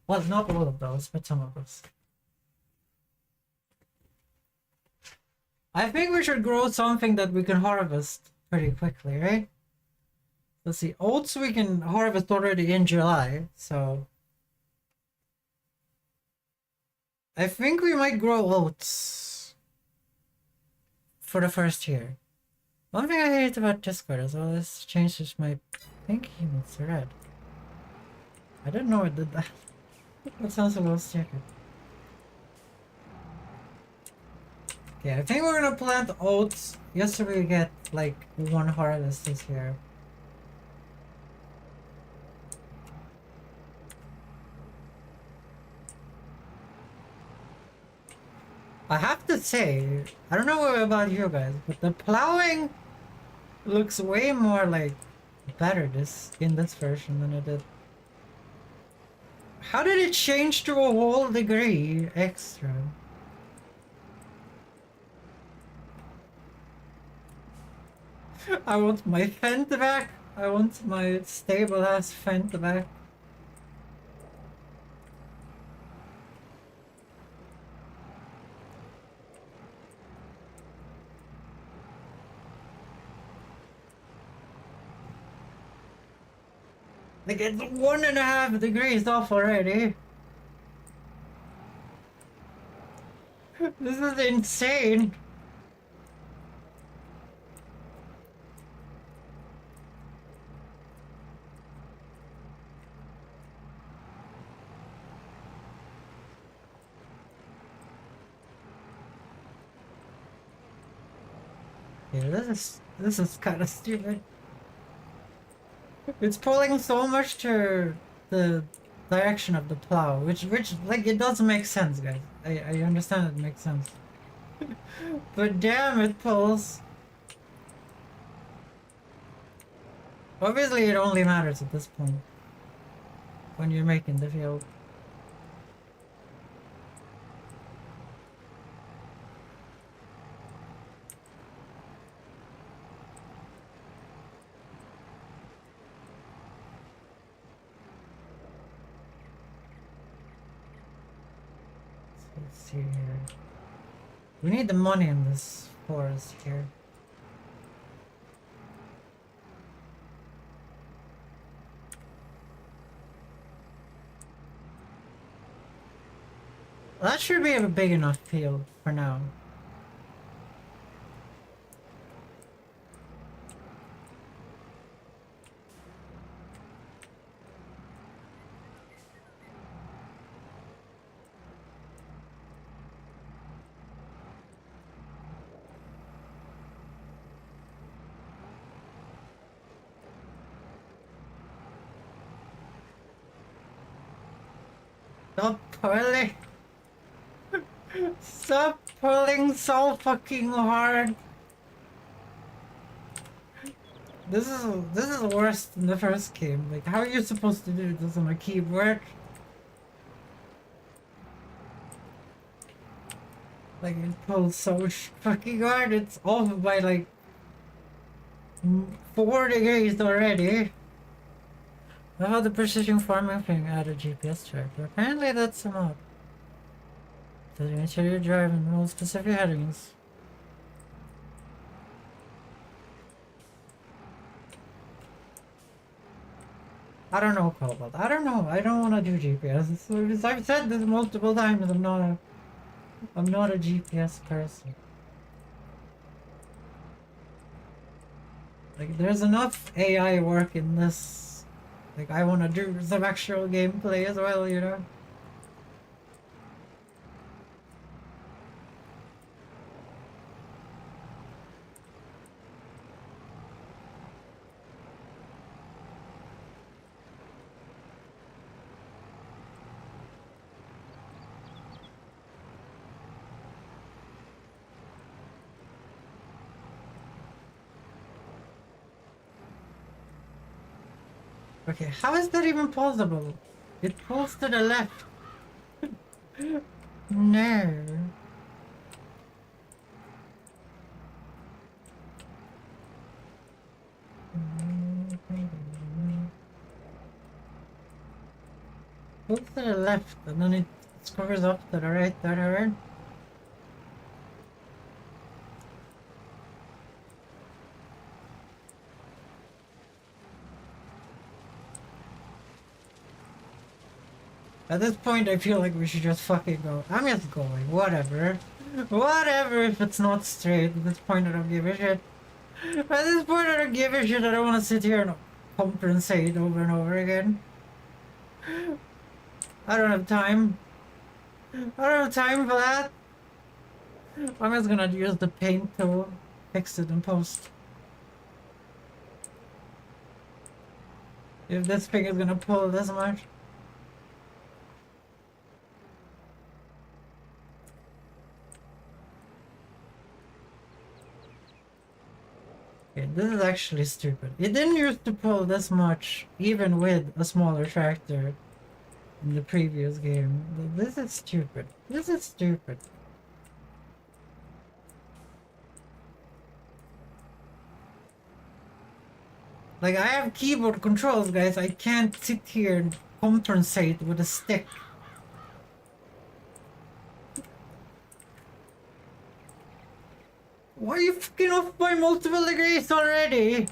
Well, not all of those, but some of those. I think we should grow something that we can harvest pretty quickly, right? Let's see, oats we can harvest already in July, so... I think we might grow oats for the first year. One thing I hate about Discord as well is changes my thinking thread. I didn't know it did that. That sounds a little stupid. Okay, I think we're gonna plant oats just so we get like one harvest this year. I have to say, I don't know about you guys, but the plowing looks way more like better in this version than it did. How did it change to a whole degree extra? I want my Fent back. I want my stable ass Fent back. Like it's 1.5 degrees off already. This is insane. Yeah, this is kind of stupid. It's pulling so much to the direction of the plow, which like it doesn't make sense, guys. I understand it makes sense. But damn, it pulls. Obviously, it only matters at this point when you're making the field. Let's see here. We need the money in this forest here. That should be a big enough field for now. Stop pulling. Stop pulling so fucking hard. This is worse than the first game. Like, how are you supposed to do this on a keyboard? Like, it pulls so fucking hard. It's off by like 4 degrees already. How about the precision farming thing add a GPS tracker? Apparently that's a mod. Does it ensure you're driving all specific headings? I don't know, Cobalt. I don't know. I don't want to do GPS. So, I've said this multiple times. I'm not a GPS person. Like, there's enough AI work in this. Like, I want to do some actual gameplay as well, you know? Okay, how is that even possible? It pulls to the left. No. Pulls to the left and then it scores up to the right that I heard. At this point, I feel like we should just fucking go. I'm just going. Whatever. Whatever if it's not straight. At this point, I don't give a shit. At this point, I don't give a shit. I don't want to sit here and compensate over and over again. I don't have time. I don't have time for that. I'm just gonna use the paint tool. Fix it in post. If this thing is gonna pull this much. Okay, this is actually stupid. It didn't used to pull this much, even with a smaller tractor in the previous game. This is stupid. This is stupid. Like, I have keyboard controls, guys. I can't sit here and compensate with a stick. Why are you fucking off by multiple degrees already?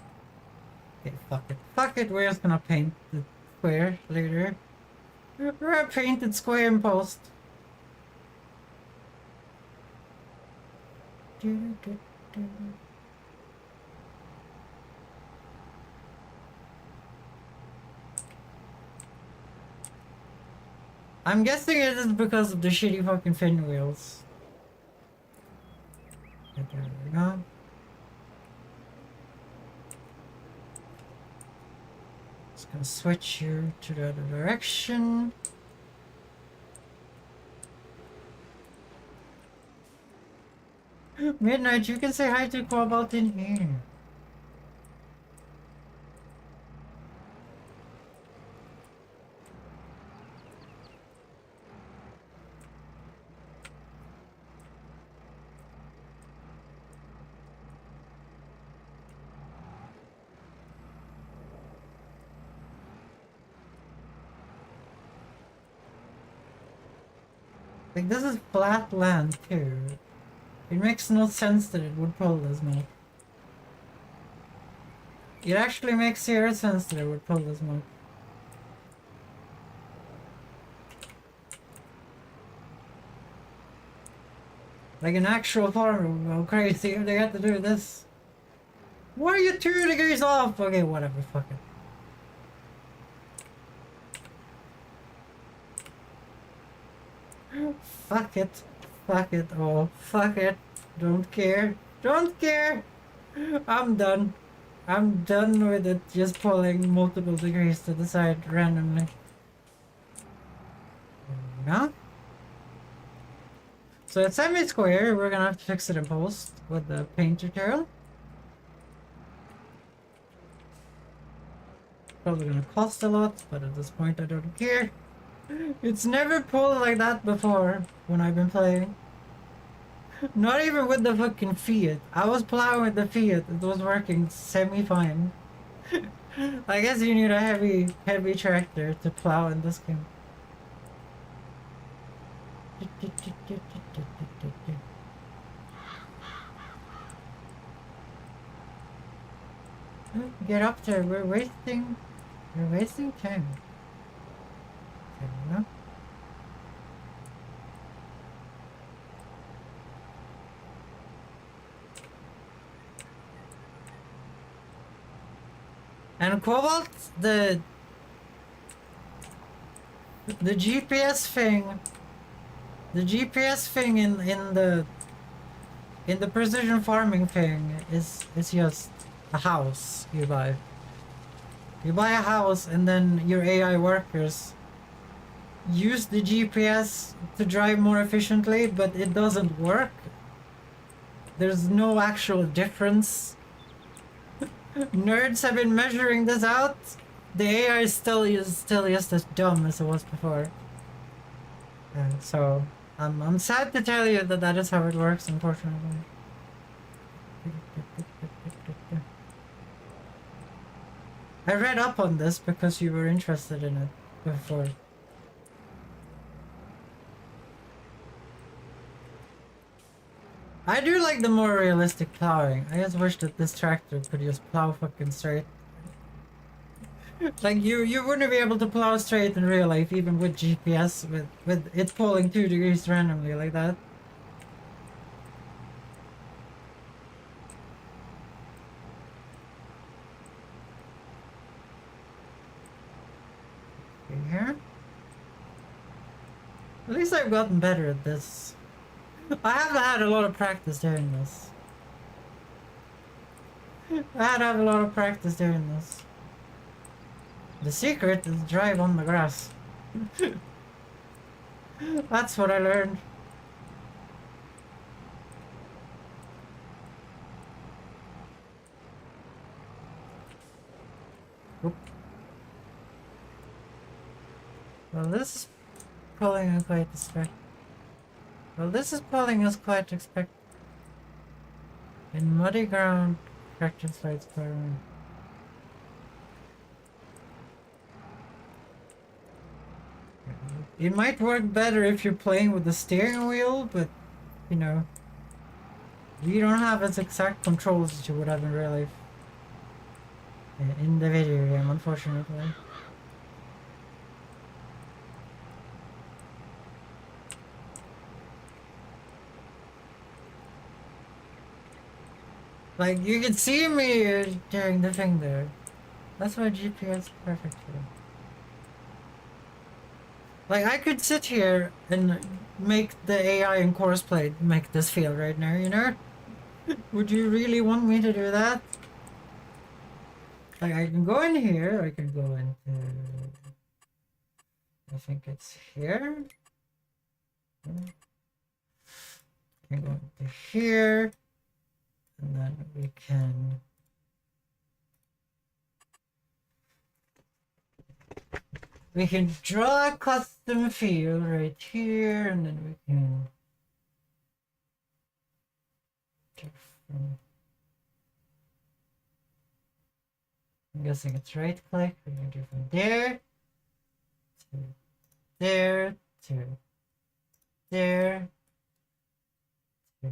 Okay, fuck it. Fuck it, we're just gonna paint the square later. We're a painted square in post. I'm guessing it is because of the shitty fucking fin wheels. There we go. Just gonna switch you to the other direction. Midnight, you can say hi to Cobalt in here. Like, this is flat land too. It makes no sense that it would pull this much. It actually makes zero sense that it would pull this much. Like, an actual farmer would go crazy if they had to do this. Why are you 2 degrees off? Okay, whatever, fuck it. Fuck it. Fuck it. Oh, fuck it. Don't care. Don't care. I'm done. I'm done with it just pulling multiple degrees to the side randomly. go. So it's semi-square. We're gonna have to fix it in post with the paint tutorial. Probably gonna cost a lot, but at this point I don't care. It's never pulled like that before when I've been playing. Not even with the fucking Fiat. I was plowing with the Fiat. It was working semi-fine. I guess you need a heavy tractor to plow in this game. Get up there. We're wasting time. There we go. And Cobalt, the GPS thing, in the precision farming thing is just a house you buy. You buy a house and then your AI workers use the GPS to drive more efficiently, but it doesn't work. There's no actual difference. Nerds have been measuring this out. The AI is still just as dumb as it was before. So I'm sad to tell you that that is how it works, unfortunately. I read up on this because you were interested in it before. I do like the more realistic plowing. I just wish that this tractor could just plow fucking straight. Like you wouldn't be able to plow straight in real life even with GPS with it pulling 2 degrees randomly like that. Here. At least I've gotten better at this. I haven't had a lot of practice doing this. I had to have a lot of practice doing this. The secret is drive on the grass. That's what I learned. Oop. Well, this is pulling us quite expect. Well, this is pulling us quite expect. In muddy ground, traction slides quite around. It might work better if you're playing with the steering wheel, but you know, we don't have as exact controls as you would have in real life. In the video game, unfortunately. Like, you can see me doing the thing there. That's why GPS is perfect for. Like, I could sit here and make the AI in course play make this feel right now, you know? Would you really want me to do that? Like, I can go in here, I can go into... I think it's here. I can go into here. And then we can... We can draw a custom field right here, and then we can... I'm guessing it's right click. We can do from there to there to there to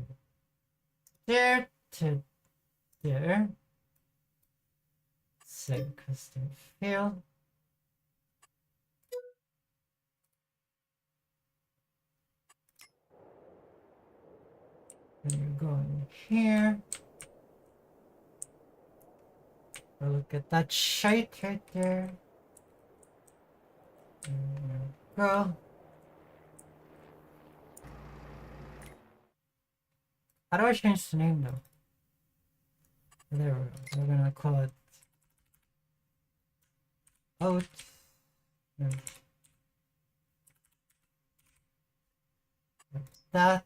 there to there. Set custom field. And you're going here. Oh, look at that shite right there. There we go. How do I change the name though? There we go. We're gonna call it oat. that.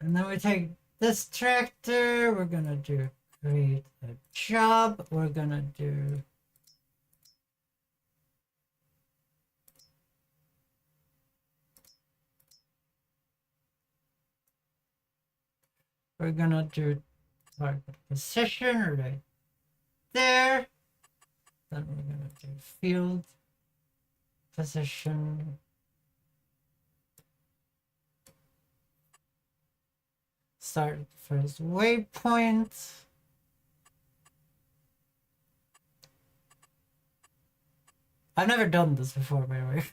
And then we take this tractor, we're gonna do create a job, we're gonna do target position right there. Then we're gonna do field position. Start first waypoint. I've never done this before, by the way.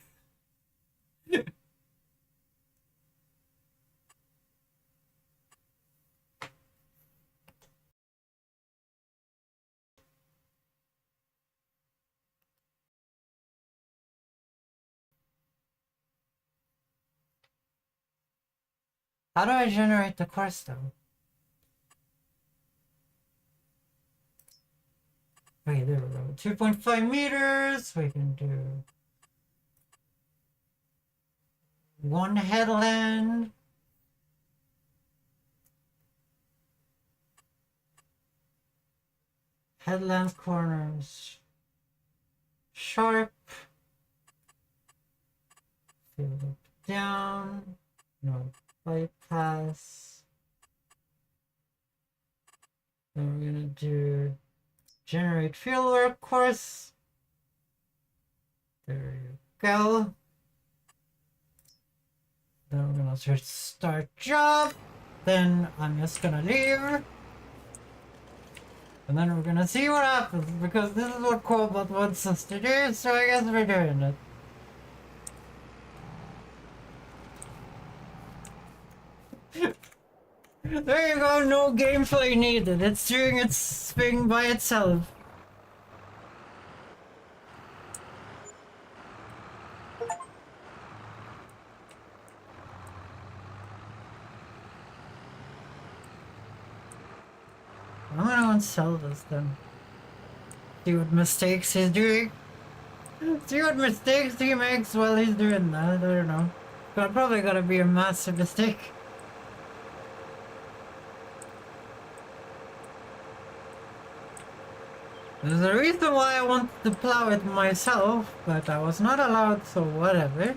How do I generate the course though? Okay, there we go. 2.5 meters. We can do one headland. Headland corners sharp. Field up down. No bypass. Then we're gonna do generate fieldwork course. There you go. Then we're gonna search start job. Then I'm just gonna leave. And then we're gonna see what happens because this is what Cobalt wants us to do, so I guess we're doing it. There you go, no gameplay needed. It's doing its thing by itself. I'm gonna go and sell this then. See what mistakes he's doing. See what mistakes he makes while he's doing that. I don't know. But probably gonna be a massive mistake. There's a reason why I wanted to plow it myself, but I was not allowed, so whatever.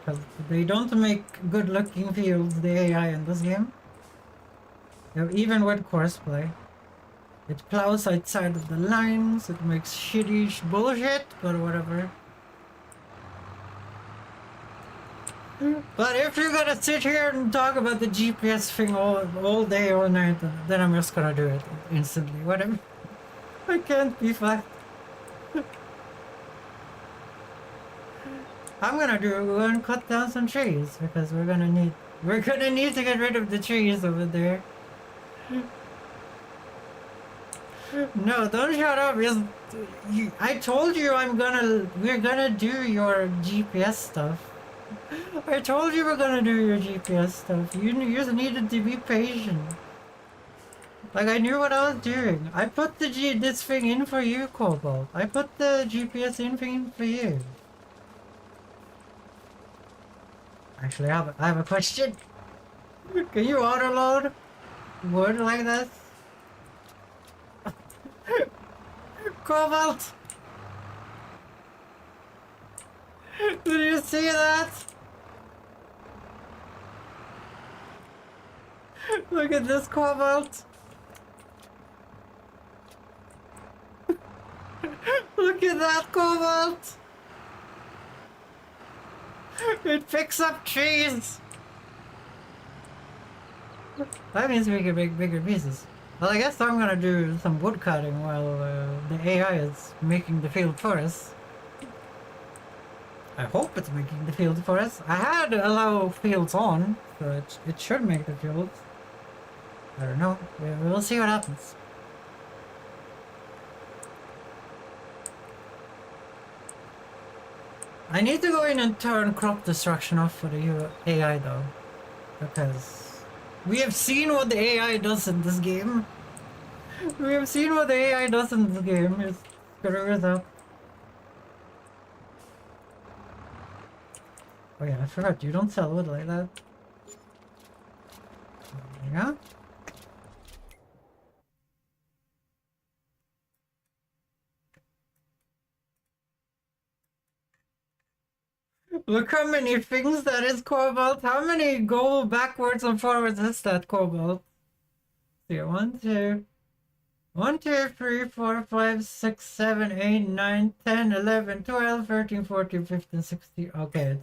Because they don't make good looking fields, the AI in this game. Even with courseplay. It plows outside of the lines, it makes shitty bullshit, but whatever. But if you're gonna sit here and talk about the GPS thing all day, all night, then I'm just gonna do it instantly, whatever. I can't be fucked. I'm gonna go and cut down some trees because we're gonna need to get rid of the trees over there. No, don't shut up. I told you we're gonna do your GPS stuff. I told you we're gonna do your GPS stuff. You just needed to be patient. Like, I knew what I was doing. I put this thing in for you, Cobalt. I put the GPS in for you. Actually, I have a question. Can you autoload wood like this? Cobalt! Did you see that? Look at this, Cobalt! Look at that, Cobalt! It picks up trees! That means we can make bigger pieces. Well, I guess I'm gonna do some wood cutting while the AI is making the field for us. I hope it's making the field for us. I had allow fields on, so it should make the fields. I don't know. We'll see what happens. I need to go in and turn crop destruction off for the AI though, because we have seen what the AI does in this game. We have seen what the AI does in this game. It's screws up. Oh yeah, I forgot. You don't sell wood like that. Yeah. Look how many things that is, Cobalt. How many go backwards and forwards is that, Cobalt? See, 1, 2, 1, 2, 3, 4, 5, 6, 7, 8, 9, 10, 11, 12, 13, 14, 15, 16. Okay.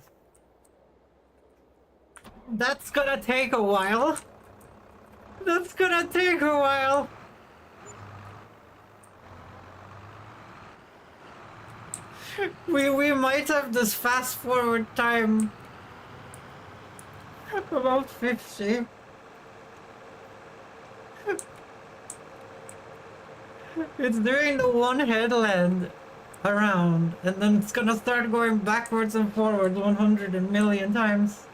That's gonna take a while. That's gonna take a while. We might have this fast forward time about 50. It's doing the one headland around, and then it's gonna start going backwards and forwards 100 million times.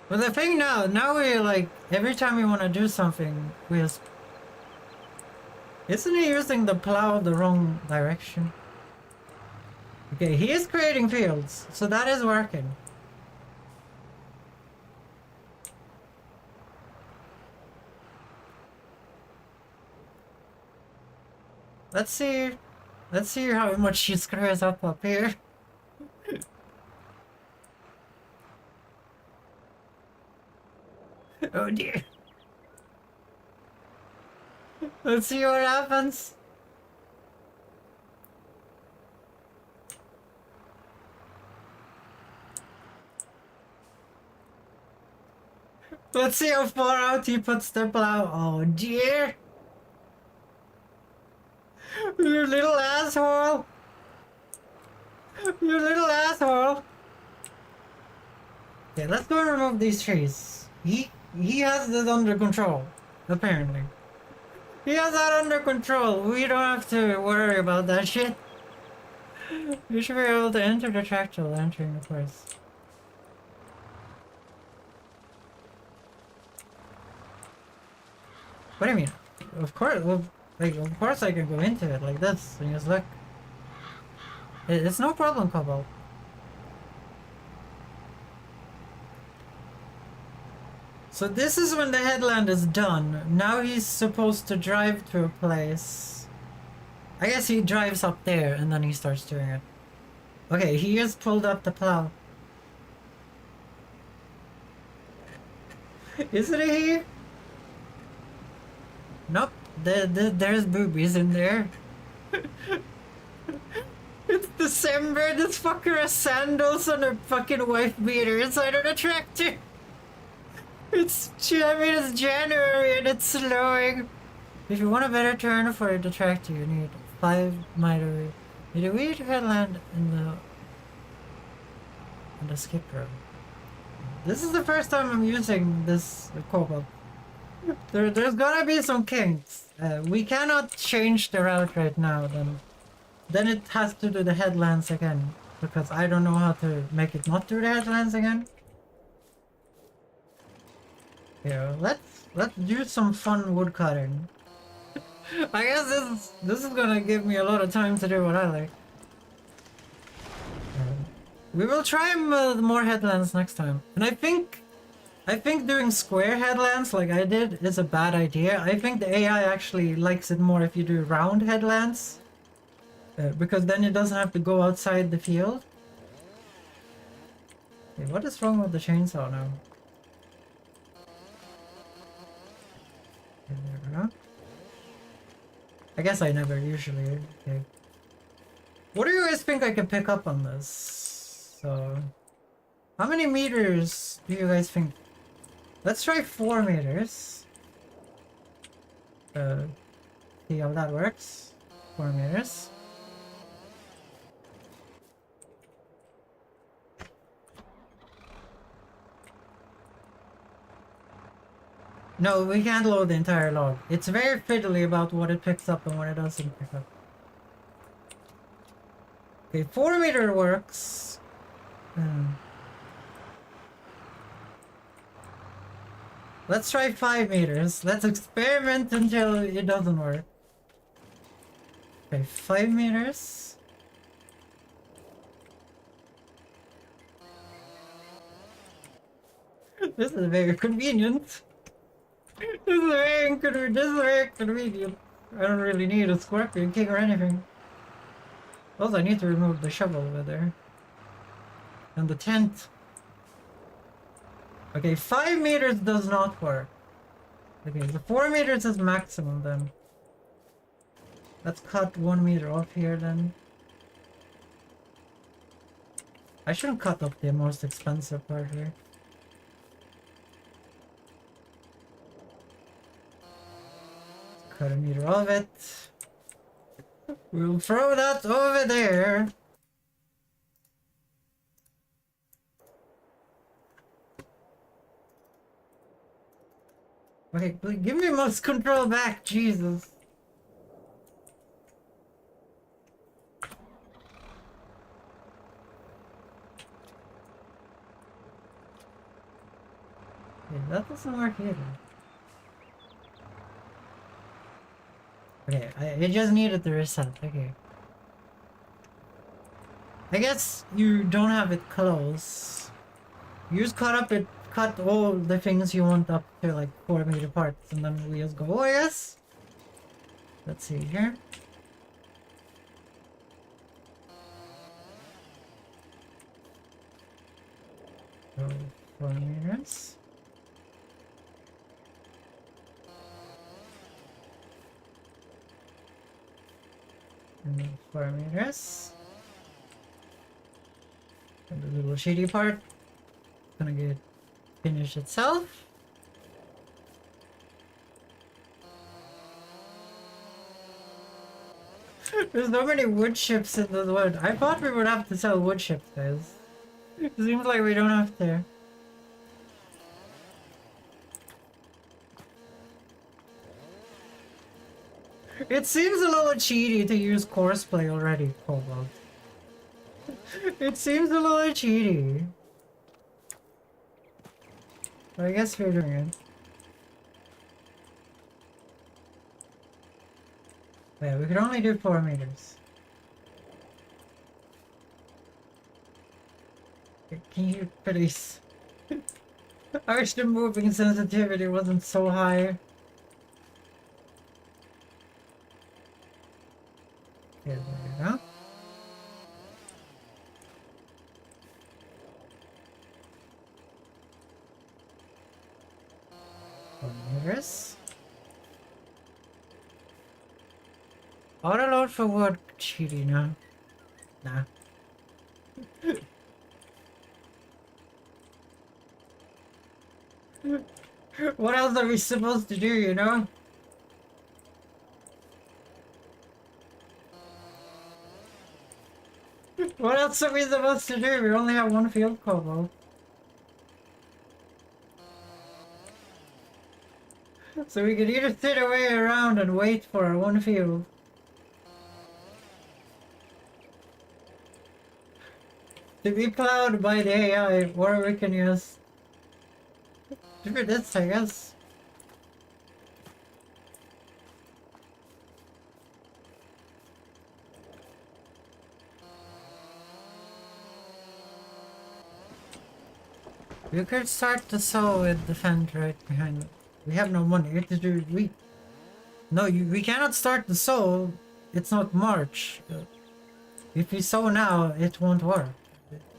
But the thing now we like, every time we want to do something, we just... Isn't he using the plow the wrong direction? Okay, he is creating fields, so that is working. Let's see how much she screws up here. Oh dear. Let's see what happens. Let's see how far out he puts the plow. Oh dear. You little asshole. You little asshole. Okay, let's go and remove these trees. He has this under control, apparently. He has that under control. We don't have to worry about that shit. You should be able to enter the tractor while entering the place. What do you mean? Of course, well, like, of course I can go into it like this and just look. It's no problem, Cobalt. So this is when the headland is done. Now he's supposed to drive to a place. I guess he drives up there and then he starts doing it. Okay, he just pulled up the plow. Isn't he? Nope, there's boobies in there. It's December, this fucker has sandals and a fucking wife beater inside of the tractor. It's January and it's snowing. If you want a better turn for the tractor, you need 5 miter. Need a weird headland in the skip road. This is the first time I'm using this Cobalt. There's gotta be some kinks. We cannot change the route right now. Then it has to do the headlands again, because I don't know how to make it not do the headlands again. Yeah, let's do some fun wood cutting. I guess this is gonna give me a lot of time to do what I like. We will try more headlands next time, and I think doing square headlands like I did is a bad idea. I think the AI actually likes it more if you do round headlands, because then it doesn't have to go outside the field. Okay, what is wrong with the chainsaw now? Okay, there we go. I guess I never usually. Okay. What do you guys think I can pick up on this? So, how many meters do you guys think? Let's try 4 meters. See how that works. 4 meters. No, we can't load the entire log. It's very fiddly about what it picks up and what it doesn't pick up. Okay, 4 meter works. Let's try 5 meters. Let's experiment until it doesn't work. Okay, 5 meters. This is very convenient. This is very convenient. I don't really need a scorpion king or anything. Also, I need to remove the shovel over there. And the tent. Okay, 5 meters does not work. Okay, the 4 meters is maximum then. Let's cut 1 meter off here then. I shouldn't cut off the most expensive part here. Cut 1 meter of it. We'll throw that over there. Okay, please give me most control back, Jesus. Okay, that doesn't work either. Okay, I just needed the reset, okay. I guess you don't have it close. You just cut all the things you want up to like 4 meter parts and then we just go, oh yes! Let's see here. So 4 meters. And then 4 meters. And the little shady part gonna get finished itself. There's so many wood chips in this wood. I thought we would have to sell wood chips, guys. It seems like we don't have to. It seems a little cheaty to use courseplay already, Cobalt. It seems a little cheaty. But I guess we're doing it. Yeah, we could only do 4 meters. Can you please? I wish the moving sensitivity wasn't so high. Okay, there we go. Meters. Auto load for wood, cheaty now. Nah. What else are we supposed to do, you know? What else are we supposed to do? We only have one field combo. So we could either sit away around and wait for our one field. To be plowed by the AI, or we can use... do this, I guess. You could start the sow with the fence right behind it. We have no money. We have to do we cannot start the sow. It's not March. If we sow now, it won't work.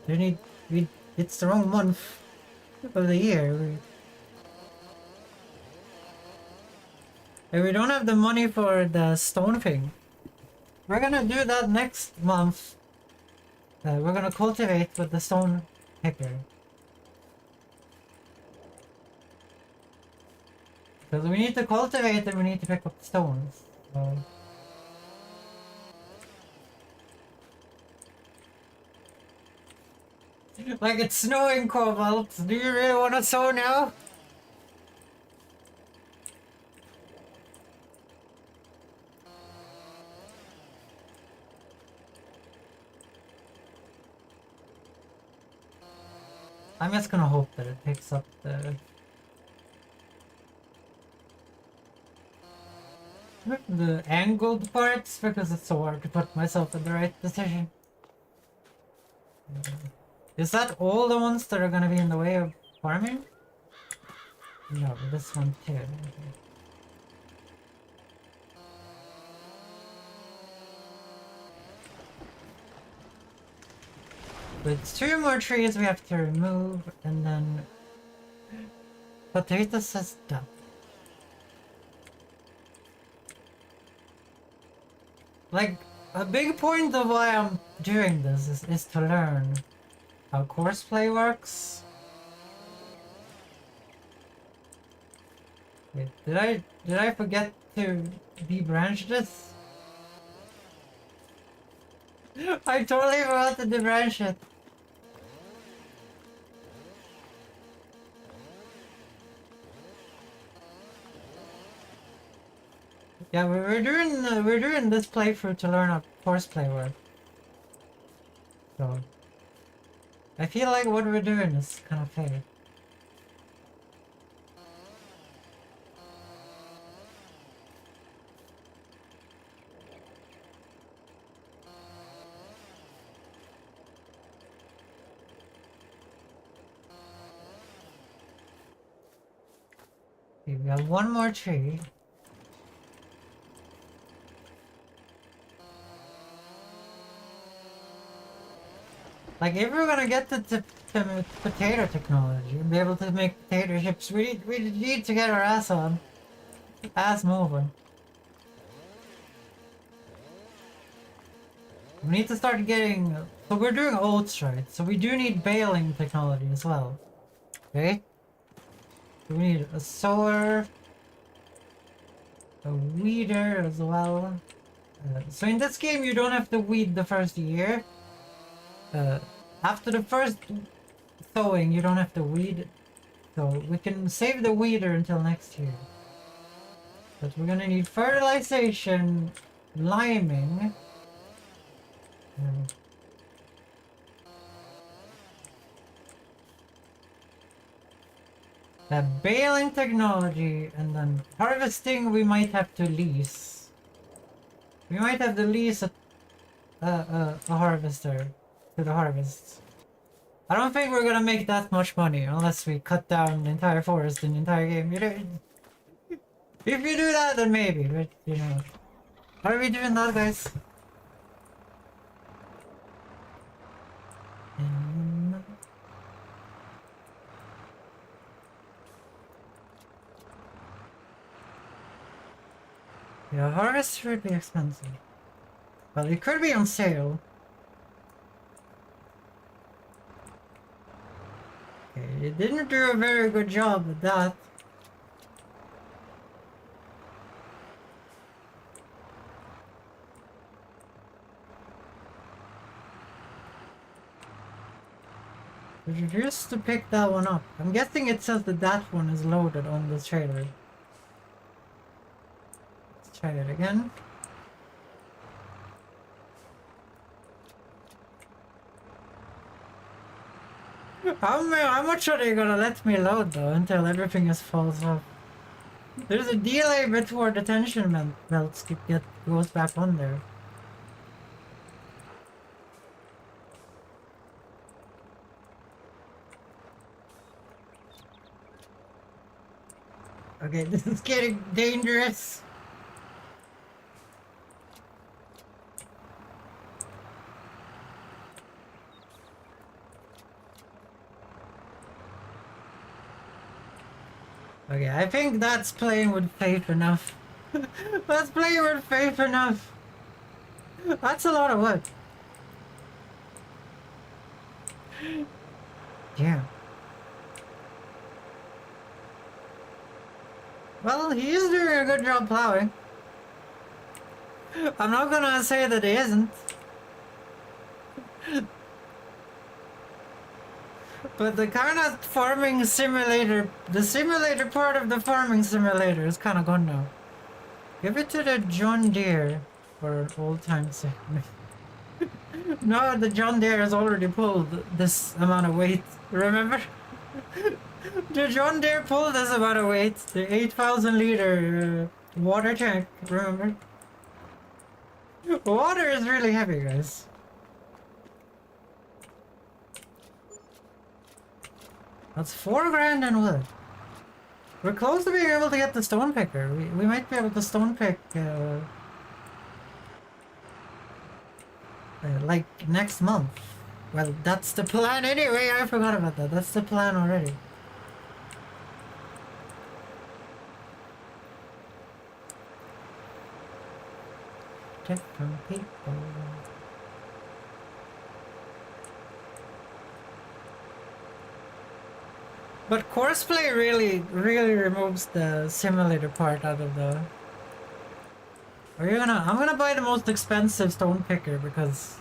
It's the wrong month of the year. And we don't have the money for the stone thing. We're gonna do that next month. We're gonna cultivate with the stone picker. Because we need to cultivate and we need to pick up stones. So. Like it's snowing, Cobalt. Do you really want to sow now? I'm just gonna hope that it picks up the angled parts because it's so hard to put myself in the right position. Is that all the ones that are gonna be in the way of farming? No, this one too. Okay. With 2 more trees we have to remove, and then potato says done. Like, a big point of why I'm doing this is to learn how courseplay works. Wait, did I forget to debranch this? I totally forgot to debranch it. Yeah, we're doing this playthrough to learn how horseplay works. So I feel like what we're doing is kind of fair. Okay, we have 1 more tree. Like, if we're gonna get the potato technology and be able to make potato chips, we need to get our ass moving. We need to start getting. So we're doing oats, right? So we do need baling technology as well. Okay? So we need a sower, a weeder as well. So in this game, you don't have to weed the first year. After the first sowing, you don't have to weed. So we can save the weeder until next year. But we're gonna need fertilization, liming. Baling technology, and then harvesting we might have to lease. We might have to lease a harvester to the harvest. I don't think we're gonna make that much money unless we cut down the entire forest in the entire game. If you do that, then maybe, but you know. How are we doing that, guys? Yeah, harvest would be expensive. Well, it could be on sale. Okay, it didn't do a very good job at that. Just to pick that one up. I'm guessing it says that that one is loaded on the trailer. Let's try it again. How much are they gonna let me load though until everything is falls off? There's a delay before the tension belts goes back on there. Okay, this is getting dangerous. Okay, I think that's playing with faith enough. That's playing with faith enough. That's a lot of work. Yeah. Well, he is doing a good job plowing. I'm not gonna say that he isn't. But the kind of farming simulator, the simulator part of the farming simulator is kind of gone now. Give it to the John Deere for an old time's sake. No, the John Deere has already pulled this amount of weight. Remember? The John Deere pulled this amount of weight. The 8,000 liter water tank. Remember? Water is really heavy, guys. That's 4 grand in wood. We're close to being able to get the stone picker. We might be able to stone pick like next month. Well, that's the plan anyway. I forgot about that. That's the plan already. Different people. But courseplay really removes the simulator part out of the... Are you gonna... I'm gonna buy the most expensive stone picker because...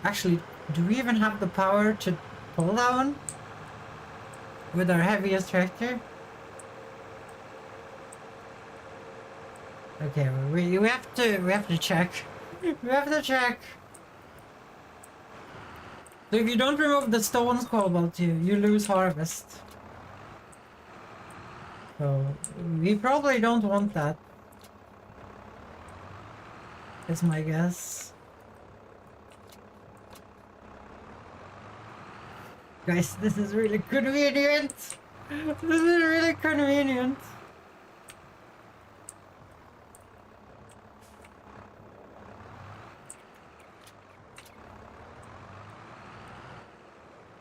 Actually, do we even have the power to pull that one? With our heaviest tractor? Okay, well, we have to check. We have to check. So if you don't remove the stones, Cobalt, you lose harvest. So we probably don't want that. Is my guess. Guys, this is really convenient. This is really convenient.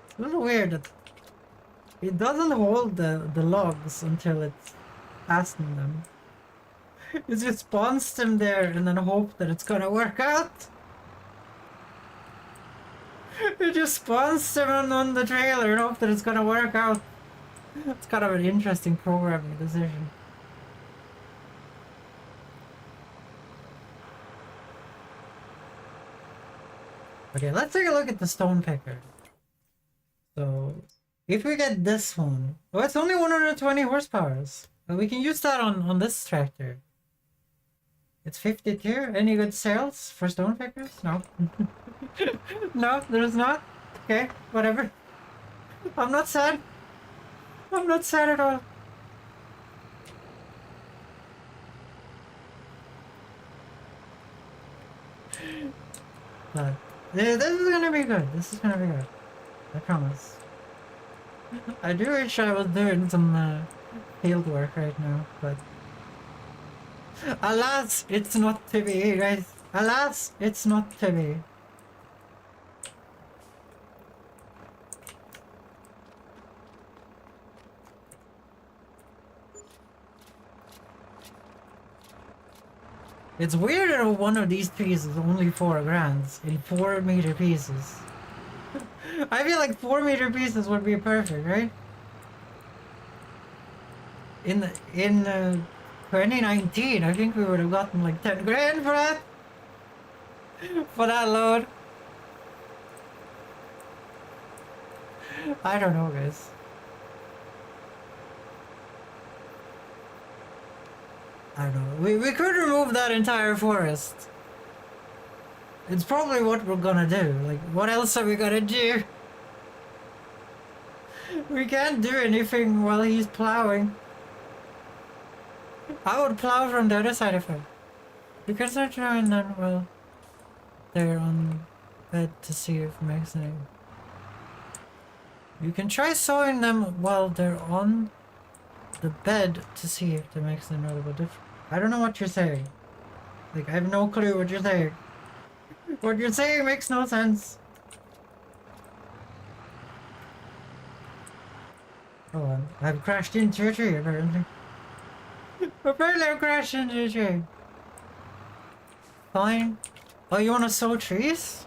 It's a little weird that it doesn't hold the logs until it's passing them. It just spawns them there and then hope that it's gonna work out. It just spawns them on the trailer and hope that it's gonna work out. It's kind of an interesting programming decision. Okay, let's take a look at the stone picker. So, if we get this one, oh, it's only 120 horsepower. But we can use that on this tractor. It's 52. Any good sales for stone pickers? No. No, there's not. Okay, whatever. I'm not sad. I'm not sad at all. But this is gonna be good. This is gonna be good. I promise. I do wish I was doing some field work right now, but alas, it's not to be, guys. Alas, it's not to be. It's weird that one of these trees is only 4 grand in 4-meter pieces. I feel like 4-meter pieces would be perfect, right? In 2019, I think we would have gotten like 10 grand for that. For that load. I don't know, guys. I don't know. We could remove that entire forest. It's probably what we're gonna do. Like, what else are we gonna do? We can't do anything while he's plowing. I would plow from the other side of him. You can start trying then, well, they're on bed to see if it makes any. You can try sowing them while they're on the bed to see if it makes a notable difference. I don't know what you're saying. Like, I have no clue what you're saying. What you're saying makes no sense. Oh, I've crashed into a tree, apparently. Apparently I've crashed into a tree. Fine. Oh, you want to sow trees?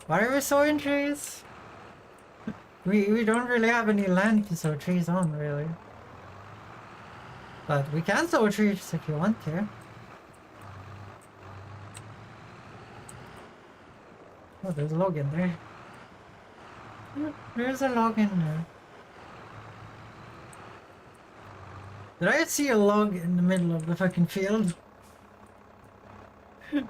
Why are we sowing trees? We don't really have any land to sow trees on, really. But we can sow trees if you want to. Oh, there's a log in there. There's a log in there. Did I see a log in the middle of the fucking field? How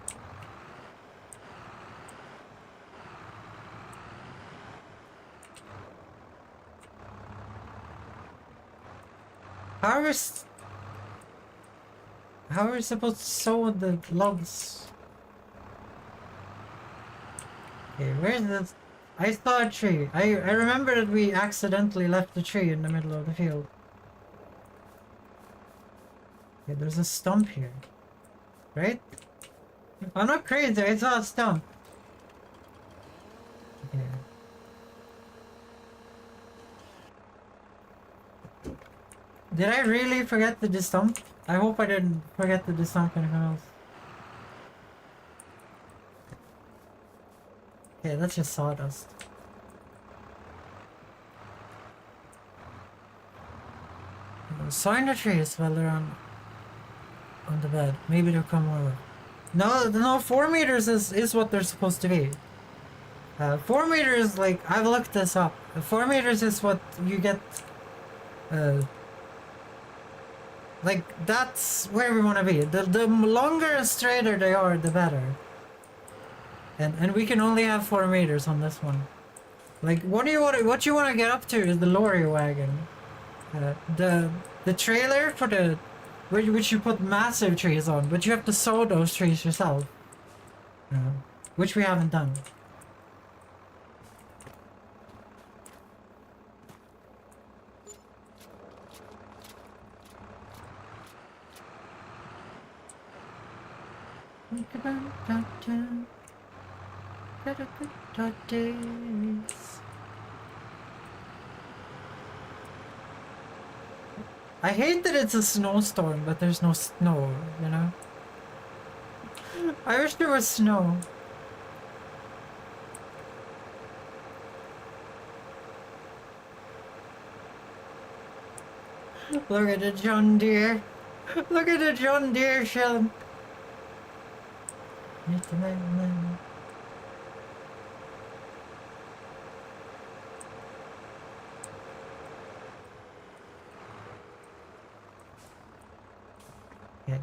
are we how are we supposed to sew the logs? Okay, where's the... I saw a tree. I remember that we accidentally left the tree in the middle of the field. Okay, there's a stump here. Right? I'm not crazy, I saw a stump. Okay. Did I really forget the stump? I hope I didn't forget the stump anything else. Okay, that's just sawdust. Sign the trees while they're on the bed. Maybe they'll come over. No, 4 meters is what they're supposed to be. 4 meters, like, I've looked this up. 4 meters is what you get, like, that's where we want to be. The longer and straighter they are, the better. And we can only have 4 meters on this one. Like, what you want to get up to is the lorry wagon. The trailer for the... which you put massive trees on, but you have to sow those trees yourself. Which we haven't done. I hate that it's a snowstorm, but there's no snow, you know? I wish there was snow. Look at the John Deere. Look at the John Deere shell. Okay.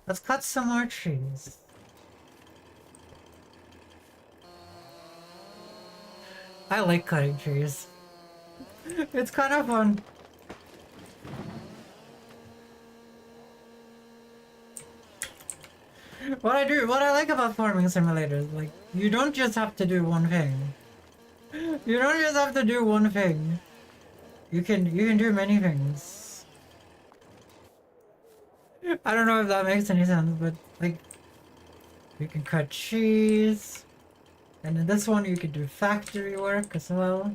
Let's cut some more trees. I like cutting trees. It's kind of fun. What I like about farming simulators, like, you don't just have to do one thing. You don't just have to do one thing. You can do many things. I don't know if that makes any sense, but like, you can cut trees, and in this one you can do factory work as well.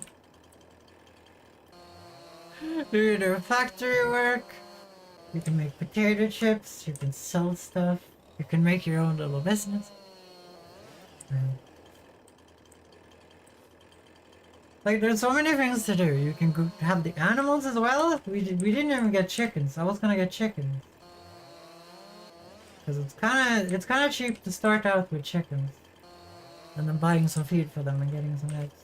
You can do factory work. You can make potato chips. You can sell stuff. You can make your own little business. Like, there's so many things to do. You can go have the animals as well. We didn't even get chickens. I was gonna get chickens. Because it's kind of cheap to start out with chickens. And then buying some feed for them and getting some eggs.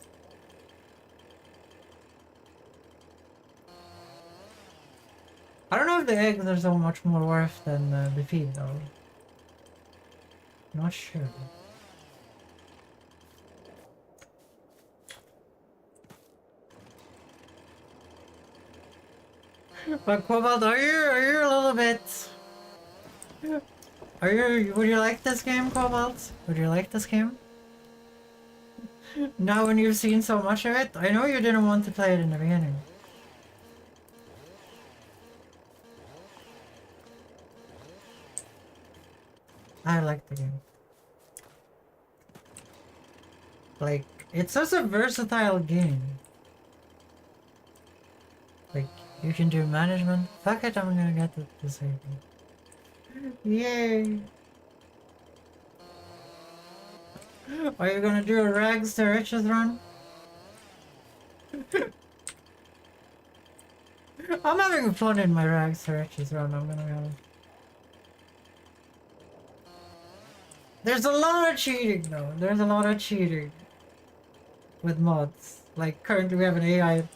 I don't know if the eggs are so much more worth than the feed though. Not sure. But Cobalt, are you a little bit... would you like this game, Cobalt? Would you like this game? Now when you've seen so much of it, I know you didn't want to play it in the beginning. I like the game. Like, it's such a versatile game. Like, you can do management. Fuck it, I'm gonna get this way. Yay! Are you gonna do a rags to riches run? I'm having fun in my rags to riches run, I'm gonna be honest. There's a lot of cheating though. There's a lot of cheating with mods. Like, currently we have an AI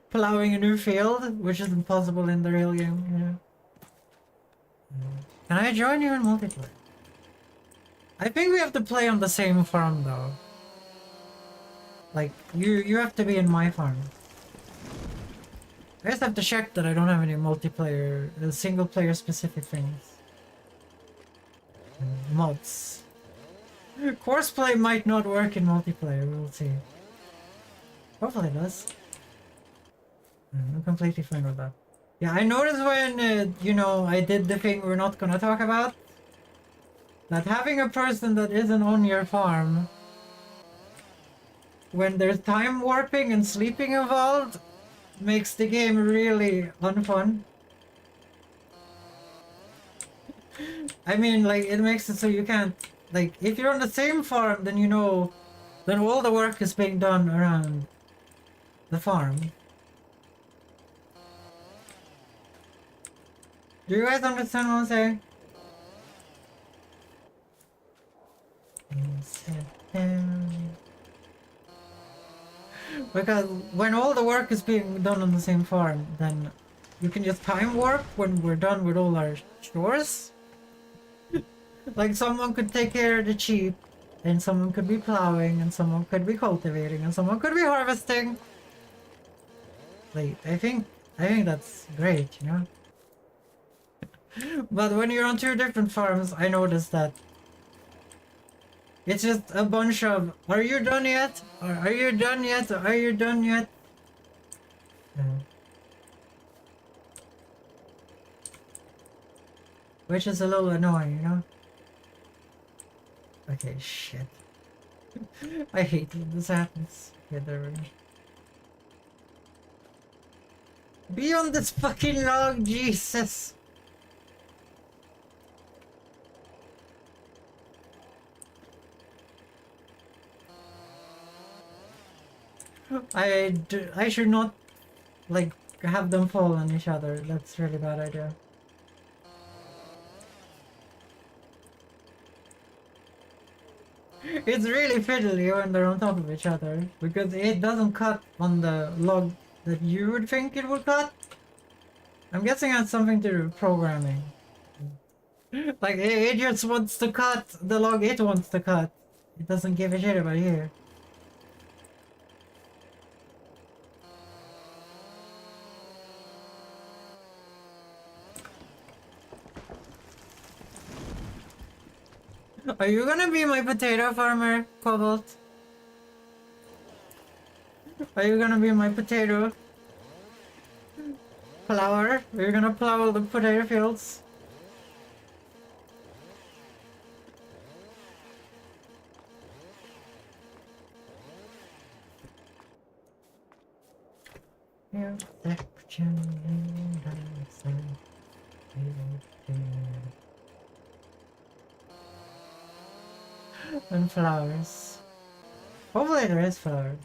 plowing a new field, which is impossible in the real game, you know. Can I join you in multiplayer? I think we have to play on the same farm though. Like, you have to be in my farm. I just have to check that I don't have any multiplayer, single player specific things. Mods. Courseplay might not work in multiplayer, we'll see. Hopefully it does. I'm completely fine with that. Yeah, I noticed when, you know, I did the thing we're not gonna talk about. That having a person that isn't on your farm, when there's time warping and sleeping involved, makes the game really unfun. I mean, like, it makes it so you can't, like, if you're on the same farm, then you know, then all the work is being done around the farm. Do you guys understand what I'm saying? Because when all the work is being done on the same farm, then you can just time warp when we're done with all our chores. Like someone could take care of the sheep, and someone could be plowing, and someone could be cultivating, and someone could be harvesting. Like, I think that's great, you know? But when you're on two different farms, I noticed that it's just a bunch of, are you done yet? Or are you done yet? Or are you done yet? Which is a little annoying, you know? Okay, shit. I hate when this happens. Yeah, there we go. Be on this fucking log, Jesus! I should not, like, have them fall on each other. That's a really bad idea. It's really fiddly when they're on top of each other, because it doesn't cut on the log that you would think it would cut. I'm guessing it has something to do with programming. Like, it just wants to cut the log it wants to cut. It doesn't give a shit about you. Are you gonna be my potato farmer, Cobalt? Are you gonna be my potato plower? Are you gonna plow all the potato fields? And flowers. Hopefully there is flowers.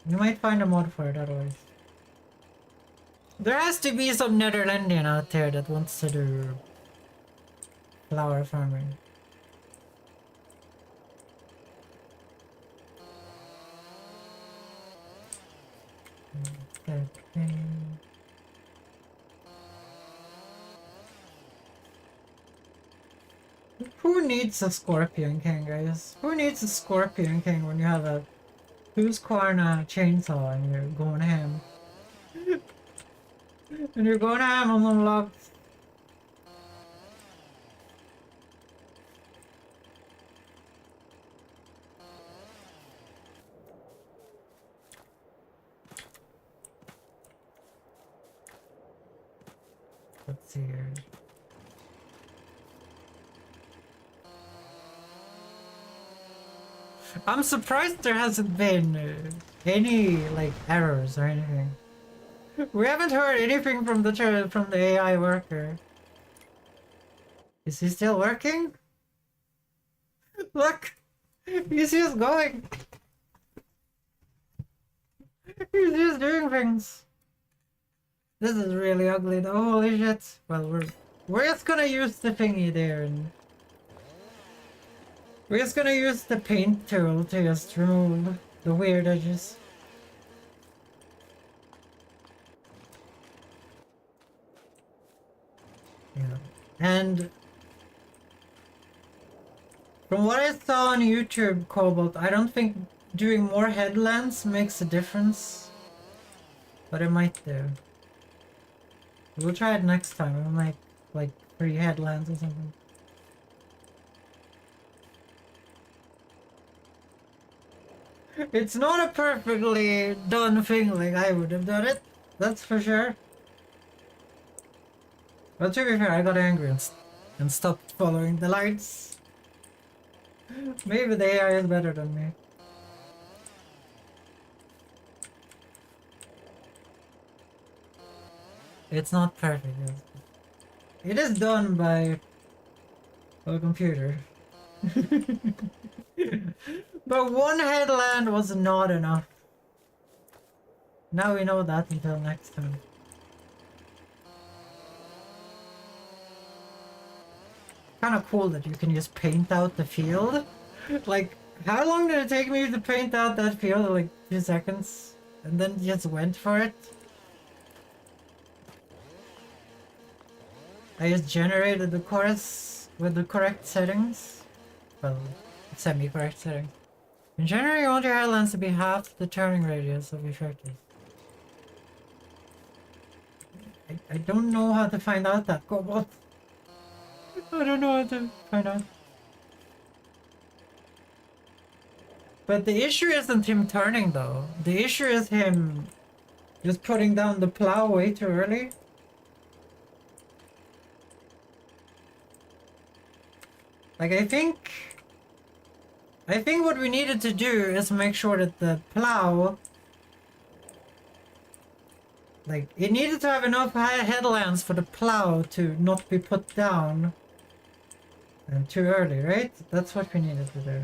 You might find a mod for it otherwise. There has to be some Netherlandian out there that wants to do flower farming. Who needs a Scorpion King, guys? Who needs a Scorpion King when you have a Husqvarna chainsaw and you're going ham? And you're going ham on them logs. Let's see here. I'm surprised there hasn't been any like errors or anything. We haven't heard anything from the AI worker. Is he still working? Look, he's just going. He's just doing things. This is really ugly though. Holy shit. Well, we're just gonna use the thingy there and we're just gonna use the paint tool to just remove the weird edges. Yeah. And From what I saw on YouTube, Cobalt, I don't think doing more headlands makes a difference. But it might do. We'll try it next time. We'll make like 3 headlands or something. It's not a perfectly done thing like I would have done it. That's for sure. But to be fair, I got angry and stopped following the lights. Maybe the AI is better than me. It's not perfect. It is done by a computer. But one headland was not enough. Now we know that until next time. Kind of cool that you can just paint out the field. Like, how long did it take me to paint out that field? Like 2 seconds? And then just went for it? I just generated the chorus with the correct settings. Well, semi-correct settings. In general, you want your headlands to be half the turning radius of your characters. I don't know how to find out that. What? I don't know how to find out. But the issue isn't him turning though. The issue is him just putting down the plow way too early. Like I think what we needed to do is make sure that the plow, like, it needed to have enough high headlands for the plow to not be put down too early, right? That's what we needed to do.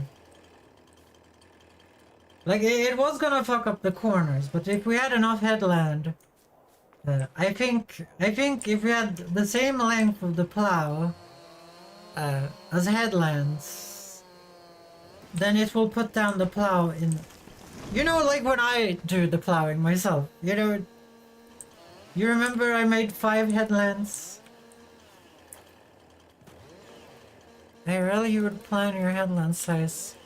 Like, it was gonna fuck up the corners, but if we had enough headland, I think if we had the same length of the plow as headlands, then it will put down the plow in... You know, like when I do the plowing myself, you know... You remember I made 5 headlands? Hey, really? You would plan your headland size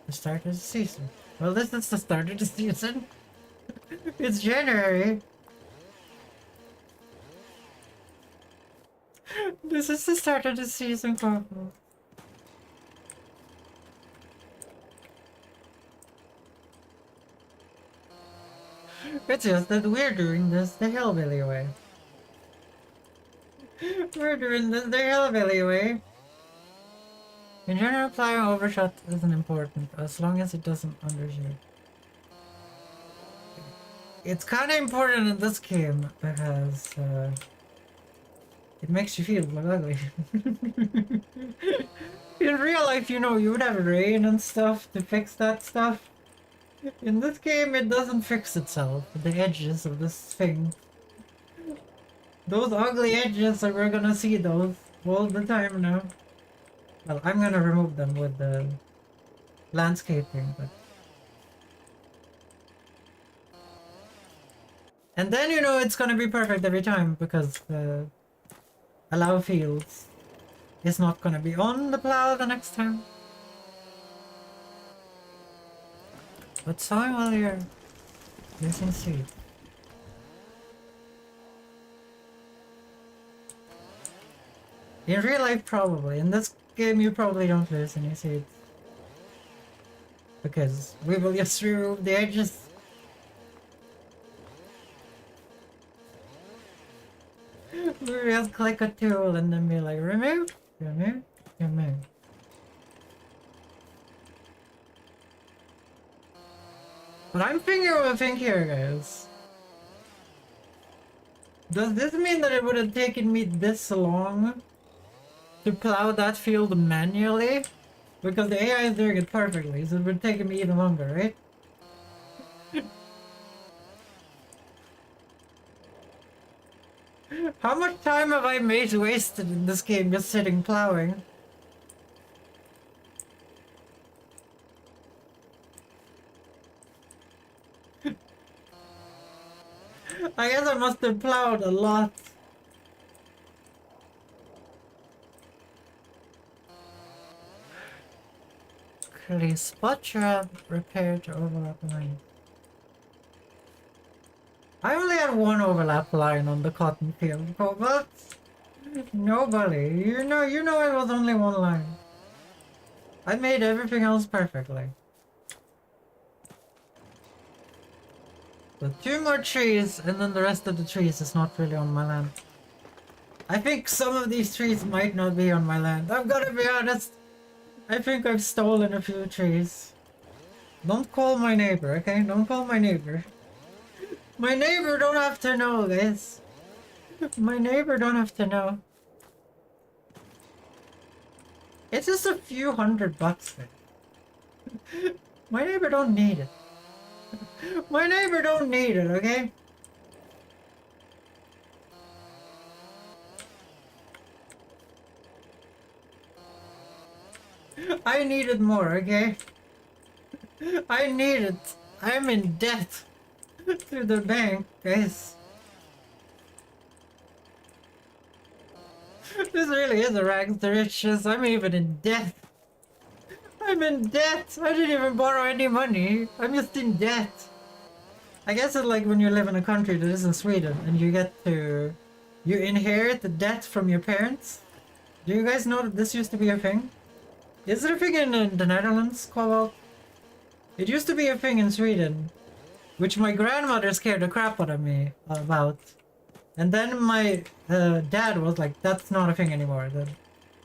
to start of the season? Well, this is the start of the season. It's January. This is the start of the season, Papa. It's just that we're doing this the hillbilly way. We're doing this the hillbilly way. In general, plowing overshot isn't important, as long as it doesn't undershoot. It's kind of important in this game, because it makes you feel ugly. In real life, you know, you would have rain and stuff to fix that stuff. In this game, it doesn't fix itself, the edges of this thing. Those ugly edges, we're gonna see those all the time now. Well, I'm gonna remove them with the landscaping, but... And then, you know, it's gonna be perfect every time, because the allow fields is not gonna be on the plow the next time. But sowing while you're using seed. In real life, probably. In this game, you probably don't lose any seeds. Because we will just remove the edges. We just click a tool and then be like, remove, remove, remove. But I'm thinking of a thing here, guys. Does this mean that it would have taken me this long to plow that field manually? Because the AI is doing it perfectly, so it would take me even longer, right? How much time have I wasted in this game just sitting plowing? I guess I must have plowed a lot. correctly. Spot trap, repair to overlap line. I only had one overlap line on the cotton field, but nobody. You know it was only one line. I made everything else perfectly. So 2 more trees, and then the rest of the trees is not really on my land. I think some of these trees might not be on my land. I'm gonna be honest. I think I've stolen a few trees. Don't call my neighbor, okay? Don't call my neighbor. My neighbor don't have to know, guys. My neighbor don't have to know. It's just a few $100 thing. My neighbor don't need it. My neighbor don't need it, okay? I need it more, okay? I need it. I'm in debt to the bank, guys. This really is a rags to riches. I'm even in debt. I'm in debt. I didn't even borrow any money. I'm just in debt. I guess it's like when you live in a country that isn't Sweden and you inherit the debt from your parents. Do you guys know that this used to be a thing? Is it a thing in the Netherlands, Cobalt? It used to be a thing in Sweden, which my grandmother scared the crap out of me about. And then my dad was like, that's not a thing anymore. That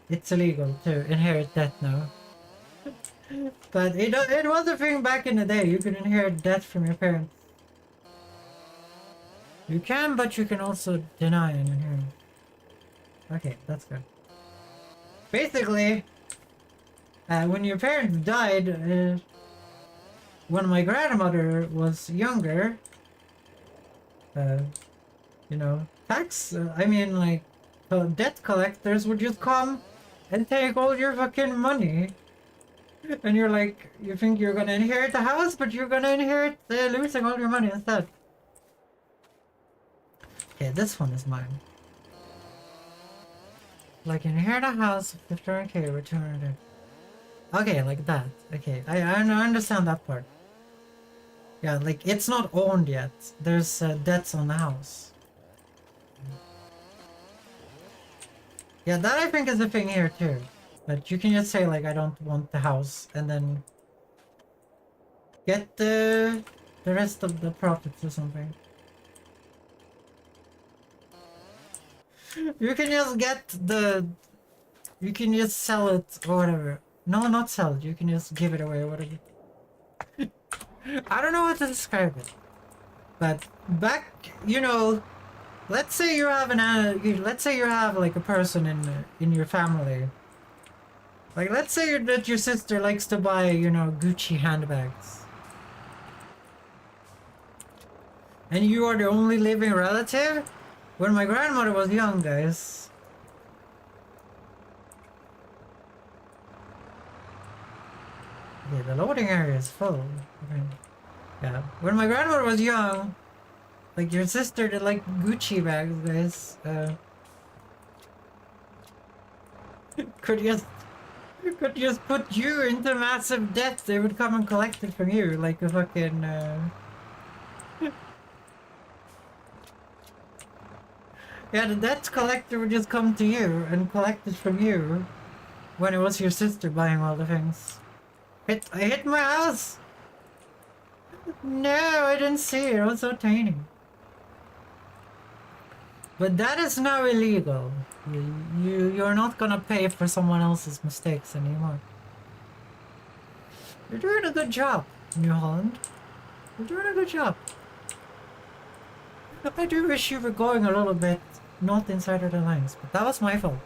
it's illegal to inherit debt now. But it was a thing back in the day. You could inherit debt from your parents. You can, but you can also deny an inheritance. Okay, that's good. Basically, when your parents died, when my grandmother was younger, you know, debt collectors would just come and take all your fucking money. And you're like, you think you're gonna inherit the house, but you're gonna inherit losing all your money instead. Okay, this one is mine. Like, inherit a house, 50k, return it. Okay, like that. Okay, I understand that part. Yeah, like, it's not owned yet. There's debts on the house. Yeah, that I think is a thing here too. But you can just say, like, I don't want the house, and then get the rest of the profits or something. You can just you can just sell it or whatever. No, not sell it. You can just give it away or whatever. I don't know how to describe it. But back, you know, let's say you have like a person in your family. Like, let's say that your sister likes to buy, you know, Gucci handbags. And you are the only living relative? When my grandmother was young, guys. Yeah, the loading area is full. Okay. Yeah, when my grandmother was young, like your sister did like Gucci bags, guys. Could just put you into massive debt. They would come and collect it from you, like a fucking. Yeah, the debt collector would just come to you and collect it from you when it was your sister buying all the things. I hit my house! No, I didn't see it. It was so tiny. But that is now illegal. You're not gonna pay for someone else's mistakes anymore. You're doing a good job, New Holland. You're doing a good job. I do wish you were going a little bit not inside of the lines, but that was my fault.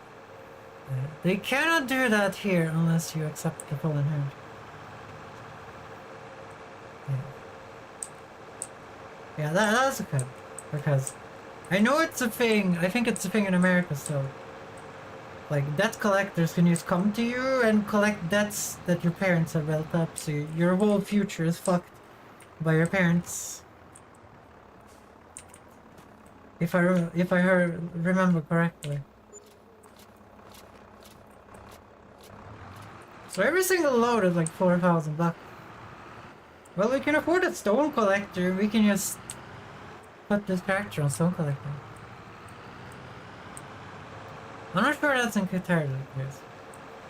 They cannot do that here unless you accept the full inheritance. Yeah, that's okay. Because I know it's a thing, I think it's a thing in America still. Like, debt collectors can just come to you and collect debts that your parents have built up, so your whole future is fucked by your parents. If I remember correctly. So every single load is like 4,000 bucks. Well, we can afford a stone collector. We can just put this character on stone collector. I'm not sure that's in Qatar like this.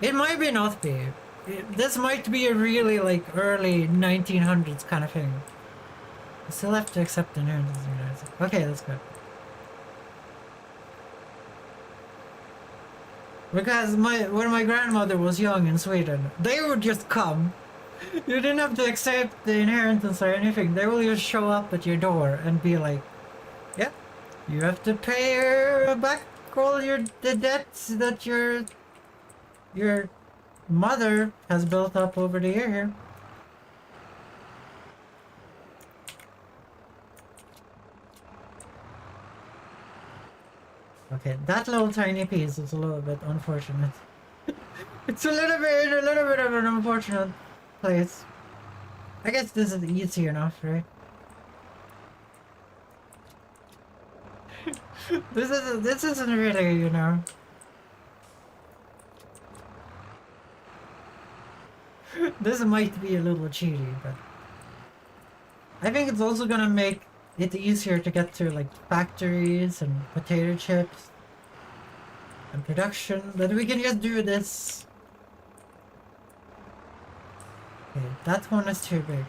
It might be not be. This might be a really like early 1900s kind of thing. I still have to accept the names. Okay, that's good. Because when my grandmother was young in Sweden, they would just come. You didn't have to accept the inheritance or anything. They will just show up at your door and be like, "Yep, you have to pay back all the debts that your mother has built up over the year here." Okay, that little tiny piece is a little bit unfortunate. It's a little bit of an unfortunate place. I guess this is easy enough, right? This isn't really, you know. This might be a little cheaty, but I think it's also gonna make it easier to get to like factories and potato chips and production, but we can just do this. Okay, that one is too big.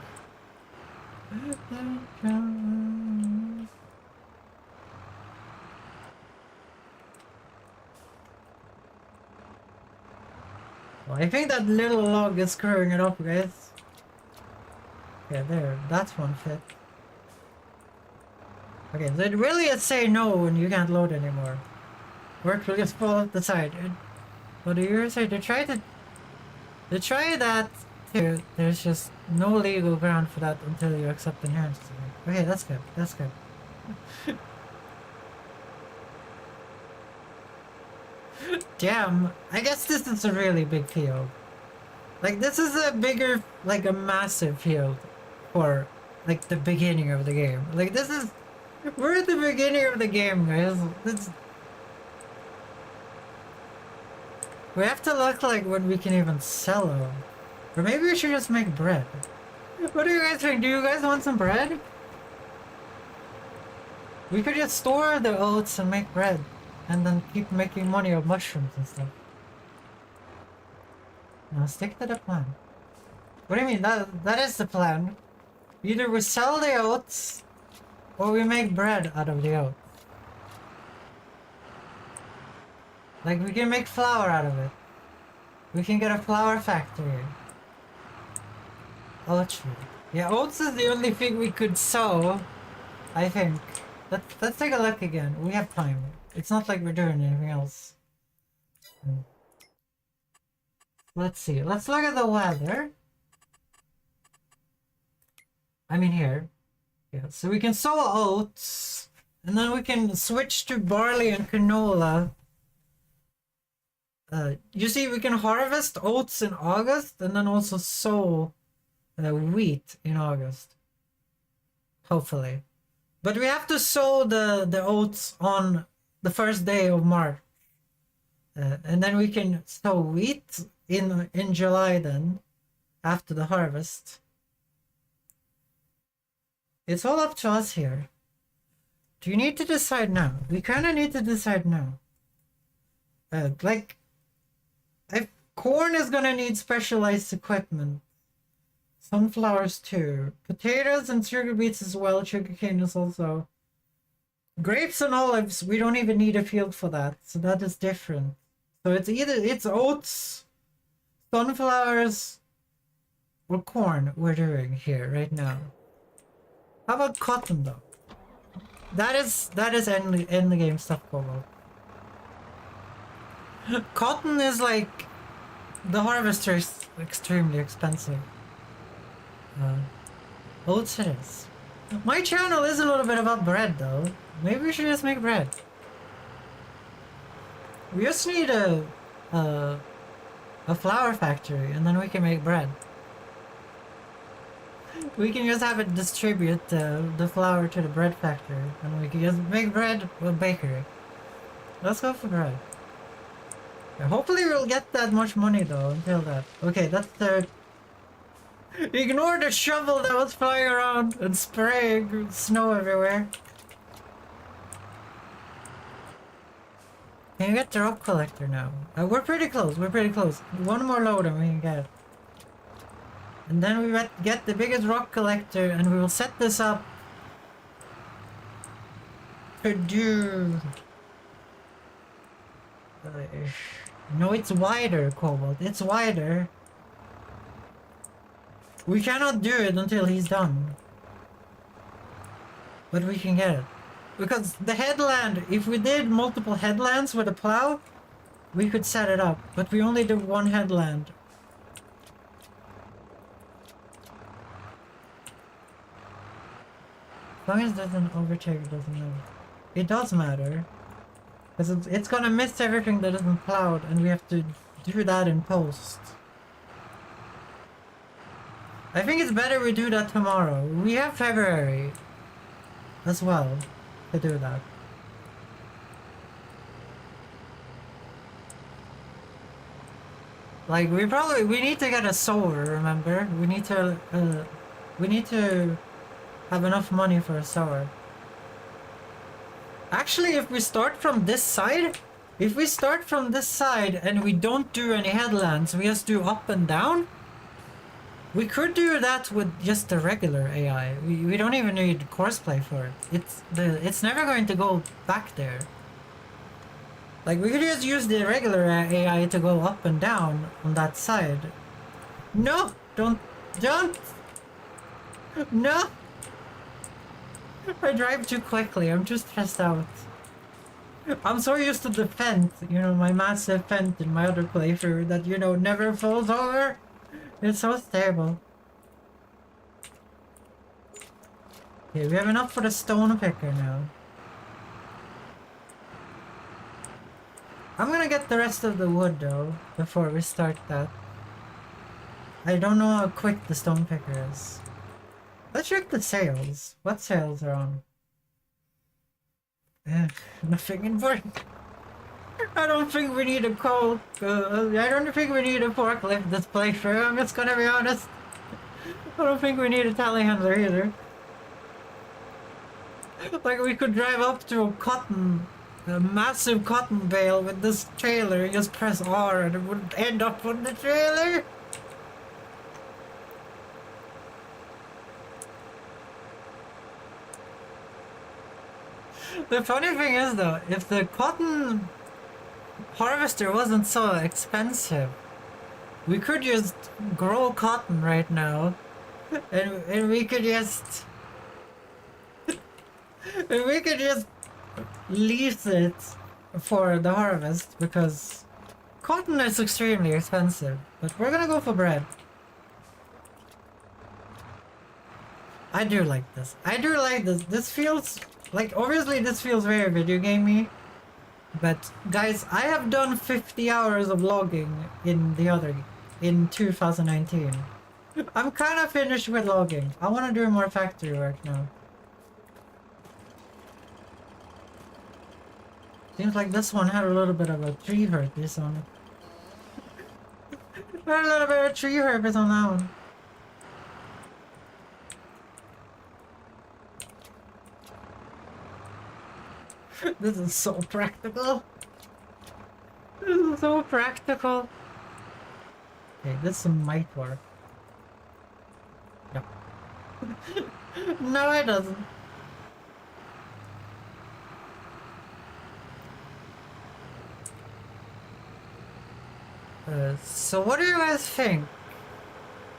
Well, I think that little log is screwing it up, guys. Okay, there, that one fit. Okay, so it really is say no when you can't load anymore. Work will just fall off the side. What do you say? To try that too, there's just no legal ground for that until you accept inheritance. Okay, that's good. That's good. Damn, I guess this is a really big field. Like, this is a bigger, like a massive field for, like, the beginning of the game. Like, this is, we're at the beginning of the game, guys. We have to look like when we can even sell them. Or maybe we should just make bread. What do you guys think? Do you guys want some bread? We could just store the oats and make bread. And then keep making money of mushrooms and stuff. Now stick to the plan. What do you mean? That is the plan. Either we sell the oats, or we make bread out of the oats. Like, we can make flour out of it. We can get a flour factory. Oats. Yeah, oats is the only thing we could sow, I think. Let's take a look again. We have time. It's not like we're doing anything else. Let's see. Let's look at the weather. I mean here. Yeah, so we can sow oats. And then we can switch to barley and canola. You see, we can harvest oats in August and then also sow wheat in August. Hopefully. But we have to sow the oats on the first day of March. And then we can sow wheat in July then, after the harvest. It's all up to us here. Do you need to decide now? We kind of need to decide now. Corn is gonna need specialized equipment. Sunflowers too. Potatoes and sugar beets as well. Sugarcane is also. Grapes and olives, we don't even need a field for that. So that is different. So it's oats, sunflowers, or corn we're doing here right now. How about cotton though? That is end the game stuff, Kobo. Cotton is like the harvester is extremely expensive. Oats it is. My channel is a little bit about bread though. Maybe we should just make bread. We just need a flour factory and then we can make bread. We can just have it distribute the flour to the bread factory and we can just make bread with bakery. Let's go for bread. Hopefully we'll get that much money though until that. Okay, that's the... Ignore the shovel that was flying around and spraying snow everywhere. Can you get the rock collector now? We're pretty close, we're pretty close. One more load and we can get it. And then we get the biggest rock collector and we will set this up to do... No, it's wider, Cobalt. It's wider. We cannot do it until he's done. But we can get it. Because the headland, if we did multiple headlands with a plow, we could set it up. But we only did one headland. As long as it doesn't overtake, it doesn't matter. It does matter. Because it's gonna miss everything that isn't plowed, and we have to do that in post. I think it's better we do that tomorrow. We have February as well to do that. Like, we need to get a sower, remember? We need to have enough money for a sower. Actually, if we start from this side, and we don't do any headlands, we just do up and down, we could do that with just the regular AI. We don't even need courseplay for it. It's never going to go back there. Like, we could just use the regular AI to go up and down on that side. No! Don't! No! I drive too quickly, I'm just stressed out. I'm so used to the fence, you know, my massive fence in my other playthrough that, you know, never falls over. It's so stable. Okay, we have enough for the stone picker now. I'm gonna get the rest of the wood though, before we start that. I don't know how quick the stone picker is. Let's check the sails. What sails are on? Nothing important. I don't think we need a coal. I don't think we need a forklift this playthrough. I'm just gonna be honest. I don't think we need a telehandler either. Like, we could drive up to a massive cotton bale with this trailer, just press R and it would end up on the trailer. The funny thing is though, if the cotton harvester wasn't so expensive, we could just grow cotton right now and we could just lease it for the harvest, because cotton is extremely expensive. But we're gonna go for bread. I do like this. This feels like, obviously this feels very video gamey, but guys, I have done 50 hours of logging in 2019. I'm kind of finished with logging. I want to do more factory work now. Seems like this one had a little bit of a tree herpes on it. Had a little bit of tree herpes on that one. This is so practical. This is so practical. Okay, this might work. No. No, it doesn't. So what do you guys think?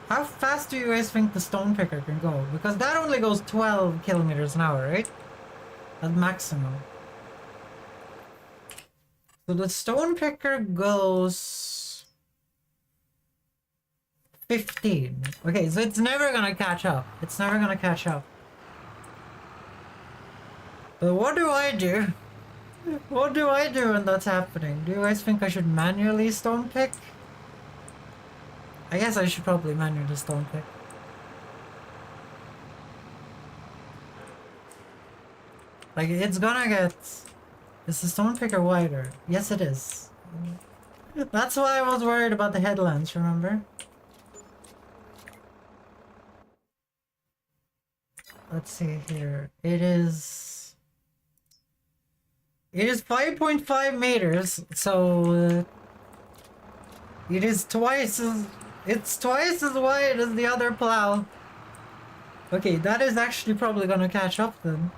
How fast do you guys think the stone picker can go? Because that only goes 12 kilometers an hour, right? At maximum. So the stone picker goes 15. Okay, so it's never gonna catch up. It's never gonna catch up. But what do I do? What do I do when that's happening? Do you guys think I should manually stone pick? I guess I should probably manually stone pick. Like, it's gonna get... Is the stone picker wider? Yes, it is. That's why I was worried about the headlands, remember? Let's see here. It is 5.5 meters, so it's twice as wide as the other plow. Okay, that is actually probably gonna catch up then.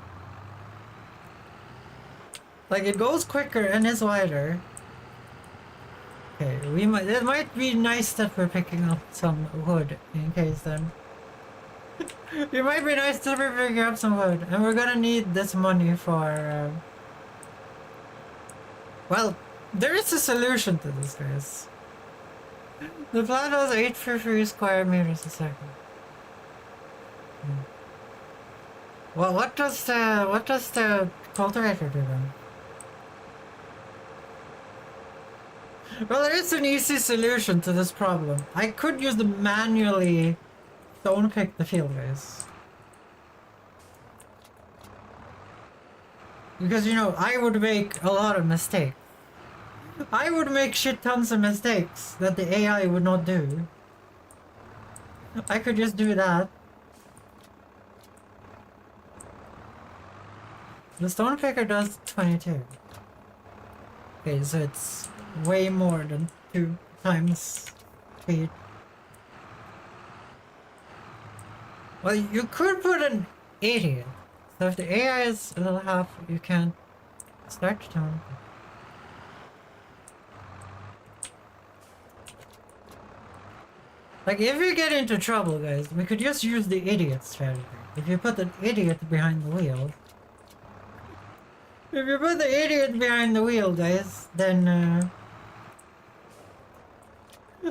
Like, it goes quicker and is wider. Okay, it might be nice that we're picking up some wood in case then. It might be nice that we're picking up some wood, and we're gonna need this money for, well, there is a solution to this, guys. The plant has 850 square meters a second. Well, what does the cultivator do then? Well, there is an easy solution to this problem. I could use the manually stone pick the field, guys. Because, you know, I would make a lot of mistakes. I would make shit tons of mistakes that the AI would not do. I could just do that. The stone picker does 22. Okay, so it's way more than 2 times speed. Well, you could put an idiot. So if the AI is a little half, you can start to tone. Like, if you get into trouble, guys, we could just use the idiot strategy. If you put an idiot behind the wheel. If you put the idiot behind the wheel, guys, then,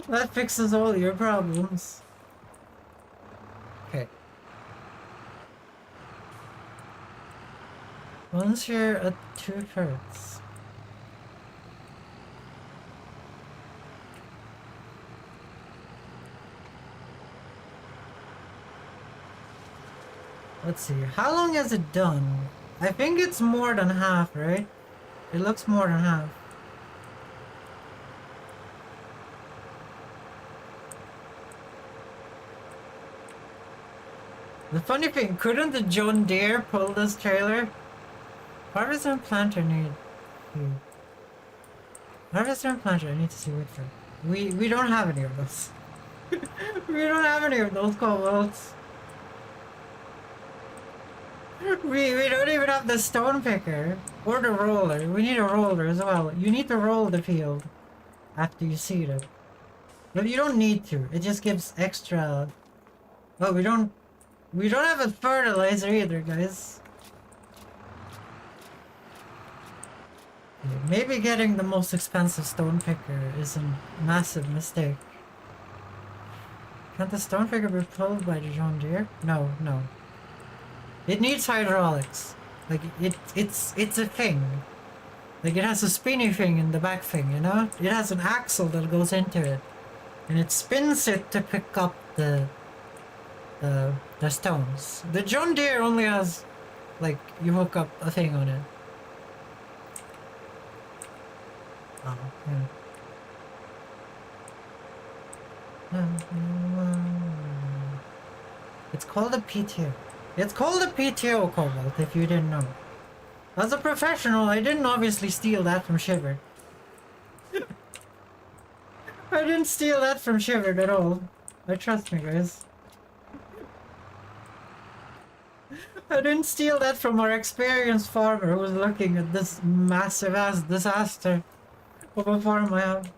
that fixes all your problems. Okay. Once you're at 2/3. Let's see, how long has it done? I think it's more than half, right? It looks more than half. The funny thing, couldn't the John Deere pull this trailer? Harvester and planter need food. Harvester and planter, I need to see which one. We don't have any of those. We don't have any of those cobalts. We don't even have the stone picker or the roller. We need a roller as well. You need to roll the field after you seed it. But you don't need to. It just gives extra. Well, we don't have a fertilizer either, guys. Maybe getting the most expensive stone picker is a massive mistake. Can't the stone picker be pulled by the John Deere? No. It needs hydraulics. Like, it's a thing. Like, it has a spinny thing in the back thing, you know? It has an axle that goes into it. And it spins it to pick up the stones. The John Deere only has, like, you hook up a thing on it. Oh, yeah. It's called a PTO. It's called a PTO cobalt, if you didn't know. As a professional, I didn't obviously steal that from Shivered. I didn't steal that from Shivered at all. Trust me, guys. I didn't steal that from our experienced farmer who was looking at this massive ass disaster of a farm I have.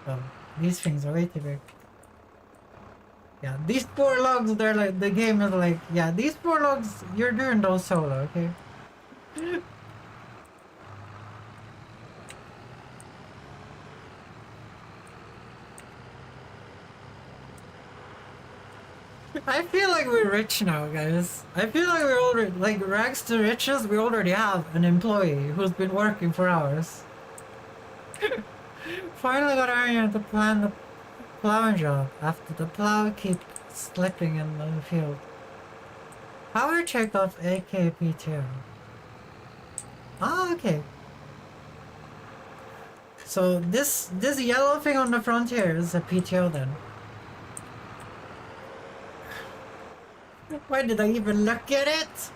Oh, these things are way too big. Yeah, these 4 logs, they're like, the game is like, yeah, these 4 logs, you're doing those solo, okay? I feel like we're rich now, guys. I feel like we're already, like, rags to riches, we already have an employee who's been working for hours. Finally got Arian to plan the plowing job after the plow keeps slipping in the field. Power check off AKP2. Ah, okay. So this yellow thing on the front here is a PTO then. Why did I even look at it?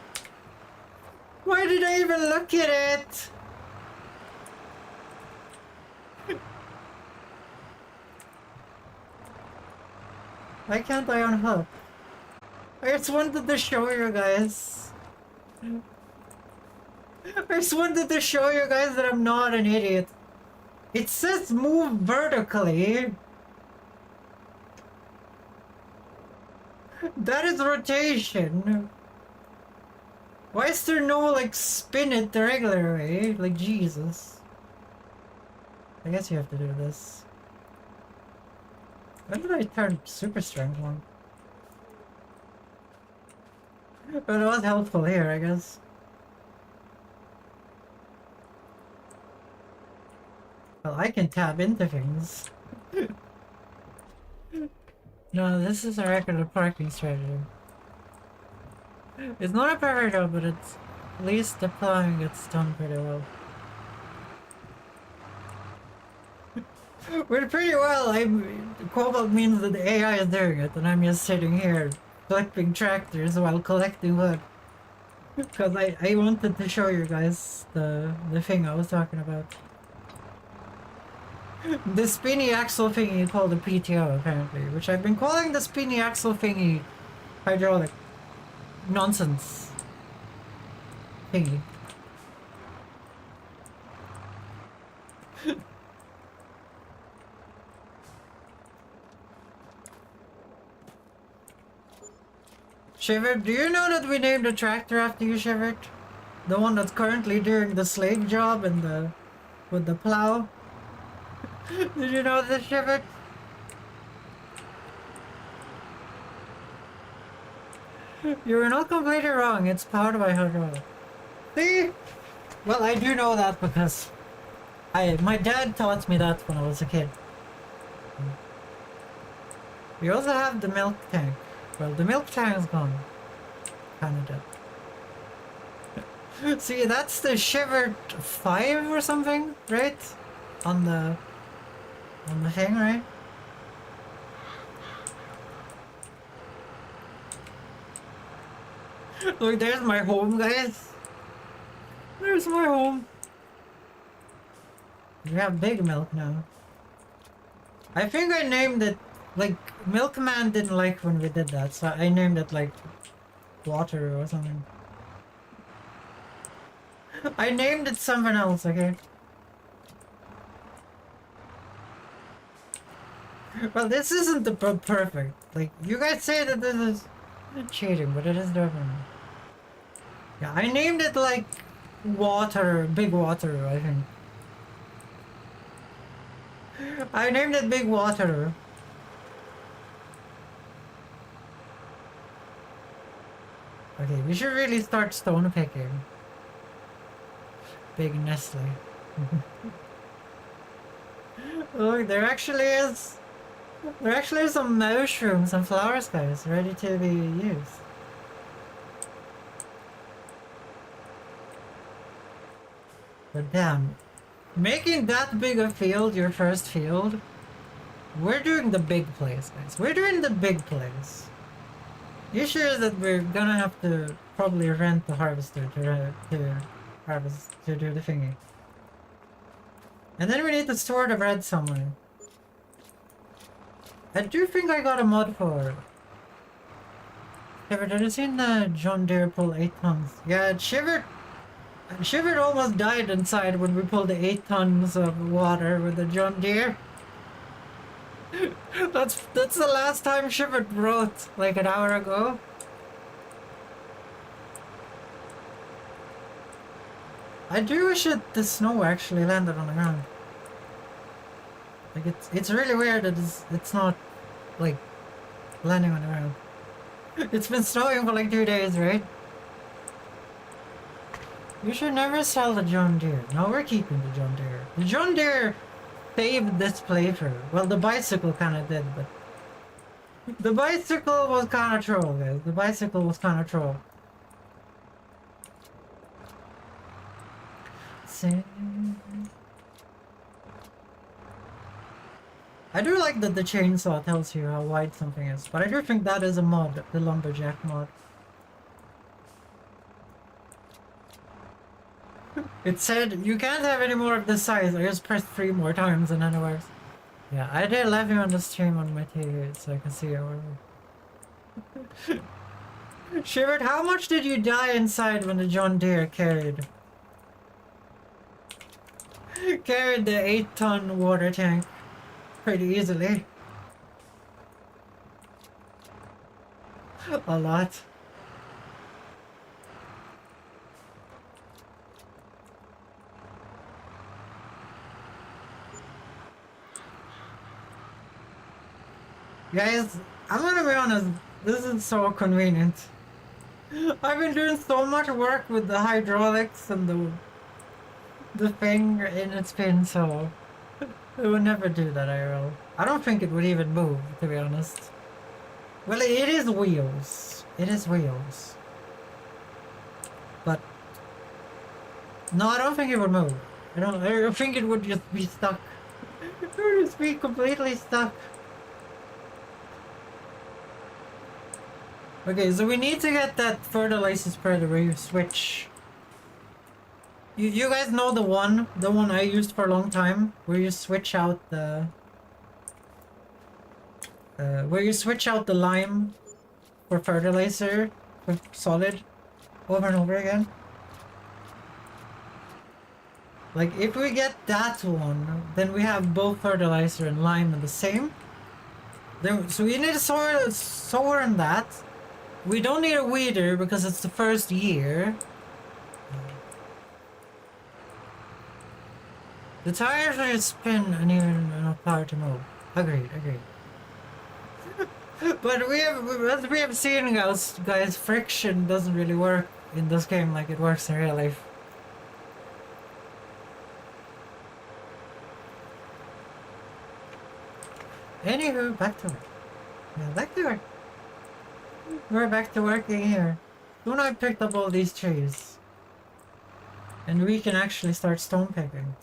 Why did I even look at it? Why can't I unhook? I just wanted to show you guys. I just wanted to show you guys that I'm not an idiot. It says move vertically. That is rotation. Why is there no like spin it the regular way? Like Jesus. I guess you have to do this. When did I turn super strength on? But it was helpful here, I guess. Well, I can tap into things. No, this is a regular parking strategy. It's not a perfect job, but it's at least the plowing gets done pretty well. We're pretty well. Cobalt means that the AI is doing it, and I'm just sitting here flipping tractors while collecting wood. Because I wanted to show you guys the thing I was talking about. The spinny axle thingy called a PTO apparently, which I've been calling the spinny axle thingy hydraulic nonsense thingy. Shiver, do you know that we named the tractor after you, Shiver? The one that's currently doing the slave job and with the plow? Did you know this, Shiver? You were not completely wrong. It's powered by hydraulic. See? Well, I do know that because my dad taught me that when I was a kid. We also have the milk tank. Well, the milk tank's gone. Kinda dead. See, that's the Shivered 5 or something, right? On the thing, right? Look, there's my home, guys. There's my home. We have big milk now. I think I named it, like, Milkman didn't like when we did that, so I named it, like, Water or something. I named it something else, okay? Well, this isn't the perfect. Like, you guys say that this is cheating, but it is different. Yeah, I named it, like, Water, Big Water, I think. I named it Big Water. Okay, we should really start stone picking. Big Nestle. Look, there actually is some mushrooms and flowers, guys, ready to be used. But damn, making that big a field your first field, we're doing the big place, guys. We're doing the big place. You sure that we're gonna have to probably rent the harvester to harvest, to do the thingy. And then we need to store the bread somewhere. I do think I got a mod for it. Shiver, did you see the John Deere pull 8 tons? Yeah, it shivered. Shivered almost died inside when we pulled the 8 tons of water with the John Deere. That's the last time Shivered wrote, like an hour ago. I do wish the snow actually landed on the ground. Like it's really weird that it's not like landing on the ground. It's been snowing for like 2 days, right? You should never sell the John Deere. No, we're keeping the John Deere. The John Deere saved this playthrough. Well, the bicycle kind of did, but the bicycle was kind of troll, guys. The bicycle was kind of troll. I do like that the chainsaw tells you how wide something is, but I do think that is a mod, the lumberjack mod. It said you can't have any more of this size. I just pressed 3 more times and then it works. Yeah, I did live you on the stream on my TV so I can see it. Shivered, how much did you die inside when the John Deere carried the 8-ton water tank pretty easily? A lot. Guys, I'm gonna be honest, this is so convenient. I've been doing so much work with the hydraulics and the thing, and it's been so... It would never do that IRL. I don't think it would even move, to be honest. Well, it is wheels. It is wheels. But... No, I don't think it would move. I think it would just be stuck. It would just be completely stuck. Okay, so we need to get that fertilizer spreader where you switch. You guys know the one I used for a long time, where you switch out the lime for fertilizer for solid over and over again. Like if we get that one, then we have both fertilizer and lime in the same. Then so we need a sower in that. We don't need a weeder because it's the first year. The tires will spin and even enough power to move. Agreed. But as we have seen, guys, friction doesn't really work in this game like it works in real life. Anywho, back to work. Yeah, back to work. We're back to working here. Soon I picked up all these trees. And we can actually start stone picking.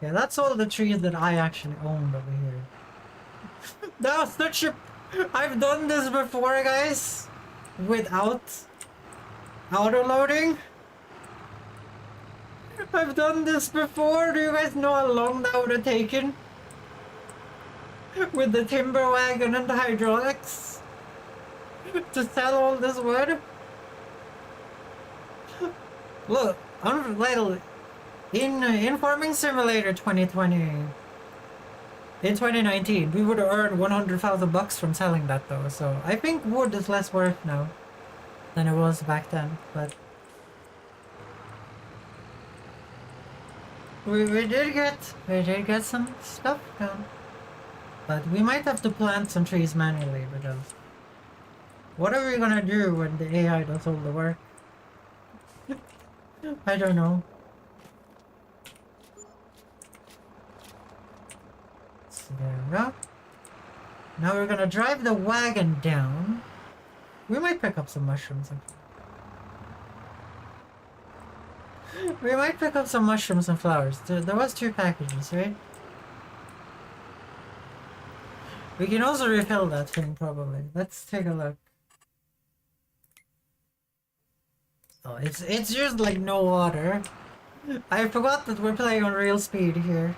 Yeah, that's all the trees that I actually owned over here. That was such a... I've done this before, guys. Without auto-loading. I've done this before. Do you guys know how long that would have taken? With the timber wagon and the hydraulics? To sell all this wood? Look, unrelated. In Farming Simulator 2020, in 2019, we would have earned 100,000 bucks from selling that though, so I think wood is less worth now than it was back then, but we did get some stuff done. But we might have to plant some trees manually because what are we gonna do when the AI does all the work? I don't know. So there we go. Now we're gonna drive the wagon down. We might pick up some mushrooms. We might pick up some mushrooms and flowers. There was 2 packages, right? We can also refill that thing, probably. Let's take a look. Oh, it's just like no water. I forgot that we're playing on real speed here.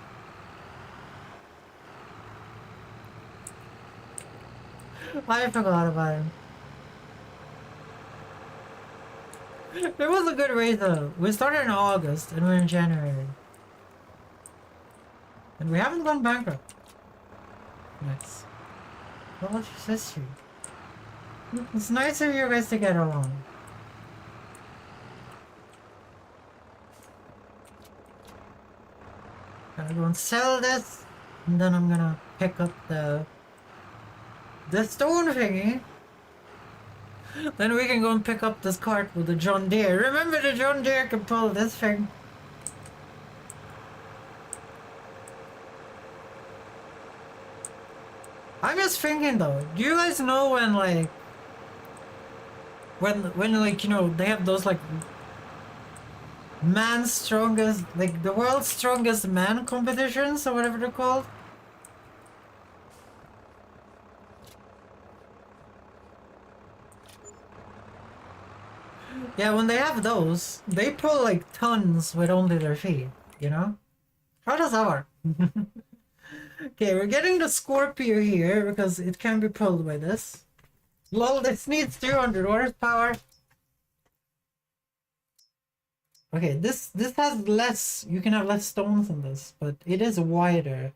I forgot about him. It was a good race though. We started in August and we're in January. And we haven't gone bankrupt. Nice. What was your history? It's nice of you guys to get along. Gonna go and sell this, and then I'm gonna pick up the stone thingy. Then we can go and pick up this cart with the John Deere. Remember the John Deere can pull this thing. I'm just thinking though, do you guys know when like when like, you know, they have those like man's strongest, like the world's strongest man competitions or whatever they're called. Yeah, when they have those, they pull like tons with only their feet, you know? How does that work? Okay, we're getting the Scorpio here because it can be pulled by this. Lol, this needs 200 horsepower. Okay, this has less, you can have less stones in this, but it is wider.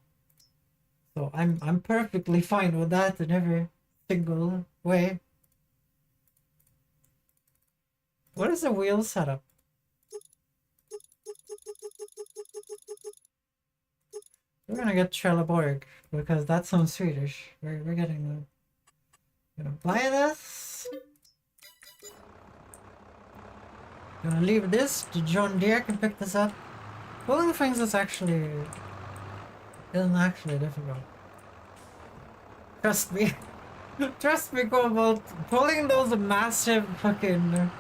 So I'm perfectly fine with that in every single way. What is the wheel setup? We're gonna get Trelleborg because that sounds Swedish. We're getting gonna buy this. Gonna leave this to John Deere can pick this up. Pulling things is actually isn't actually difficult. Trust me. Trust me, Cobalt. Pulling those massive fucking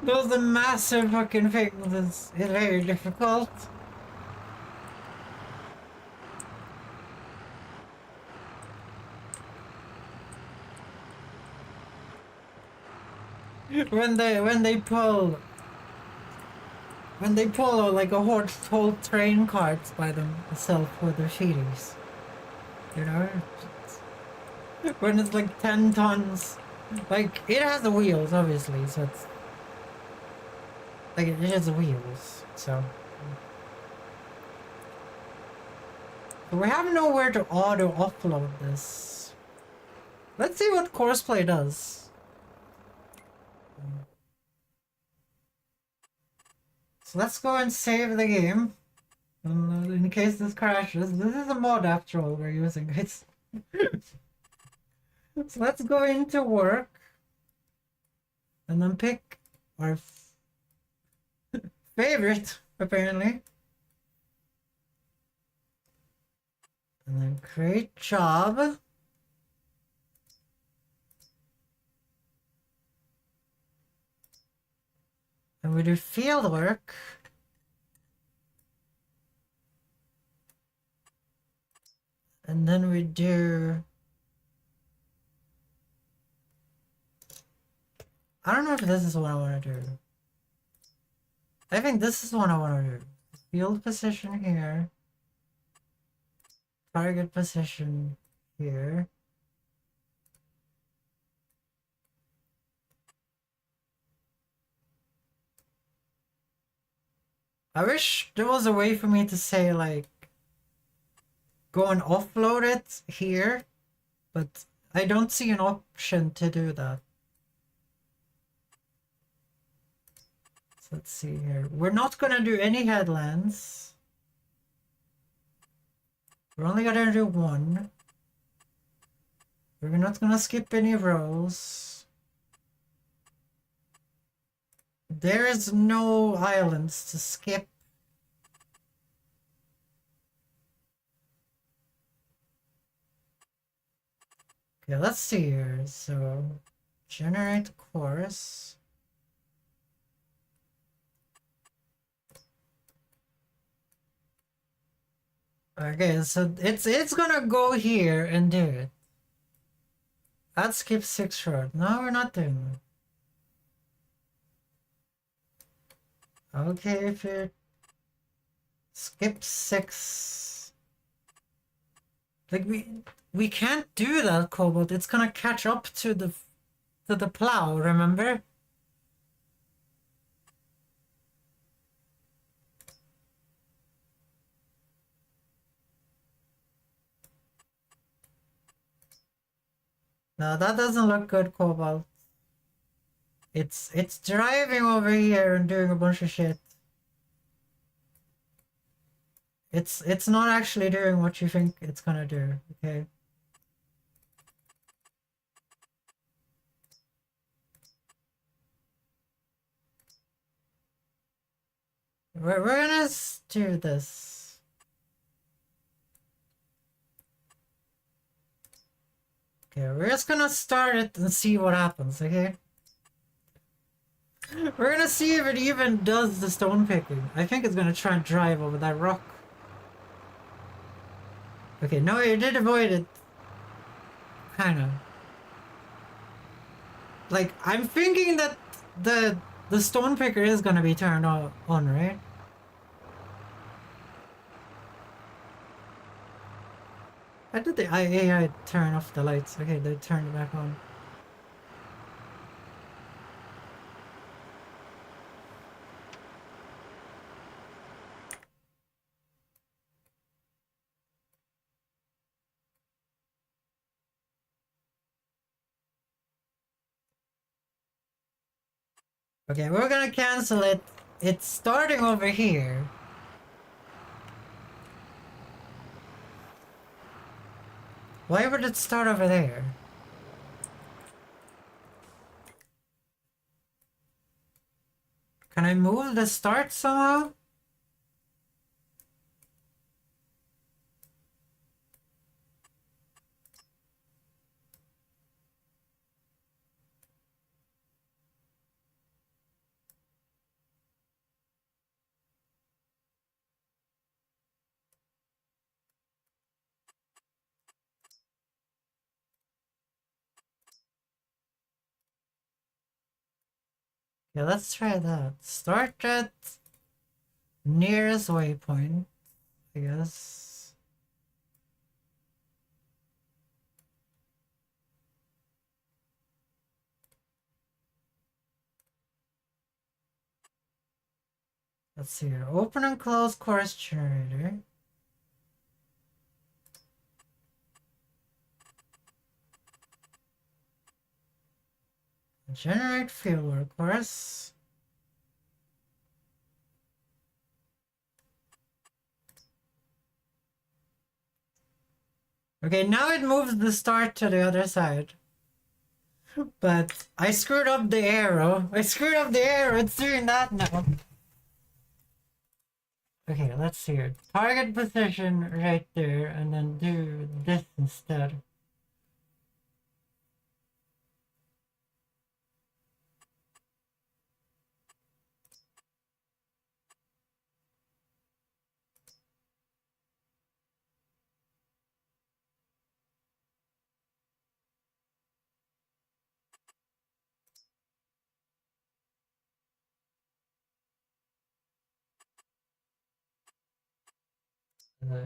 those massive fucking things is very difficult. When they pull like a whole train carts by themselves with their feeders, you know, when it's like 10 tons, like it has the wheels obviously, so it's like it has the wheels, so we have nowhere to auto offload this. Let's see what Courseplay does. So let's go and save the game. In case this crashes. This is a mod after all we're using, guys. So let's go into work. And then pick our favorite, apparently. And then create job. And we do field work. And then we do... I don't know if this is what I want to do. I think this is what I want to do. Field position here. Target position here. I wish there was a way for me to say like go and offload it here, but I don't see an option to do that. So let's see here. We're not gonna do any headlands. We're only gonna do one. We're not gonna skip any rows. There is no islands to skip. Okay, let's see here. So, generate course. Okay, so it's gonna go here and do it. That skips 6 short. No, we're not doing it. Okay, if it skips 6, like we can't do that, Cobalt. It's gonna catch up to the plow. Remember? No, that doesn't look good, Cobalt. It's driving over here and doing a bunch of shit. It's not actually doing what you think it's gonna do, okay? We're gonna do this. Okay, we're just gonna start it and see what happens, okay? We're gonna see if it even does the stone picking. I think it's gonna try and drive over that rock. Okay, no, it did avoid it. Kinda. Like, I'm thinking that the stone picker is gonna be turned on, right? Why did the AI turn off the lights? Okay, they turned it back on. Okay, we're gonna cancel it. It's starting over here. Why would it start over there? Can I move the start somehow? Yeah, let's try that. Start at nearest waypoint, I guess. Let's see here. Open and close course generator. Generate fieldwork course. Okay, now it moves the start to the other side. But I screwed up the arrow. It's doing that now. Okay, let's see here. Target position right there, and then do this instead.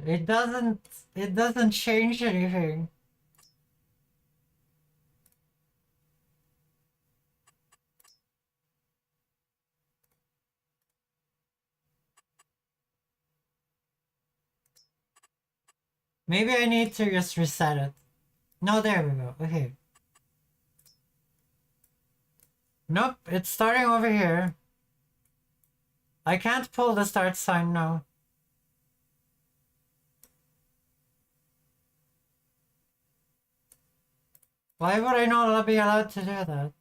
It doesn't change anything. Maybe I need to just reset it. No, there we go. Okay. Nope, it's starting over here. I can't pull the start sign now. Why would I not be allowed to do that?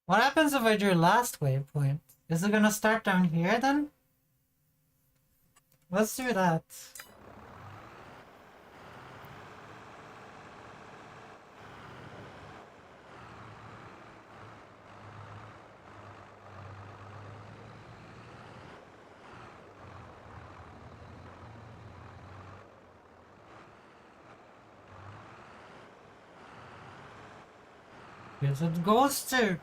What happens if I do last waypoint? Is it gonna start down here then? Let's do that. Yes, it goes to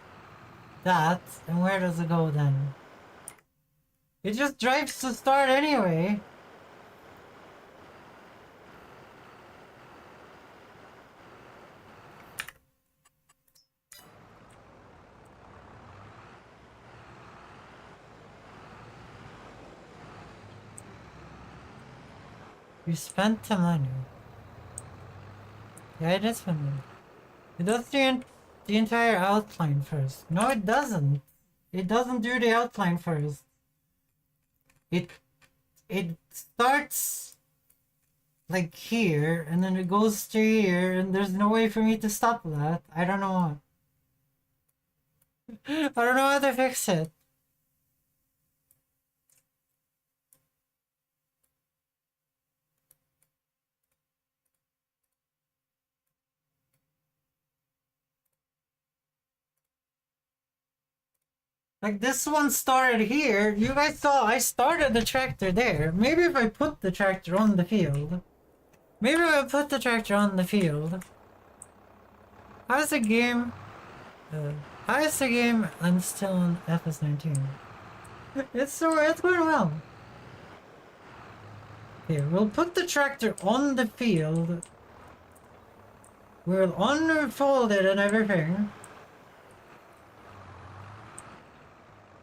that, and where does it go then? It just drives to start anyway. You spent the money. Yeah, it is money. It does the entire outline first. No, it doesn't. It doesn't do the outline first. It it starts like here, and then it goes to here, and there's no way for me to stop that. I don't know I don't know how to fix it. Like this one started here. You guys saw I started the tractor there. Maybe if I put the tractor on the field. Maybe if I put the tractor on the field. How's the game? How is the game? I'm still on FS19. It's going well. Here, we'll put the tractor on the field. We'll unfold it and everything.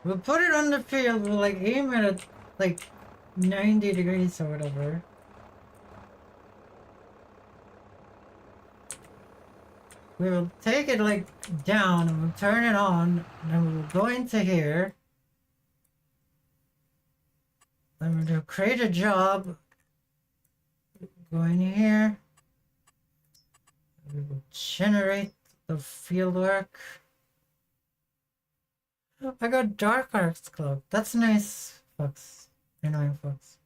We'll put it on the field, we'll like aim it at like 90 degrees or whatever. We will take it like down and we'll turn it on, and then we'll go into here. Then we'll create a job. Go in here. We will generate the field work. I got Dark Arts Club. That's nice, Fox. Annoying Fox.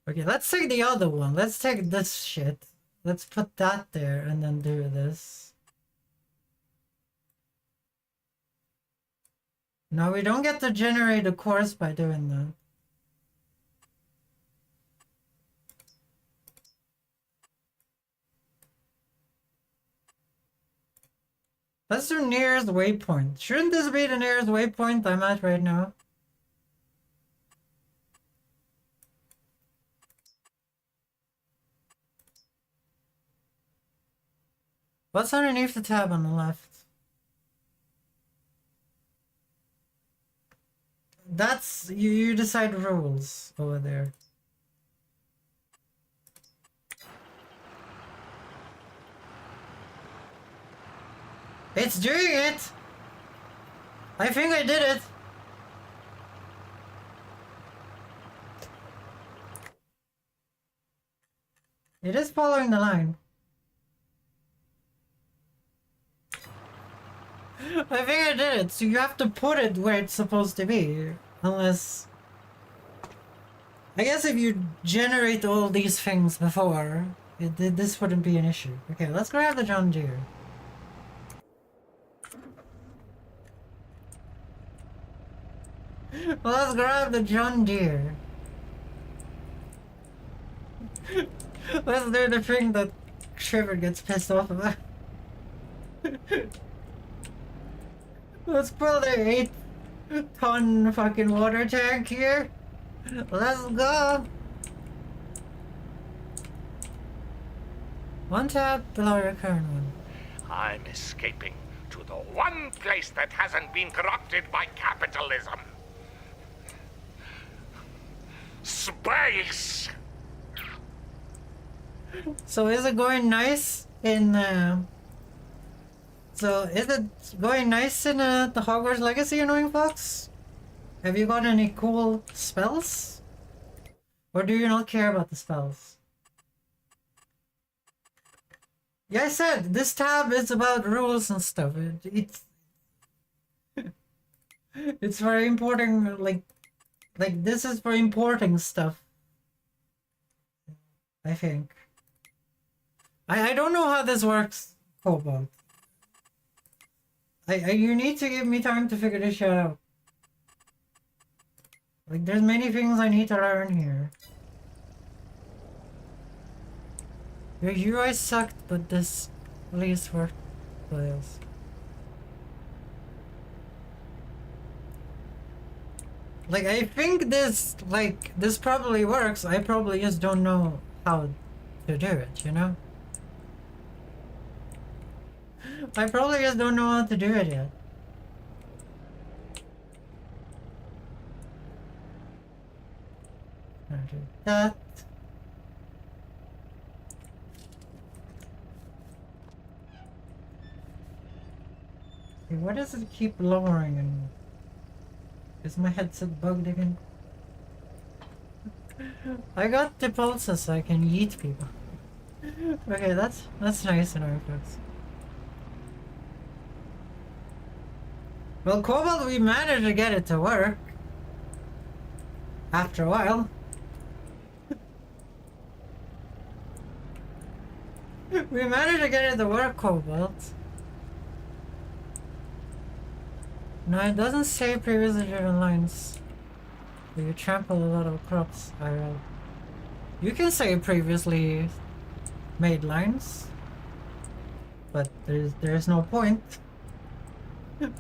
Okay, let's take the other one. Let's take this shit. Let's put that there and then do this. No, we don't get to generate a course by doing that. Let's do nearest waypoint. Shouldn't this be the nearest waypoint I'm at right now? What's underneath the tab on the left? That's... you decide rules over there. It's doing it! I think I did it! It is following the line. I think I did it, so you have to put it where it's supposed to be. Unless... I guess if you generate all these things before, this wouldn't be an issue. Okay, let's grab the John Deere. Let's grab the John Deere. Let's do the thing that Trevor gets pissed off about. Let's put the 8-ton fucking water tank here. Let's go. One tab below your current one. I'm escaping to the one place that hasn't been corrupted by capitalism. Space! So is it going nice in so is it going nice in the Hogwarts Legacy, Annoying Fox? Have you got any cool spells? Or do you not care about the spells? Yeah, I said this tab is about rules and stuff. It's for importing, like this is for importing stuff. I think. I don't know how this works, Cobalt. You need to give me time to figure this shit out. Like, there's many things I need to learn here. Your UI sucked, but this at least worked for us. Like, I think this probably works. I probably just don't know how to do it, you know? I probably just don't know how to do it yet. I'll do that. Okay, why does it keep lowering and is my headset bugged again? I got the pulses so I can yeet people. Okay, that's nice and folks. Well, Cobalt, we managed to get it to work. After a while. We managed to get it to work, Cobalt. No, it doesn't say previously driven lines. But you trample a lot of crops, I will. You can say previously made lines. But there's no point.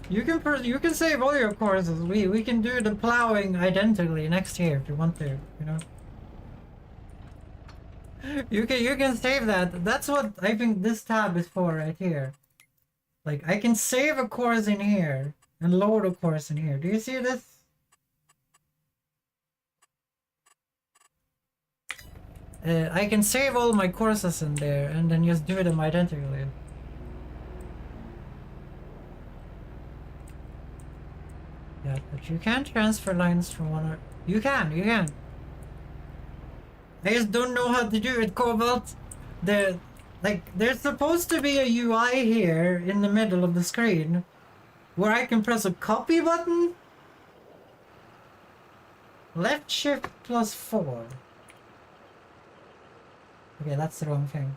You can save all your courses. We can do the plowing identically next year if you want to, you know. You can save that. That's what I think this tab is for right here. Like I can save a course in here and load a course in here. Do you see this? I can save all my courses in there and then just do them identically. Yeah, but you can't transfer lines from one or... You can. I just don't know how to do it, Cobalt. There's supposed to be a UI here in the middle of the screen where I can press a copy button. Left shift plus 4. Okay, that's the wrong thing.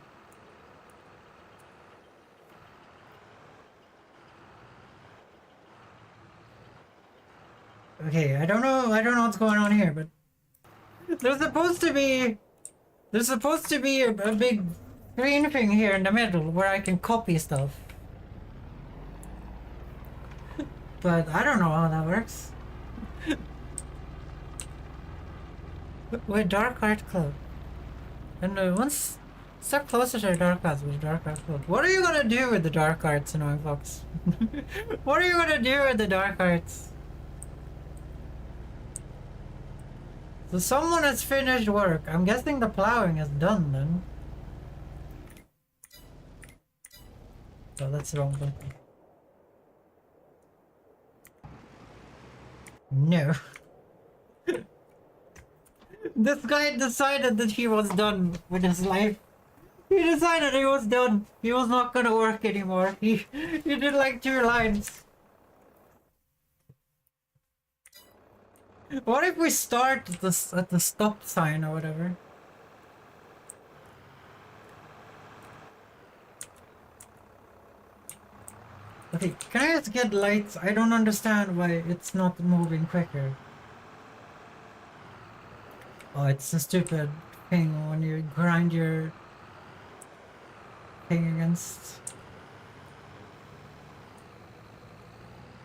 Okay, I don't know what's going on here, but there's supposed to be a big green thing here in the middle where I can copy stuff. But I don't know how that works. With Dark Art Club. And once step closer to the Dark Arts with Dark Art Club. What are you gonna do with the Dark Arts, annoying fox? What are you gonna do with the Dark Arts? So someone has finished work. I'm guessing the plowing is done then. Oh, that's the wrong button. No. This guy decided that he was done with his life. He decided he was done. He was not gonna work anymore. He did like 2 lines. What if we start at the stop sign or whatever? Okay, can I just get lights? I don't understand why it's not moving quicker. Oh, it's a stupid thing when you grind your thing against...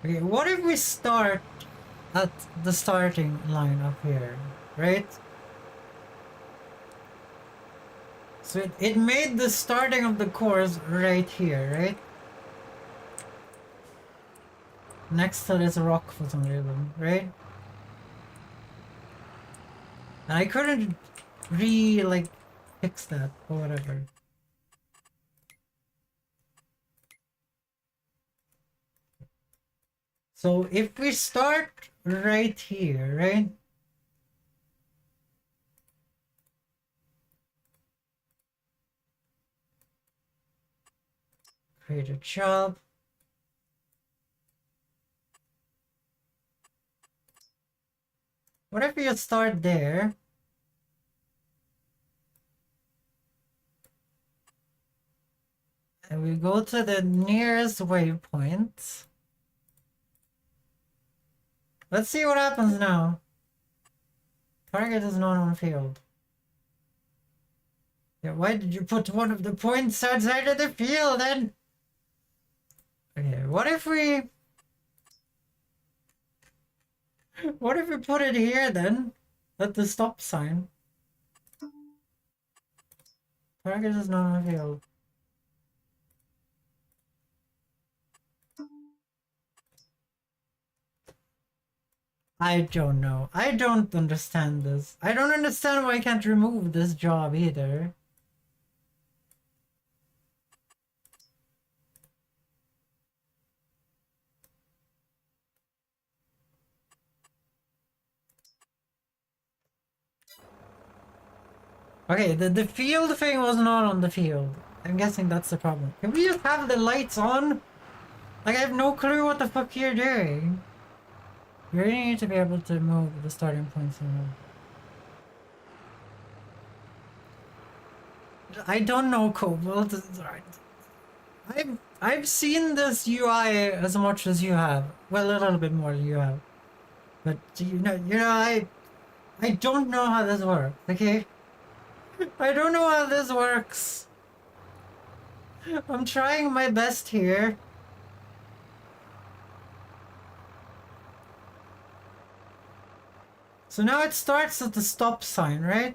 Okay, what if we start at the starting line up here, right? So it made the starting of the course right here, right? Next to this rock for some reason, right? And I couldn't fix that or whatever. So if we start right here, right? Create a job. What if you start there? And we go to the nearest waypoint. Let's see what happens now. Target is not on field. Yeah, why did you put one of the points outside of the field then? Okay, what if we put it here then? At the stop sign. Target is not on field. I don't know. I don't understand this. I don't understand why I can't remove this job either. Okay, the field thing was not on the field. I'm guessing that's the problem. Can we just have the lights on? Like, I have no clue what the fuck you're doing. You really need to be able to move the starting points. I don't know, Cobalt. I've seen this UI as much as you have. Well, a little bit more than you have. But I don't know how this works. Okay, I don't know how this works. I'm trying my best here. So now it starts at the stop sign, right?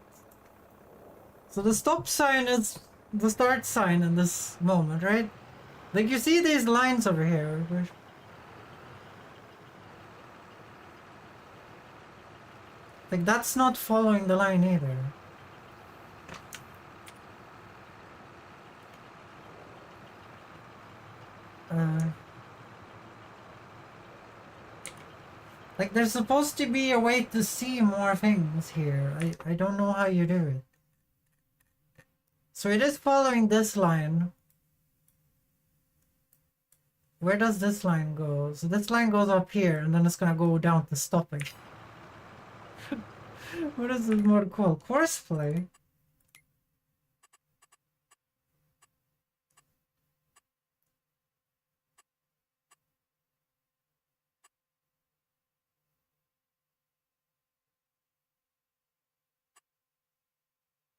So the stop sign is the start sign in this moment, right? Like, you see these lines over here. Like, that's not following the line either. Like, there's supposed to be a way to see more things here. I don't know how you do it. So it is following this line. Where does this line go? So this line goes up here, and then it's gonna go down to stopping. What is this mode called? Courseplay?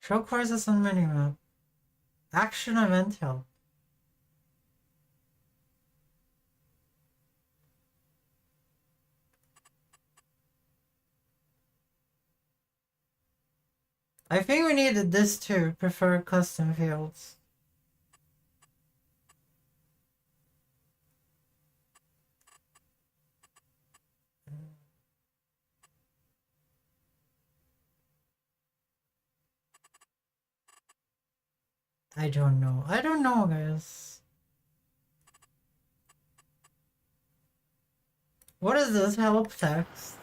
Show courses on minimap. Action event help. I think we needed this too. Prefer custom fields. I don't know. I don't know, guys. What is this? Help text.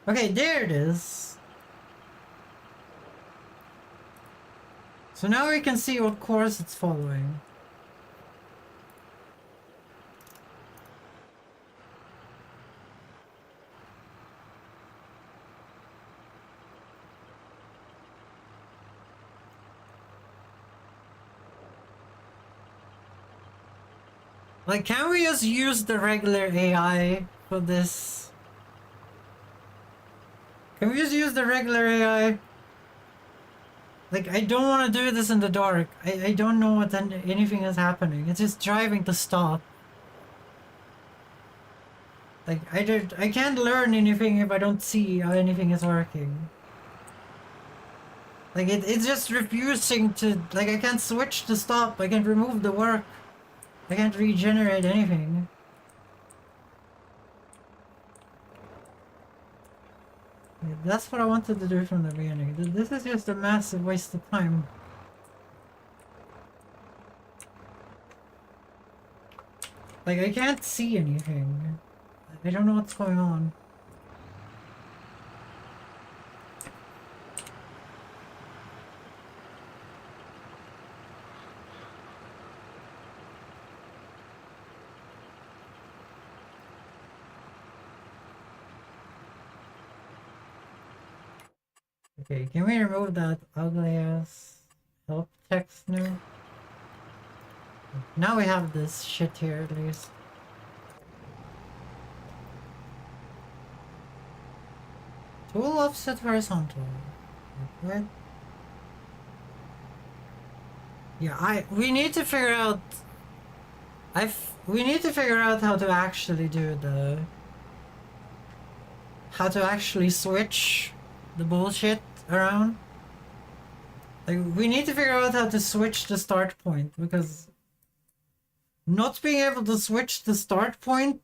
Okay, there it is. So now we can see what course it's following. Like, can we just use the regular AI for this? Can we just use the regular AI? Like, I don't want to do this in the dark. I don't know what anything is happening. It's just driving to stop. Like, I can't learn anything if I don't see how anything is working. Like, it's just refusing to... Like, I can't switch to stop. I can't remove the work. I can't regenerate anything. Yeah, that's what I wanted to do from the beginning. This is just a massive waste of time. Like, I can't see anything. I don't know what's going on. Okay, can we remove that ugly ass help text now? Now we have this shit here at least. Tool offset horizontal. What? Yeah, we need to figure out... we need to figure out how to actually do the... How to actually switch the bullshit around. Like, we need to figure out how to switch the start point, because not being able to switch the start point,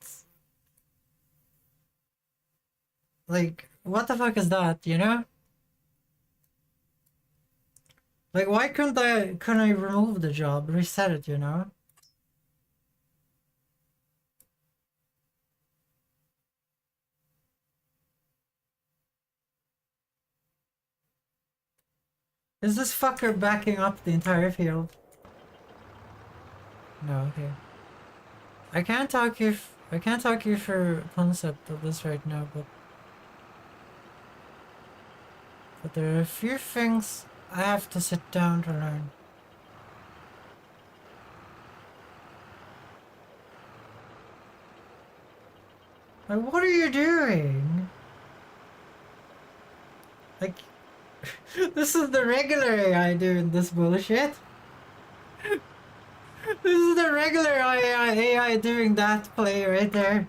like, what the fuck is that, you know? Like, why couldn't I remove the job, reset it, you know? Is this fucker backing up the entire field? No, okay. I can't talk you for concept of this right now, but there are a few things I have to sit down to learn. Like, what are you doing? Like, this is the regular AI doing this bullshit. This is the regular AI doing that play right there.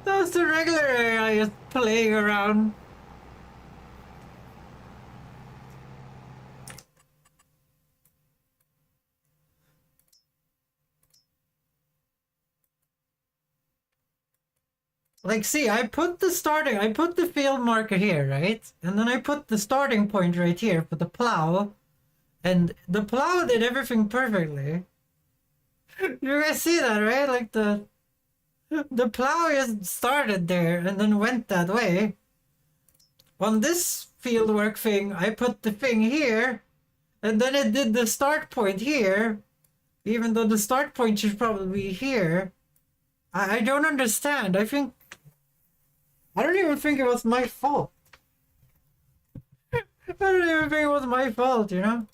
That's the regular AI just playing around. Like, see, I put the field marker here, right? And then I put the starting point right here for the plow. And the plow did everything perfectly. You guys see that, right? Like, the plow just started there and then went that way. On this fieldwork thing, I put the thing here. And then it did the start point here. Even though the start point should probably be here. I don't understand. I don't even think it was my fault. I don't even think it was my fault, you know?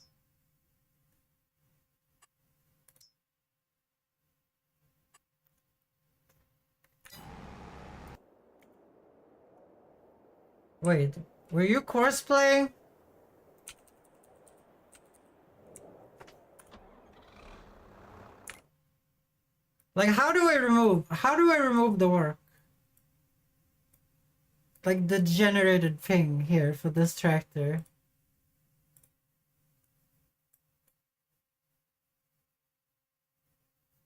Wait, were you cosplaying? Like, how do I remove the work? Like, the generated thing here for this tractor.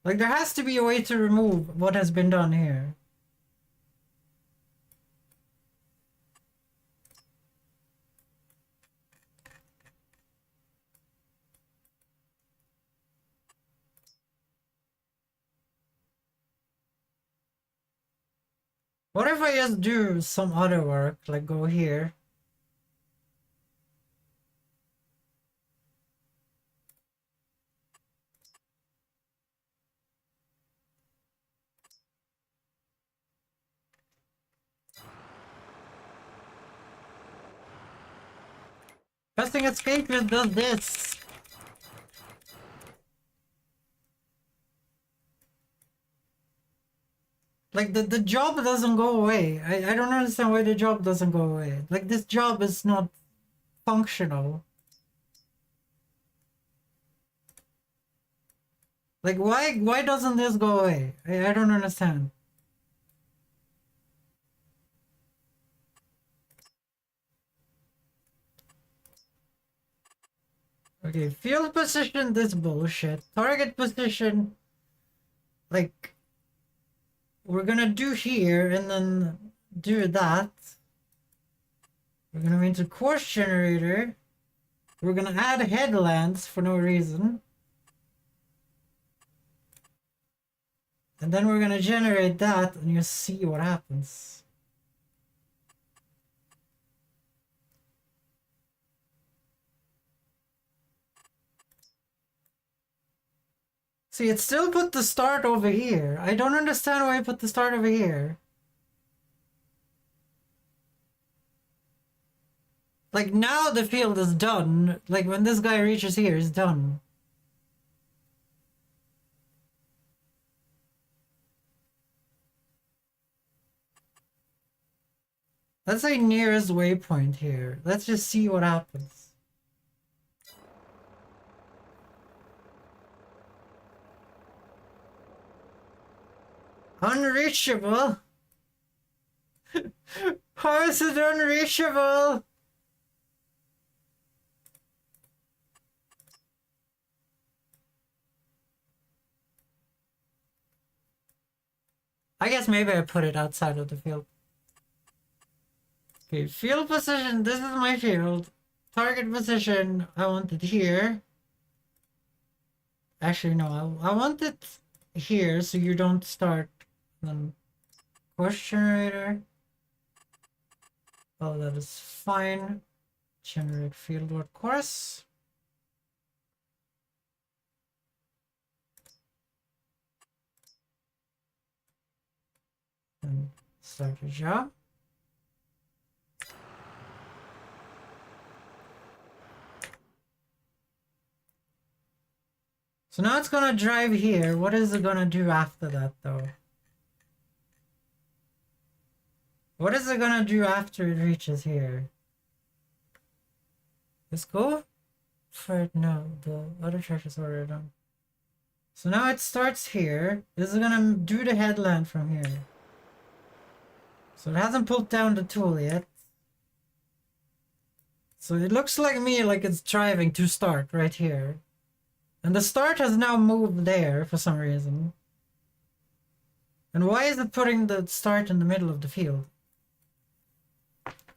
Like, there has to be a way to remove what has been done here. What if I just do some other work, like go here? Pressing escape just does this. Like, the job doesn't go away. I don't understand why the job doesn't go away. Like, this job is not functional. Like, why doesn't this go away? I don't understand. Okay, field position, this bullshit. Target position, like, we're gonna do here and then do that. We're gonna go into course generator. We're gonna add headlands for no reason. And then we're gonna generate that and you see what happens. See, it still put the start over here. I don't understand why I put the start over here. Like, now the field is done. Like, when this guy reaches here, it's done. Let's say nearest waypoint here. Let's just see what happens. Unreachable? How is it unreachable? I guess maybe I put it outside of the field. Okay, field position, this is my field. Target position, I want it here. Actually, no, I want it here so you don't start. Then course generator. Oh, that is fine. Generate fieldwork course. And start a job. So now it's gonna drive here. What is it gonna do after that, though? What is it gonna do after it reaches here? Let's go for it. No, the other track is already done. So now it starts here. This is gonna do the headland from here. So it hasn't pulled down the tool yet. So it looks like me like it's driving to start right here. And the start has now moved there for some reason. And why is it putting the start in the middle of the field?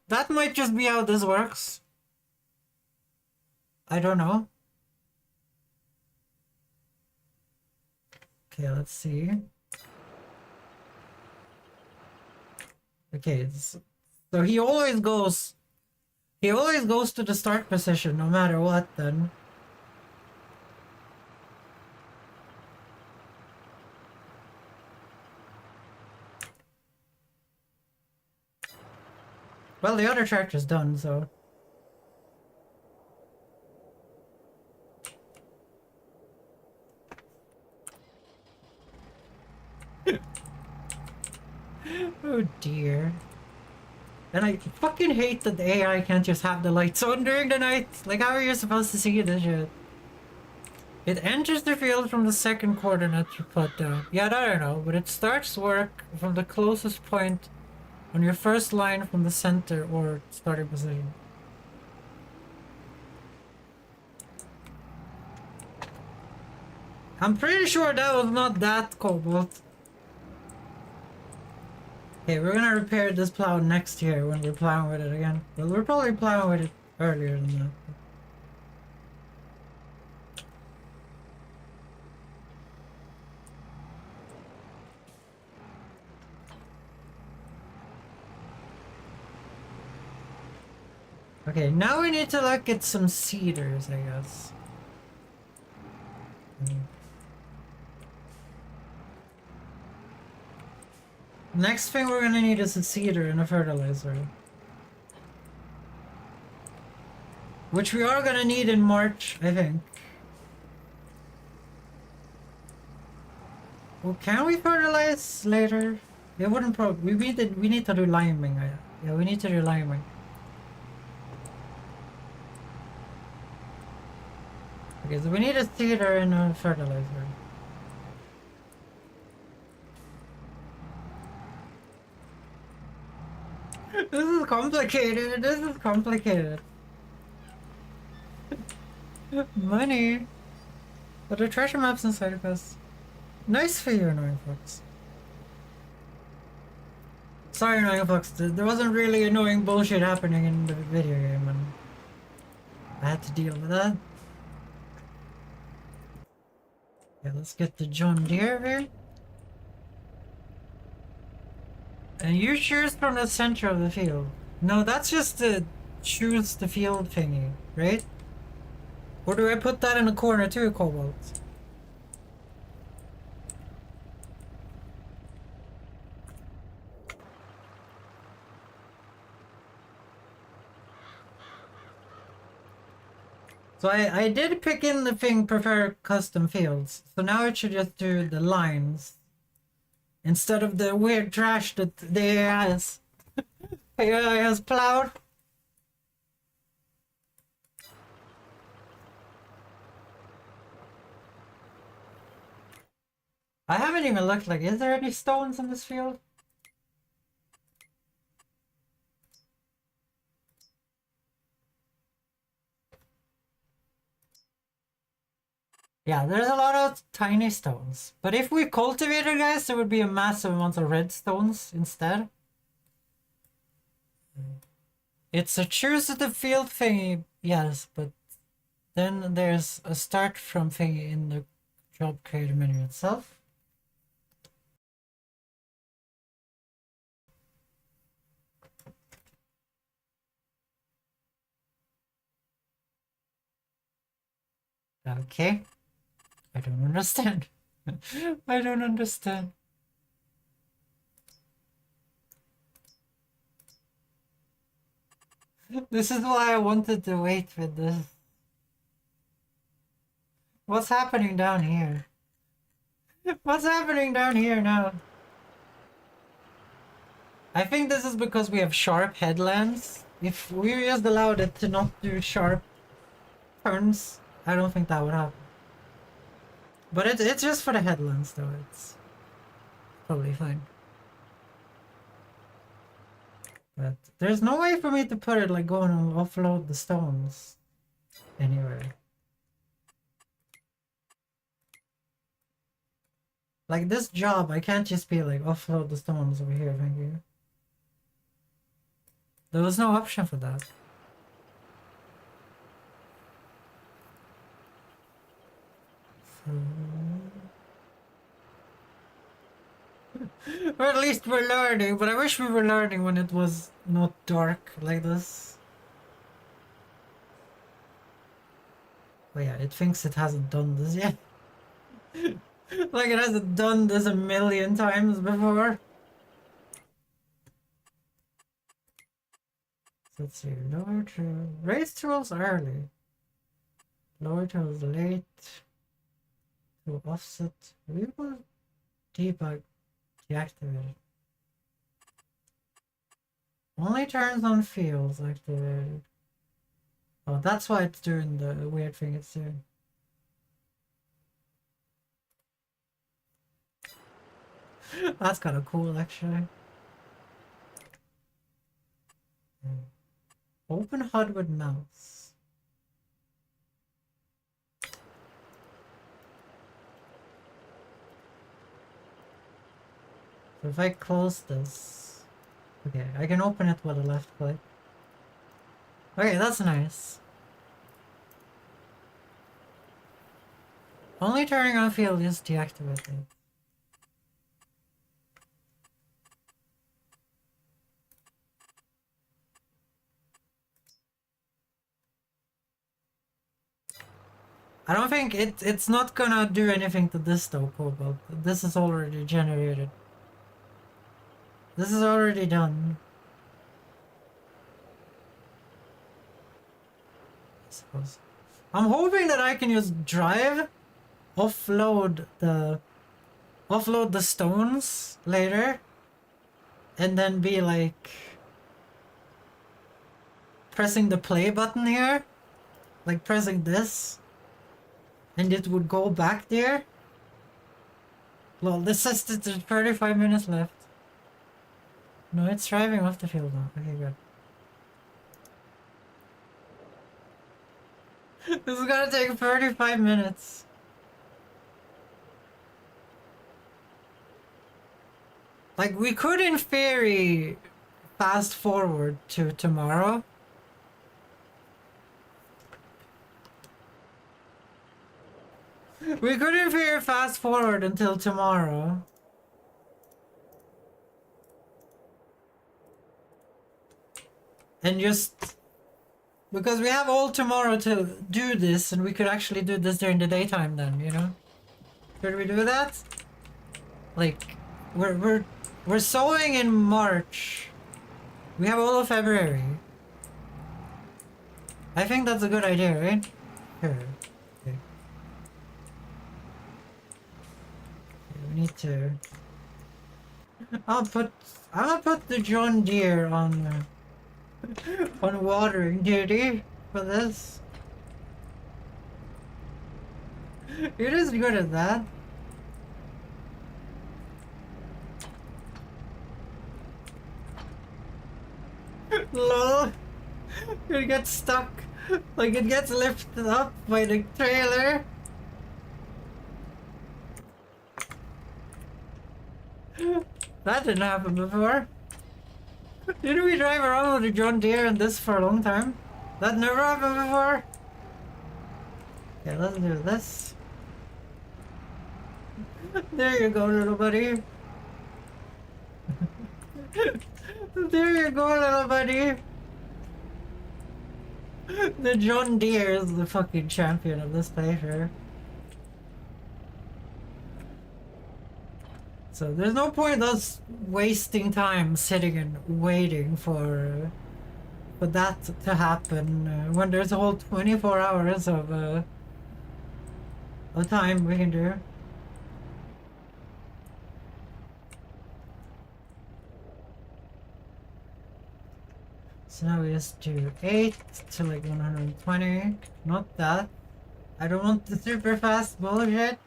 That might just be how this works. I don't know. Okay, let's see. Okay, so he always goes to the start position no matter what then. Well, the other tractor's done, so. Oh dear. And I fucking hate that the AI can't just have the lights on during the night. Like, how are you supposed to see this shit? It enters the field from the second coordinate you put down. Yeah, I don't know, but it starts work from the closest point on your first line from the center or starting position. I'm pretty sure that was not that cobalt. Okay, we're gonna repair this plow next year when we're plowing with it again. Well, we're probably plowing with it earlier than that. Okay, now we need to like get some cedars, I guess. Next thing we're gonna need is a cedar and a fertilizer. Which we are gonna need in March, I think. Well, can we fertilize later? It wouldn't we need to do liming. Yeah, we need to do liming. Okay, so we need a cedar and a fertilizer. This is complicated. This is complicated. Money. But the treasure maps inside of us. Nice for you, Annoying Fox. Sorry, Annoying Fox. There wasn't really annoying bullshit happening in the video game, and I had to deal with that. Yeah, let's get the John Deere here. And you choose from the center of the field. No, that's just the choose the field thingy, right? Or do I put that in the corner too, Cobalt? So I did pick in the thing prepare custom fields. So now it should just do the lines. Instead of the weird trash that the AI has plowed. I haven't even looked like, is there any stones in this field? Yeah, there's a lot of tiny stones. But if we cultivated, guys, there would be a massive amount of red stones instead. It's a choose the field thingy, yes, but then there's a start from thingy in the job creator menu itself. Okay. I don't understand. I don't understand. This is why I wanted to wait with this. What's happening down here? What's happening down here now? I think this is because we have sharp headlands. If we just allowed it to not do sharp turns, I don't think that would happen. But it's just for the headlands though, it's probably fine. But there's no way for me to put it like going and offload the stones anywhere. Like this job, I can't just be like offload the stones over here, thank you. There was no option for that. Or at least we're learning, but I wish we were learning when it was not dark like this. Oh yeah, it thinks it hasn't done this yet. Like it hasn't done this a million times before. So let's see, lower to raise tools early. Lower tools late. To offset. We will debug deactivated. Only turns on fields activated. Oh, that's why it's doing the weird thing it's doing. That's kind of cool, actually. Open HUD with mouse. So if I close this, okay, I can open it with a left click. Okay, that's nice. Only turning on field is deactivated. I don't think it's not gonna do anything to this though, Cobalt. This is already generated. This is already done. I suppose. I'm hoping that I can just drive, offload the stones later, and then be like pressing the play button here, like pressing this. And it would go back there. Well, this says that there's 35 minutes left. No, it's driving off the field now. Okay, good. This is gonna take 35 minutes. Like, we could in theory fast forward to tomorrow. We couldn't figure fast forward until tomorrow. And just because we have all tomorrow to do this, and we could actually do this during the daytime then, you know? Could we do that? Like we're sowing in March. We have all of February. I think that's a good idea, right? Sure. Need to. I'm gonna put the John Deere on watering duty for this. It is good at that. Lol. It gets stuck. Like it gets lifted up by the trailer. That didn't happen before. Didn't we drive around with a John Deere in this for a long time? That never happened before? Okay, let's do this. There you go, little buddy. There you go, little buddy. The John Deere is the fucking champion of this playthrough. So there's no point us wasting time sitting and waiting for that to happen when there's a whole 24 hours of time we can do. So now we just do 8 to like 120. Not that. I don't want the super fast bullshit.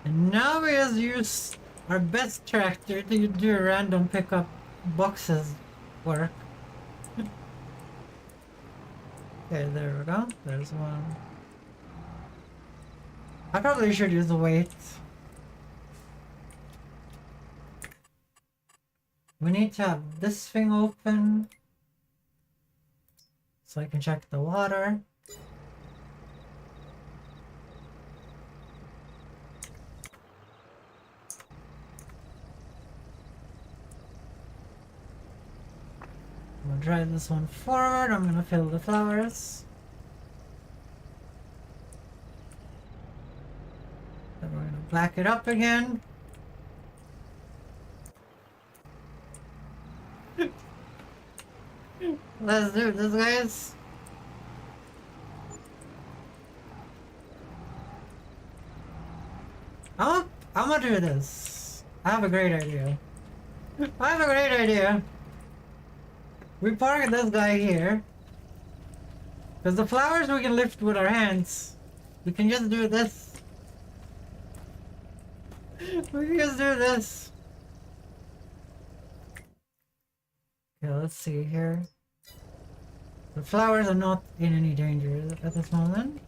And now we just use our best tractor to do a random pickup boxes work. Okay, there we go. There's one. I probably should use the weight. We need to have this thing open so I can check the water. I'm gonna drive this one forward. I'm gonna fill the flowers. Then we're gonna back it up again. Let's do this, guys. I'm gonna do this. I have a great idea. I have a great idea. We park this guy here. Because the flowers we can lift with our hands. We can just do this. We can just do this. Okay, let's see here. The flowers are not in any danger at this moment.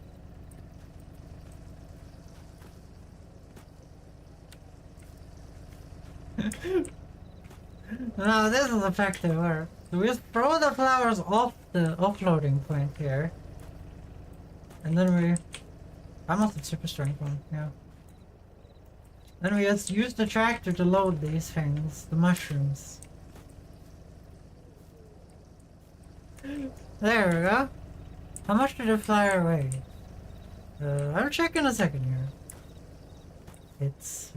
Now this is effective work. So we just throw the flowers off the offloading point here. And then we... I must have super strength one, yeah. Then we just use the tractor to load these things, the mushrooms. There we go. How much did the flower weigh? I'll check in a second here. It's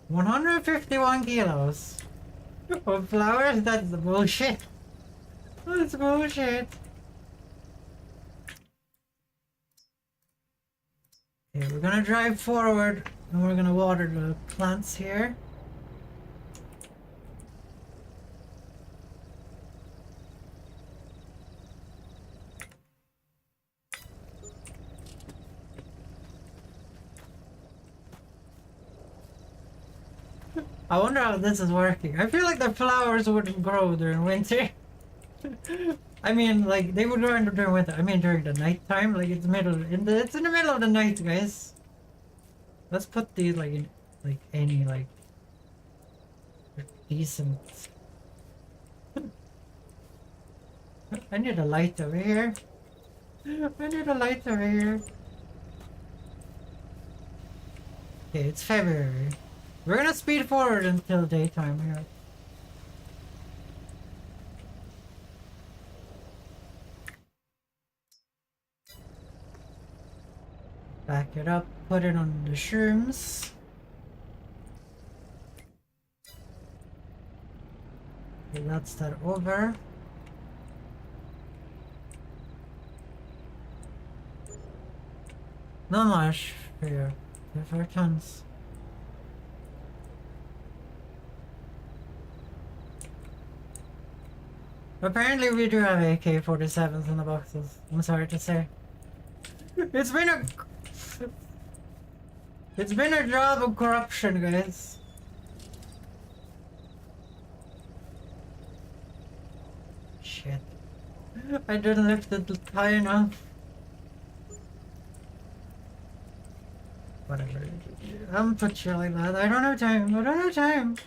151 kilos. Of flowers? That's the bullshit. That's bullshit. Okay, we're gonna drive forward and we're gonna water the plants here. I wonder how this is working. I feel like the flowers wouldn't grow during winter. I mean, like, they would grow during winter. I mean, during the night time. Like, it's it's in the middle of the night, guys. Let's put these, like, in, like, any, like, decent... I need a light over here. I need a light over here. Okay, it's February. We're gonna speed forward until daytime here. Back it up, put it on the shrooms. Okay, that's that over. Not much here. 4 tons. Apparently we do have AK-47s in the boxes. I'm sorry to say. It's been a job of corruption, guys. Shit. I didn't lift it high enough. Whatever. I'm put you like that. I don't have time. I don't have time.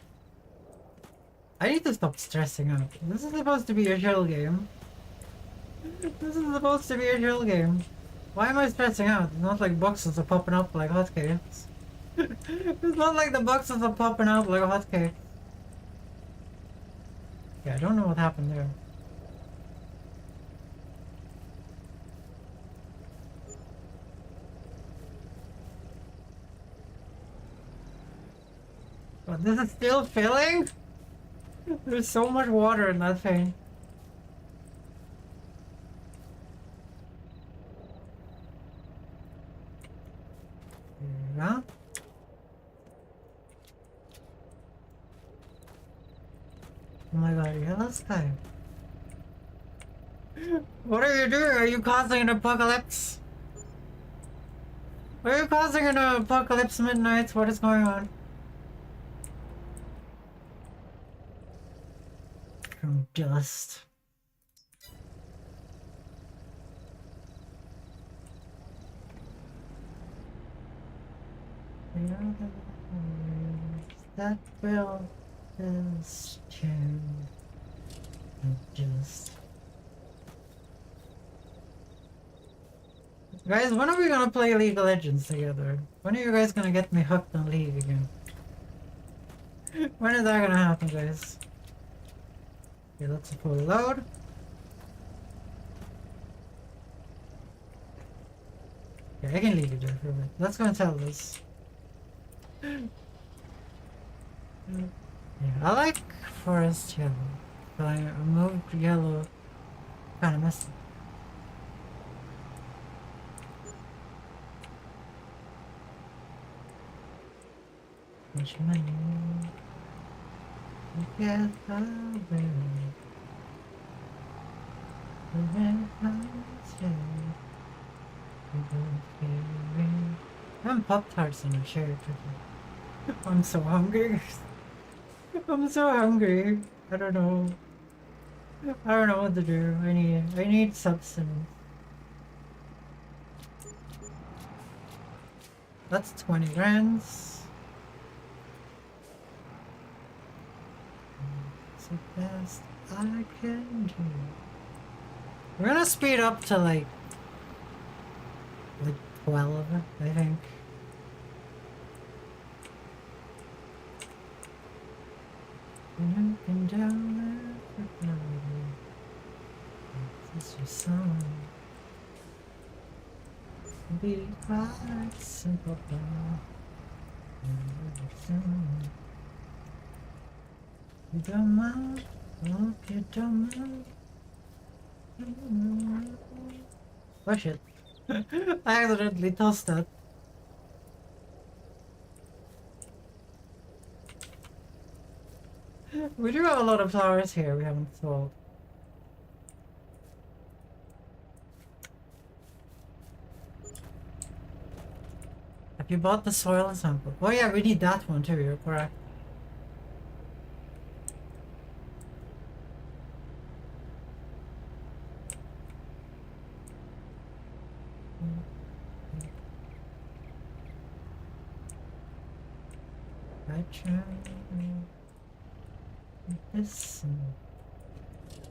I need to stop stressing out. This is supposed to be a chill game. This is supposed to be a chill game. Why am I stressing out? It's not like boxes are popping up like hotcakes. It's not like the boxes are popping out like hotcakes. Yeah, I don't know what happened there. But this is still filling? There's so much water in that thing. Yeah. Oh my god, yellow sky. What are you doing? Are you causing an apocalypse? Are you causing an apocalypse midnight? What is going on? From dust. That will this tune just. Guys, when are we gonna play League of Legends together? When are you guys gonna get me hooked on League again? When is that gonna happen, guys? Okay, let's full load. Okay, I can leave it there for a bit. Let's go and tell this. Yeah, I like forest yellow, but I moved yellow kind of messy. Much money. Get away. I'm Pop-Tarts in a chair. I'm so hungry. I'm so hungry. I don't know. I don't know what to do. I need substance. That's 20 rands. It's the best I can do. We're gonna speed up to like 12, I think. And down there, this is your song. Be quite simple, you don't mind, hope you don't mind. Oh shit. I accidentally tossed that. We do have a lot of flowers here we haven't sold. Have you bought the soil sample? Oh yeah, we need that one too, you're correct.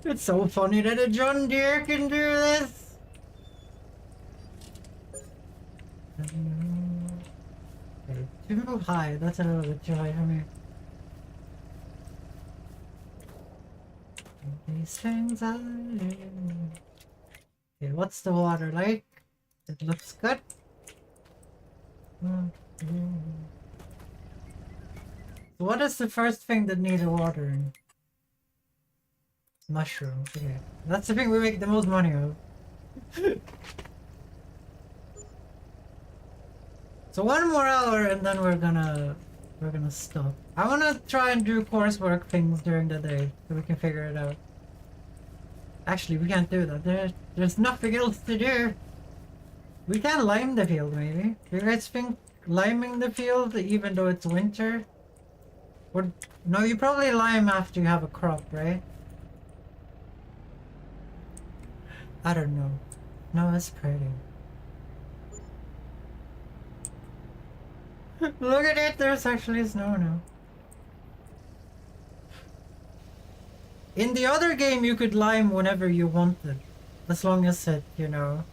It's so funny that a John Deere can do this. Okay, too high. That's a little bit too high for me. These things I do. Okay, what's the water like? It looks good. So what is the first thing that needs watering? Mushrooms. Okay, that's the thing we make the most money of. So one more hour and then we're gonna stop. I wanna try and do coursework things during the day so we can figure it out. Actually, we can't do that. There's nothing else to do. We can lime the field, maybe. Do you guys think liming the field even though it's winter? Or no, you probably lime after you have a crop, right? I don't know. No, it's pretty. Look at it, there's actually snow now. In the other game, you could lime whenever you wanted. As long as it, you know.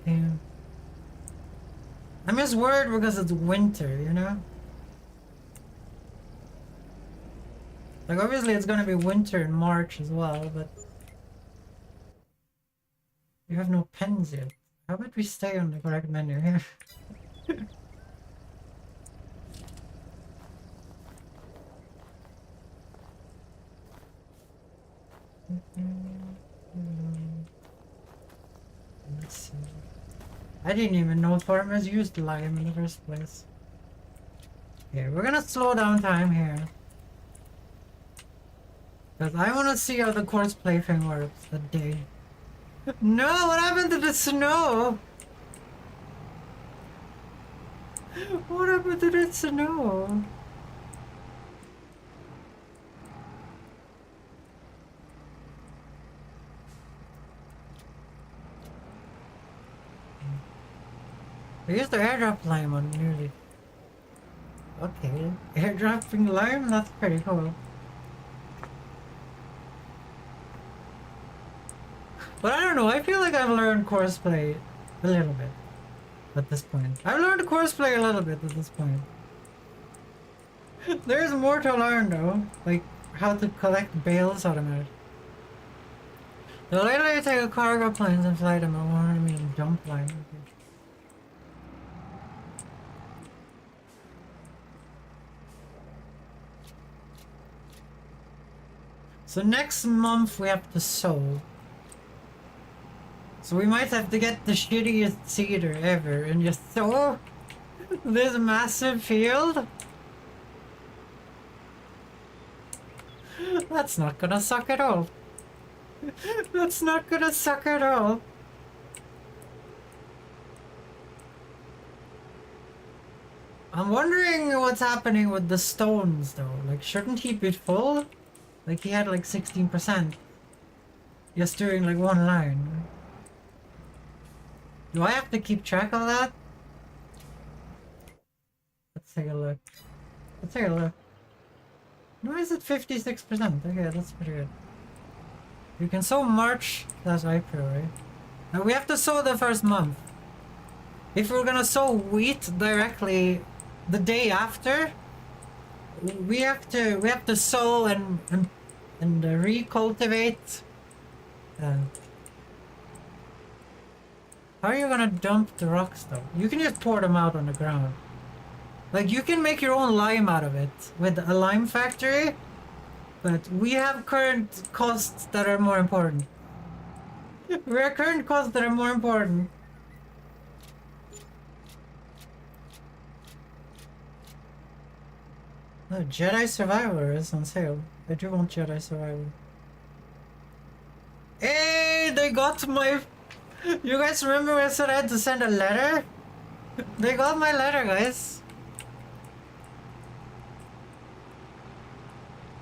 Damn. I'm just worried because it's winter, you know? Like, obviously it's gonna be winter in March as well, but... You have no pens yet. How about we stay on the correct menu here? Let's see. I didn't even know farmers used lime in the first place. Okay, we're gonna slow down time here. Because I want to see how the cosplay thing works that day. No, what happened to the snow? What happened to the snow? I used the airdrop lime on nearly. Okay, airdropping lime? That's pretty cool. But I don't know, I feel like I've learned cosplay a little bit at this point. I've learned cosplay a little bit at this point. There's more to learn though, like how to collect bales out of it. The later you take a cargo planes and fly them, I want to mean dump line. So next month we have to sow. So we might have to get the shittiest seeder ever and just sow this massive field. That's not gonna suck at all. That's not gonna suck at all. I'm wondering what's happening with the stones though. Like, shouldn't he be full? Like, he had like 16%. Just doing like one line. Do I have to keep track of that? Let's take a look. Let's take a look. Why is it 56%? Okay, that's pretty good. You can sow March, that's April, right? Now we have to sow the first month. If we're gonna sow wheat directly the day after, we have to sow and recultivate. How are you gonna dump the rocks though? You can just pour them out on the ground. Like, you can make your own lime out of it with a lime factory, but we have current costs that are more important. We have current costs that are more important. Oh, Jedi Survivor is on sale. I do want Jedi Survivor. Hey, they got my... You guys remember when I said I had to send a letter? They got my letter, guys.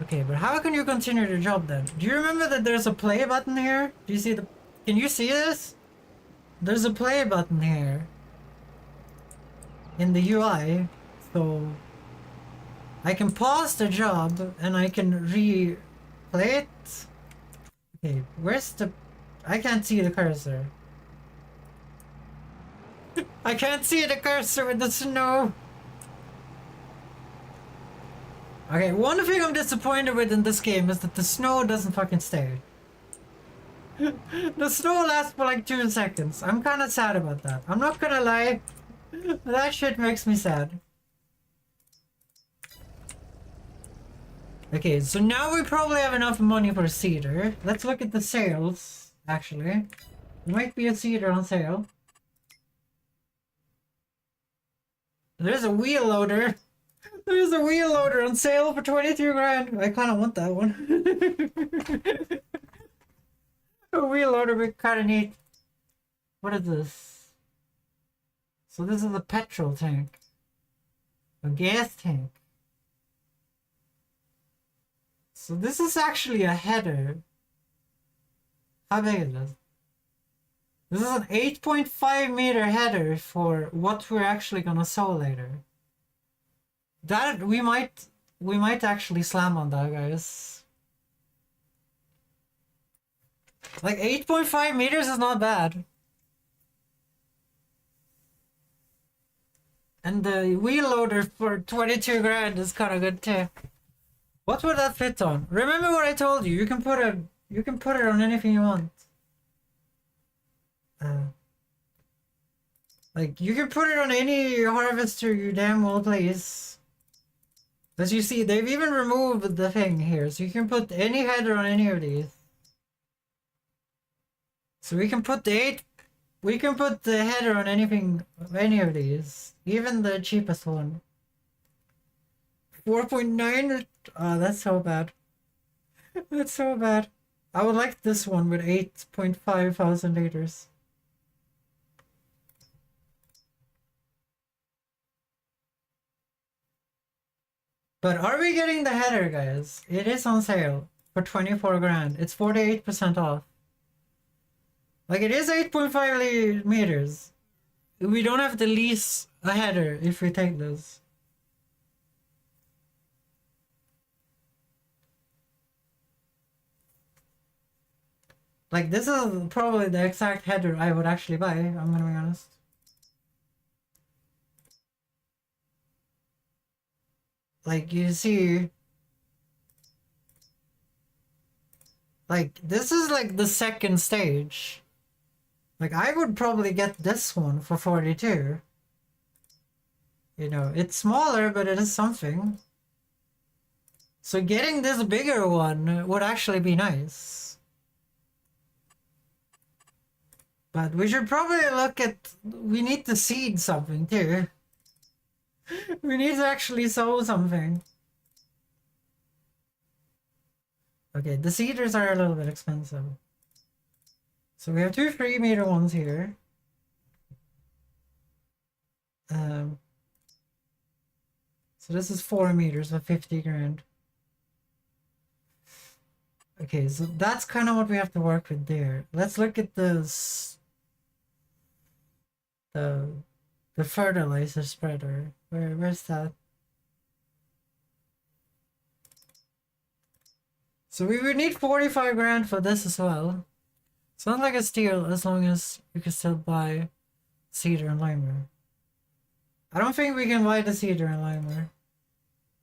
Okay, but how can you continue the job then? Do you remember that there's a play button here? Do you see the... Can you see this? There's a play button here. In the UI. So... I can pause the job and I can replay it. Okay, where's the... I can't see the cursor. I can't see the cursor with the snow. Okay, one thing I'm disappointed with in this game is that the snow doesn't fucking stay. The snow lasts for like 2 seconds. I'm kind of sad about that. I'm not gonna lie. That shit makes me sad. Okay, so now we probably have enough money for a cedar. Let's look at the sales, actually. There might be a cedar on sale. There's a wheel loader. There's a wheel loader on sale for 22 grand. I kind of want that one. A wheel loader would be kind of neat. What is this? So this is a petrol tank. A gas tank. So this is actually a header. How big is this? This is an 8.5 meter header for what we're actually gonna sow later. That we might actually slam on that, guys. Like 8.5 meters is not bad. And the wheel loader for 22 grand is kind of good too. What would that fit on? Remember what I told you? You can put it on anything you want. Like you can put it on any harvester you damn well please. As you see, they've even removed the thing here, so you can put any header on any of these. So we can put the header on anything, any of these, even the cheapest one. 4.9. Oh, that's so bad. That's so bad. I would like this one with 8.5 thousand liters. But are we getting the header, guys? It is on sale for 24 grand. It's 48% off. Like, it is 8.5 meters. We don't have to lease a header if we take this. Like, this is probably the exact header I would actually buy, I'm gonna be honest. Like, you see... Like, this is like the second stage. Like, I would probably get this one for 42. You know, it's smaller, but it is something. So getting this bigger one would actually be nice. But we should probably look at... We need to seed something too. We need to actually sow something. Okay, the seeders are a little bit expensive. So we have two 3-meter ones here. So this is 4 meters for 50 grand. Okay, so that's kind of what we have to work with there. Let's look at this. The fertilizer spreader. Where's that? So we would need 45 grand for this as well. It's not like a steal as long as you can still buy cedar and limer. I don't think we can buy the cedar and limer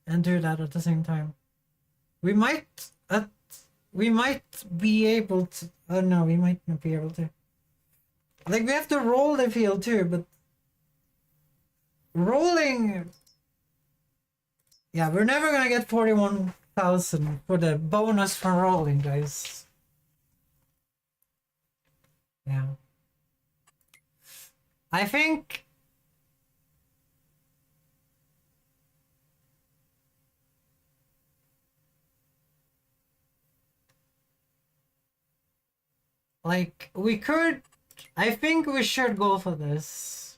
and do that at the same time. We might be able to. Oh no, we might not be able to. Like, we have to roll the field too, but rolling. Yeah, we're never gonna get 41,000 for the bonus for rolling, guys. Yeah. I think... Like, we could... I think we should go for this.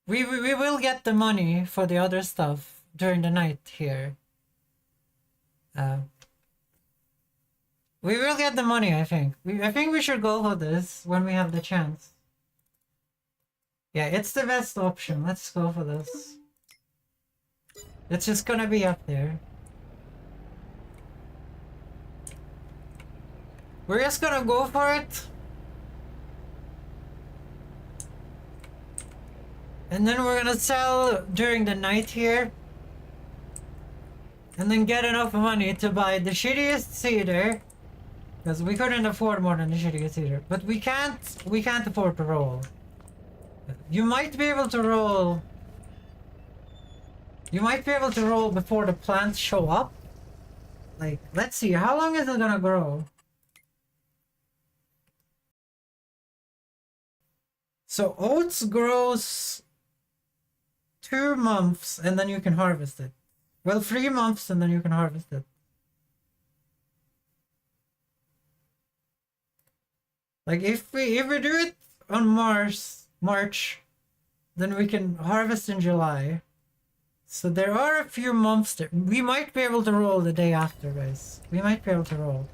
We will get the money for the other stuff during the night here. We will get the money, I think. I think we should go for this when we have the chance. Yeah, it's the best option. Let's go for this. It's just gonna be up there. We're just gonna go for it. And then we're gonna sell during the night here. And then get enough money to buy the shittiest cedar. Because we couldn't afford more than the shittiest cedar. But we can't afford to roll. You might be able to roll. You might be able to roll before the plants show up. Like, let's see, how long is it gonna grow? So oats grows 2 months and then you can harvest it. Well, 3 months and then you can harvest it. Like, if we do it on March, then we can harvest in July. So there are a few months there. We might be able to roll the day after, guys. We might be able to roll.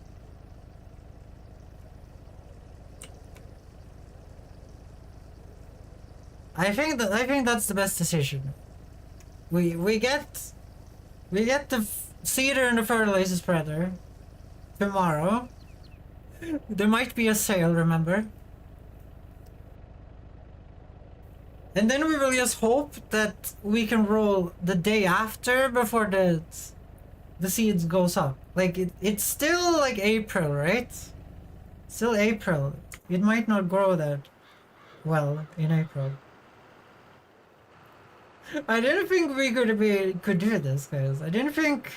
I think that's the best decision. We get the cedar and the fertilizer spreader tomorrow. There might be a sale, remember? And then we will just hope that we can roll the day after before the seeds goes up. Like it's still like April, right? Still April. It might not grow that well in April. I didn't think we could do this, guys. I didn't think.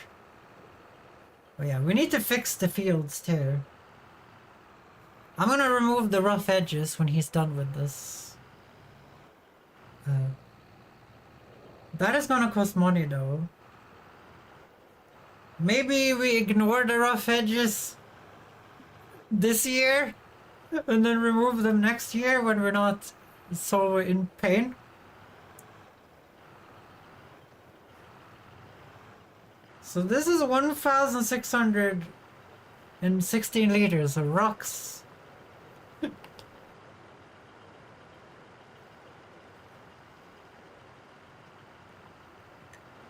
Oh yeah, we need to fix the fields too. I'm gonna remove the rough edges when he's done with this. That is gonna cost money though. Maybe we ignore the rough edges this year and then remove them next year when we're not so in pain. So this is 1,616 liters of rocks.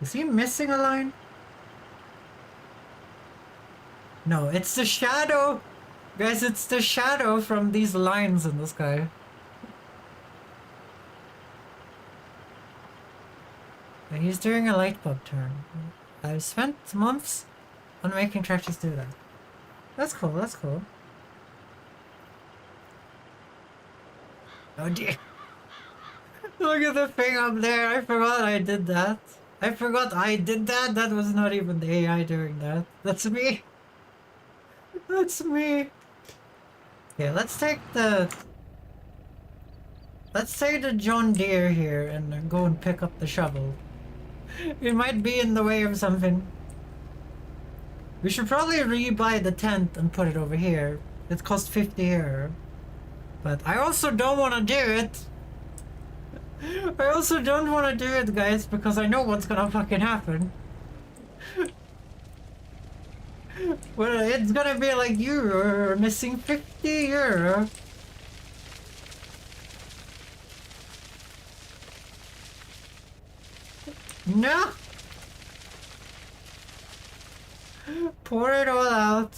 Is he missing a line? No, it's the shadow! Guys, it's the shadow from these lines in the sky. And he's doing a light bulb turn. I've spent months on making tractors do that. That's cool, that's cool. Oh dear. Look at the thing up there. I forgot I did that. I forgot I did that. That was not even the AI doing that. That's me. That's me. Okay, let's take the John Deere here and go and pick up the shovel. It might be in the way of something. We should probably re-buy the tent and put it over here. It cost 50 here. But I also don't want to do it. I also don't want to do it, guys, because I know what's gonna fucking happen. Well, it's gonna be like you're missing 50 euro. No! Pour it all out.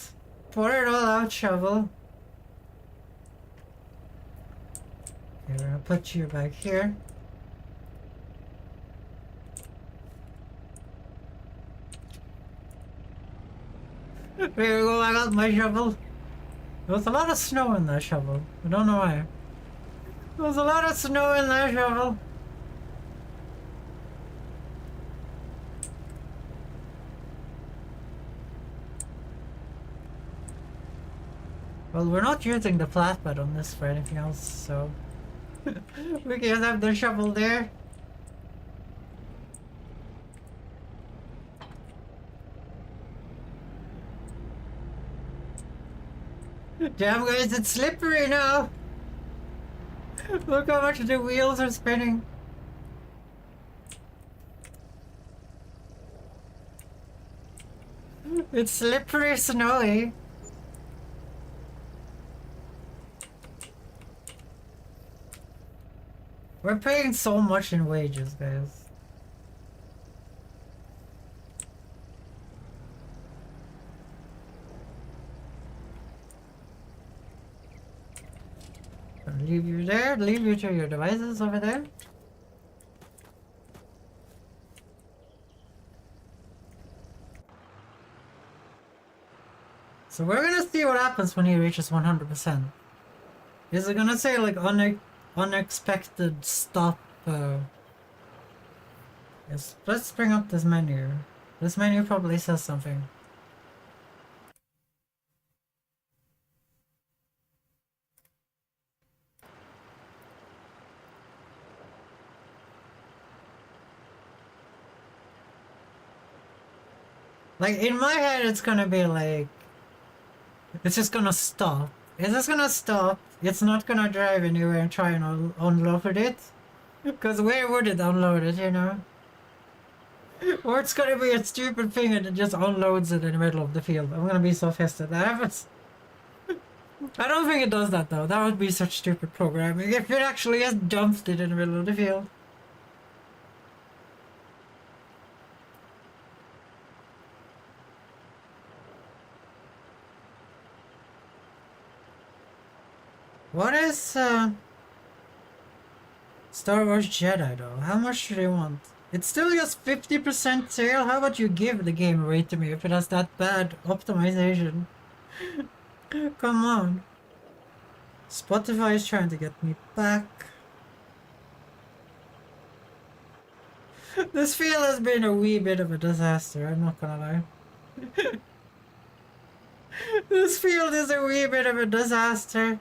Pour it all out, shovel. Here, I'll put you back here. There we go, I got my shovel. There was a lot of snow in that shovel. I don't know why. There was a lot of snow in that shovel. Well, we're not using the flatbed on this for anything else, so we can have the shovel there. Damn, guys, it's slippery now. Look how much the wheels are spinning. It's slippery, snowy. We're paying so much in wages, guys. I'll leave you there, leave you to your devices over there. So we're gonna see what happens when he reaches 100%. Is it gonna say like unexpected stop? Yes, let's bring up this menu. This menu probably says something. Like in my head it's gonna be like, it's just gonna stop. It's just gonna stop. It's not gonna drive anywhere and try and unload it. Because where would it unload it, you know? Or it's gonna be a stupid thing and it just unloads it in the middle of the field. I'm gonna be so pissed at that happens. I don't think it does that though. That would be such stupid programming if it actually just dumped it in the middle of the field. What is Star Wars Jedi though. How much do they want? It's still just 50% sale. How about you give the game away to me if it has that bad optimization? Come on. Spotify is trying to get me back. This field has been a wee bit of a disaster, I'm not gonna lie. This field is a wee bit of a disaster.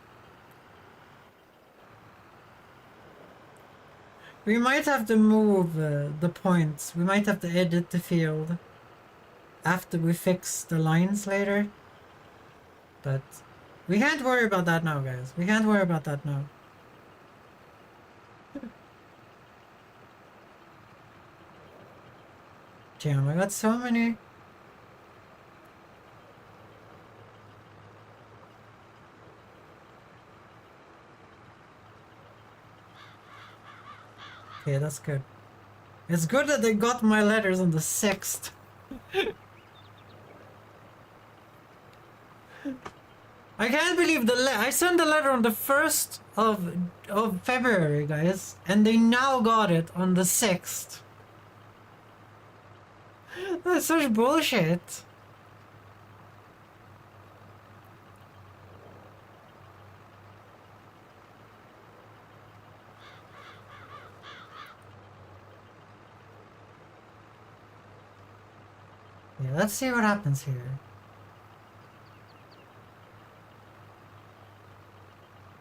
We might have to move the points. We might have to edit the field after we fix the lines later. But we can't worry about that now, guys. We can't worry about that now. Damn, I got so many. Okay, that's good. It's good that they got my letters on the 6th. I can't believe I sent the letter on the 1st of February, guys, and they now got it on the 6th. That's such bullshit. Yeah, let's see what happens here.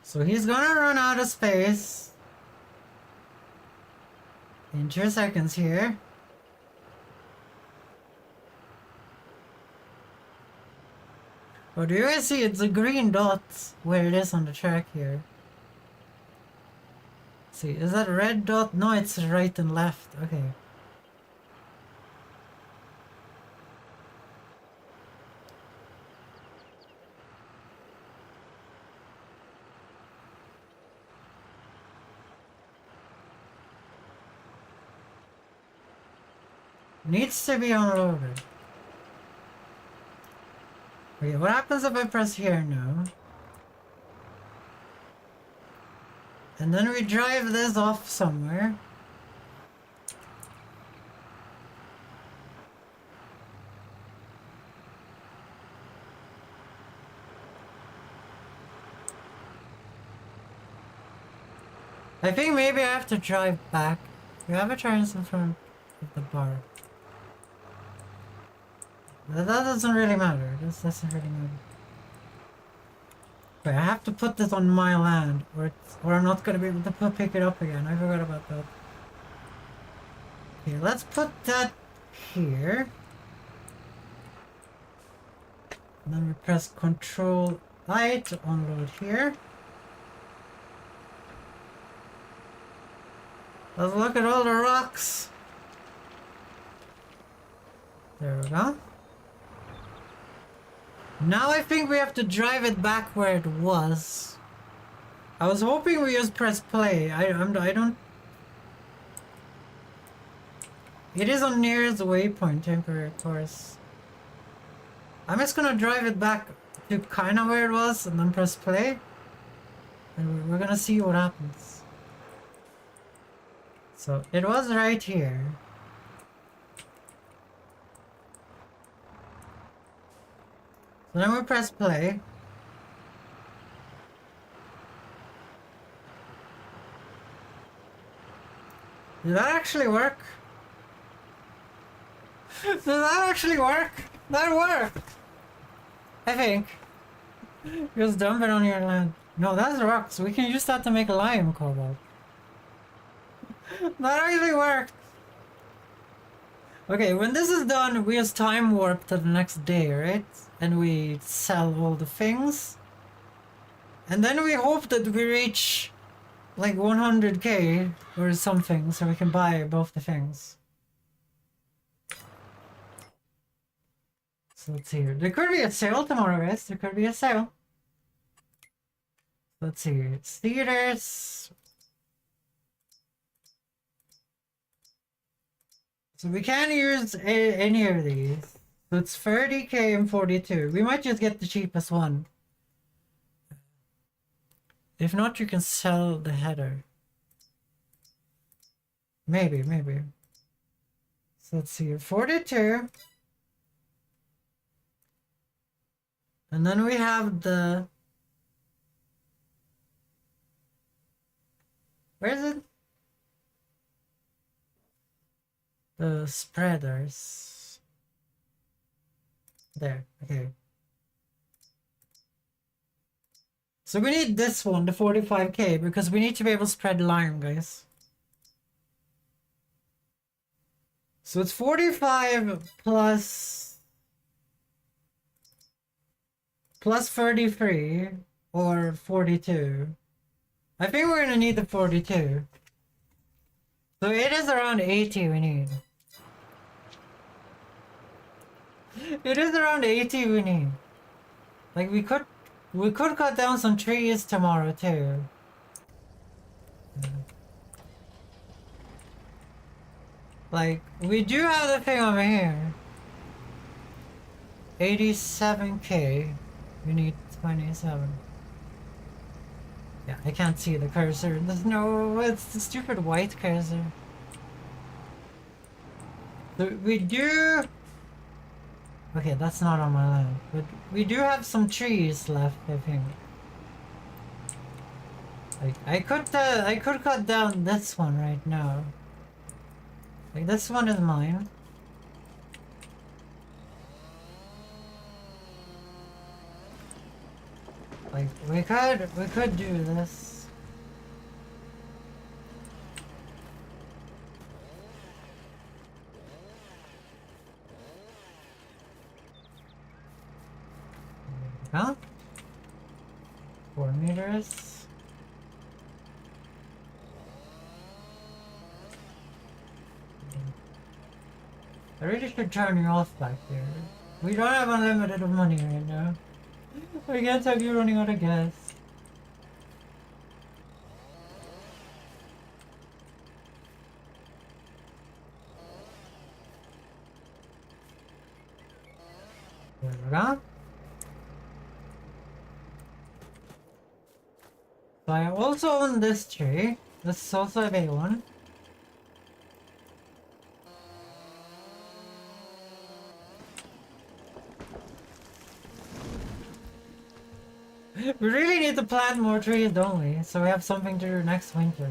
So he's gonna run out of space in 2 seconds here. But do you guys see it's a green dot where it is on the track here? See, is that a red dot? No, it's right and left. Okay. Needs to be unloaded. Okay, what happens if I press here now? And then we drive this off somewhere. I think maybe I have to drive back. We have a turns in front of the bar. That doesn't really matter. This doesn't really matter. Wait, I have to put this on my land, or I'm not gonna be able to pick it up again. I forgot about that. Okay, let's put that here. And then we press Control I to unload here. Let's look at all the rocks. There we go. Now I think we have to drive it back where it was. I was hoping we just press play. I don't... It is on nearest waypoint temporary course. I'm just gonna drive it back to kinda where it was and then press play. And we're gonna see what happens. So it was right here. So then we press play. Did that actually work? Did that actually work? That worked! I think. Just dump it on your land. No, that's rocks. We can use that to make a lime cobalt. That actually worked! Okay, when this is done, we just time warp to the next day, right? And we sell all the things. And then we hope that we reach like 100k or something so we can buy both the things. So let's see here. There could be a sale tomorrow, guys. There could be a sale. Let's see here. It's theaters. So we can't use any of these. So it's 30k and 42. We might just get the cheapest one. If not, you can sell the header. Maybe. So let's see, 42. And then we have the... Where is it? The spreaders. There, okay. So we need this one, the 45k, because we need to be able to spread lime, guys. So it's 45 plus 33 or 42. I think we're gonna need the 42. So it is around 80 we need. It is around 80 we need. Like we could cut down some trees tomorrow too. Like we do have the thing over here. 87k. We need 27. Yeah, I can't see the cursor. There's no, it's the stupid white cursor. So we do... Okay, that's not on my land. But we do have some trees left, I think. Like, I could cut down this one right now. Like, this one is mine. Like, we could do this. Huh? 4 meters. I really should turn you off back there. We don't have unlimited money right now. I can't have you running out of gas. There we go. So I also own this tree. This is also a big one. We really need to plant more trees, don't we? So we have something to do next winter.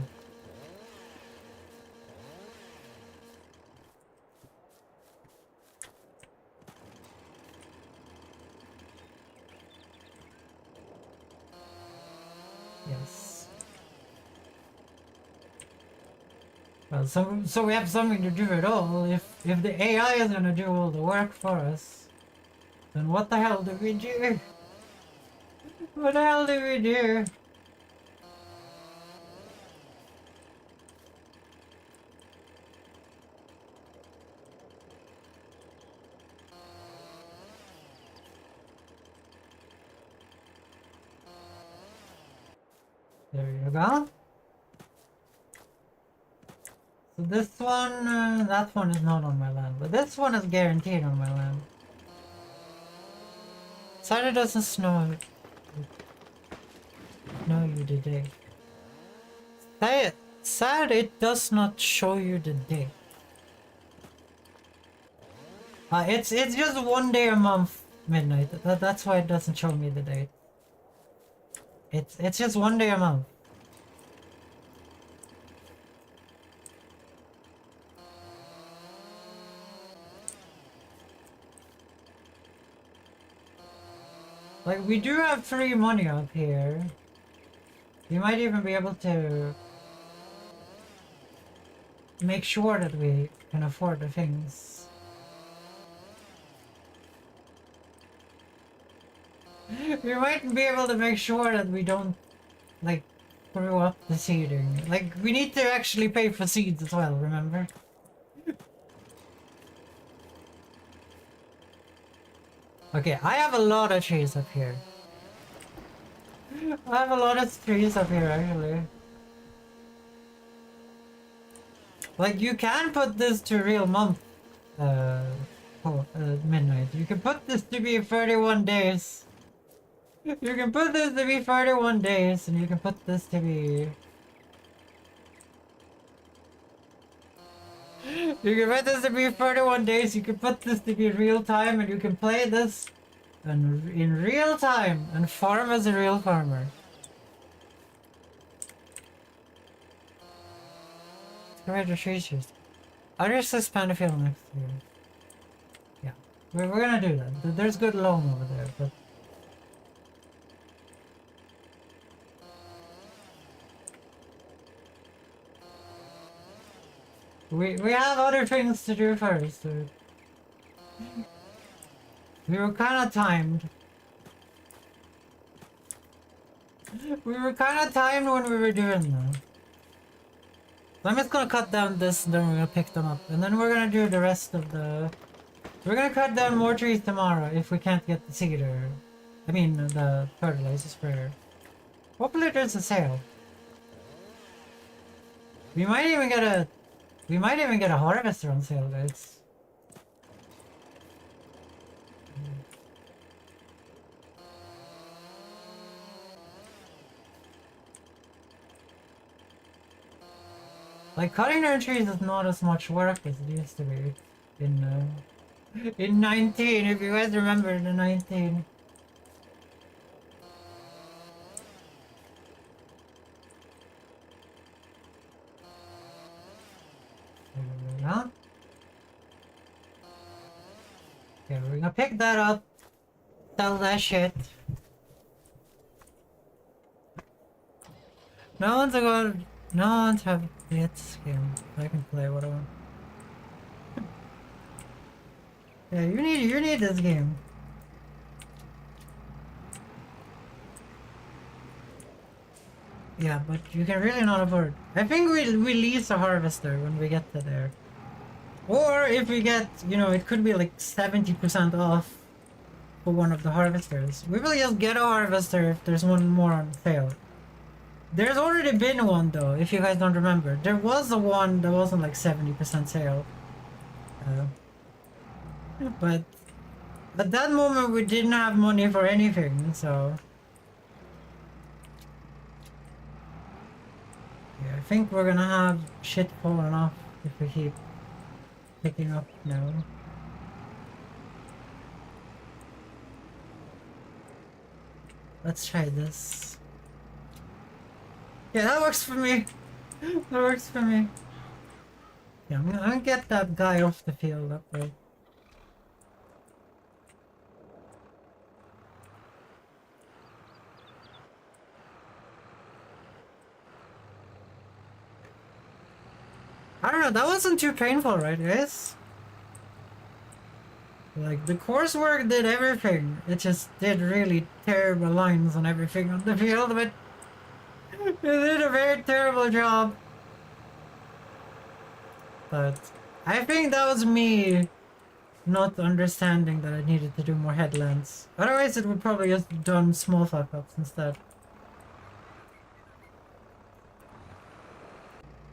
Yes. Well, so we have something to do at all. If the AI is gonna do all the work for us, then what the hell do we do? What the hell do we do? There you go. So this one, that one is not on my land, but this one is guaranteed on my land. Sorry it doesn't snow. No, you today. Sad it does not show you the day. It's just 1 day a month midnight. That's why it doesn't show me the date. It's just 1 day a month. Like we do have free money up here. We might even be able to make sure that we can afford the things. We might be able to make sure that we don't, like, screw up the seeding. Like, we need to actually pay for seeds as well, remember? Okay, I have a lot of trees up here. I have a lot of trees up here, actually. Like, you can put this to real month, midnight. You can put this to be 31 days. You can put this to be 31 days, and you can put this to be... You can put this to be 31 days, you can put this to be real time, and you can play this in real time and farm as a real farmer. Come here to trees. I'll just suspend a field next year. Yeah, we're gonna do that. There's good loam over there, but we have other things to do first. Dude. We were kind of timed. We were kind of timed when we were doing that. So I'm just gonna cut down this, and then we're gonna pick them up, and then we're gonna do the rest of the. We're gonna cut down more trees tomorrow if we can't get the seeder. I mean the fertilizer sprayer. Hopefully there's a sale. We might even get a harvester on sale, guys. Like cutting down trees is not as much work as it used to be in 19. If you guys remember the 19. Huh? Okay, we're gonna pick that up. Sell that shit. No one's have wits game. I can play what I want. Yeah, you need this game. Yeah, but you can really not afford. I think we lease a harvester when we get to there. Or if we get, it could be like 70% off for one of the harvesters. We will just get a harvester if there's one more on sale. There's already been one though, if you guys don't remember. There was a one that wasn't like 70% sale. But at that moment we didn't have money for anything, so... Yeah, I think we're gonna have shit falling off if we keep picking up now. Let's try this. Yeah, that works for me. That works for me. Yeah, I'm gonna get that guy off the field up there. I don't know, that wasn't too painful, right guys? Like, the coursework did everything. It just did really terrible lines on everything on the field, but it did a very terrible job. But I think that was me not understanding that I needed to do more headlands. Otherwise it would probably just done small fuck-ups instead.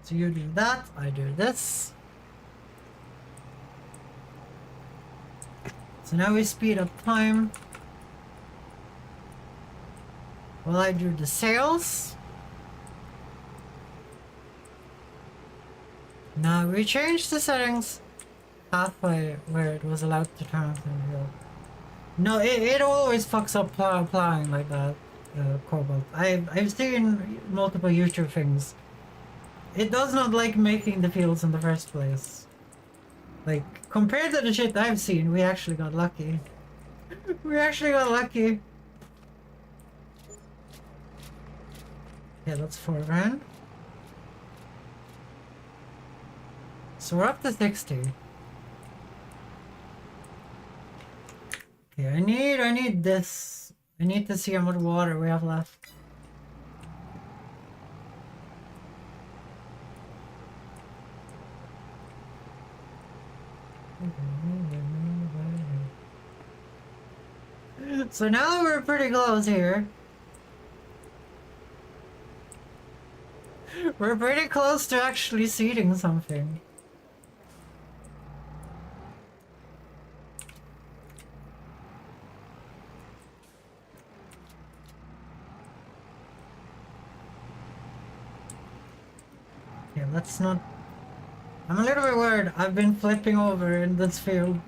So you do that, I do this. So now we speed up time. While I do the sails. Now we changed the settings halfway where it was allowed to turn off the wheel. No, it always fucks up plowing like that, Cobalt. I've seen multiple YouTube things. It does not like making the fields in the first place. Like, compared to the shit I've seen, we actually got lucky. We actually got lucky. Yeah, that's 4 grand. So we're up to 60. Okay, I need this. I need to see how much water we have left. So now we're pretty close here. We're pretty close to actually seeding something. Yeah, let's not I'm a little bit worried. I've been flipping over in this field,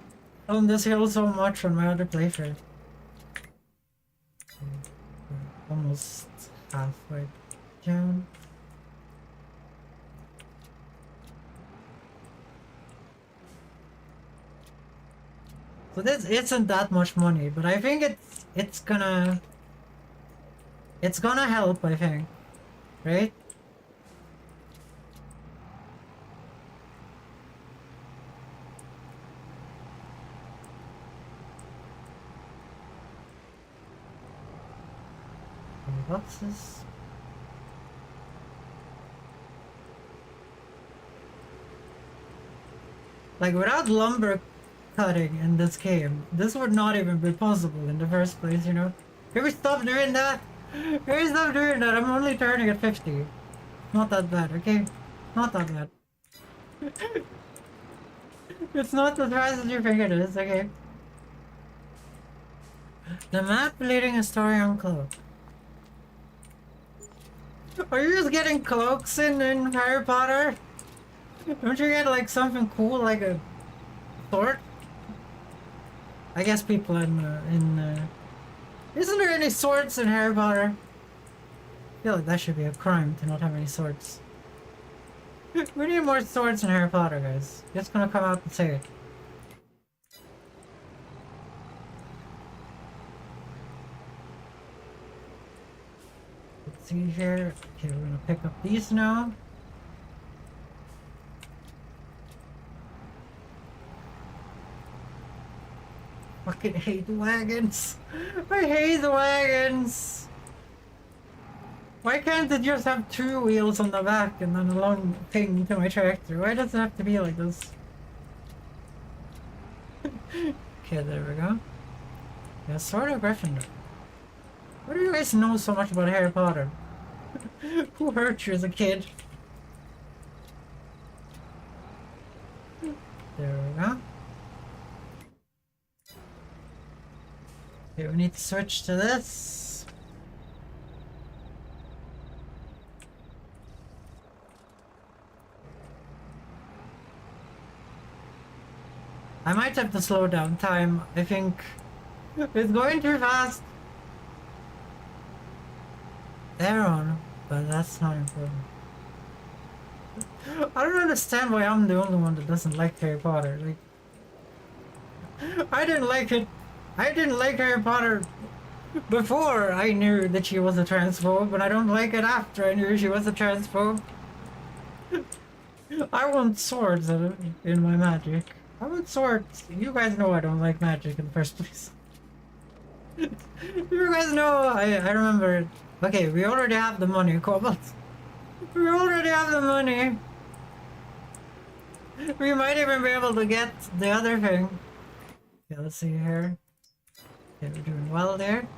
on this hill so much on my other playthrough. Almost halfway down. So this isn't that much money, but I think it's gonna help, I think. Right? Boxes. Like without lumber cutting in this game, this would not even be possible in the first place, you know? Can we stop doing that? Can we stop doing that? I'm only turning at 50. Not that bad, okay? Not that bad. It's not as fast as you think it is, okay? The map leading a story on cloak. Are you just getting cloaks in Harry Potter? Don't you get like something cool like a sword? I guess people isn't there any swords in Harry Potter? I feel like that should be a crime to not have any swords. We need more swords in Harry Potter, guys. Just gonna come out and say it. Let's see here. Okay, we're gonna pick up these now. Fucking hate wagons. I hate wagons. Why can't it just have 2 wheels on the back and then a long thing to my tractor? Why does it have to be like this? Okay, there we go. Yeah, sort of Gryffindor. What do you guys know so much about Harry Potter? Who hurt you as a kid? There we go. Okay, we need to switch to this. I might have to slow down time. I think it's going too fast. They're on, but that's not important. I don't understand why I'm the only one that doesn't like Harry Potter. Like, I didn't like it. I didn't like Harry Potter before I knew that she was a transphobe, but I don't like it after I knew she was a transphobe. I want swords in my magic. I want swords. You guys know I don't like magic in the first place. You guys know I remember. Okay, we already have the money, Cobalt. We already have the money. We might even be able to get the other thing. Okay, let's see here. Okay, we're doing well there.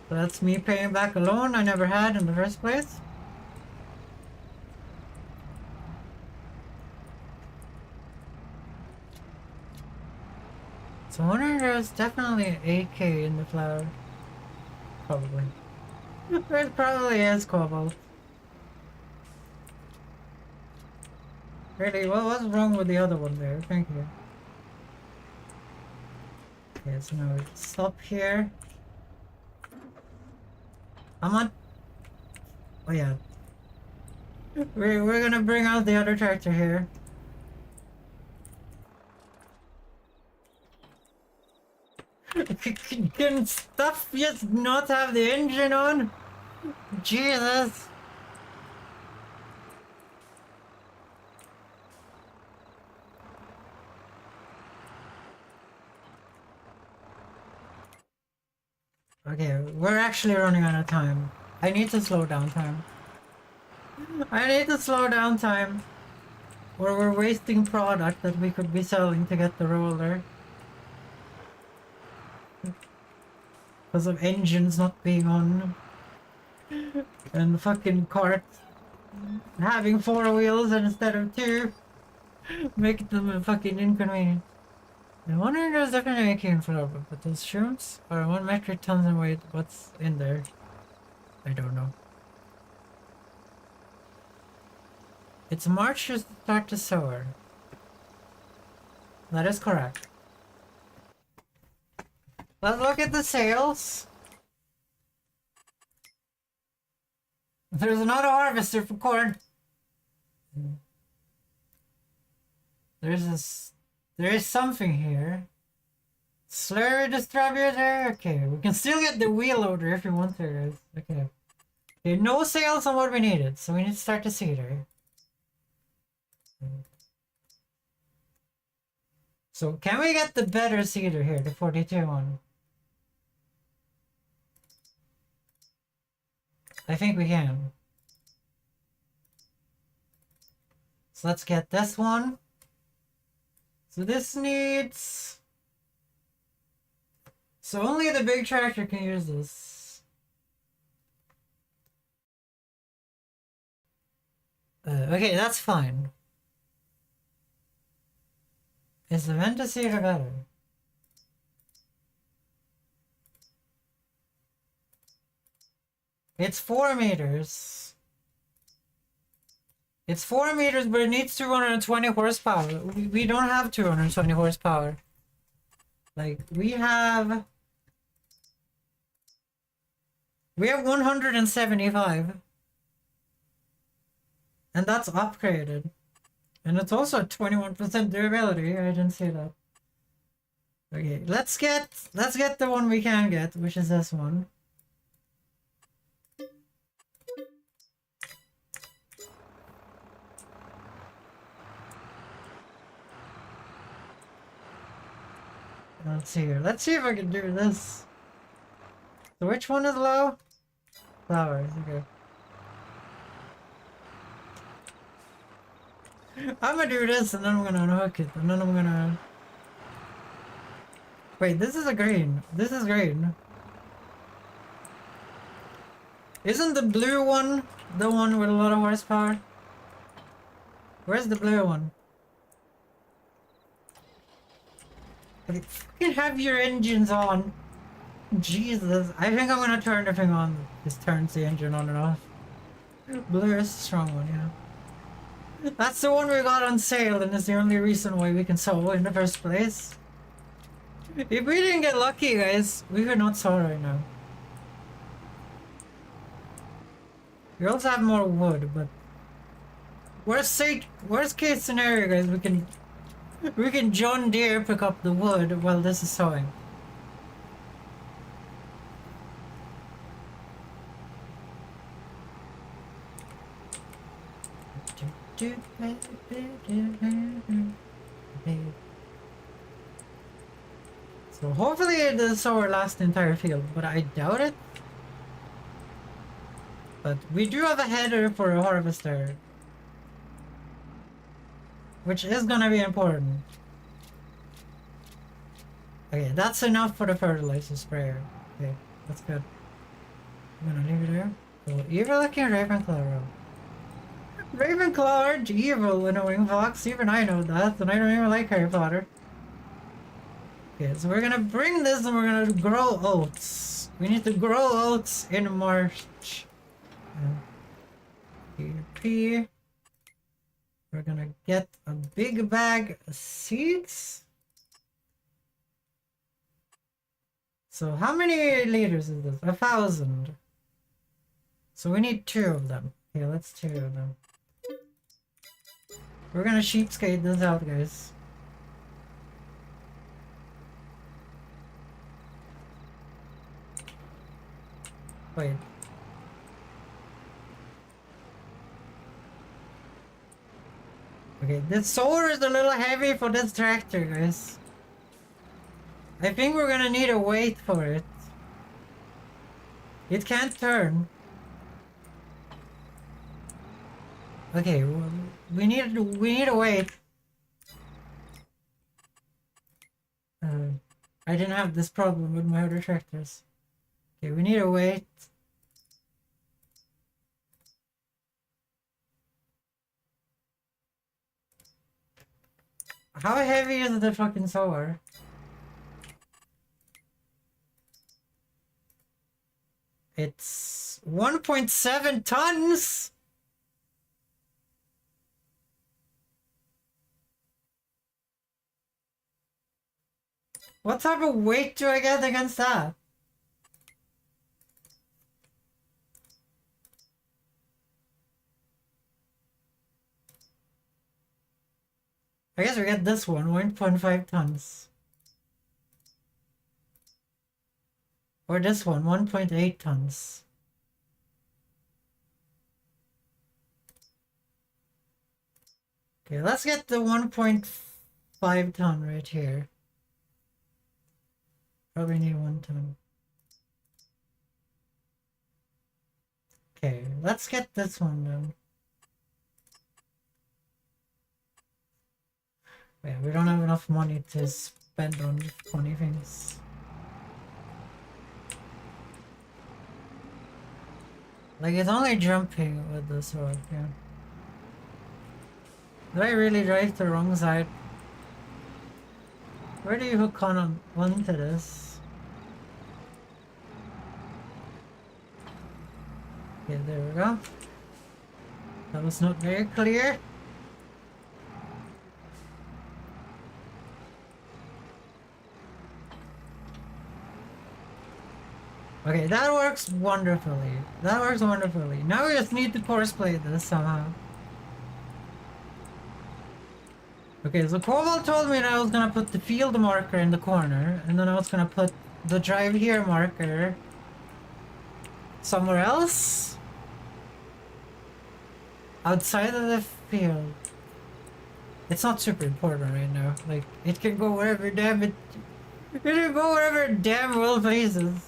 So that's me paying back a loan I never had in the first place. So I wonder there's definitely an AK in the flower. Probably. There probably is, Cobalt. Really, what was wrong with the other one there? Thank you. Okay, so now we stop here. I'm on. Oh yeah. We're gonna bring out the other tractor here. Can stuff just not have the engine on? Jesus. Okay, we're actually running out of time. I need to slow down time. I need to slow down time. Or we're wasting product that we could be selling to get the roller. Because of engines not being on. And the fucking cart having 4 wheels instead of 2. Make them a fucking inconvenient. I wonder if there's definitely a cane for lava, but those shrooms are 1 metric tons in weight. What's in there? I don't know. It's March to start the sower. That is correct. Let's look at the sales. There's another harvester for corn. There is something here. Slurry distributor. Okay, we can still get the wheel loader if you want to, guys. Okay. Okay, no sales on what we needed, so we need to start the seeder. So can we get the better seeder here, the 42 one? I think we can. So let's get this one. So this needs... So only the big tractor can use this. Okay, that's fine. Is the vent seeder better? It's 4 meters. It's 4 meters, but it needs 220 horsepower. We don't have 220 horsepower. Like, we have 175. And that's upgraded. And it's also 21% durability. I didn't see that. Okay, let's get the one we can get, which is this one. Let's see here. Let's see if I can do this. So which one is low? Flowers, okay. I'm gonna do this and then I'm gonna unhook it and then I'm gonna... Wait, this is a green. This is green. Isn't the blue one the one with a lot of horsepower? Where's the blue one? Like, fucking have your engines on. Jesus, I think I'm gonna turn the thing on. This turns the engine on and off. Blue is a strong one, yeah. That's the one we got on sale and it's the only reason why we can sew in the first place. If we didn't get lucky, guys, we could not sew right now. We also have more wood, but worst case scenario, guys, we can John Deere pick up the wood while this is sewing. So hopefully the sower lasts the entire field, but I doubt it. But we do have a header for a harvester, which is gonna be important. Okay, that's enough for the fertilizer sprayer. Okay, that's good. I'm gonna leave it there. So, evil looking Ravenclaw. Ravenclaw aren't evil, annoying fox. Even I know that, and I don't even like Harry Potter. Okay, so we're gonna bring this and we're gonna grow oats. We need to grow oats in March. P. We're gonna get a big bag of seeds. So how many liters is this? 1,000. So we need 2 of them. Okay, let's 2 of them. We're gonna sheepskate this out, guys. Wait. Okay, this solar is a little heavy for this tractor, guys. I think we're gonna need a weight for it. It can't turn. Okay, well, we need a weight. I didn't have this problem with my other tractors. Okay, we need a weight. How heavy is the fucking solar? It's 1.7 tons! What type of weight do I get against that? I guess we get this one, 1.5 tons. Or this one, 1.8 tons. Okay, let's get the 1.5 ton right here. Probably need 1 ton. Okay, let's get this one then. Yeah, we don't have enough money to spend on funny things. Like, it's only jumping with this sword, yeah. Did I really drive the wrong side? Where do you hook on onto this? Okay, there we go. That was not very clear. Okay, that works wonderfully. That works wonderfully. Now we just need to courseplay this somehow. Okay, so Koval told me that I was gonna put the field marker in the corner, and then I was gonna put the drive here marker somewhere else? Outside of the field. It's not super important right now. Like, it can go wherever damn it... It can go wherever damn well pleases.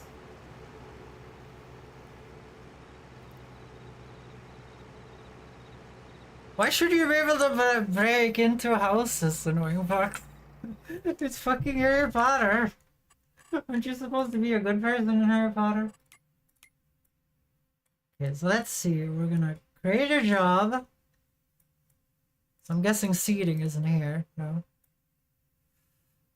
Why should you be able to break into houses, annoying fuck? It's fucking Harry Potter. Aren't you supposed to be a good person in Harry Potter? Okay, so let's see. We're gonna create a job. So I'm guessing seating isn't here. No.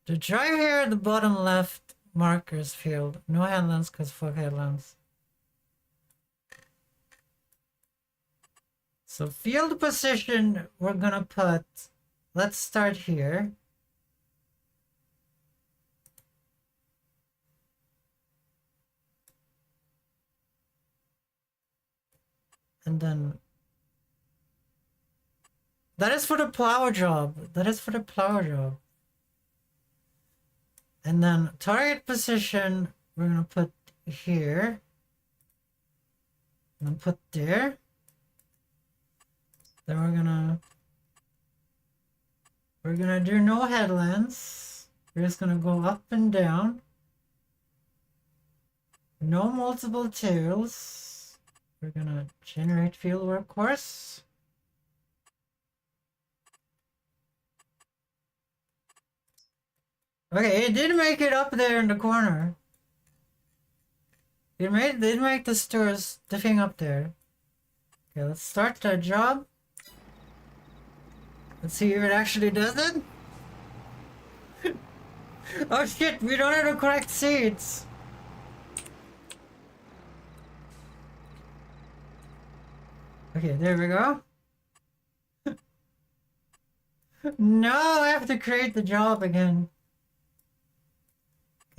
The drive here at the bottom left markers field. No headlands because fuck headlands. So field position, we're gonna put, let's start here. And then, that is for the plow job. That is for the plow job. And then target position, we're gonna put here. And then put there. Then we're gonna do no headlands. We're just gonna go up and down. No multiple tails. We're gonna generate field workhorse. Okay, it did make it up there in the corner. It did make the thing up there. Okay, let's start that job. Let's see if it actually does it. Oh shit, we don't have the correct seats. Okay, there we go. No, I have to create the job again.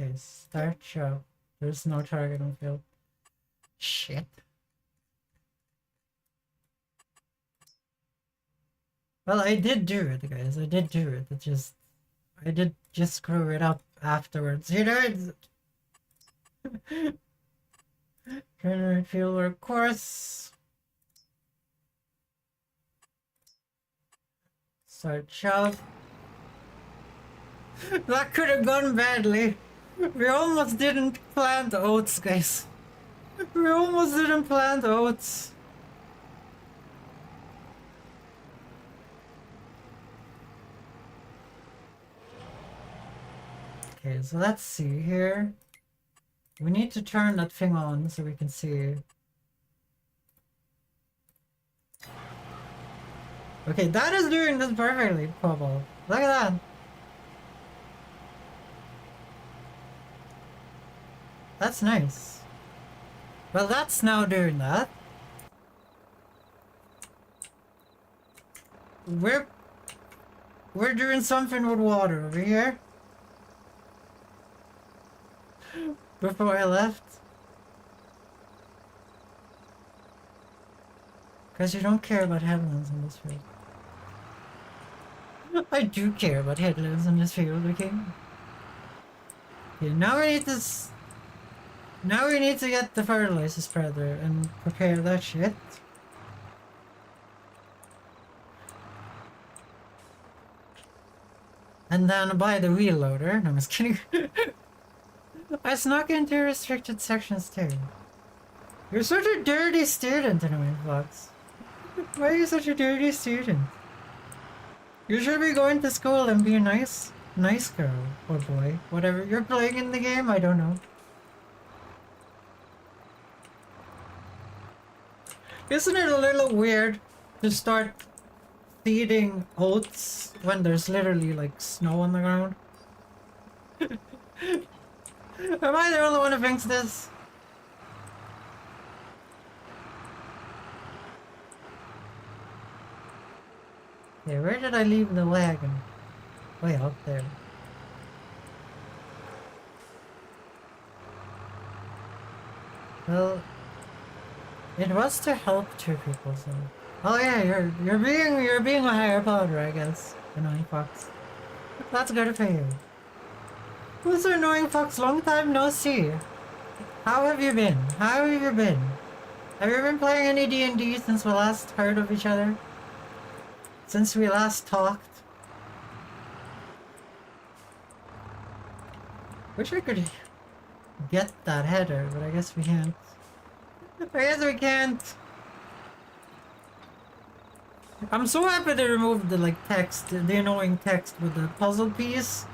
Okay, start job. There's no target on field. Shit. Well, I did do it, guys. I did do it. I did just screw it up afterwards. You know, it's... Generate field workhorse. Start shove. That could have gone badly. We almost didn't plant oats, guys. We almost didn't plant oats. Okay, so let's see here. We need to turn that thing on so we can see. Okay, that is doing this perfectly, Pablo. Look at that. That's nice. Well, that's now doing that. We're doing something with water over here. Before I left. Because you don't care about headlands in this field. I do care about headlands in this field, okay? Okay, now we need this. Now we need to get the fertilizer spreader and prepare that shit. And then buy the wheel loader. No, I'm just kidding. I snuck into restricted sections too. You're such a dirty student, anyway, Fox. Why are you such a dirty student? You should be going to school and be a nice girl or boy. Whatever you're playing in the game, I don't know. Isn't it a little weird to start feeding oats when there's literally like snow on the ground? Am I the only one who thinks this? Okay, where did I leave the wagon? Way out there. Well, it was to help two people, so. Oh yeah, you're being a higher power, I guess. Annoying Fox. That's good for you. Who's the annoying Fox? Long time no see. How have you been? How have you been? Have you been playing any D&D since we last heard of each other? Since we last talked? Wish I could get that header, but I guess we can't. I guess we can't. I'm so happy they removed the like text, the annoying text with the puzzle piece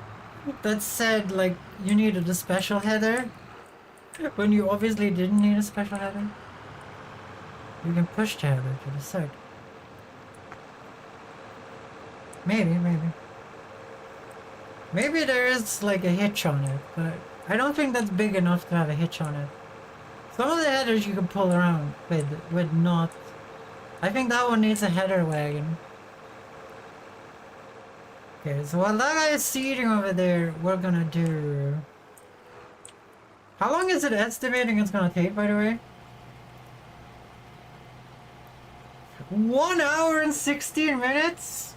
that said like you needed a special header when you obviously didn't need a special header. You can push the header to the side. Maybe. Maybe there is like a hitch on it, but I don't think that's big enough to have a hitch on it. Some of the headers you can pull around with not. I think that one needs a header wagon. Okay, so while that guy is seating over there, we're gonna do... How long is it estimating it's gonna take, by the way? 1 hour and 16 minutes?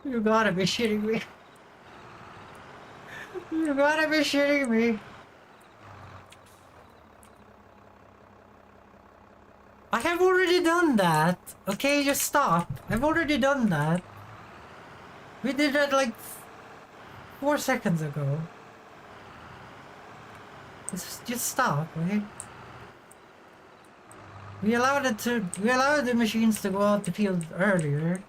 You gotta be shitting me. You gotta be shitting me. I have already done that. Okay, just stop. I've already done that. We did that like 4 seconds ago. Just stop, okay? We allowed the machines to go out the field earlier.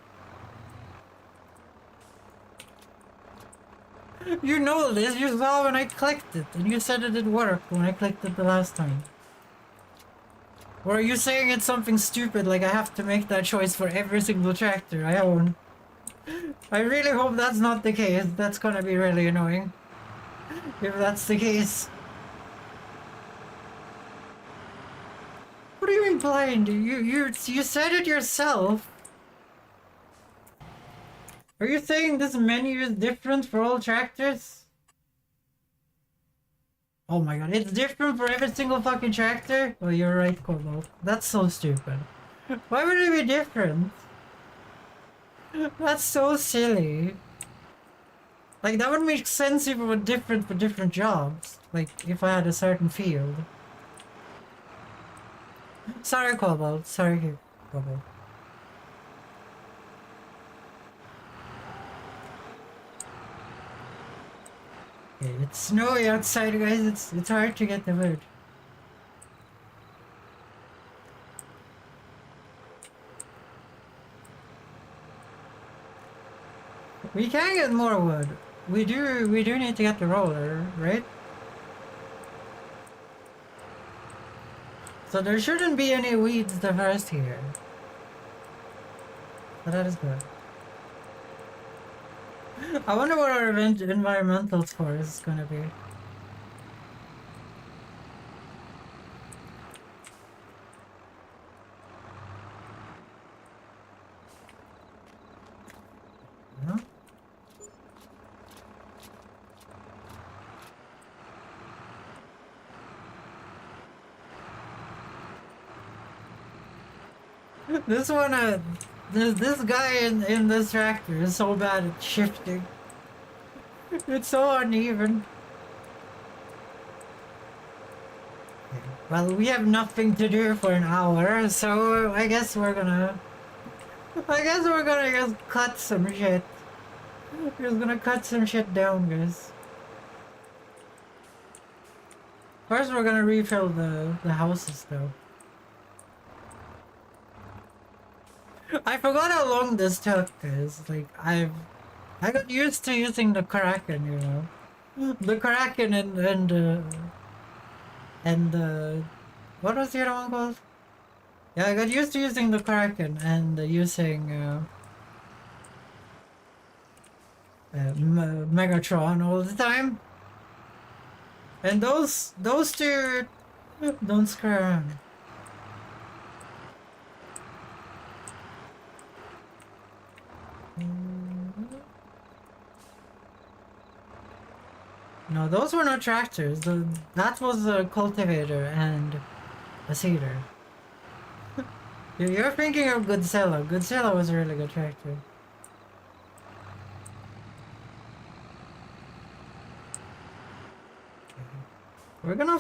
You know this, you saw when I clicked it, and you said it did work when I clicked it the last time. Or are you saying it's something stupid, like I have to make that choice for every single tractor I own? I really hope that's not the case. That's gonna be really annoying. If that's the case. What are you implying? You said it yourself. Are you saying this menu is different for all tractors? Oh my god, it's different for every single fucking tractor? Oh, you're right, Cobalt. That's so stupid. Why would it be different? That's so silly. Like, that would make sense if it were different for different jobs. Like, if I had a certain field. Sorry, Cobalt. Sorry, Cobalt. Okay, it's snowy outside, guys. It's hard to get the wood. We can get more wood. We do need to get the roller, right? So there shouldn't be any weeds the first here. So that is good. I wonder what our environmental score is gonna be. Huh? This one, this guy in this tractor is so bad at shifting. It's so uneven. Well, we have nothing to do for an hour, so I guess we're gonna just cut some shit. We're just gonna cut some shit down, guys. First, we're gonna refill the houses, though. I forgot how long this took, guys. Like, I got used to using the Kraken, you know. The Kraken and what was the other one called? Yeah, I got used to using the Kraken and using Megatron all the time. And those two don't screw around. No, those were not tractors. That was a cultivator and a seeder. You're thinking of Godzilla. Godzilla was a really good tractor. We're gonna...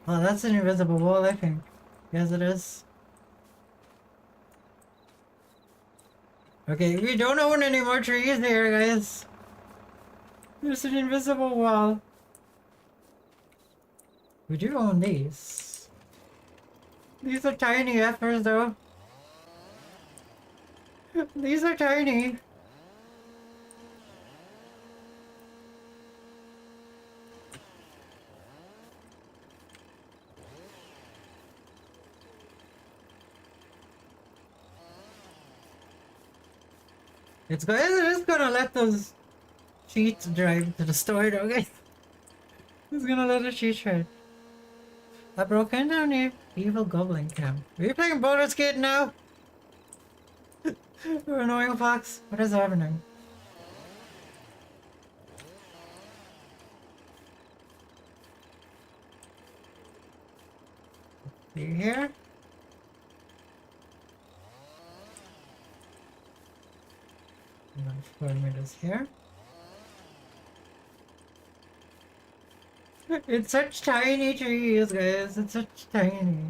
Oh, that's an invisible wall, I think. Yes, it is. Okay, we don't own any more trees here, guys. There's an invisible wall. We do own these. These are tiny effers, though. These are tiny. It's just gonna let those sheets drive to the store, though, guys. It's gonna let the sheets drive. I broke into a new evil goblin camp. Are you playing Baldur's Gate now? You're annoying fox. What is happening? Are you here? I'm gonna form this here. It's such tiny trees, guys. It's such tiny.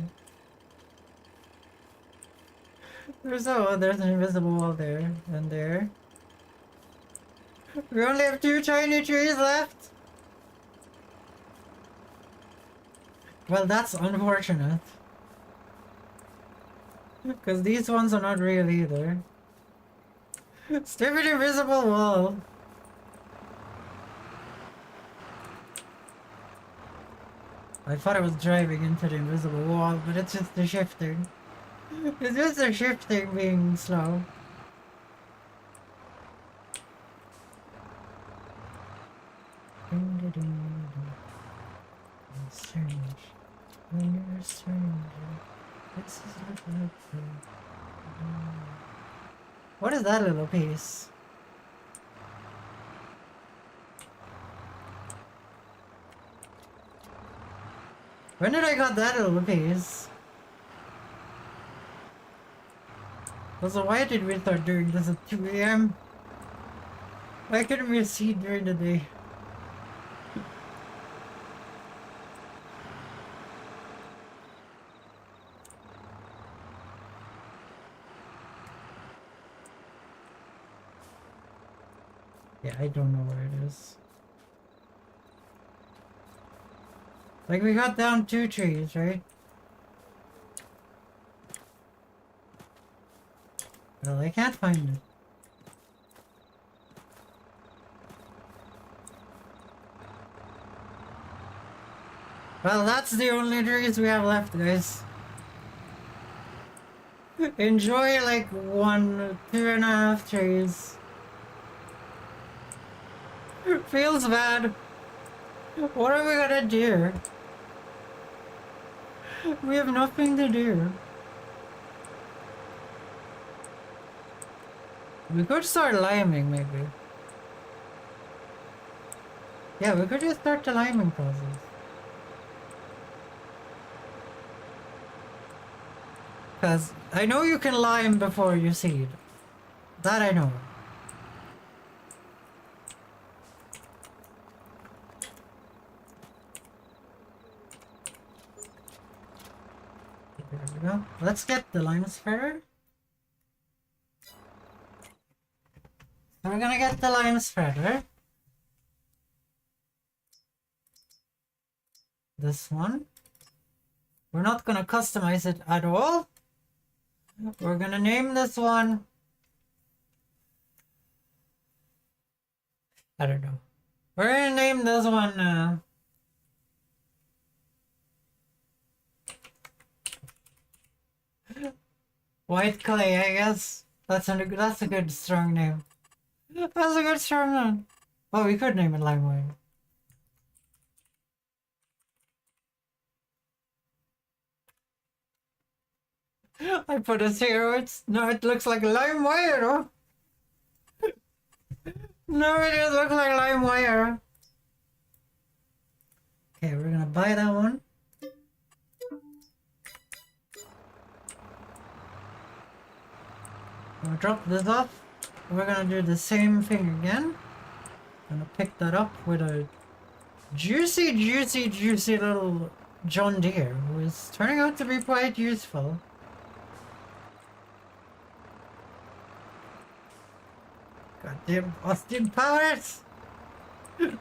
There's an invisible wall there and there. We only have 2 tiny trees left. Well, that's unfortunate. Because these ones are not real either. Stupid invisible wall. I thought I was driving into the invisible wall, but it's just the shifting. It's just the shifting being slow. Ding ding ding ding. Strange. When you're a stranger, this is what What is that little piece? When did I got that little piece? Also, why did we start doing this at 2 AM? Why couldn't we see during the day? Yeah, I don't know where it is. Like, we got down 2 trees, right? Well, I can't find it. Well, that's the only trees we have left, guys. Enjoy like 1, 2.5 trees. Feels bad. What are we gonna do? We have nothing to do. We could start liming, maybe. Yeah, we could just start the liming process. Because I know you can lime before you seed. That I know. There we go. Let's get the lime spreader. So we're gonna get the lime spreader. This one. We're not gonna customize it at all. We're gonna name this one. I don't know. We're gonna name this one White Clay, I guess. That's a good strong name. That's a good strong name. Oh, we could name it Lime White. I put a 0. It looks like lime wire. No, it just looks like lime wire. Okay, we're gonna buy that one. We'll drop this off. We're gonna do the same thing again. Gonna pick that up with a juicy little John Deere, who is turning out to be quite useful. Goddamn Austin Powers! Okay,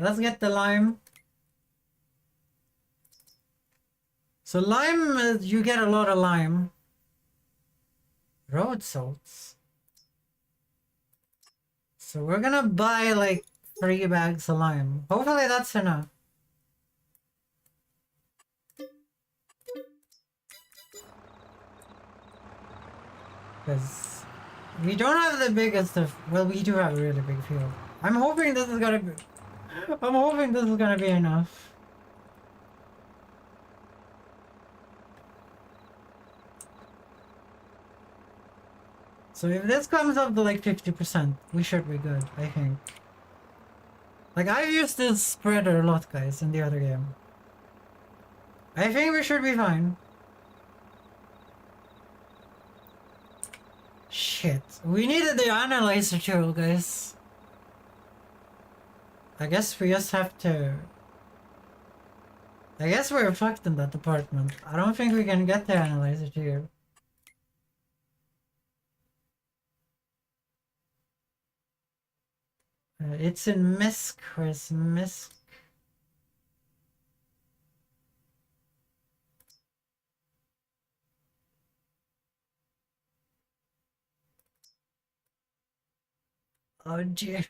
let's get the lime. So lime, you get a lot of lime. Road salts. So we're gonna buy like 3 bags of lime. Hopefully that's enough. Because we don't have the biggest of... Well, we do have a really big field. I'm hoping this is gonna be enough. So if this comes up to like 50%, we should be good, I think. Like, I've used this spreader a lot, guys, in the other game. I think we should be fine. Shit. We needed the analyzer tool, guys. I guess we just have to... I guess we're fucked in that department. I don't think we can get the analyzer tool. It's in Misk. Where's Misk? Oh dear.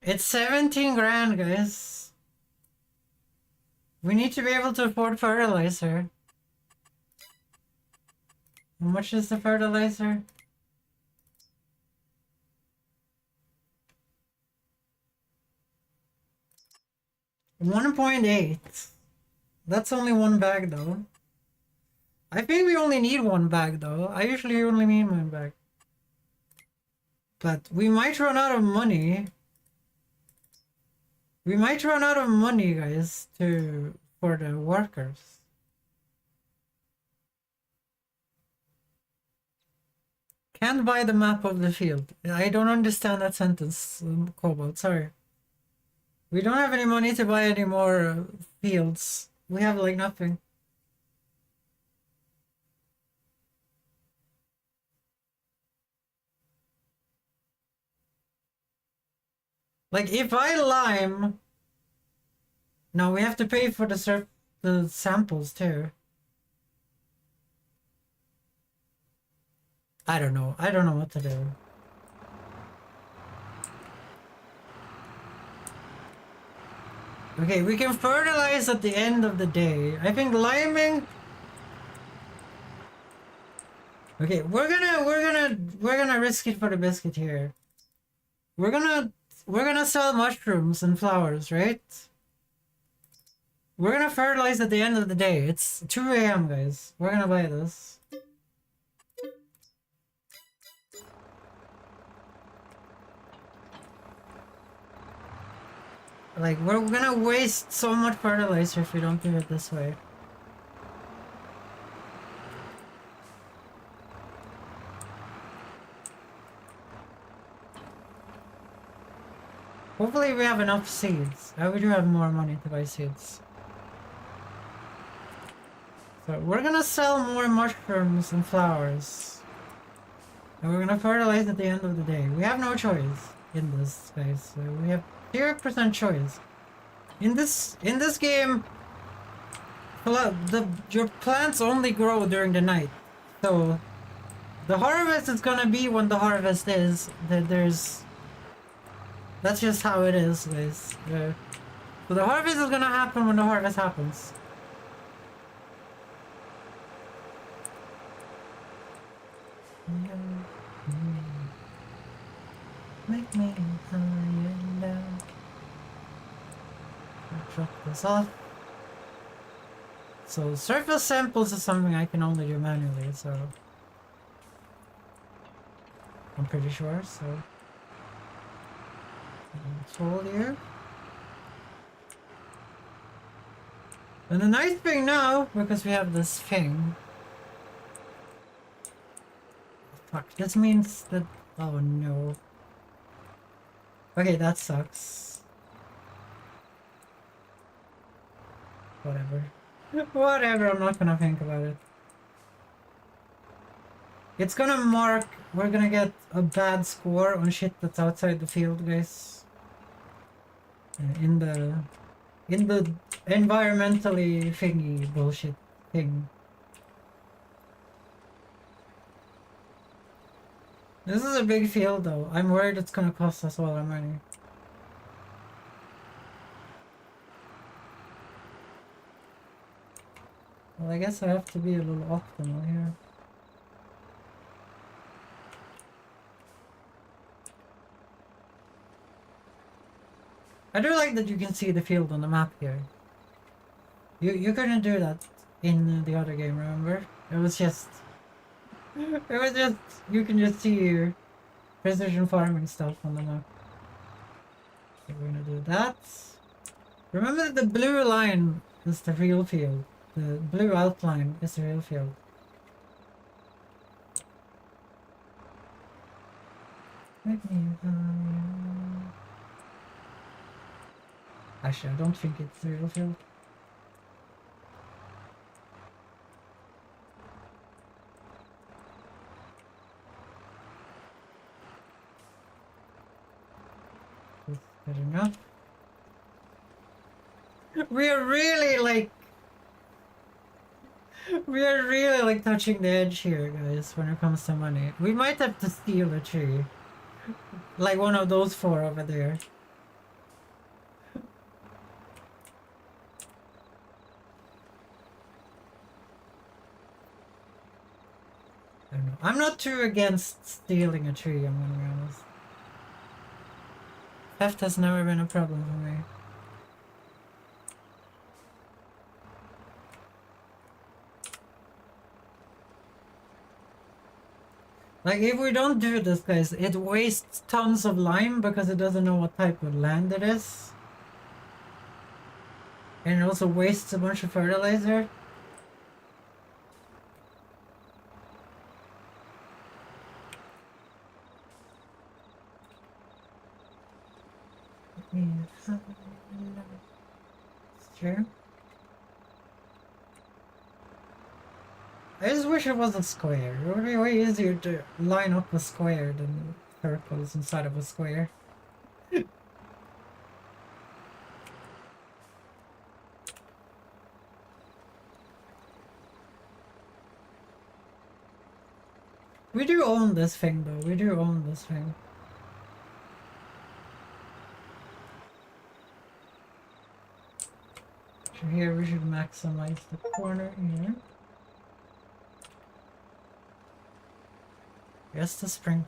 It's 17 grand, guys. We need to be able to afford fertilizer. How much is the fertilizer? $1.8. That's only 1 bag though. I think we only need 1 bag though. I usually only need 1 bag. But we might run out of money. We might run out of money, guys, for the workers. Can't buy the map of the field. I don't understand that sentence, Cobalt, sorry. We don't have any money to buy any more fields. We have like nothing. Like if I lime... No, we have to pay for the samples too. I don't know what to do. Okay, we can fertilize at the end of the day. I think liming. Okay, we're gonna risk it for the biscuit here. We're gonna sell mushrooms and flowers, right? We're gonna fertilize at the end of the day. It's 2 a.m. guys. We're gonna buy this. Like, we're gonna waste so much fertilizer if we don't do it this way. Hopefully we have enough seeds. We do have more money to buy seeds. So we're gonna sell more mushrooms and flowers. And we're gonna fertilize at the end of the day. We have no choice in this, guys. So we have 0% choice. In this game, your plants only grow during the night. So the harvest is gonna be when the harvest is. That's just how it is, guys. So the harvest is gonna happen when the harvest happens. Make me high and down. I'll drop this off. So surface samples is something I can only do manually, so I'm pretty sure, so hold here. And the nice thing now, because we have this thing. Fuck, this means that, oh no. Okay, that sucks. Whatever. Whatever, I'm not gonna think about it. It's gonna mark, we're gonna get a bad score on shit that's outside the field, guys. In the environmentally thingy bullshit thing. This is a big field though. I'm worried it's gonna cost us all our money. Well, I guess I have to be a little optimal here. I do like that you can see the field on the map here. You couldn't do that in the other game, remember? It was just you can just see your precision farming stuff on the map. So we're gonna do that. Remember that the blue line is the real field. The blue outline is the real field. Actually, I don't think it's the real field. That's good enough. We are really like touching the edge here, guys, when it comes to money. We might have to steal a tree. Like one of those 4 over there. I don't know. I'm not too against stealing a tree, I'm gonna be honest. Theft has never been a problem for me. Like, if we don't do this, guys, it wastes tons of lime because it doesn't know what type of land it is. And it also wastes a bunch of fertilizer. It's true. I just wish it was a square. It would be way easier to line up a square than circles inside of a square. We do own this thing though, we do own this thing. So here we should maximize the corner here. Yes, the spring.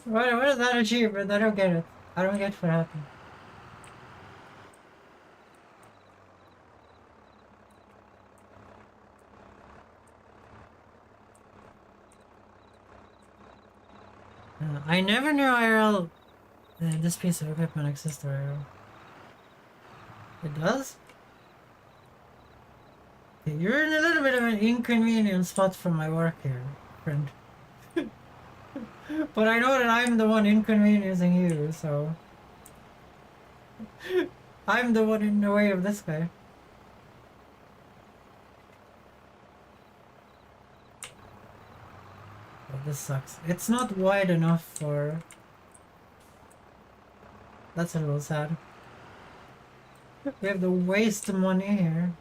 What is that achievement? I don't get it. I don't get what happened. I never knew IRL this piece of equipment existed IRL. It does? Okay, you're in a little bit of an inconvenient spot for my work here, friend. But I know that I'm the one inconveniencing you, so... I'm the one in the way of this guy. Oh, this sucks. It's not wide enough for... That's a little sad. We have to waste money here.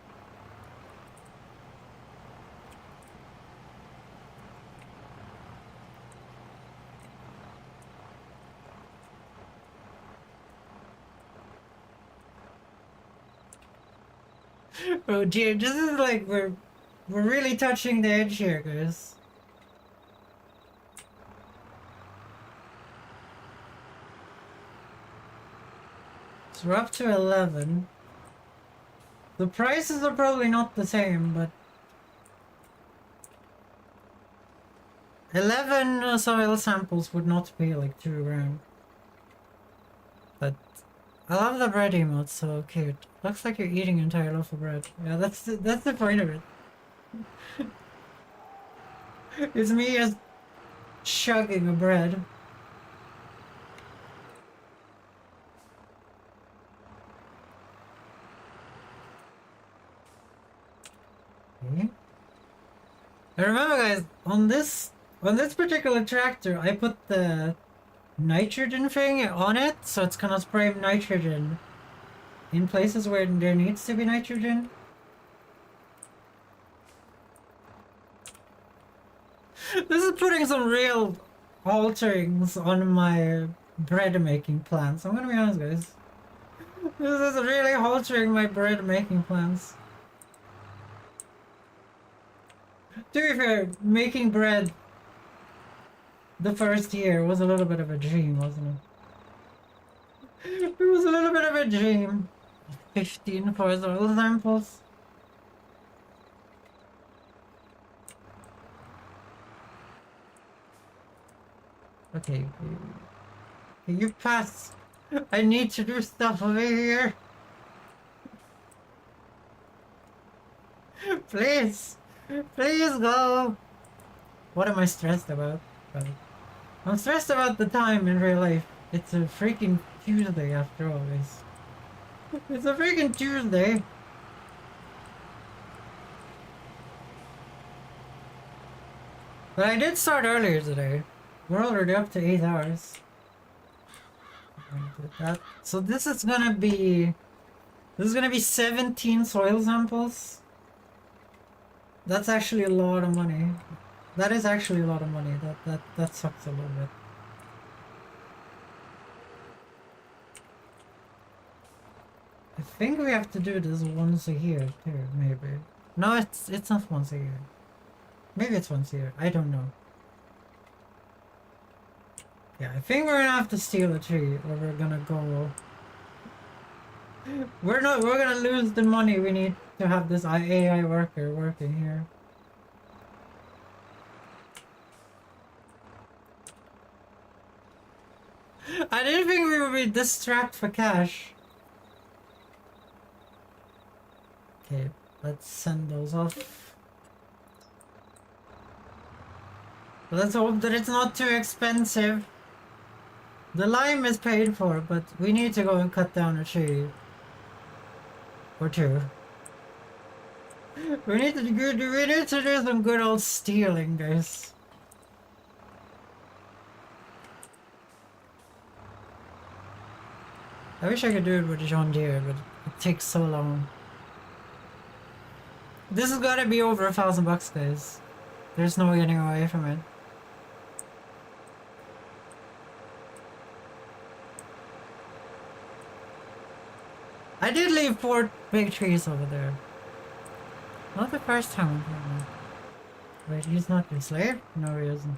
Oh dear, this is like we're really touching the edge here, guys. So we're up to 11. The prices are probably not the same, but 11 soil samples would not be like 2 grand. But I love the bread emote, so cute. Looks like you're eating an entire loaf of bread. Yeah, that's the point of it. It's me just chugging a bread. Okay. And remember, guys, on this particular tractor, I put the nitrogen thing on it, so it's gonna spray nitrogen in places where there needs to be nitrogen. This is putting some real alterings on my bread making plans. I'm gonna be honest, guys. This is really altering my bread making plans. To be fair, making bread the first year was a little bit of a dream, wasn't it? It was a little bit of a dream. 15 for soil samples. Okay, you pass. I need to do stuff over here. Please, please go. What am I stressed about? I'm stressed about the time in real life. It's a freaking Tuesday after all, guys. It's a freaking Tuesday. But I did start earlier today. We're already up to 8 hours. So this is gonna be 17 soil samples. That's actually a lot of money. That is actually a lot of money. That sucks a little bit. I think we have to do this once a year too, maybe. No, it's not once a year. Maybe it's once a year. I don't know. Yeah, I think we're gonna have to steal a tree, or we're gonna go. We're gonna lose the money we need to have this AI worker working here. I didn't think we would be this strapped for cash. Okay, let's send those off. Let's hope that it's not too expensive. The lime is paid for, but we need to go and cut down a tree. Or two. We need to do some good old stealing, guys. I wish I could do it with John Deere, but it takes so long. This has gotta be over $1,000, guys. There's no getting away from it. I did leave 4 big trees over there. Not the first time. Wait, he's not your slave? No, he isn't.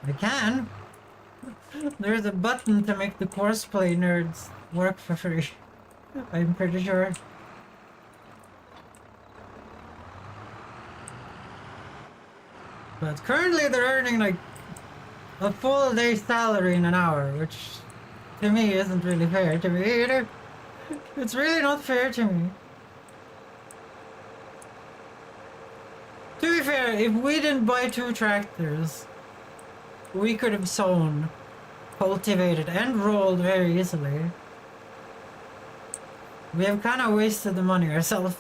I can. There's a button to make the cosplay nerds work for free. I'm pretty sure. But currently they're earning like a full day's salary in an hour, which to me isn't really fair to me either. It's really not fair to me. To be fair, if we didn't buy 2 tractors, we could have sown, cultivated, and rolled very easily. We have kind of wasted the money ourselves.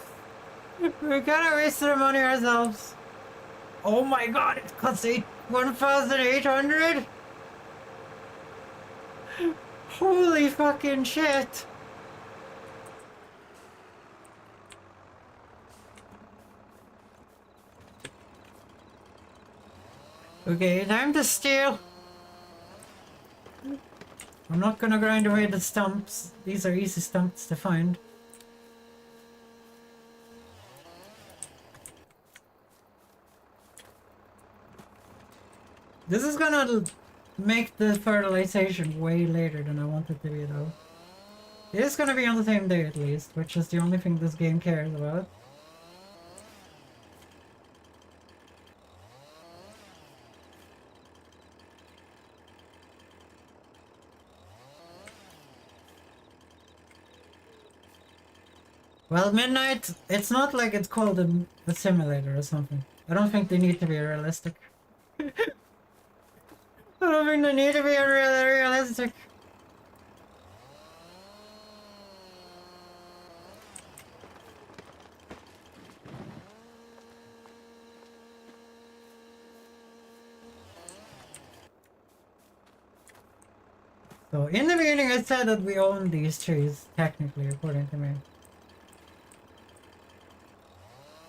We kind of wasted the money ourselves. Oh my god, it costs 1,800? Holy fucking shit. Okay, time to steal. I'm not gonna grind away the stumps. These are easy stumps to find. This is gonna make the fertilization way later than I want it to be though. It is gonna be on the same day at least, which is the only thing this game cares about. Well, midnight, it's not like it's called a simulator or something. I don't think they need to be realistic. I don't think they need to be realistic. So, in the beginning I said that we own these trees, technically, according to me.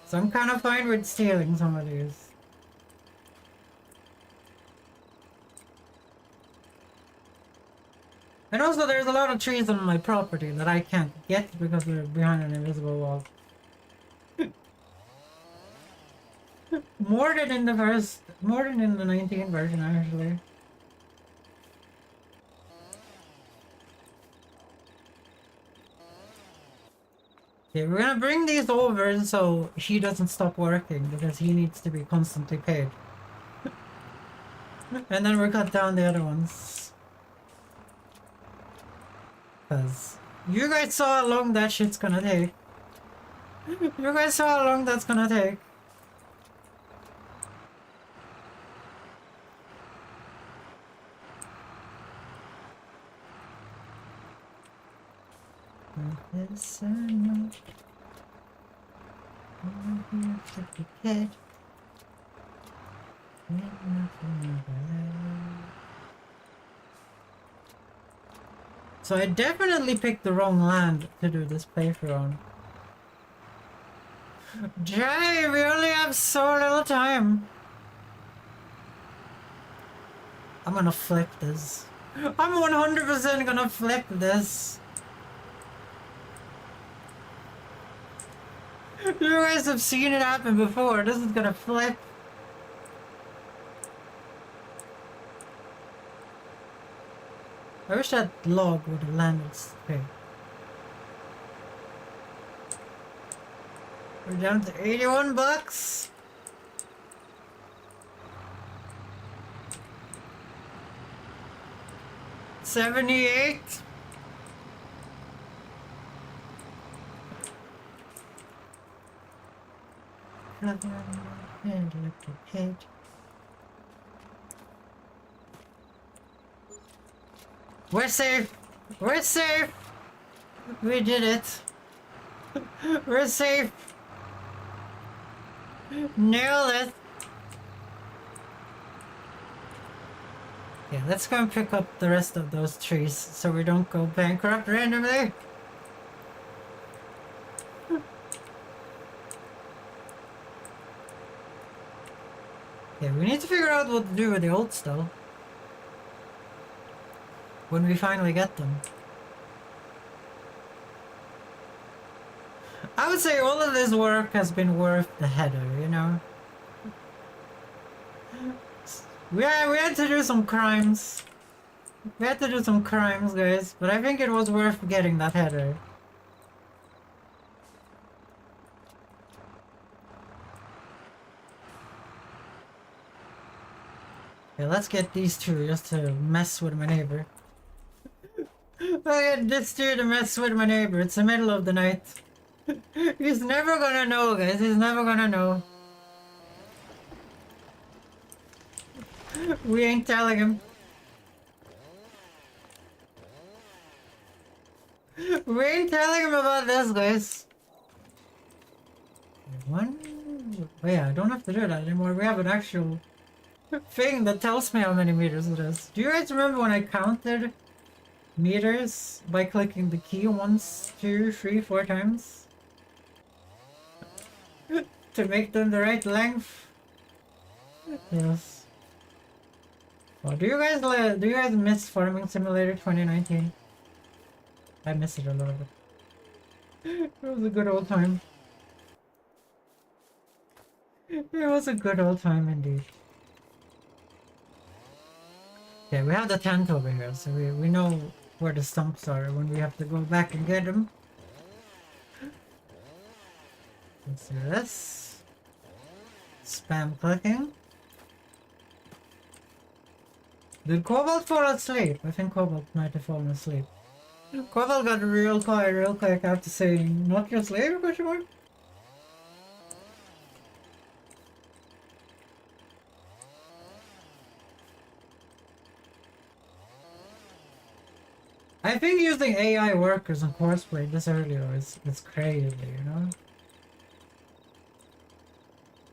So I'm kind of fine with stealing some of these. And also there's a lot of trees on my property that I can't get because they're behind an invisible wall. More than in the 19 version actually. Okay, we're gonna bring these over so he doesn't stop working because he needs to be constantly paid. And then we'll cut down the other ones. Cause you guys saw how long that shit's gonna take. You guys saw how long that's gonna take. So I definitely picked the wrong land to do this playthrough on. Jay, we only have so little time. I'm gonna flip this. I'm 100% gonna flip this. You guys have seen it happen before. This is gonna flip. I wish that log would have landed straight. We're down to 81 bucks. $78. We're safe. We're safe. We did it. We're safe. Nailed it. Yeah, let's go and pick up the rest of those trees so we don't go bankrupt randomly. Yeah, we need to figure out what to do with the oats though. When we finally get them. I would say all of this work has been worth the header, you know? We had to do some crimes. We had to do some crimes, guys, but I think it was worth getting that header. Okay, let's get these two just to mess with my neighbor. Look at this dude to mess with my neighbor. It's the middle of the night. He's never gonna know, guys. He's never gonna know. We ain't telling him. We ain't telling him about this, guys. One. Oh yeah, I don't have to do that anymore. We have an actual thing that tells me how many meters it is. Do you guys remember when I counted meters by clicking the key once, 2, 3, 4 times? To make them the right length? Yes. Oh, do you guys miss Farming Simulator 2019? I miss it a little bit. It was a good old time. It was a good old time indeed. Okay, we have the tent over here, so we know where the stumps are when we have to go back and get them. Let's do this. Spam clicking. Did Cobalt fall asleep? I think Cobalt might have fallen asleep. Cobalt got real quiet real quick after saying, "Not your slave?" question mark? I think using AI workers on Courseplay this earlier is crazy, you know?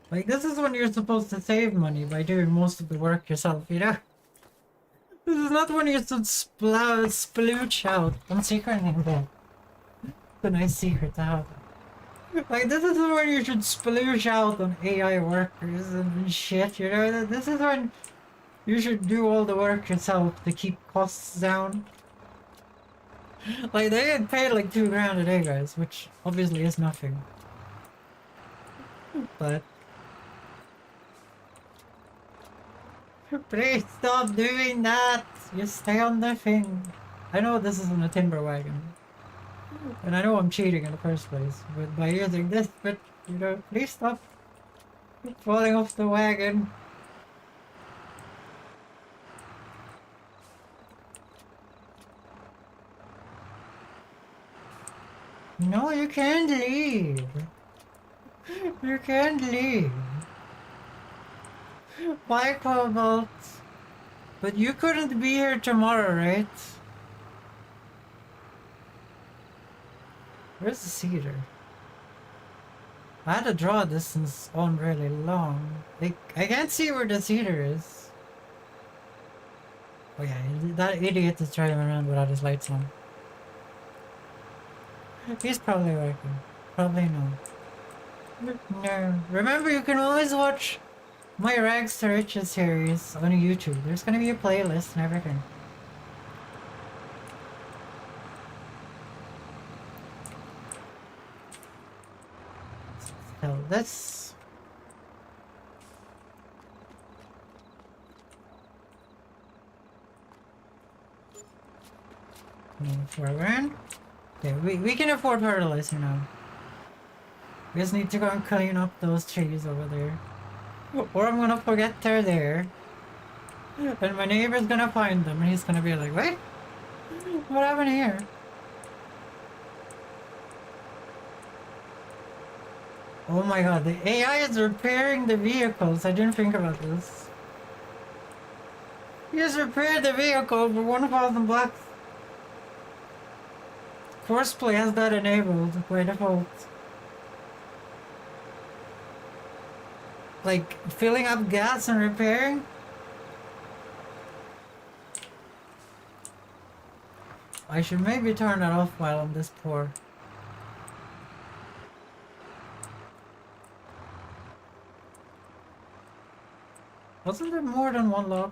Like, this is when you're supposed to save money by doing most of the work yourself, you know? This is not when you should splooge out on secreting there. It's a nice secret to have. Like, this is when you should splooge out on AI workers and shit, you know? This is when you should do all the work yourself to keep costs down. Like, they get paid like $2,000 a day, guys, which obviously is nothing. But please stop doing that! You stay on the thing. I know this isn't a timber wagon. And I know I'm cheating in the first place but by using this, but, you know, please stop falling off the wagon. No, you can't leave. You can't leave. Bye, Cobalt. But you couldn't be here tomorrow, right? Where's the cedar? I had to draw a distance on really long. I can't see where the cedar is. Oh yeah, that idiot is driving around without his lights on. He's probably working. Probably not. No. Remember, you can always watch my Rags to Riches series on YouTube. There's gonna be a playlist and everything. So this. $4,000. Okay, we can afford fertilizer now. We just need to go and clean up those trees over there. Or I'm gonna forget they're there. And my neighbor's gonna find them and he's gonna be like, "Wait, what happened here?" Oh my god, the AI is repairing the vehicles. I didn't think about this. He just repaired the vehicle for 1,000 bucks. Courseplay has that enabled by default. Like, filling up gas and repairing? I should maybe turn that off while I'm this poor. Wasn't there more than one log?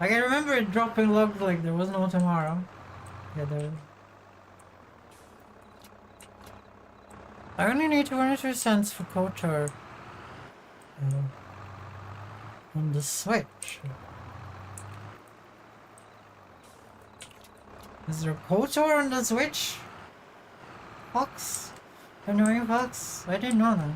Like, I remember it dropping logs like there was no tomorrow. Yeah, there was. I only need 22 cents for KOTOR on the Switch. Is there KOTOR on the Switch? Fox? Annoying Fox? I didn't know that.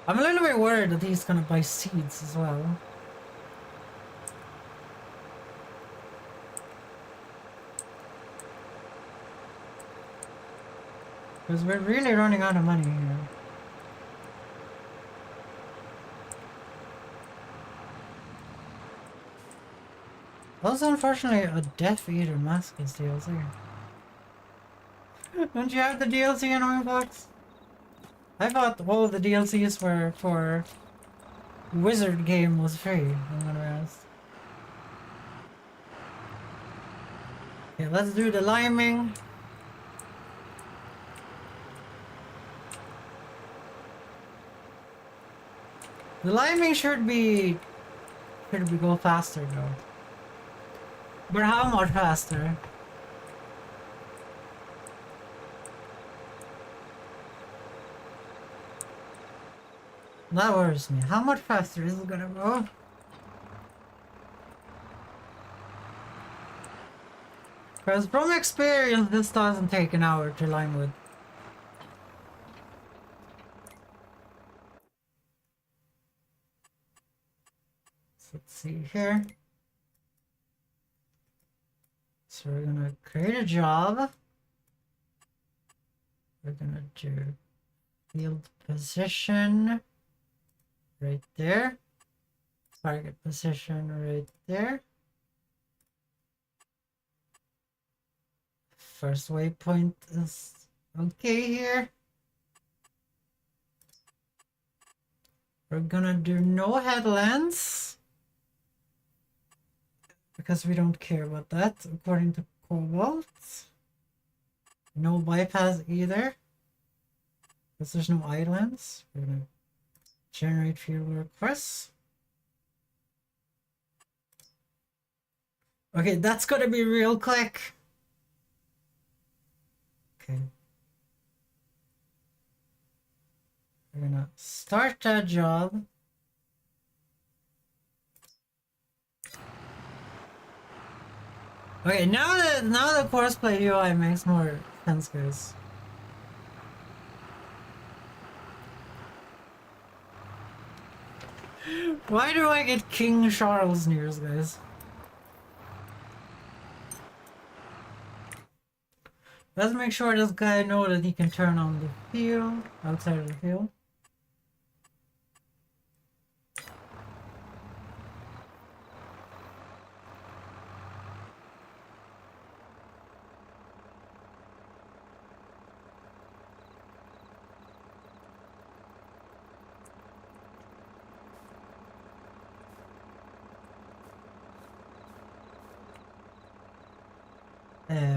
I'm a little bit worried that he's gonna buy seeds as well. Because we're really running out of money here. Also, unfortunately, a Death Eater mask is DLC. Don't you have the DLC, Annoying Fox? I thought all of the DLCs were for Wizard game was free, I'm gonna be honest. Okay, let's do the liming. The liming should be go faster though. But how much faster? That worries me. How much faster is it gonna go? Because from experience, this doesn't take an hour to lime with. So let's see here. So we're gonna create a job. We're gonna do field position. Right there. Target position right there. First waypoint is okay here. We're gonna do no headlands because we don't care about that according to Cobalt. No bypass either because there's no islands. We're gonna generate field requests. Okay, that's gonna be real quick. Okay. We're gonna start that job. Okay, now the courseplay UI makes more sense, guys. Why do I get King Charles news, guys? Let's make sure this guy knows that he can turn on the field, outside of the field.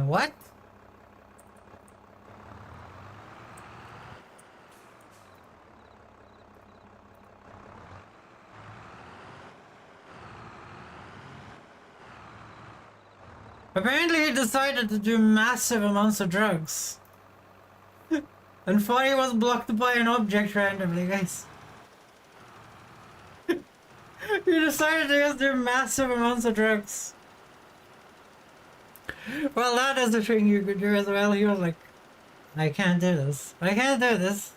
What? Apparently he decided to do massive amounts of drugs. And thought he was blocked by an object randomly, guys. He decided to just do massive amounts of drugs. Well, that is the thing you could do as well. He was like, I can't do this. I can't do this.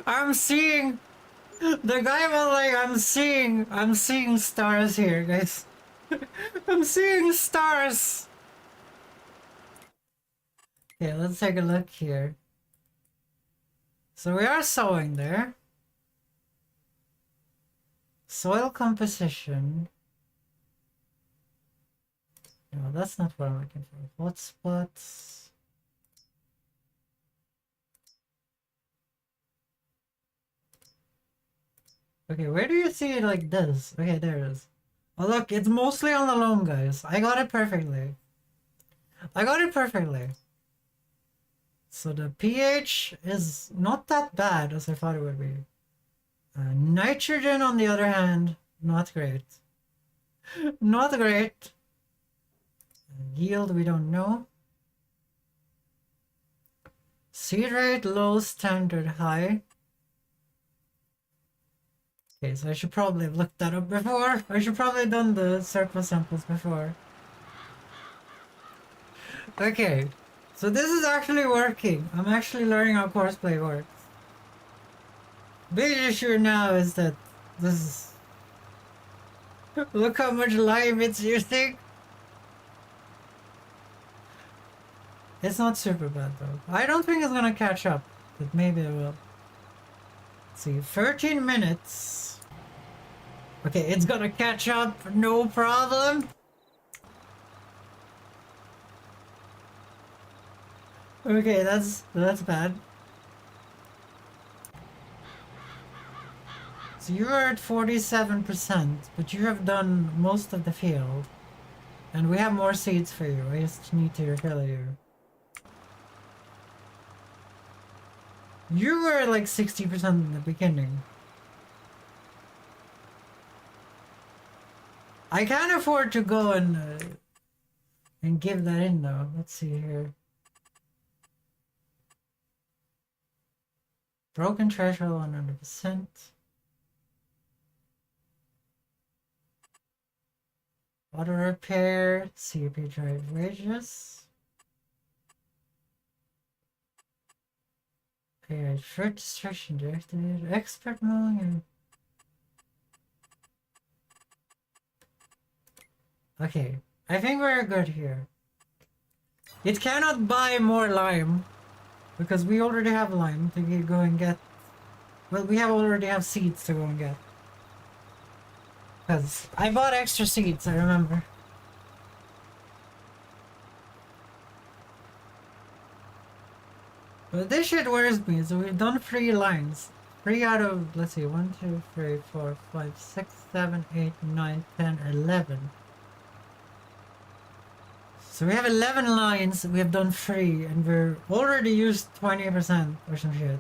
I'm seeing... The guy was like, I'm seeing stars here, guys. I'm seeing stars. Okay, let's take a look here. So we are sowing there. Soil composition. No, that's not what I'm looking for. Hotspots. Okay, where do you see it like this? Okay, there it is. Oh look, it's mostly on the loam, guys. I got it perfectly. I got it perfectly. So the pH is not that bad as I thought it would be. Nitrogen, on the other hand, not great. Not great. Yield, we don't know. Seed rate, low, standard, high. Okay, so I should probably have looked that up before. I should probably have done the surplus samples before. Okay, so this is actually working. I'm actually learning how courseplay works. Big issue now is that this is... Look how much lime it's using. It's not super bad though. I don't think it's gonna catch up, but maybe it will. Let's see, 13 minutes. Okay, it's gonna catch up, no problem. Okay, that's bad. So you are at 47%, but you have done most of the field. And we have more seeds for you, I just need to refill you. You were like 60% in the beginning. I can't afford to go and give that in though. Let's see here. Broken threshold 100%. Auto repair, CP drive wages. Okay, fruit destruction directed, expert milling. Okay, I think we're good here. It cannot buy more lime because we already have lime to go and get. Well, we already have seeds to go and get. Because I bought extra seeds, I remember. But this shit worries me, so we've done 3 lines. 3 out of, let's see, 1, 2, 3, 4, 5, 6, 7, 8, 9, 10, 11. So we have 11 lines, we have done 3, and we're already used 20% or some shit.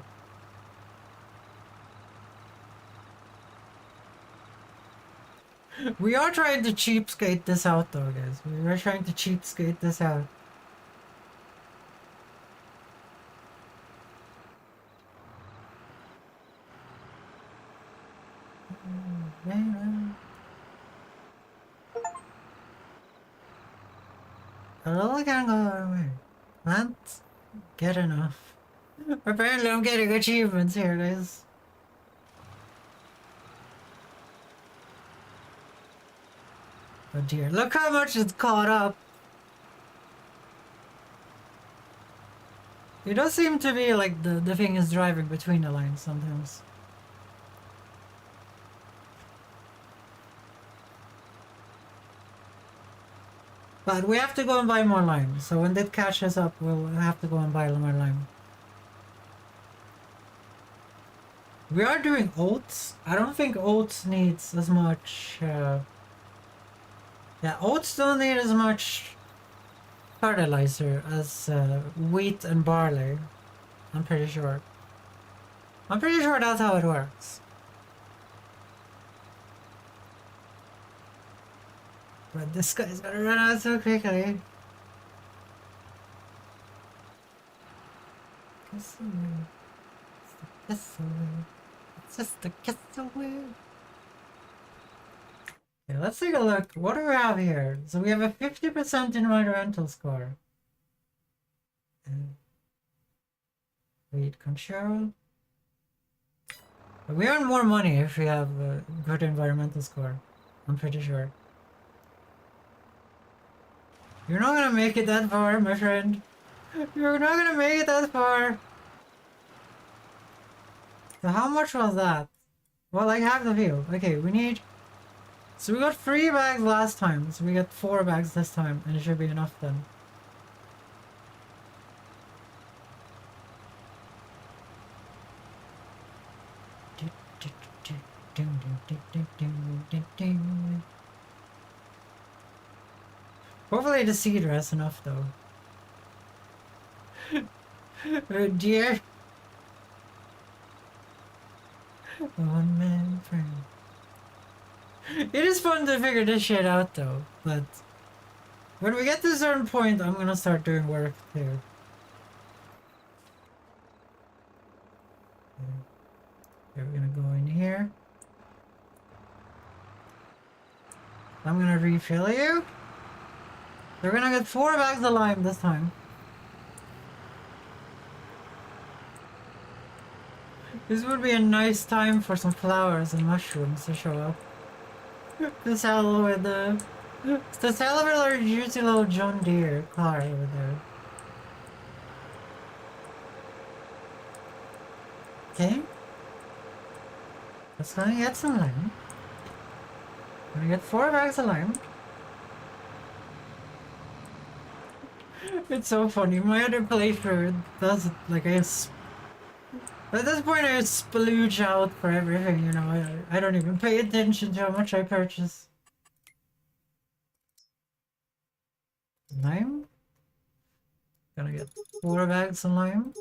We are trying to cheapskate this out though, guys. We are trying to cheapskate this out. Hello, can't go away. Can't get enough. Apparently I'm getting achievements here, guys. Oh dear, look how much it's caught up. It does seem to be like the thing is driving between the lines sometimes. But we have to go and buy more lime, so when that catches up, we'll have to go and buy more lime. We are doing oats. I don't think oats needs as much... Yeah, oats don't need as much fertilizer as wheat and barley. I'm pretty sure. I'm pretty sure that's how it works. But this guy's gonna run out so quickly. Kitsune. It's the kitsune. It's just the kitsune. Okay, let's take a look. What do we have here? So we have a 50% environmental score. Weed control. We earn more money if we have a good environmental score. I'm pretty sure. You're not gonna make it that far, my friend. You're not gonna make it that far. So how much was that? Well, like half the field. Okay, we need... So we got 3 bags last time, so we got 4 bags this time, and it should be enough then. Hopefully the seeder has enough though. Oh dear. One man friend. It is fun to figure this shit out though, but when we get to a certain point, I'm gonna start doing work too. Okay, we're gonna go in here. I'm gonna refill you. We're gonna get 4 bags of lime this time. This would be a nice time for some flowers and mushrooms to show up. To sell with the... To sell with our juicy little John Deere car over there. Okay. Let's go and get some lime. We're gonna get 4 bags of lime. It's so funny. My other playthrough does it like at this point I splooge out for everything, you know. I don't even pay attention to how much I purchase. Lime. Gonna get 4 bags of lime.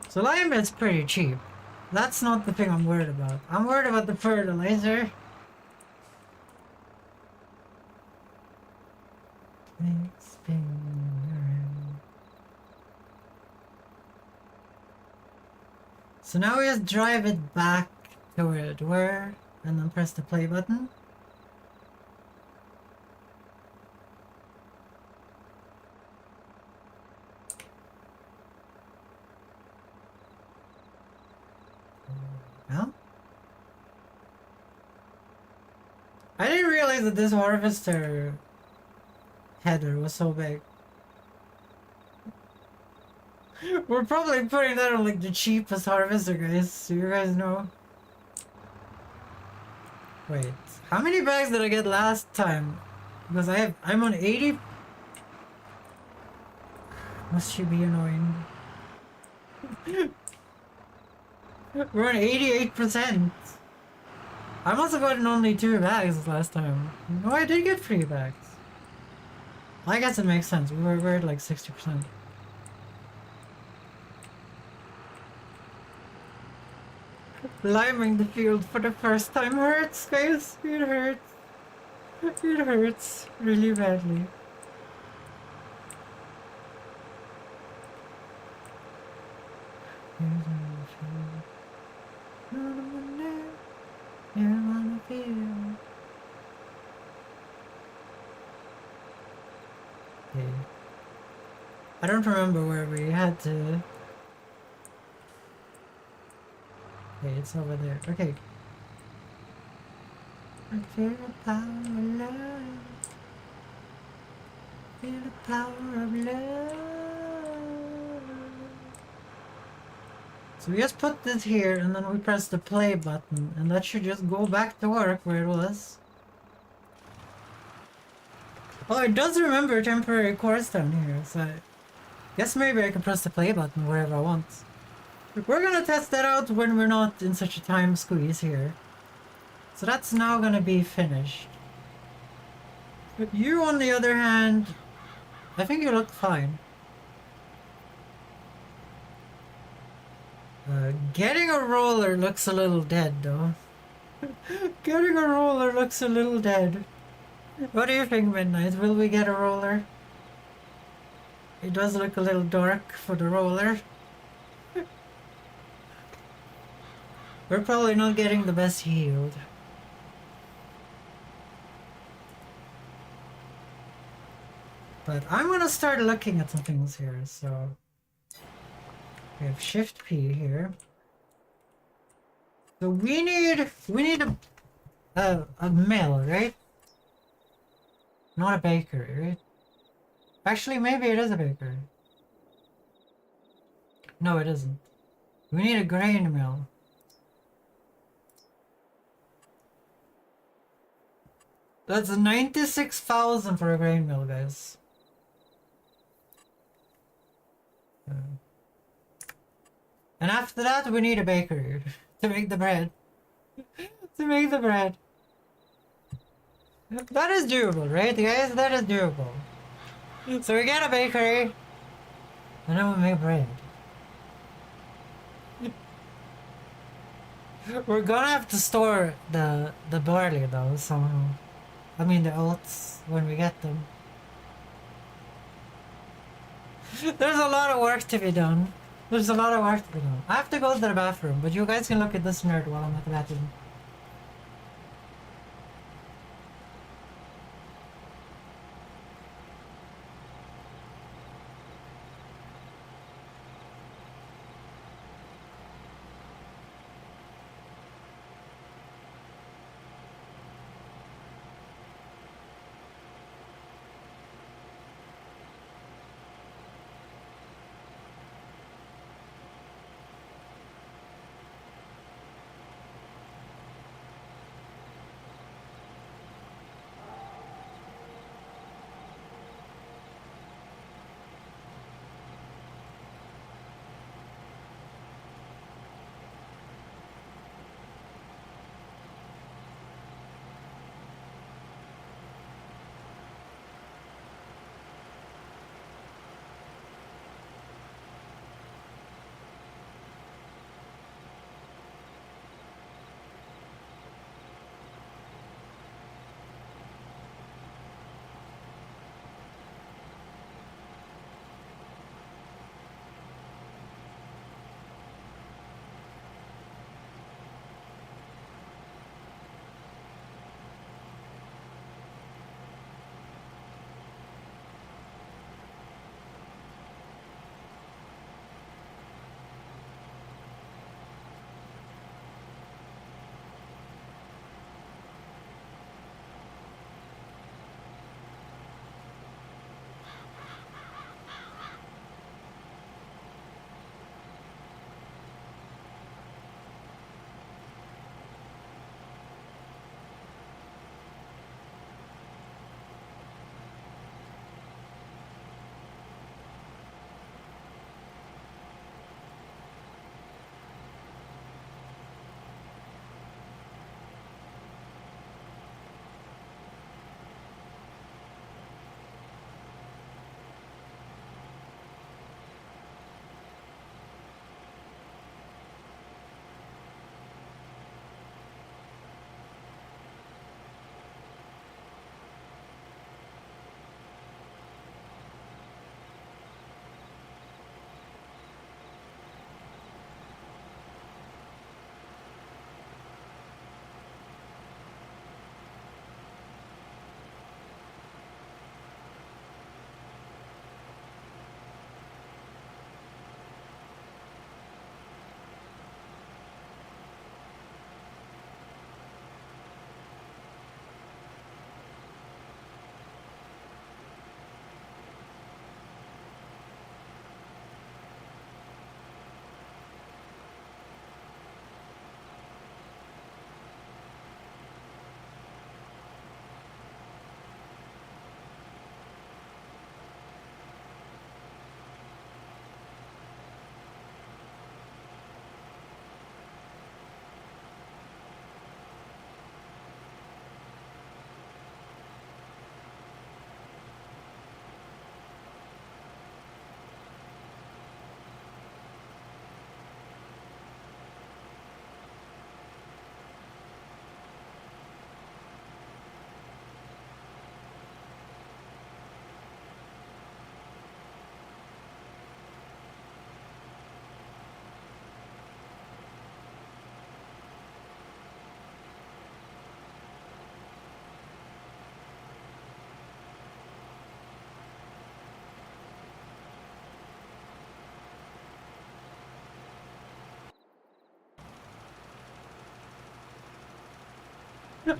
So lime is pretty cheap. That's not the thing I'm worried about. I'm worried about the fertilizer. So now we just drive it back to where it were and then press the play button. No? I didn't realize that this harvester header was so big. We're probably putting that on like the cheapest harvester, guys, so you guys know. Wait, how many bags did I get last time? Because I'm on 80. Must she be annoying? We're on 88%. I must have gotten only 2 bags last time. No, I did get 3 bags. I guess it makes sense. We're at like 60%. Liming the field for the first time hurts, guys. It hurts. It hurts really badly. Okay. I don't remember where we had to. Okay, it's over there. Okay. I feel the power of love. Feel the power of love. So we just put this here and then we press the play button and that should just go back to work where it was. Oh, it does remember temporary course down here, so I guess maybe I can press the play button wherever I want. We're gonna test that out when we're not in such a time squeeze here. So that's now gonna be finished. But you, on the other hand, I think you look fine. Getting a roller looks a little dead, though. Getting a roller looks a little dead. What do you think, Midnight? Will we get a roller? It does look a little dark for the roller. We're probably not getting the best yield. But I'm gonna start looking at some things here, so... We have Shift P here. So we need a mill, right? Not a bakery, right? Actually, maybe it is a bakery. No, it isn't. We need a grain mill. That's 96,000 for a grain mill, guys. And after that, we need a bakery to make the bread. To make the bread. That is doable, right, guys? That is doable. So we get a bakery, and then we make bread. We're gonna have to store the barley though somehow. I mean the oats when we get them. There's a lot of work to be done. There's a lot of work to be done. I have to go to the bathroom, but you guys can look at this nerd while I'm at the bathroom.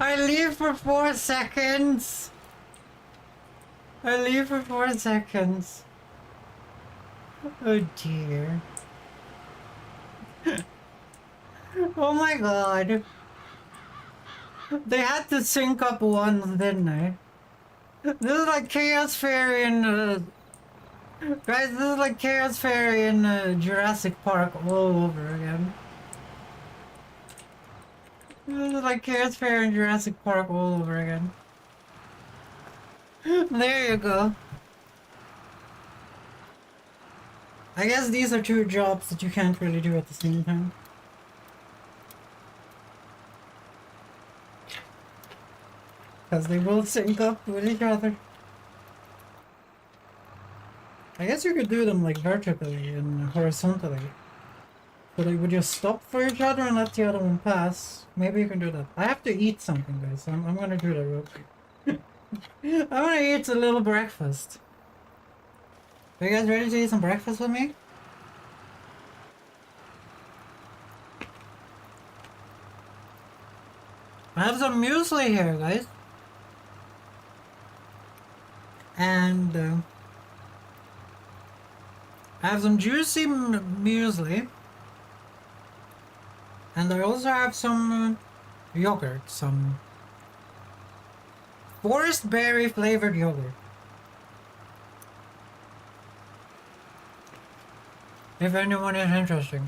I leave for 4 seconds. I leave for 4 seconds. Oh dear. Oh my god. They had to sync up once, didn't they? This is like Chaos Fairy in guys, this is like Chaos Fairy in Jurassic Park all over again. This is like Chaos Fairy in Jurassic Park all over again. There you go. I guess these are two jobs that you can't really do at the same time. Because they will sync up with each other. I guess you could do them like vertically and horizontally. So they would just stop for each other and let the other one pass. Maybe you can do that. I have to eat something, guys. I'm gonna do that real quick. I'm gonna eat a little breakfast. Are you guys ready to eat some breakfast with me? I have some muesli here, guys. And I have some juicy muesli. And I also have some yogurt, some forest berry flavored yogurt. If anyone is interested.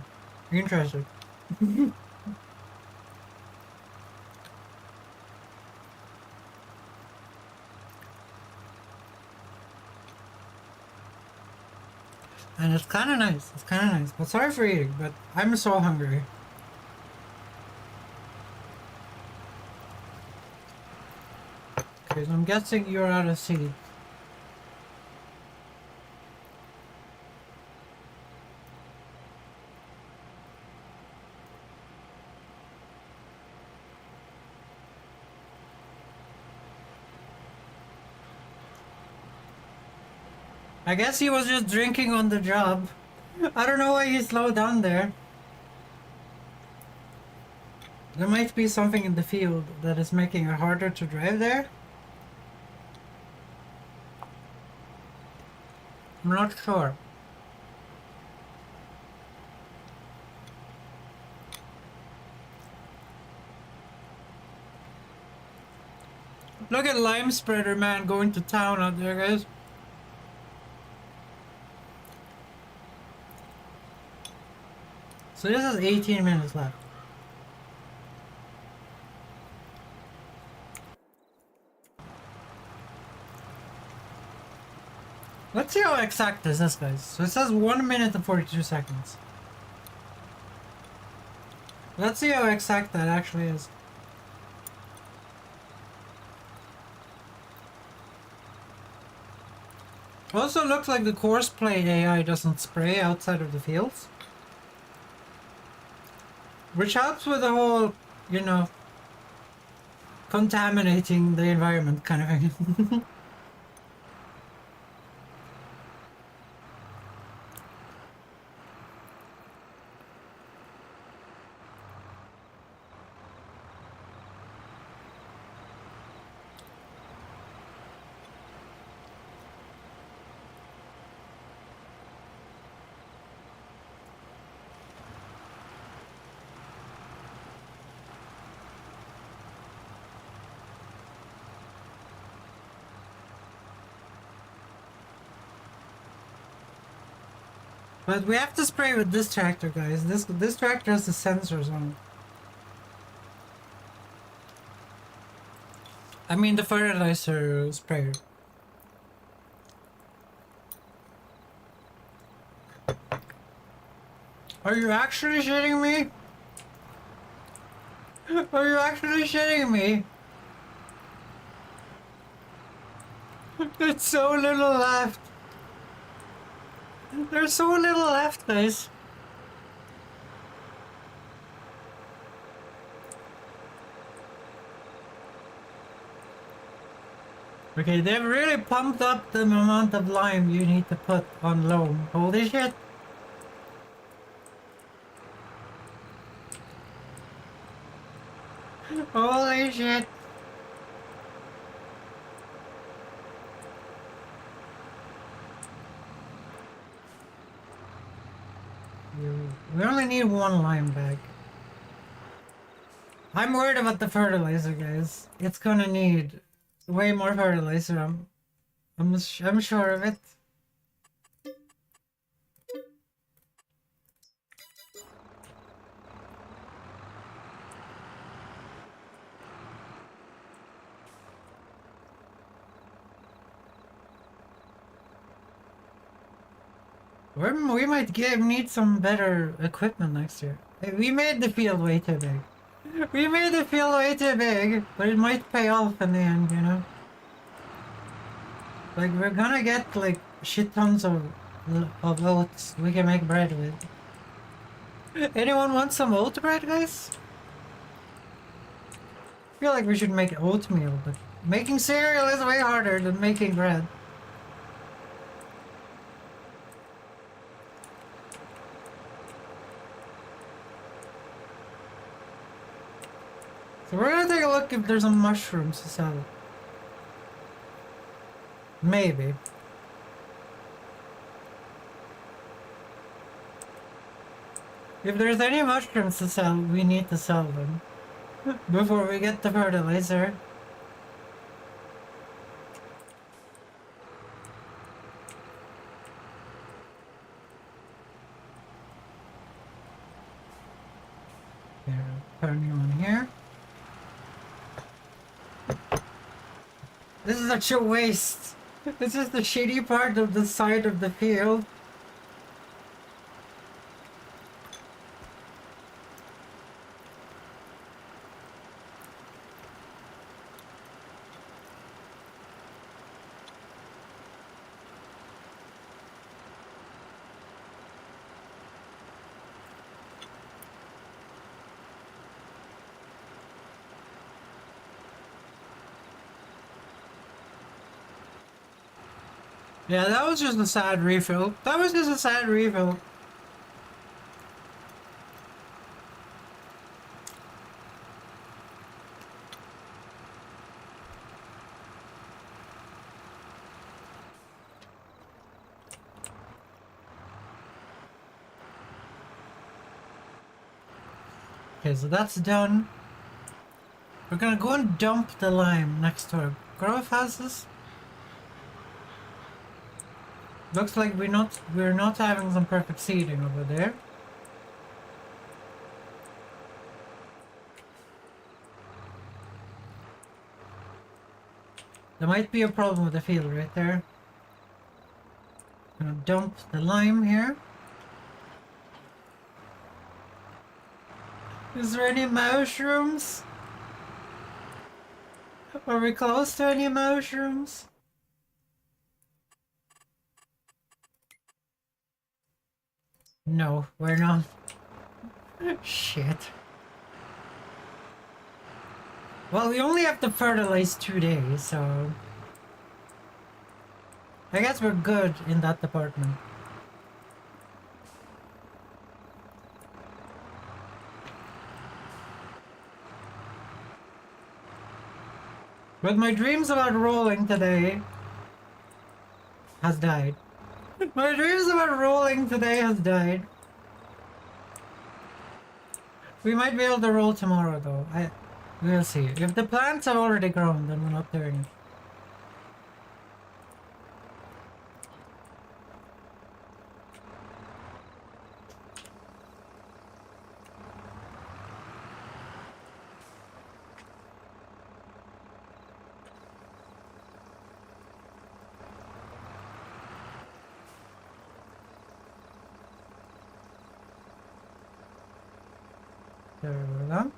And it's kind of nice. It's kind of nice. But sorry for eating, but I'm so hungry. Okay, so I'm guessing you're out of seed. I guess he was just drinking on the job. I don't know why he slowed down there. There might be something in the field that is making it harder to drive there. I'm not sure. Look at Lime Spreader Man going to town out there, guys. So this is 18 minutes left. Let's see how exact this is, guys. So it says 1 minute and 42 seconds. Let's see how exact that actually is. Also looks like the courseplay AI doesn't spray outside of the fields. Which helps with the whole, you know, contaminating the environment kind of thing. But we have to spray with this tractor, guys. This tractor has the sensors on it. I mean the fertilizer sprayer. Are you actually shitting me? Are you actually shitting me? There's so little left. There's so little left, guys. Okay, they've really pumped up the amount of lime you need to put on loam. Holy shit. Holy shit. We only need one lime bag. I'm worried about the fertilizer, guys. It's gonna need way more fertilizer. I'm sure of it. We might need some better equipment next year. Hey, we made the field way too big. We made the field way too big, but it might pay off in the end, you know? Like, we're gonna get, like, shit tons of oats we can make bread with. Anyone want some oat bread, guys? I feel like we should make oatmeal, but making cereal is way harder than making bread. So we're gonna take a look if there's some mushrooms to sell. Maybe. If there's any mushrooms to sell, we need to sell them before we get the fertilizer. Here, turn you on here. This is such a waste. This is the shitty part of the side of the field. Yeah, that was just a sad refill. That was just a sad refill. Okay, so that's done. We're gonna go and dump the lime next to our growth houses. Looks like we're not having some perfect seeding over there. There might be a problem with the field right there. Gonna dump the lime here. Is there any mushrooms? Are we close to any mushrooms? No, we're not. Shit. Well, we only have to fertilize 2 days, so... I guess we're good in that department. But my dreams about rolling today has died. My dreams about rolling today has died. We might be able to roll tomorrow though. We'll see. If the plants have already grown, then we're not doing it. There we go.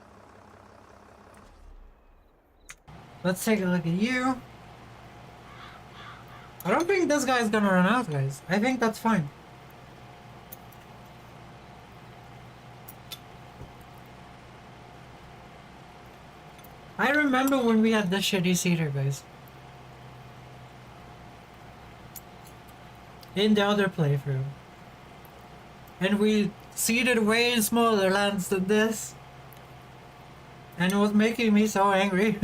Let's take a look at you. I don't think this guy's gonna run out, guys. I think that's fine. I remember when we had this shitty seeder, guys. In the other playthrough. And we seeded way smaller lands than this. And it was making me so angry.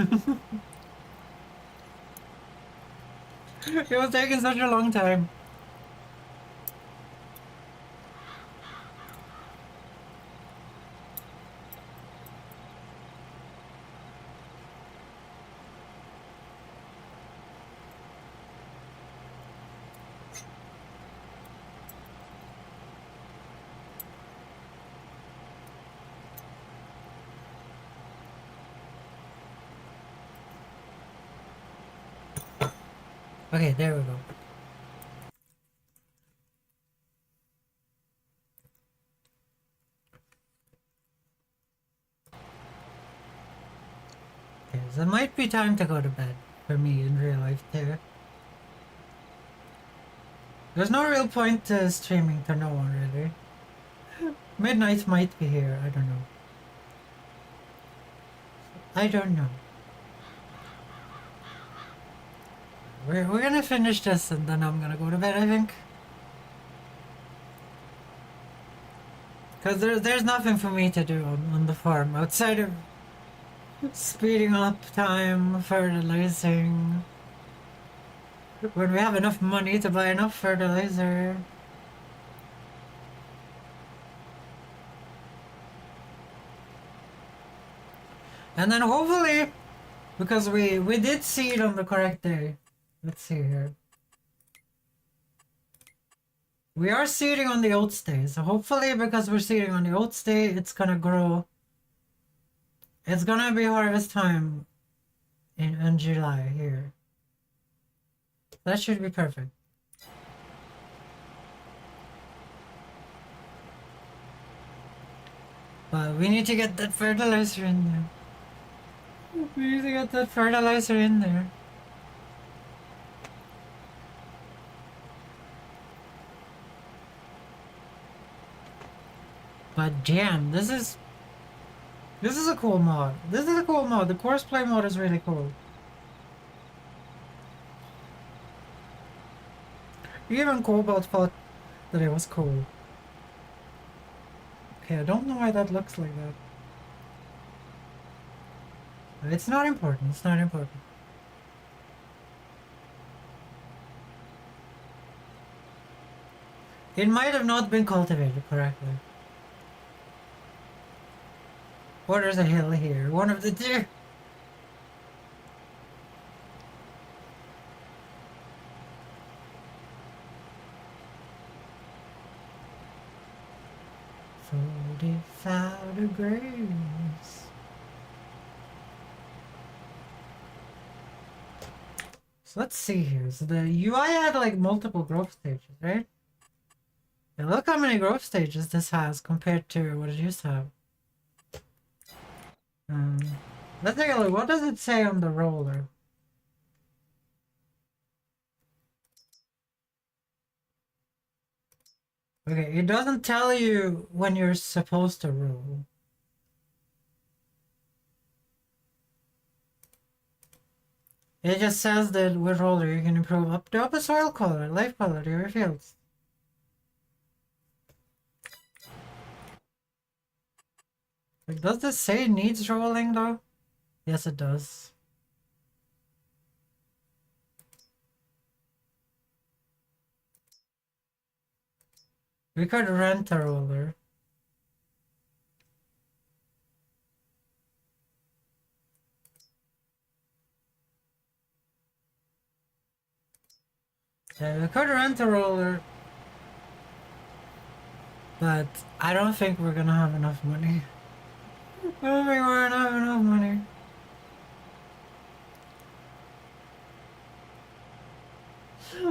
It was taking such a long time. Okay, there we go. Anyways, it might be time to go to bed for me in real life too. There's no real point to streaming to no one really. Midnight might be here, I don't know. I don't know. We're gonna finish this and then I'm gonna go to bed, I think. Because there's nothing for me to do on the farm outside of speeding up time, fertilizing. When we have enough money to buy enough fertilizer. And then hopefully, because we did seed on the correct day. Let's see here. We are seeding on the oats day, so hopefully because we're seeding on the oats day, it's gonna grow. It's gonna be harvest time in July here. That should be perfect. But we need to get that fertilizer in there. We need to get that fertilizer in there. But damn, this is a cool mod. This is a cool mod. The courseplay mod is really cool. Even Cobalt thought that it was cool. Okay, I don't know why that looks like that. It's not important, it's not important. It might have not been cultivated correctly. Or there's a hill here, one of the two. 45 degrees. So let's see here. So the UI had like multiple growth stages, right? And look how many growth stages this has compared to what it used to have. Let's take a look. What does it say on the roller? Okay, it doesn't tell you when you're supposed to roll. It just says that with roller you can improve up the soil color, life quality of your fields. Like, does this say it needs rolling though? Yes, it does. We could rent a roller. Yeah, we could rent a roller. But I don't think we're gonna have enough money. I don't think we're gonna have enough money.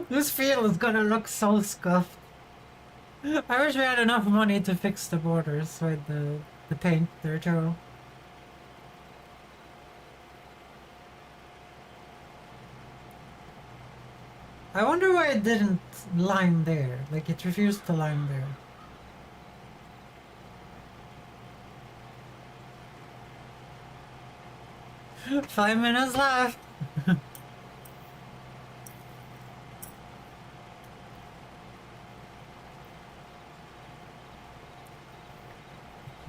This field is gonna look so scuffed. I wish we had enough money to fix the borders with the paint there too. I wonder why it didn't line there. Like it refused to line there. Five minutes left.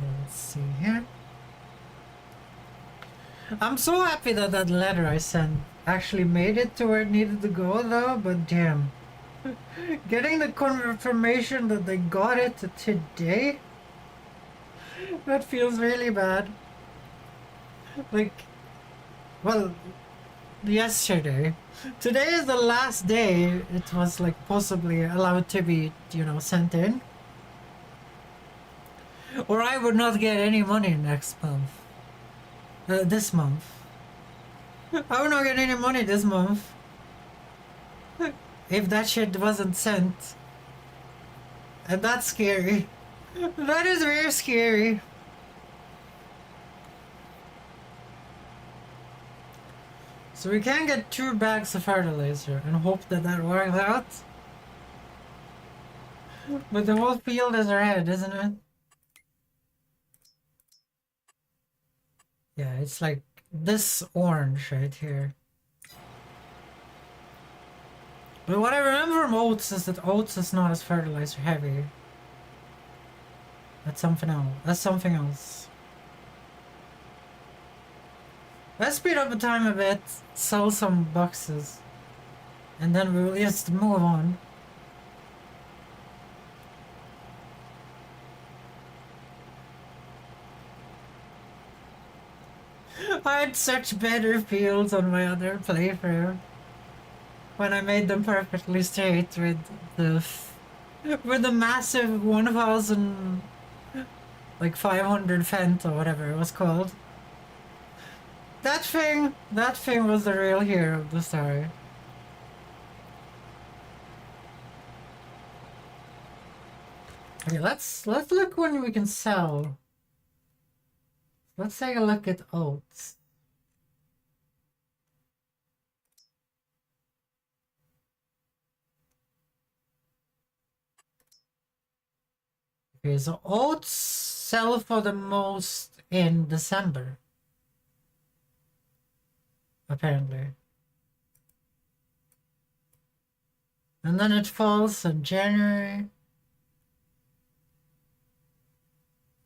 Let's see here. I'm so happy that that letter I sent actually made it to where it needed to go though, but damn. Getting the confirmation that they got it today? That feels really bad. Like, well, yesterday. Today is the last day it was like possibly allowed to be, you know, sent in. Or I would not get any money next month. This month. I would not get any money this month. If that shit wasn't sent. And that's scary. That is very scary. So we can get 2 bags of fertilizer and hope that that works out. But the whole field is red, isn't it? Yeah, it's like this orange right here. But what I remember from oats is that oats is not as fertilizer heavy. That's something else. That's something else. Let's speed up the time a bit, sell some boxes, and then we will just move on. I had such better fields on my other playthrough when I made them perfectly straight with the massive 1,000 like 500 Fent or whatever it was called. That thing was the real hero of the story. Okay, let's look when we can sell. Let's take a look at oats. Okay, so oats sell for the most in December. Apparently. And then it falls in January.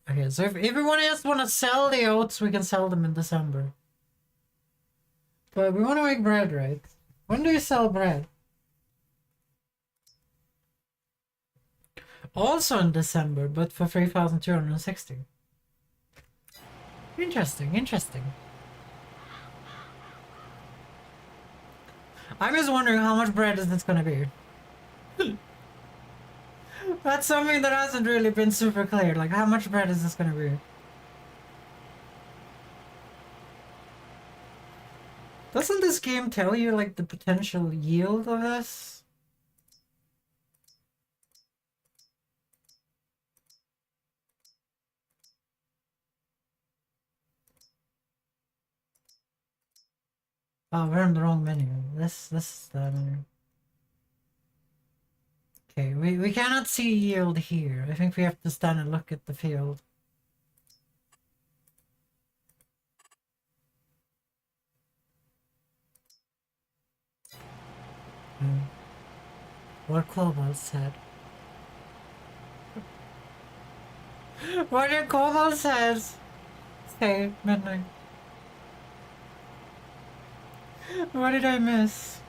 Okay, so if everyone else want to sell the oats, we can sell them in December. But we want to make bread, right? When do you sell bread? Also in December, but for 3,260. Interesting, interesting. I'm just wondering how much bread is this gonna be? That's something that hasn't really been super clear. Like, how much bread is this gonna be? Doesn't this game tell you, like, the potential yield of this? Oh, we're on the wrong menu. This is the menu. Okay, we cannot see yield here. I think we have to stand and look at the field. What Cobalt said. What did Cobalt says? Say midnight. What did I miss?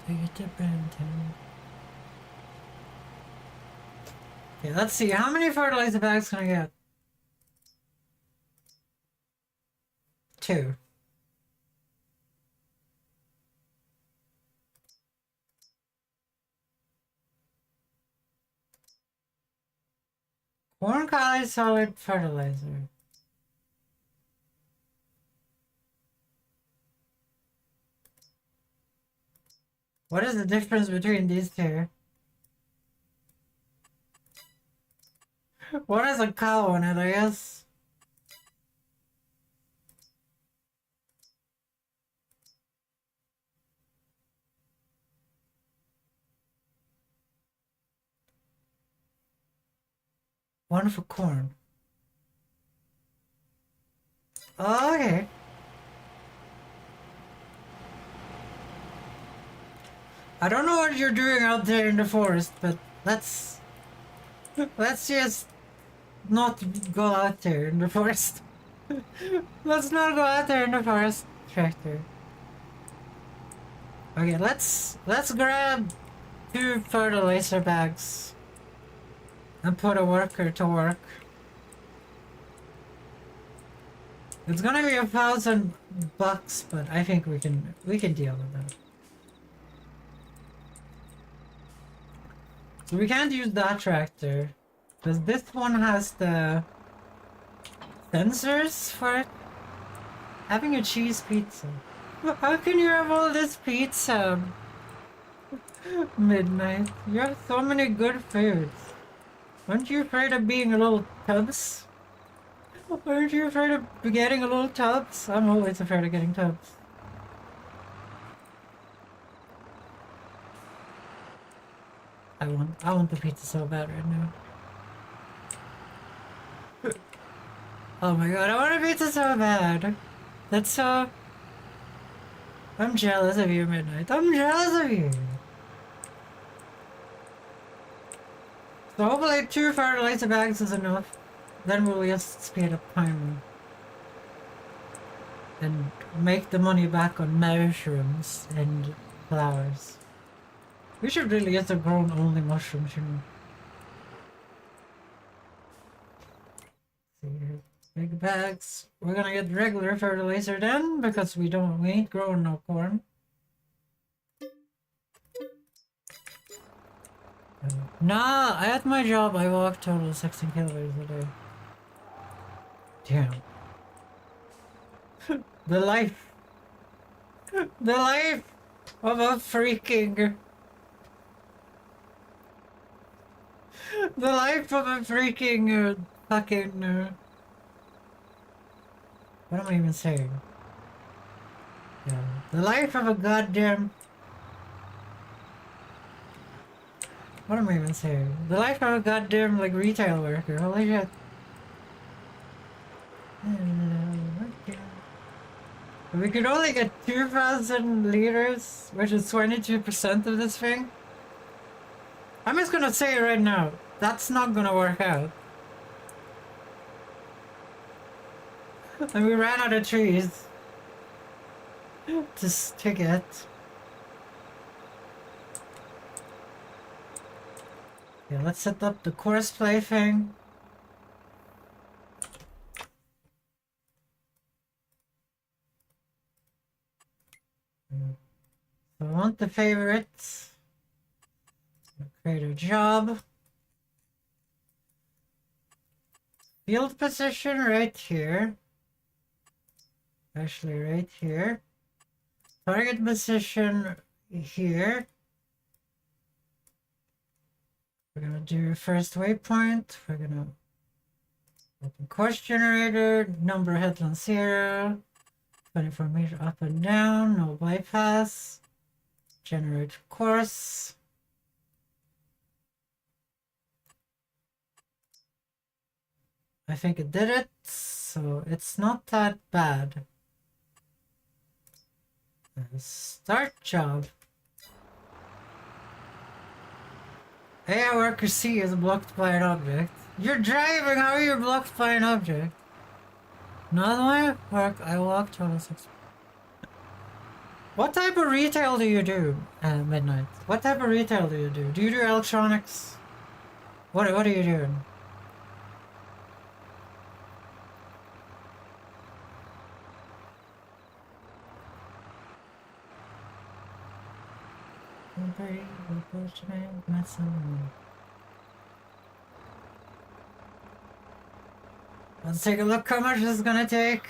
Take it to Brenton. Okay, let's see. How many fertilizer bags can I get? 2. Corn collie solid fertilizer. What is the difference between these two? What is a cow in it, I guess? One for corn. Oh, okay. I don't know what you're doing out there in the forest, but let's just not go out there in the forest. Let's not go out there in the forest, tractor. Okay, let's grab 2 fertilizer bags and put a worker to work. It's gonna be $1,000, but I think we can deal with that. So we can't use that tractor because this one has the sensors for it. Having a cheese pizza. How can you have all this pizza? Midnight. You have so many good foods. Aren't you afraid of being a little tubs? Aren't you afraid of getting a little tubs? I'm always afraid of getting tubs. I want the pizza so bad right now. Oh my god, I want a pizza so bad. That's so... I'm jealous of you, Midnight. I'm jealous of you. So hopefully 2 fertilizer bags is enough. Then we'll just speed up time and make the money back on mushrooms and flowers. We should really just have grown only mushrooms, you know. See here. Big bags. We're gonna get regular fertilizer then, because we ain't growing no corn. Nah, at my job I walk total 16 kilometers a day. Damn. The life. The life of a freaking... The life of a freaking fucking... what am I even saying? Yeah. The life of a goddamn... What am I even saying? The life of a goddamn, like, retail worker. Holy shit. We could only get 2,000 liters, which is 22% of this thing. I'm just gonna say it right now. That's not gonna work out. And we ran out of trees to get. Yeah, let's set up the course play thing. So I want the favorites. Create a job. Field position right here. Actually right here. Target position here. We're gonna do first waypoint. We're gonna open course generator, number headland 0, 24 meter up and down, no bypass. Generate course. I think it did it, so it's not that bad. Start job. AI worker C is blocked by an object. You're driving, how are you blocked by an object? Not my work, I walk total 6. What type of retail do you do, Midnight? What type of retail do you do? Do you do electronics? What are you doing? Let's take a look how much this is gonna take.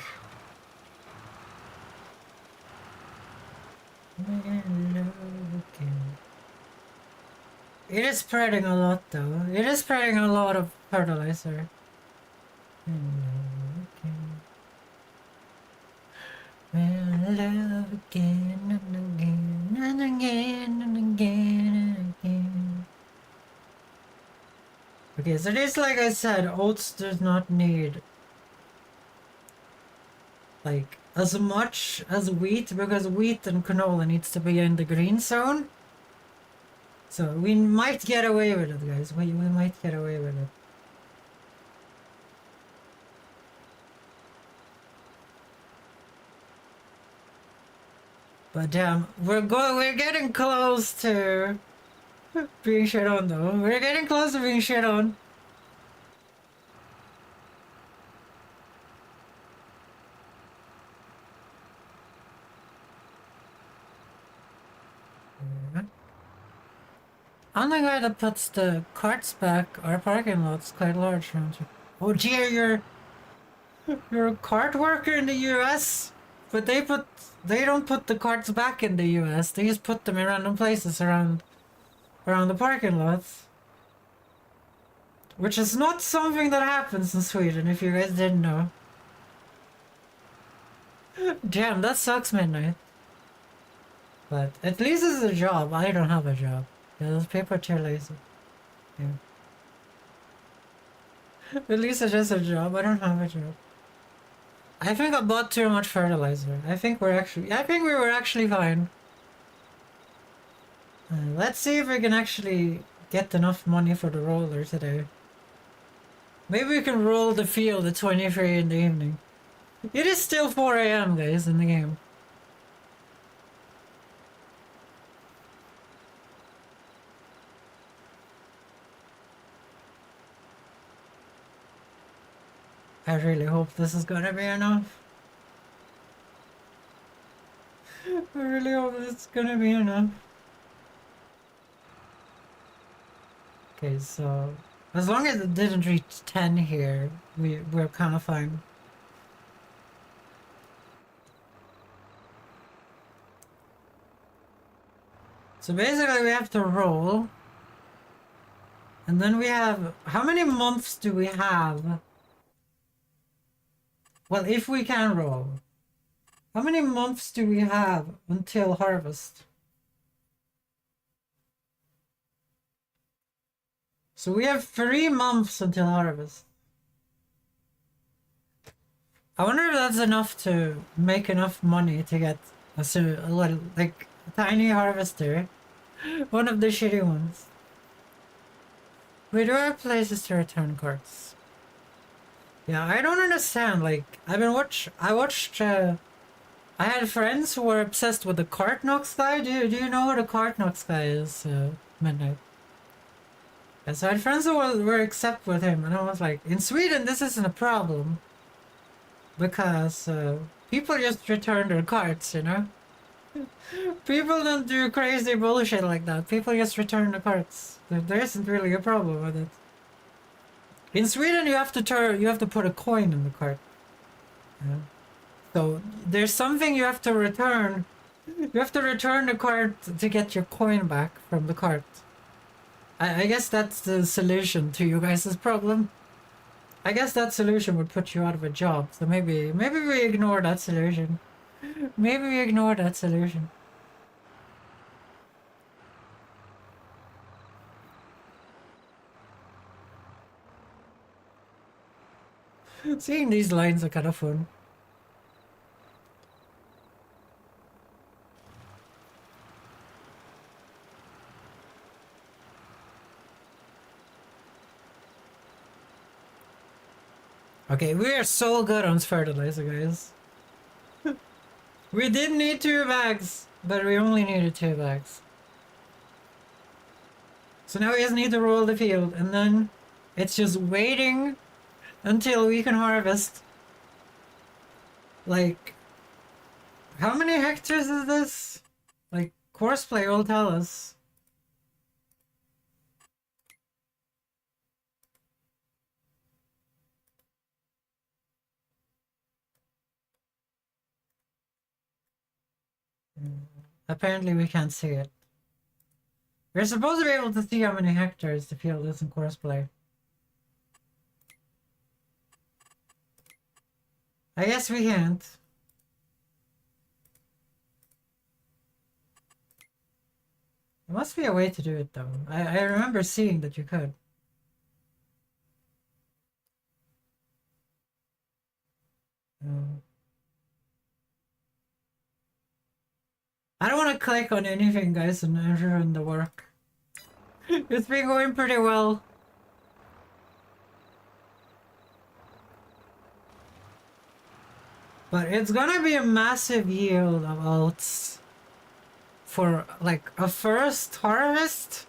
It is spreading a lot though. It is spreading a lot of fertilizer. We'll love again and again and again and again and again. Okay, so this, like I said, oats does not need like as much as wheat, because wheat and canola needs to be in the green zone. So we might get away with it, guys. We might get away with it. But damn, we're getting close to being shit on though. We're getting close to being shit on. I'm the guy that puts the carts back. Our parking lot's quite large. Oh dear, you're a cart worker in the US? But they don't put the carts back in the US. They just put them in random places around the parking lots. Which is not something that happens in Sweden, if you guys didn't know. Damn, that sucks, Midnight. But at least it's a job. I don't have a job. Yeah, those people are too lazy. Yeah. At least it's just a job. I don't have a job. I think I bought too much fertilizer. I think we were actually fine. Let's see if we can actually get enough money for the roller today. Maybe we can roll the field at 23 in the evening. It is still 4 AM, guys, in the game. I really hope this is gonna be enough. I really hope it's gonna be enough. Okay, so as long as it didn't reach 10 here, we're kind of fine. So basically we have to roll. And then we have, how many months do we have? Well, if we can roll. How many months do we have until harvest? So we have 3 months until harvest. I wonder if that's enough to make enough money to get a little, like, a tiny harvester. One of the shitty ones. We do have places to return carts. Yeah, I don't understand, like, I had friends who were obsessed with the cart knocks guy. Do you know what a cart knocks guy is, Midnight? Yeah, so I had friends who were accept with him, and I was like, in Sweden this isn't a problem. Because, people just return their carts, you know? People don't do crazy bullshit like that. People just return the carts. There isn't really a problem with it. In Sweden, you have to put a coin in the cart. Yeah. So there's something you have to return. You have to return the cart to get your coin back from the cart. I guess that's the solution to you guys' problem. I guess that solution would put you out of a job. So maybe we ignore that solution. Maybe we ignore that solution. Seeing these lines are kind of fun. Okay, we are so good on fertilizer, guys. We did need 2 bags, but we only needed 2 bags. So now we just need to roll the field, and then it's just waiting until we can harvest. Like, how many hectares is this? Like, Courseplay will tell us. Apparently we can't see it. We're supposed to be able to see how many hectares the field is in Courseplay. I guess we can't. There must be a way to do it though. I remember seeing that you could. I don't want to click on anything, guys, and ruin the work. It's been going pretty well. But it's gonna be a massive yield of oats for like a first harvest.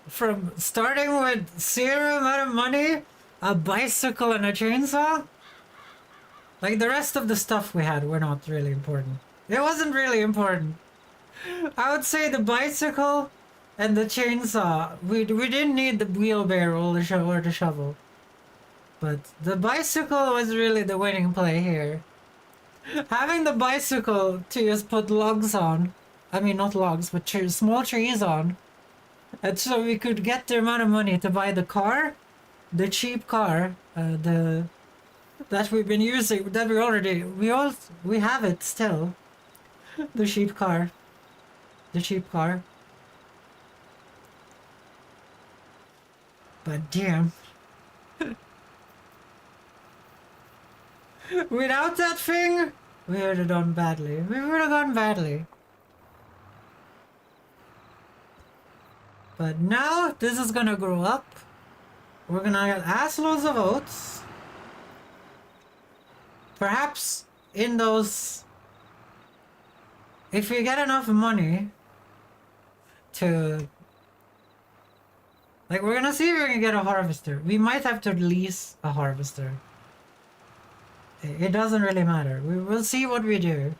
From starting with 0 amount of money, a bicycle and a chainsaw. Like the rest of the stuff we had were not really important. It wasn't really important. I would say the bicycle and the chainsaw, we didn't need the wheelbarrow or the shovel. But the bicycle was really the winning play here. Having the bicycle to just put logs on, I mean not logs, but small trees on, and so we could get the amount of money to buy the car the cheap car, the that we've been using, that we have it still. The cheap car. The cheap car. But damn. Without that thing, we would have done badly. We would have done badly. But now, this is gonna grow up. We're gonna get assloads of votes. Perhaps in those... If we get enough money to... Like, we're gonna see if we can get a harvester. We might have to lease a harvester. It doesn't really matter. We will see what we do.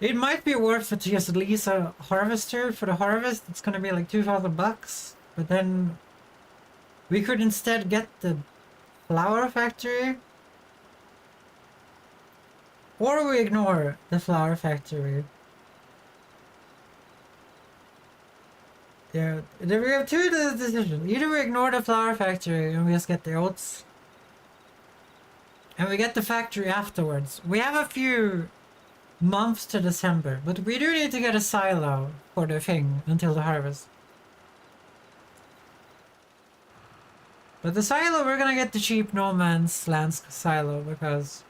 It might be worth it to just lease a harvester. For the harvest, it's gonna be like 2,000 bucks. But then we could instead get the flower factory. Or we ignore the flower factory. Yeah, we have two decisions. Either we ignore the flower factory and we just get the oats. And we get the factory afterwards. We have a few months to December, but we do need to get a silo for the thing until the harvest. But the silo, we're gonna get the cheap no man's land silo because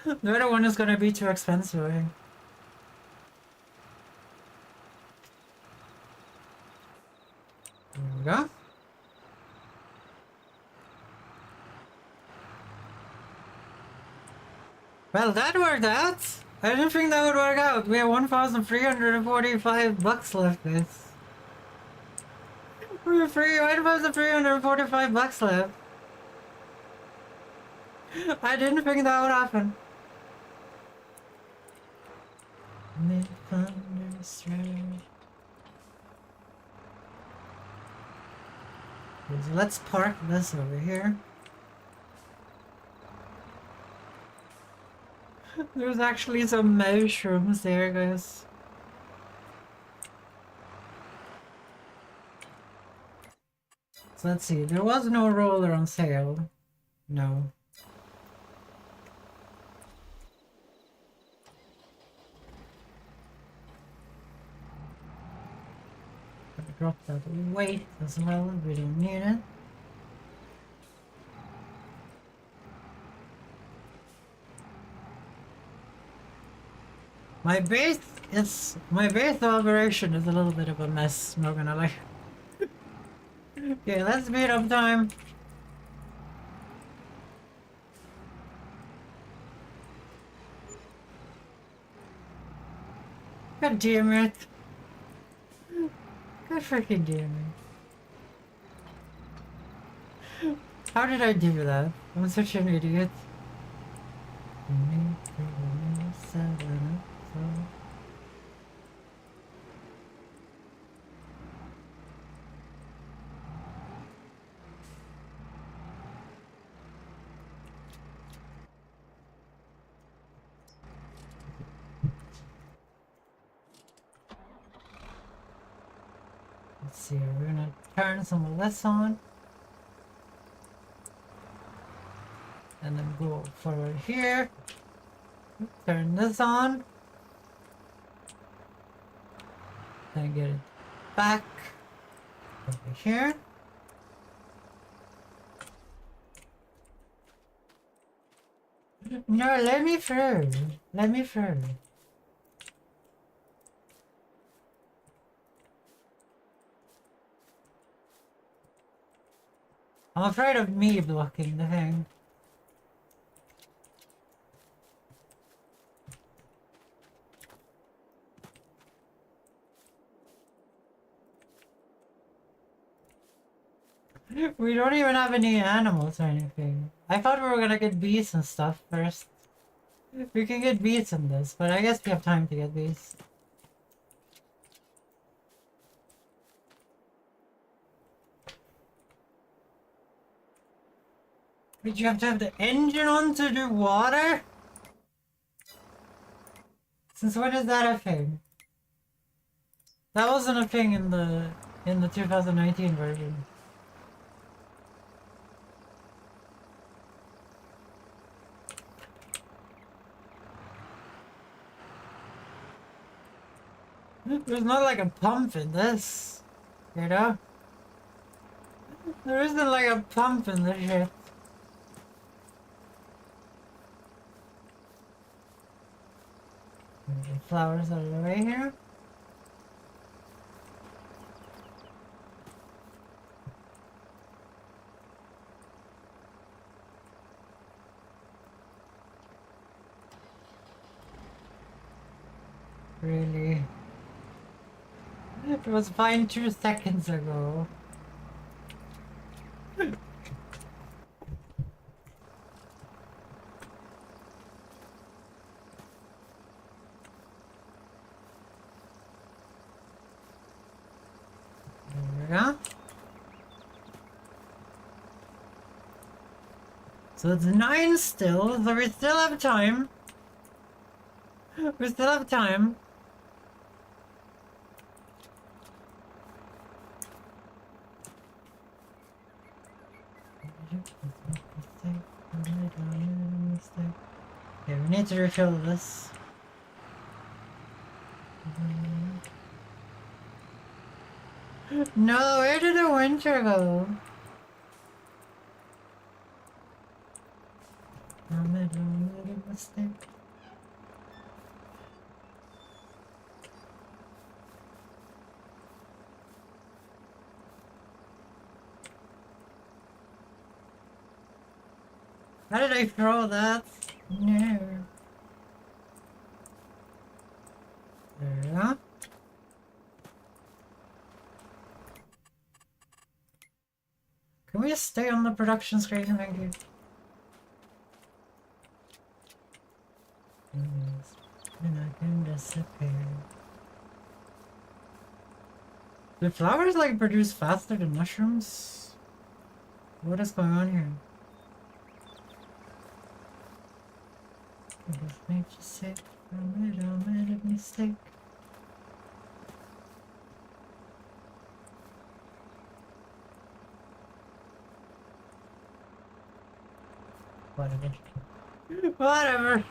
the other one is gonna be too expensive, I think. There we go. Well, that worked out. I didn't think that would work out. We have 1,345 bucks left, guys. We have 1,345 bucks left. I didn't think that would happen. So let's park this over here. There's actually some mushrooms there, guys. So let's see, there was no roller on sale. No. Drop that weight as well, we don't need it. My base operation is a little bit of a mess, not gonna lie. Okay, let's beat up time. God damn it. God freaking damn it. How did I do that? I'm such an idiot. Let's see, we're gonna turn some of this on. And then go forward here. Turn this on. Then get it back over here. No, let me through. Let me through. I'm afraid of me blocking the thing. We don't even have any animals or anything. I thought we were gonna get bees and stuff first. We can get bees in this, but I guess we have time to get bees. Did you have to have the engine on to do water? Since when is that a thing? That wasn't a thing in the 2019 version. There's not like a pump in this, you know? There isn't like a pump in this shit. The flowers out of the way here. Really? It was fine 2 seconds ago. Yeah. So it's 9 still, so we still have time. We still have time. Okay, we need to refill this. No, where did the winter go? I made a little mistake. How did I throw that? No. There we go. Can we just stay on the production screen? Thank you. And I can disappear. Do flowers like produce faster than mushrooms? What is going on here? I just made you sick from it, I made a mistake. Whatever. Whatever.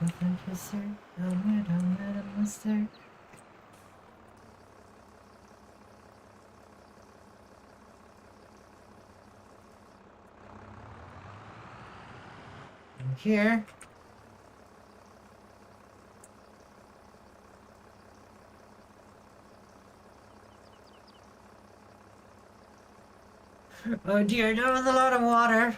Nothing to say. I made a mistake. And here. Oh dear, that was a lot of water.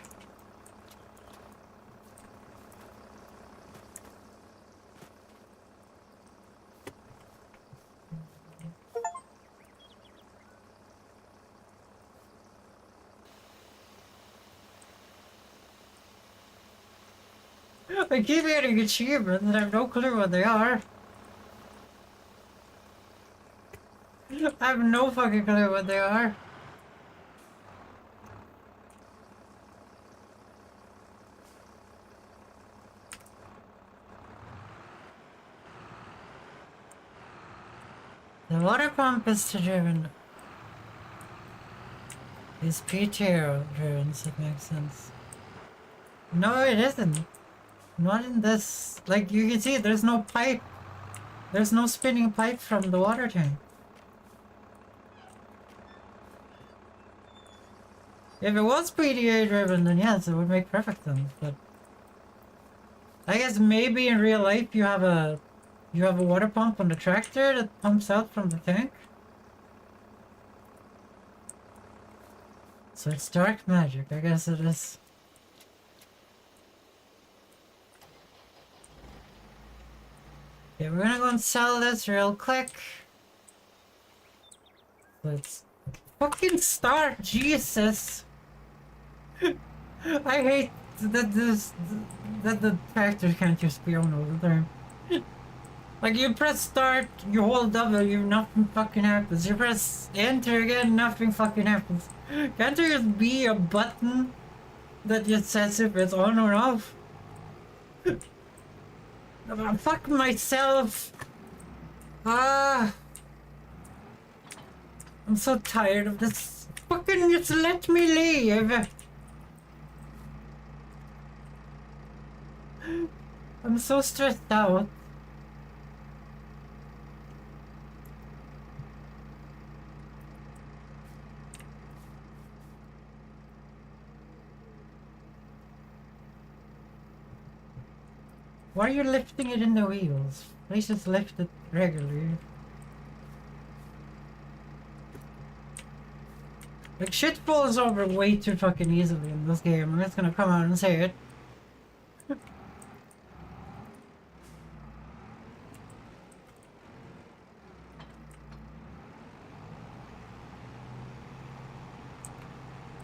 I keep getting achievements and I have no clue what they are. I have no fucking clue what they are. The water pump is driven. Is PTO driven, so it makes sense. No, it isn't. Not in this. Like, you can see, there's no pipe. There's no spinning pipe from the water tank. If it was PDA driven, then yes, it would make perfect sense, but I guess maybe in real life you have a water pump on the tractor that pumps out from the tank. So it's dark magic, I guess it is. Okay, we're gonna go and sell this real quick. Let's fucking start, Jesus! I hate that the tractor can't just be on all the time. Like, you press start, you hold W, nothing fucking happens. You press enter again, nothing fucking happens. Can't there just be a button that just says if it's on or off. Fuck myself. Ah, I'm so tired of this. Fucking just let me leave. I'm so stressed out. Why are you lifting it in the wheels? Please just lift it regularly. Like, shit falls over way too fucking easily in this game. I'm just gonna come out and say it.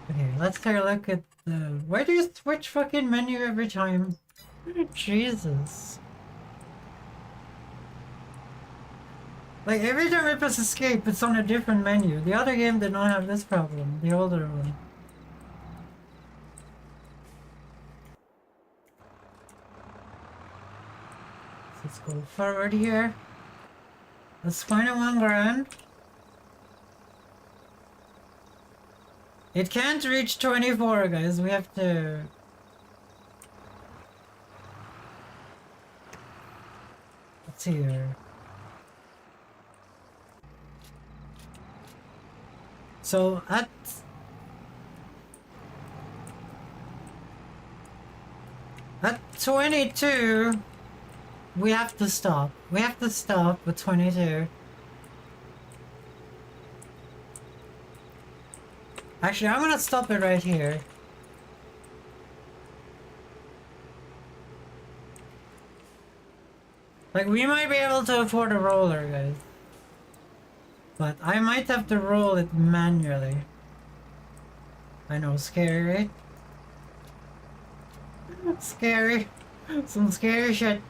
Okay, let's take a look at the... Why do you switch fucking menu every time? Jesus. Like, every time I press escape, it's on a different menu. The other game did not have this problem, the older one. Let's go forward here. Let's find a 1 grand. It can't reach 24, guys. We have to... Let's see here. So at 22, we have to stop. We have to stop with 22. Actually, I'm gonna stop it right here. Like, we might be able to afford a roller, guys. But I might have to roll it manually. I know, scary, right? Scary. Some scary shit.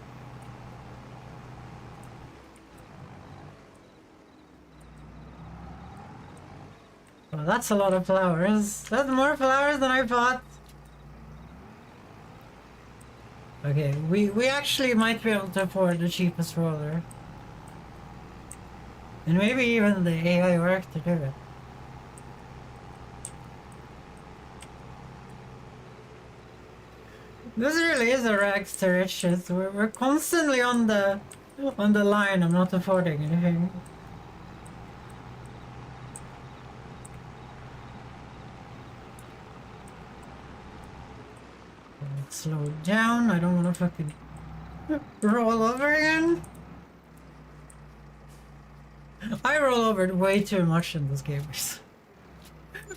Well, that's a lot of flowers. That's more flowers than I thought. Okay, we actually might be able to afford the cheapest roller. And maybe even the AI work to do it. This really is a rags to riches. We're constantly on the line of not affording anything. Let's slow it down. I don't want to fucking roll over again. I roll over way too much in this game.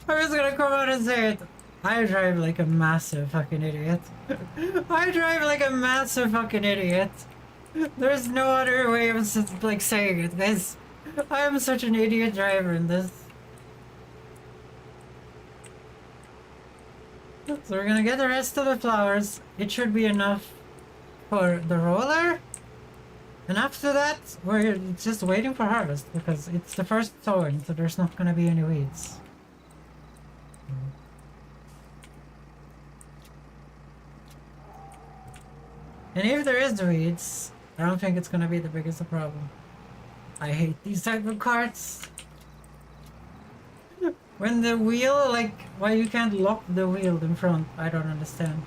I'm just gonna come out and say it. I drive like a massive fucking idiot. I drive like a massive fucking idiot. There's no other way of like saying it, guys. I am such an idiot driver in this. So we're gonna get the rest of the flowers. It should be enough for the roller. And after that, we're just waiting for harvest because it's the first sowing, so there's not gonna be any weeds. And if there is weeds, I don't think it's gonna be the biggest problem. I hate these type of carts. When the wheel, like, why you can't lock the wheel in front, I don't understand.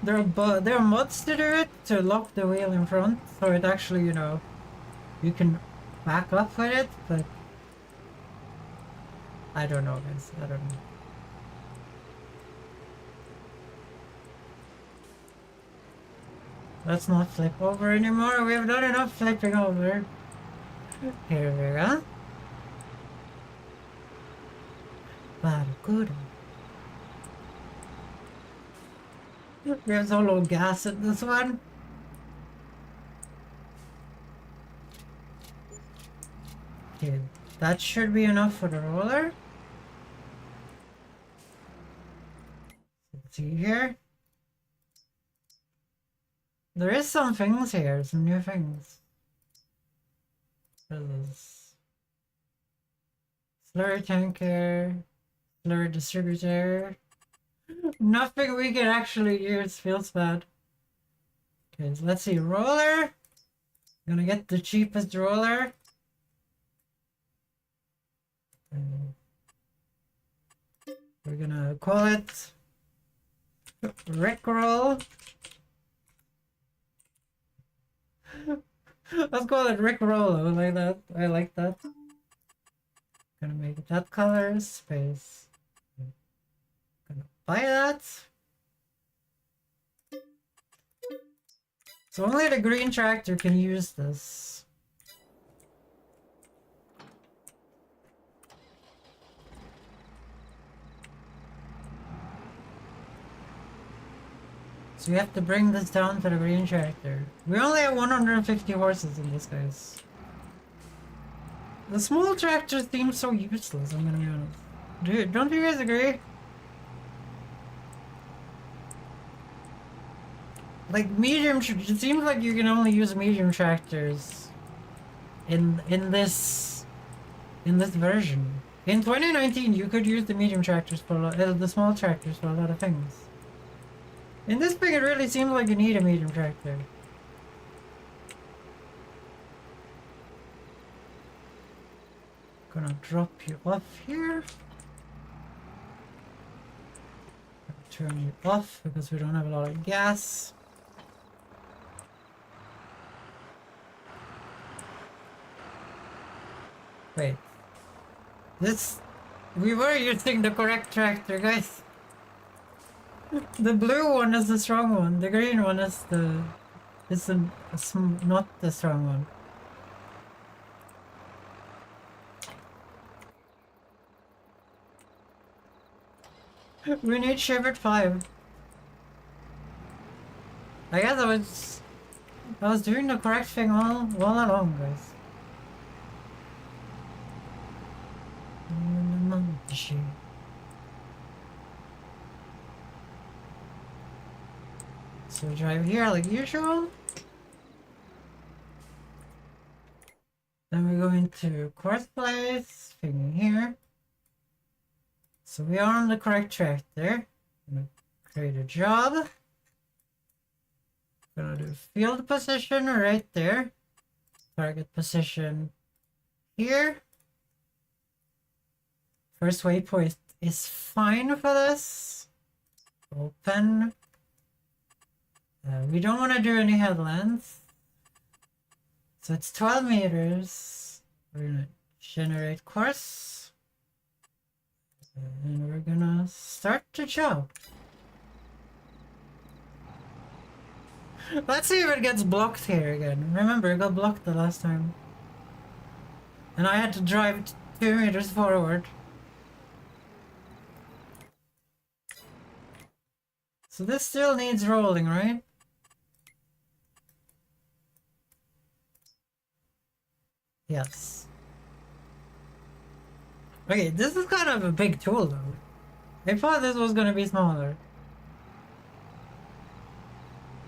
There are mods to do it, to lock the wheel in front, so it actually, you know, you can back up with it, but I don't know, guys, I don't know. Let's not flip over anymore, we have done enough flipping over. Here we go. Very good. We have so low gas in this one. Okay, that should be enough for the roller. Let's see here. There is some things here, some new things. What is this? Slurry tanker, slurry distributor. Nothing we can actually use feels bad. Okay, so let's see. Roller. I'm gonna get the cheapest roller. We're gonna call it Rickroll. Let's call it Rickroll. I like that. I like that. Gonna make it that color. Space. Gonna buy that. So only the green tractor can use this. So we have to bring this down to the green tractor. We only have 150 horses in this, guys. The small tractor seems so useless, I'm gonna be honest. Dude, don't you guys agree? Like medium, it seems like you can only use medium tractors in this version. In 2019, you could use the medium tractors for the small tractors for a lot of things. In this thing, it really seems like you need a medium tractor. Gonna drop you off here. Turn you off because we don't have a lot of gas. Wait. We were using the correct tractor, guys. The blue one is the strong one. The green one is not the strong one. We need Shepherd 5. I guess I was doing the correct thing all along, guys. So drive here like usual. Then we go into course place, thing here. So we are on the correct track there. I'm gonna create a job. Gonna do field position right there. Target position here. First waypoint is fine for this. Open. We don't want to do any headlands. So it's 12 meters. We're gonna generate course. And we're gonna start the job. Let's see if it gets blocked here again. Remember, it got blocked the last time. And I had to drive 2 meters forward. So this still needs rolling, right? Yes. Okay, this is kind of a big tool though. I thought this was gonna be smaller.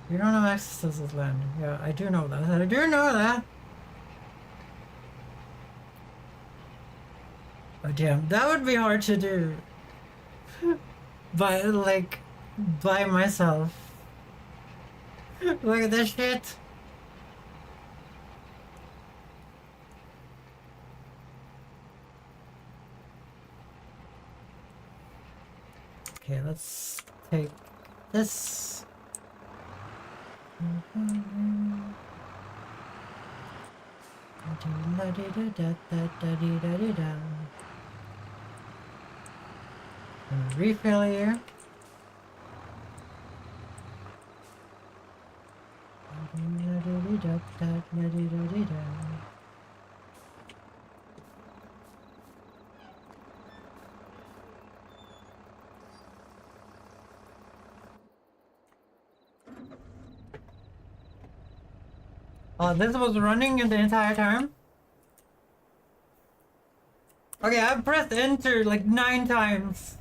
You don't have access to this land. Yeah, I do know that. I do know that. Oh damn, that would be hard to do. By myself. Look at this shit. Okay, let's take this. Refill here. Oh, this was running the entire time? Okay, I've pressed enter like 9 times.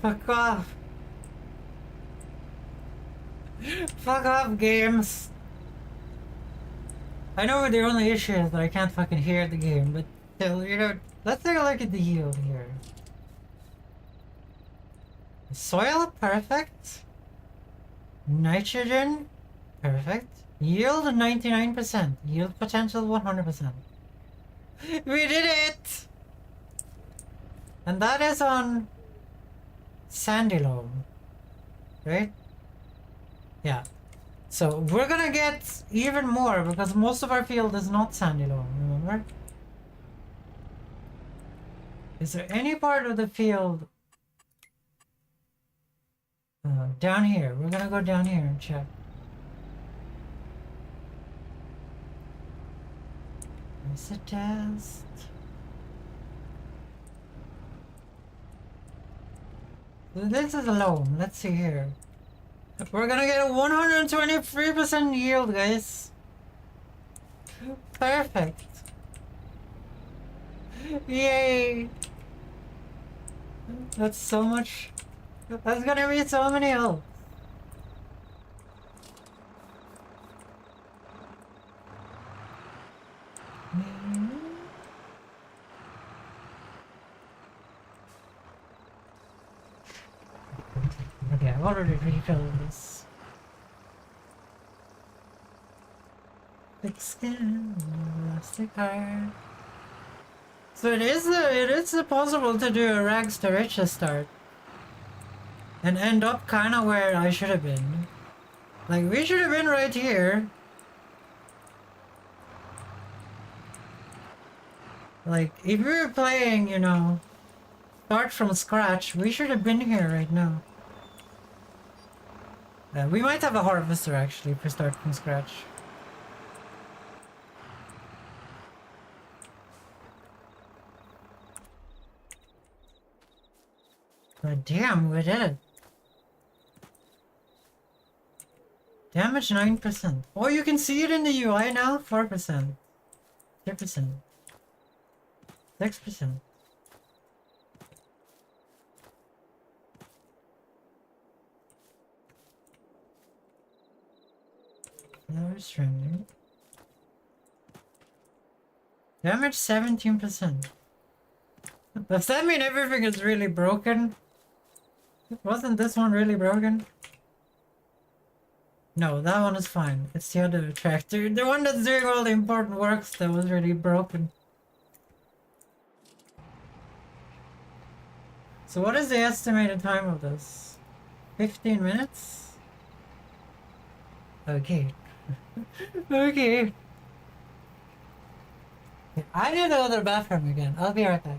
Fuck off. Fuck off, games. I know the only issue is that I can't fucking hear the game, but still, you know, let's take a look at the yield here. Soil, perfect. Nitrogen, perfect. Yield 99%. Yield potential 100%. We did it! And that is on sandy loam, right? Yeah. So we're gonna get even more because most of our field is not sandy loam, remember? Is there any part of the field down here? We're gonna go down here and check. Is it test? This is loam. Let's see here. We're gonna get a 123% yield, guys. Perfect. Yay! That's so much. That's gonna be so many help. Okay, I've already refilled this. Thick skin, elastic heart. So it is possible to do a rags to riches start. And end up kinda where I should have been. Like, we should have been right here. Like, if we were playing, you know, start from scratch, we should have been here right now. We might have a harvester actually if we start from scratch. But damn, we did it. Damage 9%. Oh, you can see it in the UI now? 4%. 3%. 6%. Now it's trending. Damage 17%. Does that mean everything is really broken? Wasn't this one really broken? No, that one is fine. It's the other tractor. The one that's doing all the important works that was really broken. So what is the estimated time of this? 15 minutes? Okay. Okay. I need to go to the bathroom again. I'll be right back.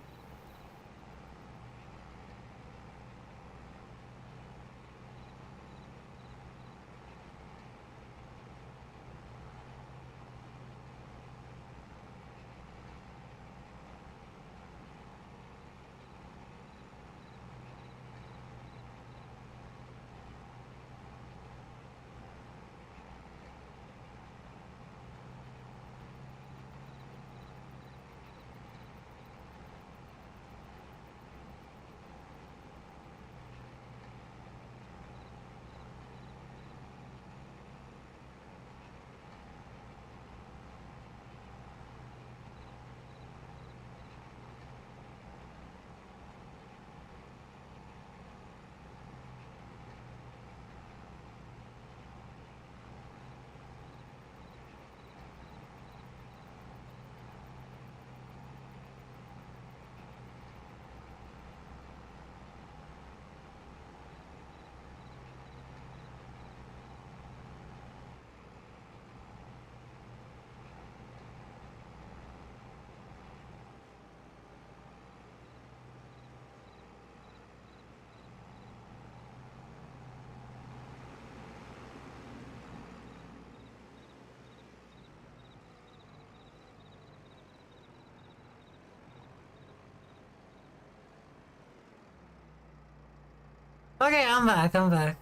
Okay, I'm back, I'm back.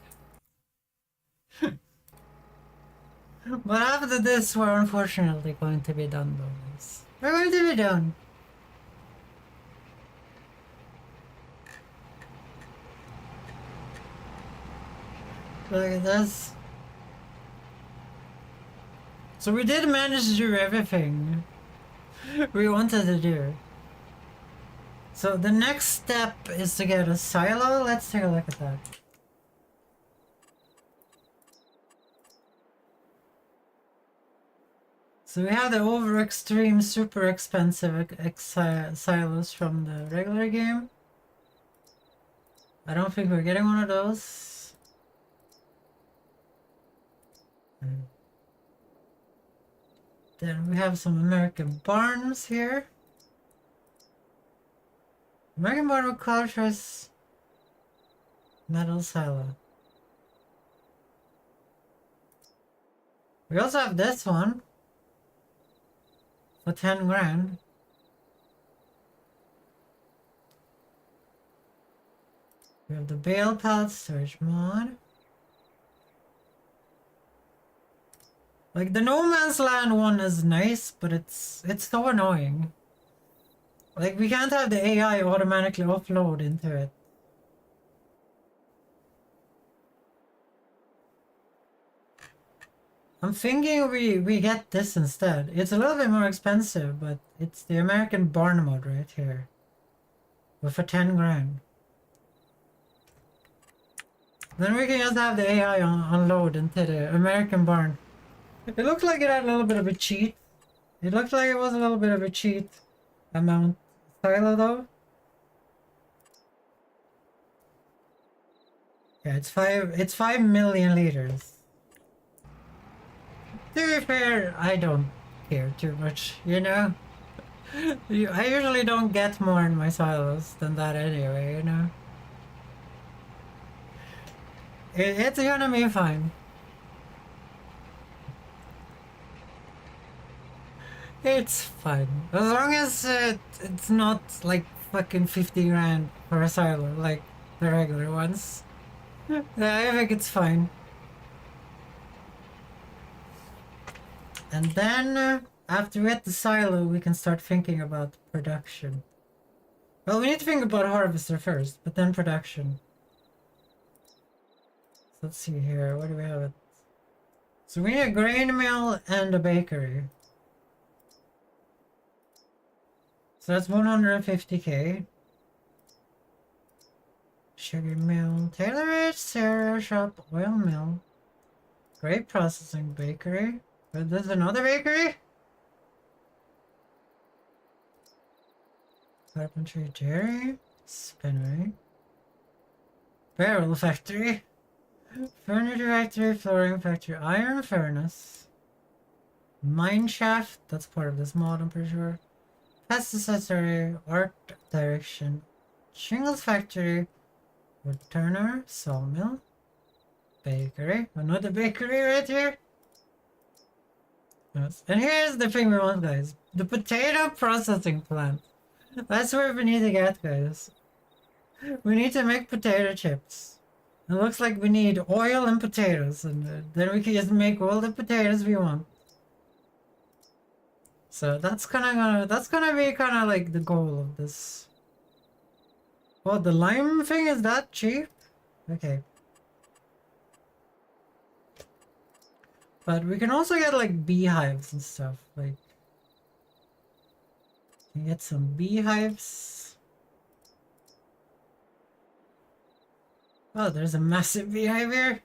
But after this, we're unfortunately going to be done, though, guys. We're going to be done. Look at this. So we did manage to do everything we wanted to do. So the next step is to get a silo. Let's take a look at that. So we have the over extreme, super expensive silos from the regular game. I don't think we're getting one of those. Then we have some American barns here. American barn with colorless metal silo. We also have this one for 10 grand. We have the bale pallet storage mod. Like the No Man's Land one is nice, but it's so annoying. Like we can't have the AI automatically upload into it. I'm thinking we get this instead. It's a little bit more expensive, but it's the American barn mode right here. But for 10 grand. Then we can just have the AI unload into the American barn. It looked like it had a little bit of a cheat. It looked like it was a little bit of a cheat amount silo though. Yeah, it's 5 million liters. To be fair, I don't care too much, you know? I usually don't get more in my silos than that anyway, you know? It's gonna be fine. It's fine. As long as it's not like fucking 50 grand for a silo like the regular ones. Yeah, I think it's fine. And then after we get the silo, we can start thinking about production. Well, we need to think about harvester first, but then production. So let's see here. What do we have? So we need a grain mill and a bakery. So that's 150k. Sugar mill, tailor cereal shop, oil mill, grape processing bakery. But there's another bakery? Carpentry, dairy, spinnery, barrel factory, furniture factory, flooring factory, iron furnace, mine shaft, that's part of this mod I'm pretty sure, pesticide, art direction, shingles factory, wood turner, sawmill, bakery, another bakery right here. Yes. And here's the thing we want, guys, the potato processing plant. That's where we need to get, guys. We need to make potato chips. It looks like we need oil and potatoes, and then we can just make all the potatoes we want. So that's gonna be kind of like the goal of this. Oh, the lime thing is that cheap? Okay. But we can also get like beehives and stuff. Like, you can get some beehives. Oh, there's a massive beehive here.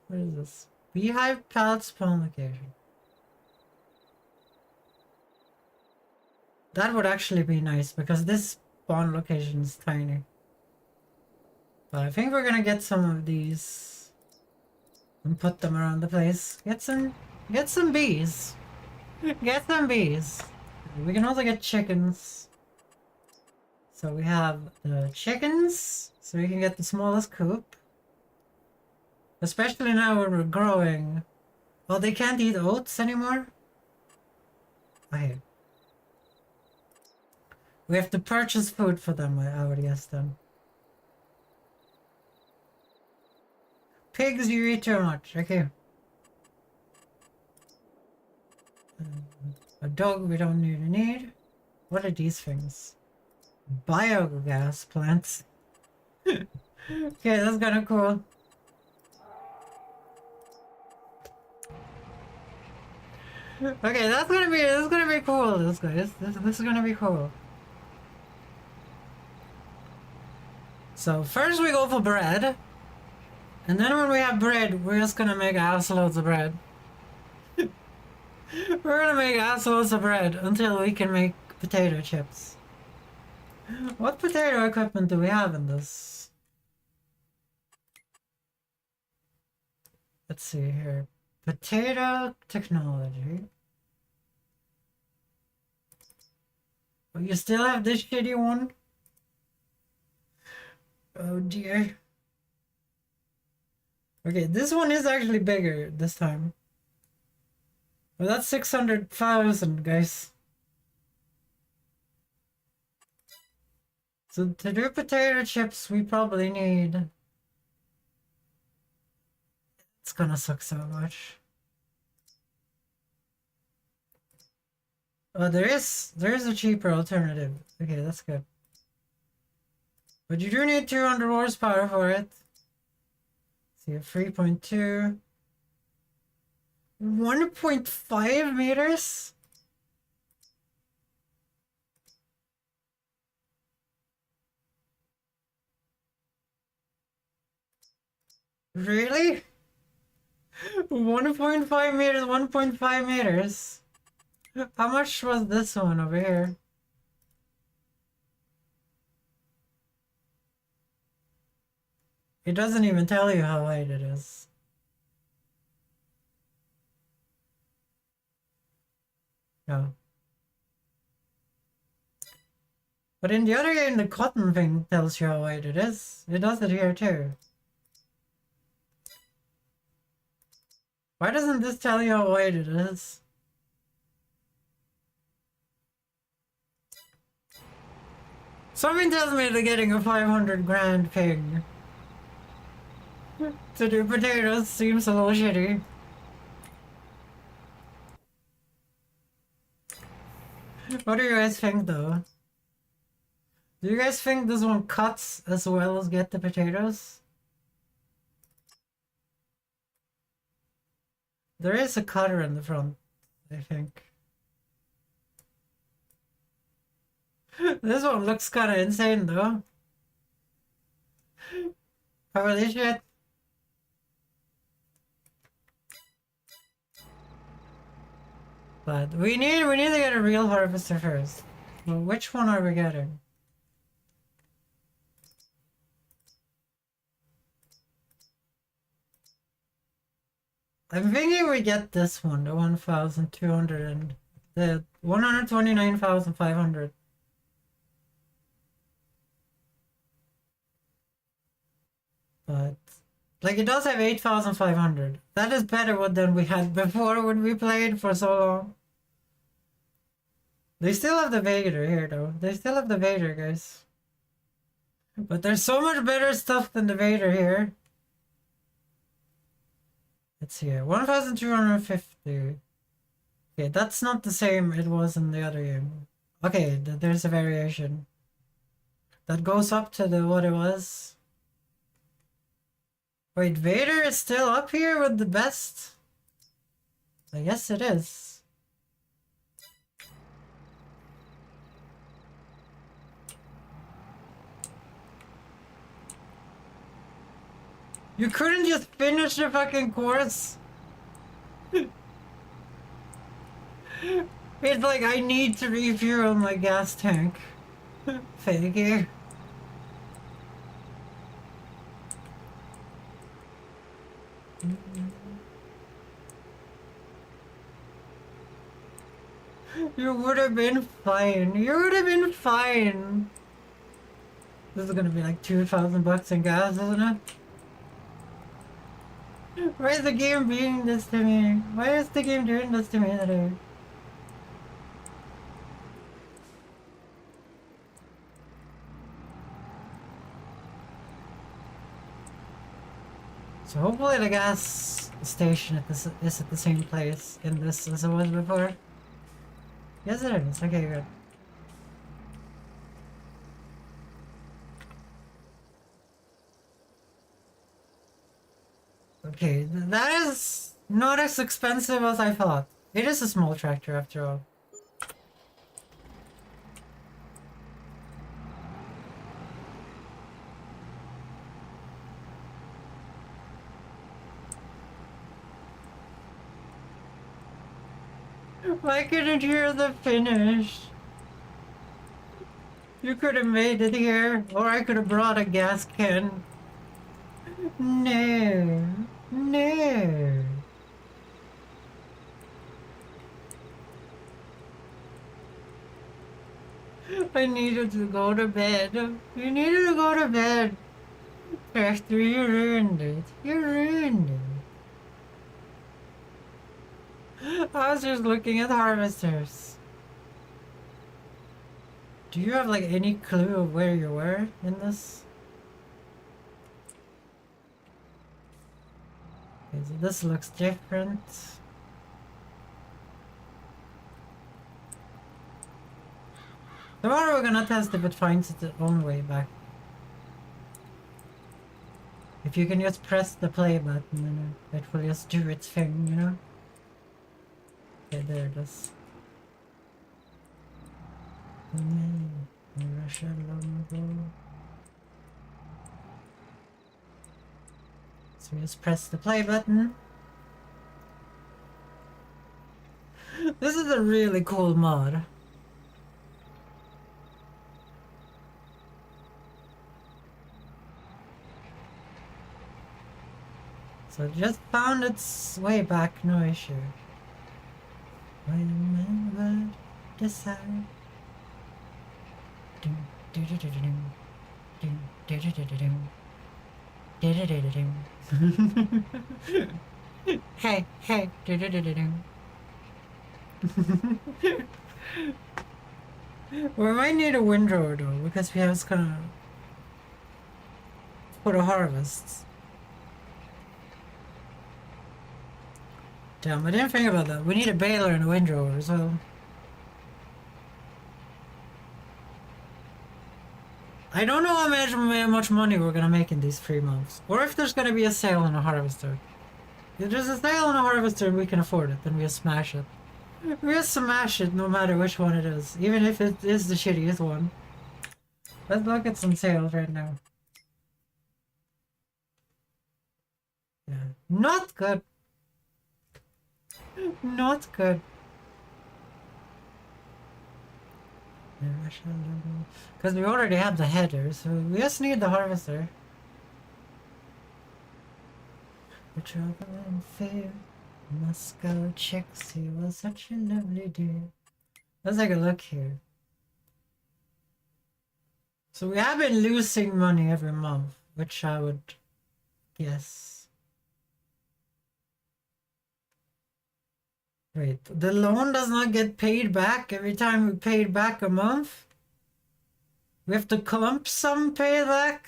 What is this? Beehive pallet spawn location. That would actually be nice because this spawn location is tiny. But I think we're gonna get some of these and put them around the place. Get some bees. Get some bees. We can also get chickens. So we have the chickens, so we can get the smallest coop. Especially now when we're growing. Oh, they can't eat oats anymore? Okay. We have to purchase food for them, I would guess then. Pigs, you eat too much. Okay. A dog we don't need. What are these things? Biogas plants. Okay, that's kind of cool. Okay, that's gonna be cool, this guys. This is gonna be cool. So first we go for bread. And then when we have bread, we're just gonna make assloads of bread. We're gonna make assloads of bread until we can make potato chips. What potato equipment do we have in this? Let's see here. Potato technology. Oh, you still have this shitty one? Oh dear. Okay, this one is actually bigger this time. Well, that's 600,000, guys. So to do potato chips, we probably need... It's gonna suck so much. Oh, there is a cheaper alternative. Okay, that's good. But you do need 200 horsepower for it. See, 3.2. 1.5 meters? Really? 1.5 meters, 1.5 meters. How much was this one over here? It doesn't even tell you how wide it is. No. But in the other game, the cotton thing tells you how wide it is. It does it here too. Why doesn't this tell you how wide it is? Something tells me they're getting a 500 grand pig to do potatoes. Seems a little shitty. What do you guys think though? Do you guys think this one cuts as well as get the potatoes? There is a cutter in the front, I think. This one looks kind of insane though. Holy shit. But we need to get a real harvester first. Well, which one are we getting? I'm thinking we get this one, the 1,200 and the 129,500. But like it does have 8,500. That is better than we had before when we played for so long. They still have the Vader here though. They still have the Vader, guys. But there's so much better stuff than the Vader here. Let's see here. 1,250. Okay, that's not the same it was in the other game. Okay, there's a variation. That goes up to the what it was. Wait, Vader is still up here with the best? I guess it is. You couldn't just finish the fucking course? It's like I need to refuel my gas tank. Thank you. You would have been fine. You would have been fine. This is gonna be like 2,000 bucks in gas, isn't it? Why is the game being this to me? Why is the game doing this to me today? So hopefully the gas station is at the same place in this as it was before. Yes it is. Okay, good. Okay, that is not as expensive as I thought. It is a small tractor after all. I couldn't hear the finish. You could have made it here, or I could have brought a gas can. No. No. I needed to go to bed. You needed to go to bed. After you ruined it. You ruined it. I was just looking at harvesters. Do you have like any clue of where you were in this? Okay, so this looks different. Tomorrow we're gonna test if it finds its own way back. If you can just press the play button and it will just do its thing, you know? Okay, there it is. Russia long ago. So we just press the play button. This is a really cool mod. So it just found its way back, no issue. When never decide. Hey, hey. We might need a windrower though, because we have gonna put a harvest. Damn, I didn't think about that. We need a baler and a windrower as well. I don't know how much money we're gonna make in these 3 months. Or if there's gonna be a sale on a harvester. If there's a sale on a harvester and we can afford it, then we'll smash it. We'll smash it no matter which one it is. Even if it is the shittiest one. Let's look at some sales right now. Yeah. Not good. Not good. Because we already have the header, so we just need the harvester. The trouble and fear. Moscow chicks, he was such a lovely dude. Let's take a look here. So we have been losing money every month, which I would guess. Wait, the loan does not get paid back every time we paid back a month? We have to clump some payback?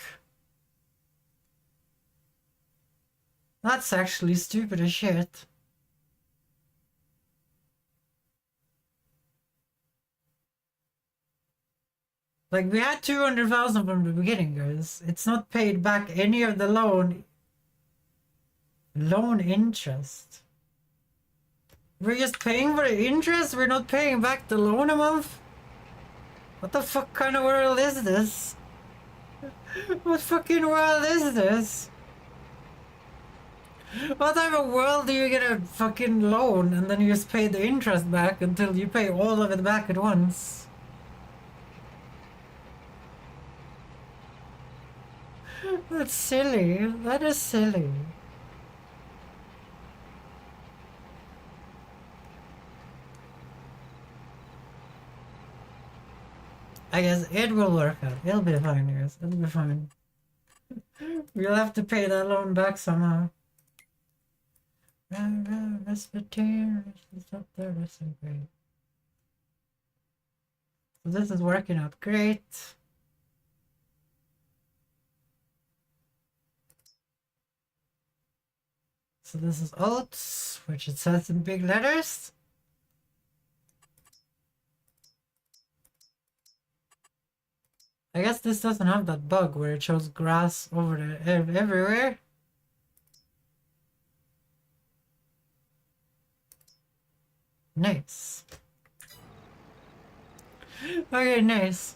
That's actually stupid as shit. Like, we had 200,000 from the beginning, guys. It's not paid back any of the loan interest. We're just paying for the interest? We're not paying back the loan a month? What the fuck kind of world is this? What fucking world is this? What type of world do you get a fucking loan and then you just pay the interest back until you pay all of it back at once? That's silly. That is silly. I guess it will work out. It'll be fine, guys. It'll be fine. We'll have to pay that loan back somehow. Respiratory is up there, that's so great. So this is working out great. So this is oats, which it says in big letters. I guess this doesn't have that bug where it shows grass over there everywhere. Nice. Okay, nice.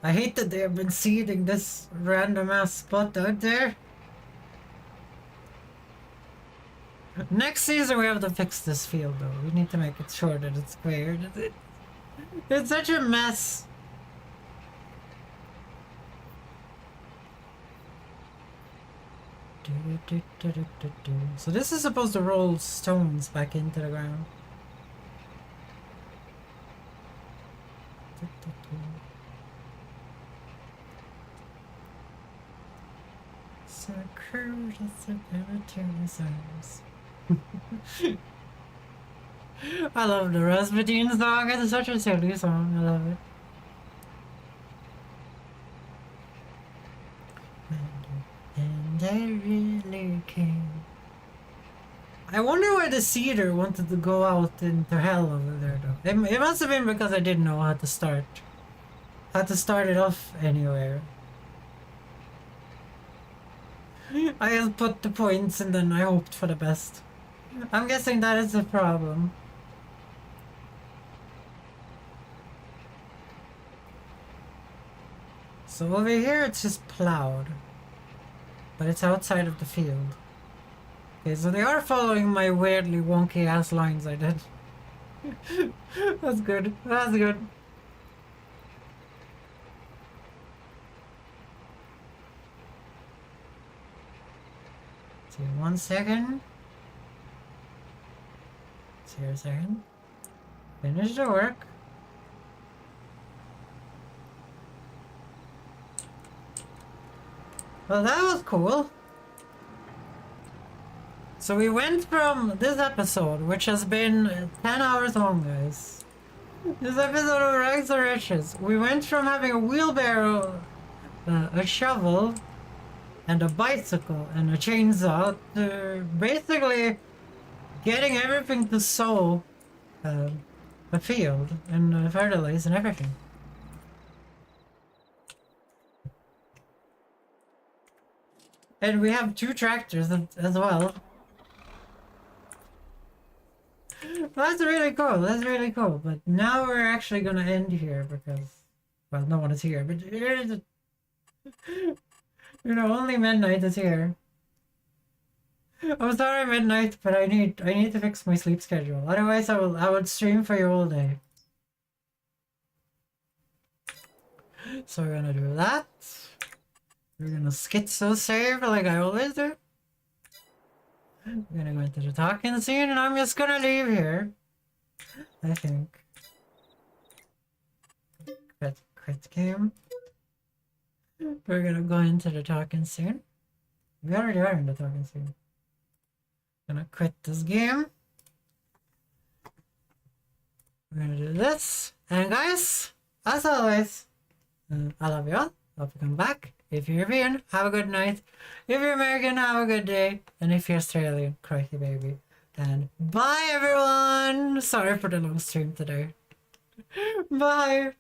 I hate that they have been seeding this random ass spot out there. Next season we have to fix this field though. We need to make it sure that it's cleared. It's such a mess. So this is supposed to roll stones back into the ground. So crude, it's a military's arms. I love the Rasputin song. It's such a silly song. I love it. And I really came. I wonder why the cedar wanted to go out into hell over there though. It must have been because I didn't know how to start. How to start it off anywhere. I just put the points and then I hoped for the best. I'm guessing that is the problem. So over here it's just plowed. But it's outside of the field. Okay, so they are following my weirdly wonky ass lines I did. That's good. That's good. See, 1 second. See a second. Finish the work. Well, that was cool. So we went from this episode, which has been 10 hours long, guys. This episode of Rags to Riches. We went from having a wheelbarrow, a shovel, and a bicycle, and a chainsaw, to basically getting everything to sow a field, and fertilize and everything. And we have 2 tractors as well. That's really cool, that's really cool. But now we're actually gonna end here because, well, no one is here, but here's you know, only Midnight is here. I'm sorry, Midnight, but I need to fix my sleep schedule. Otherwise, I would stream for you all day. So we're gonna do that. We're gonna schizo save like I always do. We're gonna go into the talking scene and I'm just gonna leave here. I think. Quit game. We're gonna go into the talking scene. We already are in the talking scene. Gonna quit this game. We're gonna do this. And guys, as always, I love you all. Hope you come back. If you're European, have a good night. If you're American, have a good day. And if you're Australian, crikey baby. And bye everyone! Sorry for the long stream today. Bye!